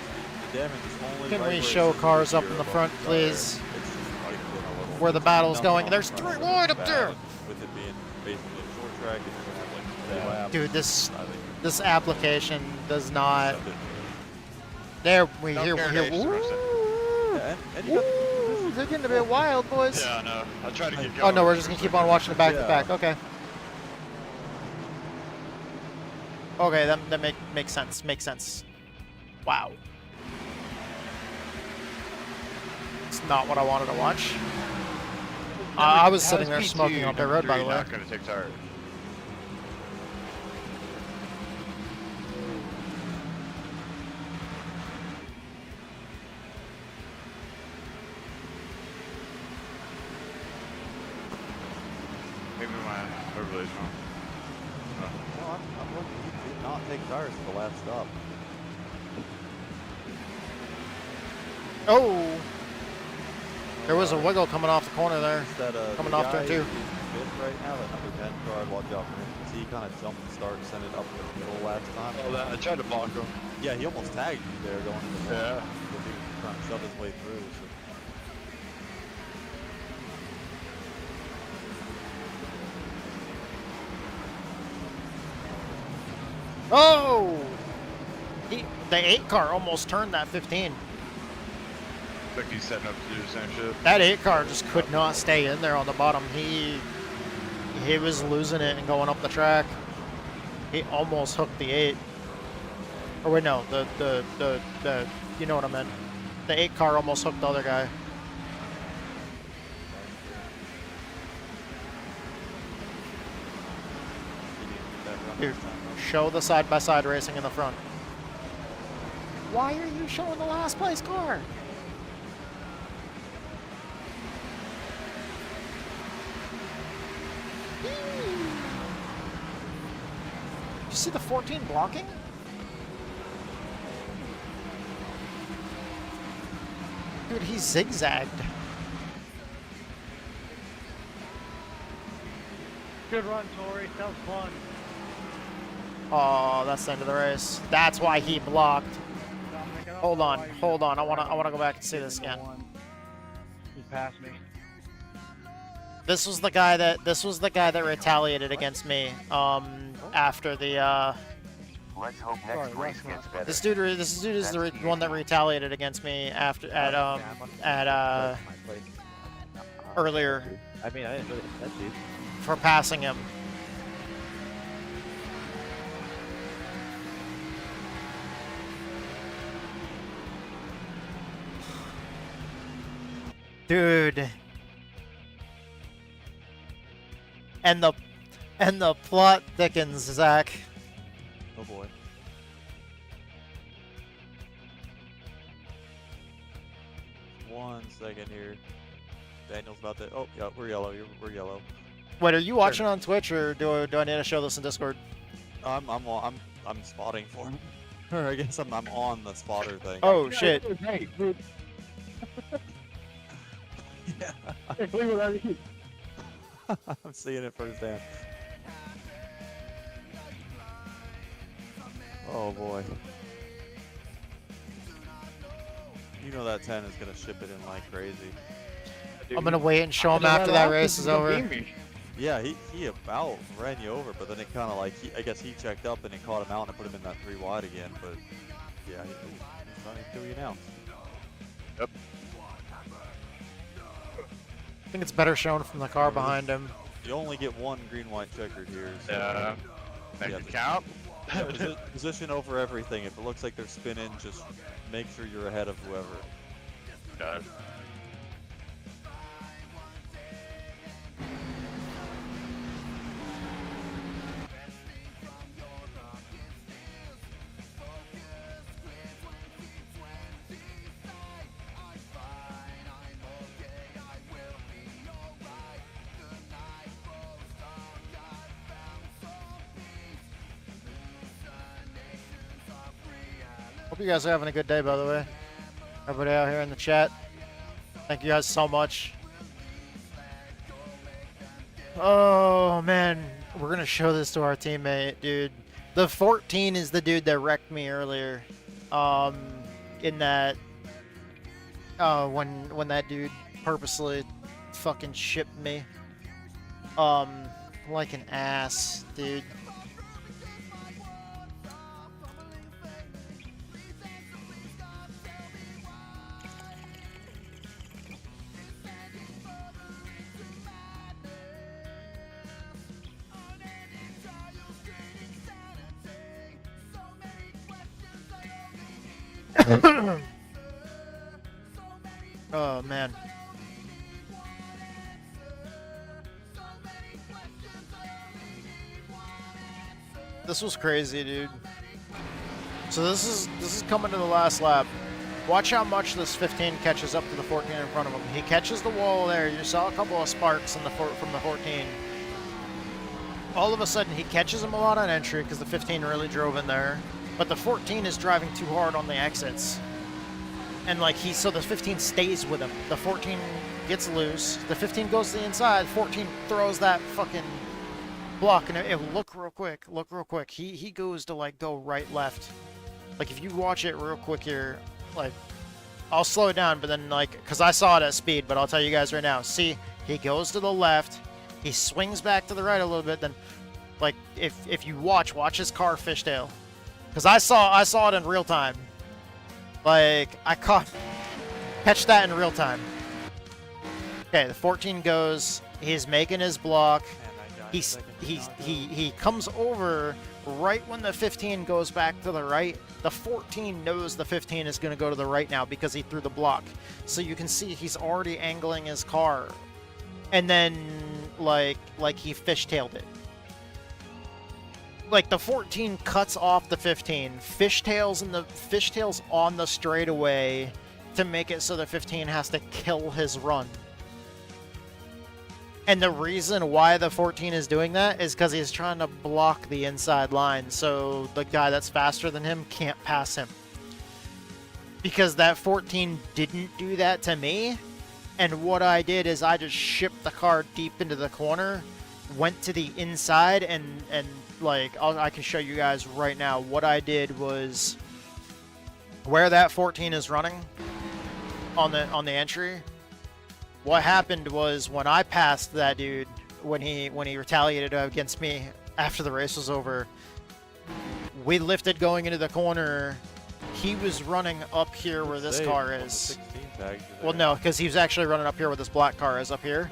The damage is only. Can right we where show it cars says up in you're the above front, the tire. please? It's just like been a little. Where the battle's nothing going. on There's the 3 front wide that's up there. bad. With it being basically a short track, and you're gonna have like 3 laps. Dude, this I think this application does not. There we here. Yeah, and you got Ooh, they're getting a bit wild, boys. Yeah, I know. I tried to get going. Oh no, we're just gonna keep on watching the back to back. Okay. Okay, that makes sense. Makes sense. Wow. It's not what I wanted to watch. I was sitting there smoking on the road, by the way. Not gonna take tires. Maybe my overlay's wrong. No, I'm looking. You did not take tires at the last stop. Oh! There was a wiggle coming off the corner there. Coming off turn 2. Fifth right now, that number 10 car, I'd watch out for him. See, he kind of jumped and started, sent it up the middle last time. Oh, that I tried to block him. Yeah, he almost tagged you there going into the Yeah. But he was trying to shove his way through. So. Oh! The 8 car almost turned that 15. Like he's setting up to do the same shit. That 8 car just could not stay in there on the bottom. He was losing it and going up the track. He almost hooked the 8. Or wait, no, the you know what I meant. The 8 car almost hooked the other guy. Dude, show the side-by-side racing in the front. Why are you showing the last place car? You see the 14 blocking? Dude, he zigzagged. Good run, Tori. That was fun. Oh, that's the end of the race. That's why he blocked. Hold on. I wanna go back and see this again. He passed me. This was the guy that retaliated against me. After the Let's hope next race gets better. this dude is the one that retaliated against me after earlier. I mean, I didn't really hit that dude. For passing him. Dude. And the plot thickens, Zach. Oh boy. One second here. Daniel's about to. Oh, yeah, we're yellow. We're yellow. Wait, are you watching on Twitch or do I need to show this in Discord? I'm spotting for him. Or I guess I'm on the spotter thing. Oh shit. Hey, dude. Yeah. Hey, believe it or not, I'm seeing it firsthand. Oh boy. You know that 10 is gonna ship it in like crazy. I'm gonna wait and show him after that race is over. Yeah, he about ran you over, but then it kind of like, I guess he checked up and it caught him out and put him in that 3 wide again, but yeah, he's trying to kill you now. Yep. I think it's better shown from the car behind him. You only get one green-white checkered here. So make yeah, it count. Position over everything. If it looks like they're spinning, just make sure you're ahead of whoever. Got it. Hope you guys are having a good day, by the way. Everybody out here in the chat, thank you guys so much. Oh man, we're gonna show this to our teammate, dude. The 14 is the dude that wrecked me earlier. In that, when that dude purposely fucking shipped me. Like an ass, dude. Oh man. This was crazy, dude. So this is coming to the last lap. Watch how much this 15 catches up to the 14 in front of him. He catches the wall there. You saw a couple of sparks from the 14. All of a sudden, he catches him a lot on entry because the 15 really drove in there. But the 14 is driving too hard on the exits. And like so the 15 stays with him. The 14 gets loose. The 15 goes to the inside. 14 throws that fucking block. And look real quick. Look real quick. He goes to like go right, left. Like if you watch it real quick here, like I'll slow it down, but then like, cause I saw it at speed, but I'll tell you guys right now. See, he goes to the left. He swings back to the right a little bit. Then like if you watch his car fishtail. Cause I saw it in real time. Like I catch that in real time. Okay, the 14 goes. He's making his block. He comes over right when the 15 goes back to the right. The 14 knows the 15 is going to go to the right now because he threw the block. So you can see he's already angling his car, and then like he fishtailed it. Like the 14 cuts off the 15, fishtails on the straightaway to make it so the 15 has to kill his run. And the reason why the 14 is doing that is because he's trying to block the inside line so the guy that's faster than him can't pass him. Because that 14 didn't do that to me, and what I did is I just shipped the car deep into the corner, went to the inside, and like I can show you guys right now. What I did was where that 14 is running on the entry. What happened was when I passed that dude, when he retaliated against me after the race was over, we lifted going into the corner. He was running up here where this car is. Well, no, because he was actually running up here where this black car is up here.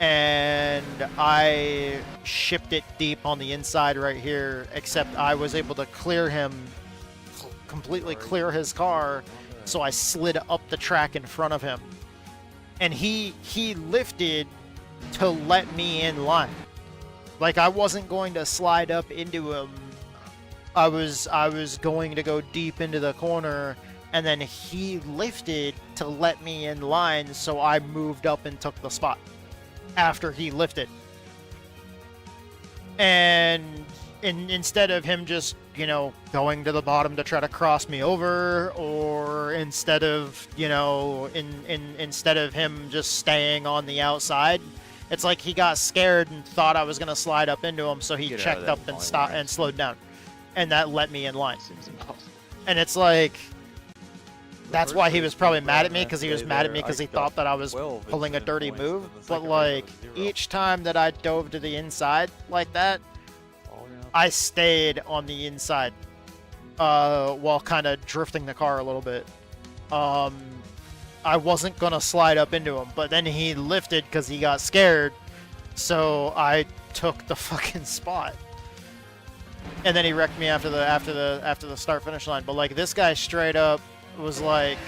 And I shipped it deep on the inside right here, except I was able to clear him, completely clear his car, so I slid up the track in front of him. And he lifted to let me in line. Like I wasn't going to slide up into him. I was going to go deep into the corner, and then he lifted to let me in line, so I moved up and took the spot after he lifted. And instead of him just, you know, going to the bottom to try to cross me over, or instead of, you know, instead of him just staying on the outside, it's like he got scared and thought I was going to slide up into him, so he checked up and stopped and slowed down. And that let me in line. And it's like, That's first why he race was probably we mad ran at me, because he was today mad at me there, because I he got thought that I was 12 pulling a incident dirty points, move. and the But second race like was 0. each time that I dove to the inside like that, Oh, yeah. I stayed on the inside while kind of drifting the car a little bit. I wasn't gonna slide up into him, but then he lifted because he got scared, so I took the fucking spot. And then he wrecked me after the start finish line. But like this guy straight up was like.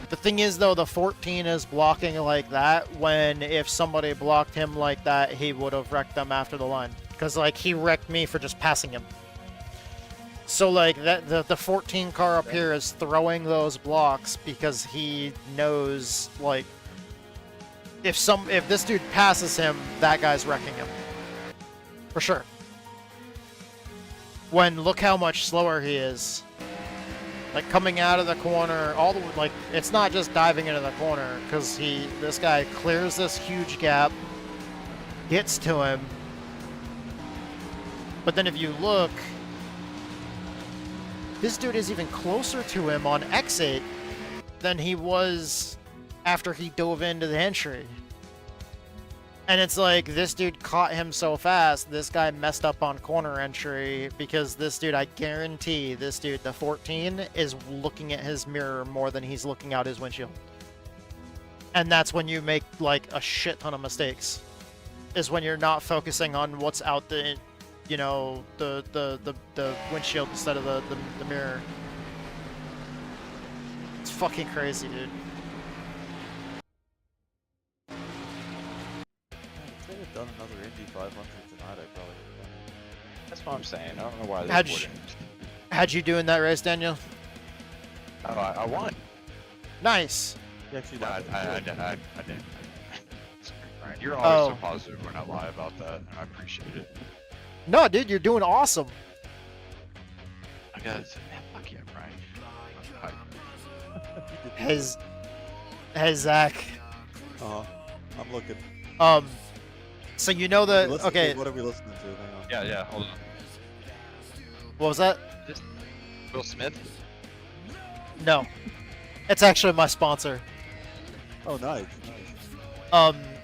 The thing is, though, the 14 is blocking like that, when if somebody blocked him like that, he would have wrecked them after the line. Because, like, he wrecked me for just passing him. So, like, the 14 car up here is throwing those blocks because he knows, like, if this dude passes him, that guy's wrecking him. For sure. When, look how much slower he is. Like, coming out of the corner, like, it's not just diving into the corner, because this guy clears this huge gap, gets to him, but then if you look, this dude is even closer to him on exit than he was after he dove into the entry. And it's like, this dude caught him so fast, this guy messed up on corner entry, because this dude, I guarantee, this dude, the 14, is looking at his mirror more than he's looking out his windshield. And that's when you make, like, a shit ton of mistakes. Is when you're not focusing on what's out the, you know, the windshield instead of the mirror. It's fucking crazy, dude. Done another Indy 500 tonight, I probably would have done it. That's what I'm saying. I don't know why they wouldn't. How'd you do in that race, Daniel? Oh, I won. Nice. You actually No, I didn't. Right. You're Oh. always so positive when I lie about that, and I appreciate it. No, dude, you're doing awesome. I gotta say, man, fuck yeah, Brian. Hey, Zach. I'm looking. So you know the okay. What are we listening to? Hang on. Yeah, hold on. What was that? Just Will Smith? No, it's actually my sponsor. Oh, nice.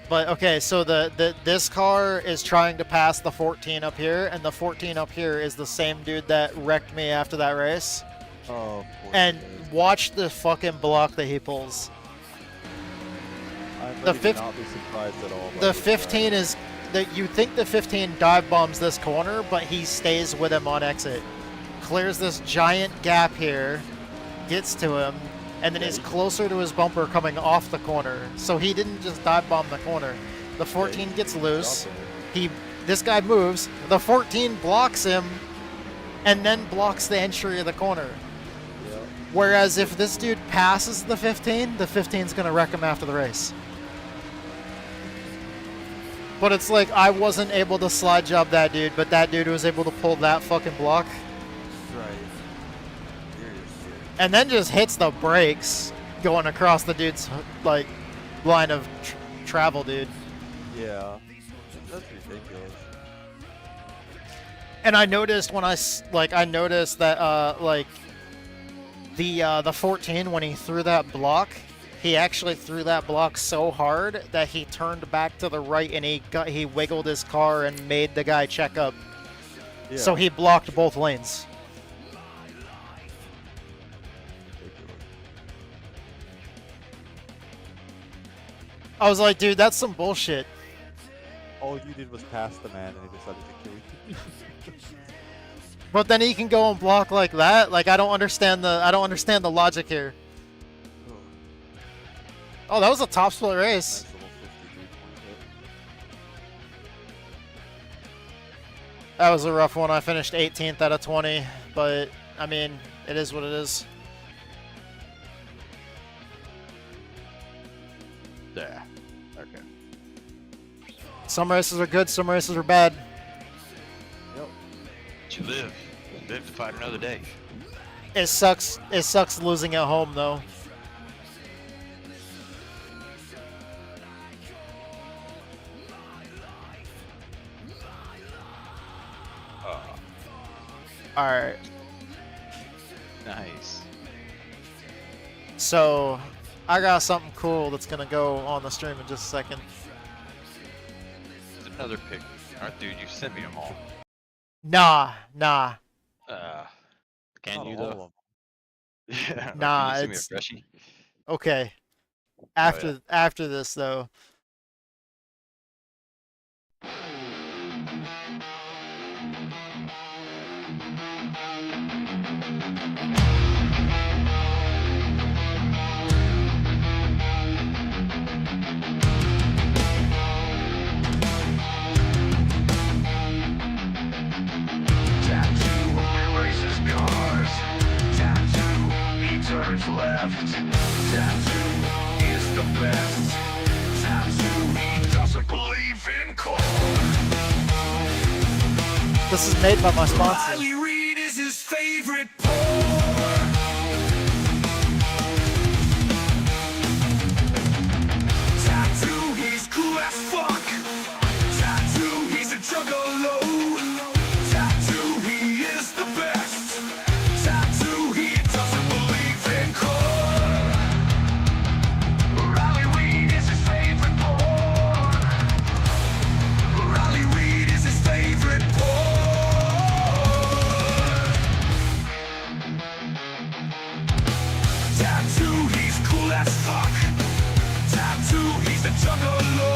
But okay, so this car is trying to pass the 14 up here, and the 14 up here is the same dude that wrecked me after that race. Oh. And watch the fucking block that he pulls. I'm The ready to not be surprised at all. by The this 15 guy. is that you think the 15 dive bombs this corner, but he stays with him on exit. Clears this giant gap here, gets to him, and then he's closer to his bumper coming off the corner. So he didn't just dive bomb the corner. The 14 gets loose. This guy moves. The 14 blocks him, and then blocks the entry of the corner. Whereas if this dude passes the 15, the 15's gonna wreck him after the race. But it's like, I wasn't able to slide job that dude, but that dude was able to pull that fucking block. Right. And then just hits the brakes going across the dude's, like, line of travel, dude. Yeah. That's ridiculous. And I noticed when I noticed that, like, the 14, when he threw that block, he actually threw that block so hard that he turned back to the right and he wiggled his car and made the guy check up. Yeah. So he blocked both lanes. I was like, dude, that's some bullshit. All you did was pass the man and he decided to kill you. But then he can go and block like that. Like, I don't understand the logic here. Oh, that was a top split race. That was a rough one. I finished 18th out of 20, but I mean, it is what it is. Yeah. Okay. Some races are good, some races are bad. Yep. You live to fight another day. It sucks. It sucks losing at home, though. All right. Nice. So, I got something cool that's gonna go on the stream in just a second. There's another pic. Dude, you sent me them all. Nah. Can Not you all though? of Yeah. Nah, Can you send me a it's freshie? okay. yeah. After this though. Tattoo erases cars. Tattoo, he turns left. Tattoo is the best. Tattoo, he doesn't believe in cars. This is made by my sponsors. Riley Reid is his favorite pour. Tattoo, he's cool as fuck. Tattoo, he's a juggalo. Tattoo, he is the best. Tattoo, he doesn't believe in core. Riley Reid is his favorite pour. Riley Reid is his favorite Tattoo, he's cool as fuck. Tattoo, he's a juggalo.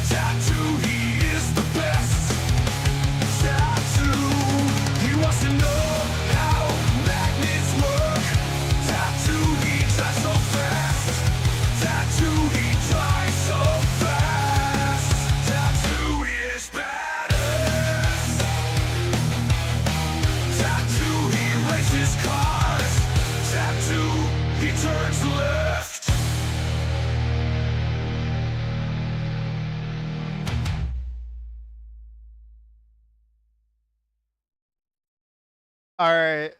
Tattoo, he is the best. Tattoo, he wants to know how magnets work. Tattoo, he drives so fast. Tattoo, he drives so fast. Tattoo is badass. Tattoo, he races cars. Tattoo, he turns left. All right.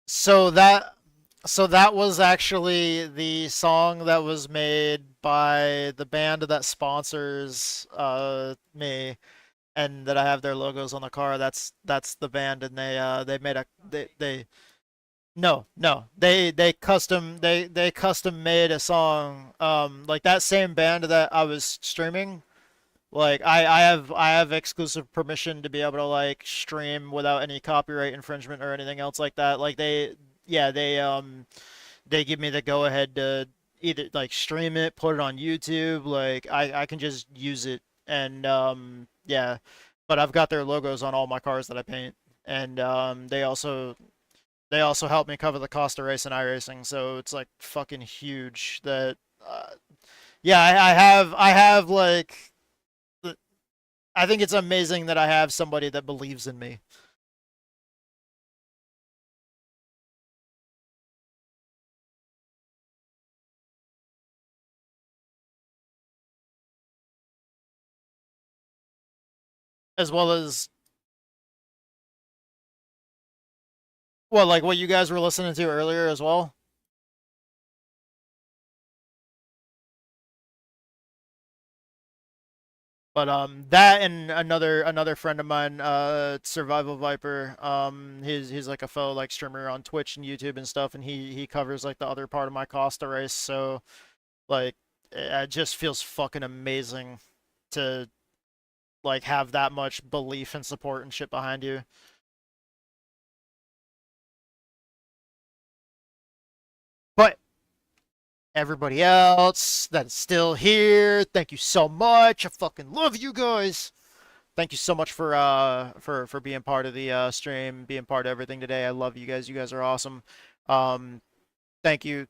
So that was actually the song that was made by the band that sponsors me, and that I have their logos on the car. That's the band, and they made a they custom made a song like that same band that I was streaming. Like I have exclusive permission to be able to like stream without any copyright infringement or anything else like that. Like they give me the go ahead to either like stream it, put it on YouTube, like I can just use it, and yeah. But I've got their logos on all my cars that I paint, and they also help me cover the cost of racing iRacing, so it's like fucking huge that yeah, I have like I think it's amazing that I have somebody that believes in me. As well as well, like what you guys were listening to earlier as well. But that and another friend of mine, Survival Viper, he's like a fellow like streamer on Twitch and YouTube and stuff, and he covers like the other part of my Costa race, so like it just feels fucking amazing to like have that much belief and support and shit behind you. But everybody else that is still here, thank you so much. I fucking love you guys. Thank you so much for being part of the stream, being part of everything today. I love you guys. You guys are awesome. Thank you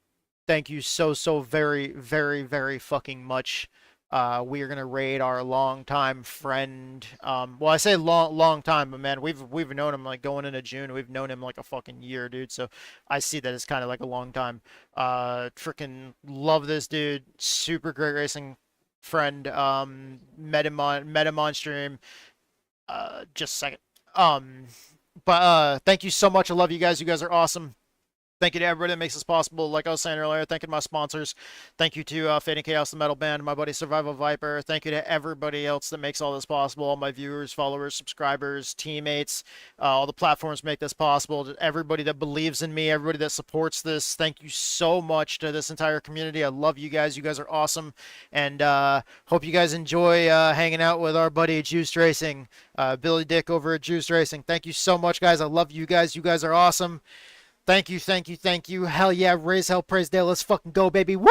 so very fucking much. We are gonna raid our longtime friend. Well, I say long time, but man, we've known him like going into June. We've known him like a fucking year, dude. So I see that as kind of like a long time. Freaking love this dude. Super great racing friend. Met him on stream. Just a second. But thank you so much. I love you guys. You guys are awesome. Thank you to everybody that makes this possible. Like I was saying earlier, thank you to my sponsors. Thank you to Fading Chaos, the Metal Band, my buddy Survival Viper. Thank you to everybody else that makes all this possible. All my viewers, followers, subscribers, teammates, all the platforms make this possible. To everybody that believes in me, everybody that supports this. Thank you so much to this entire community. I love you guys. You guys are awesome. And hope you guys enjoy hanging out with our buddy Juiced Racing, Billy Dick over at Juiced Racing. Thank you so much, guys. I love you guys. You guys are awesome. Thank you, thank you, thank you. Hell yeah, raise hell, praise Dale. Let's fucking go, baby. Woo!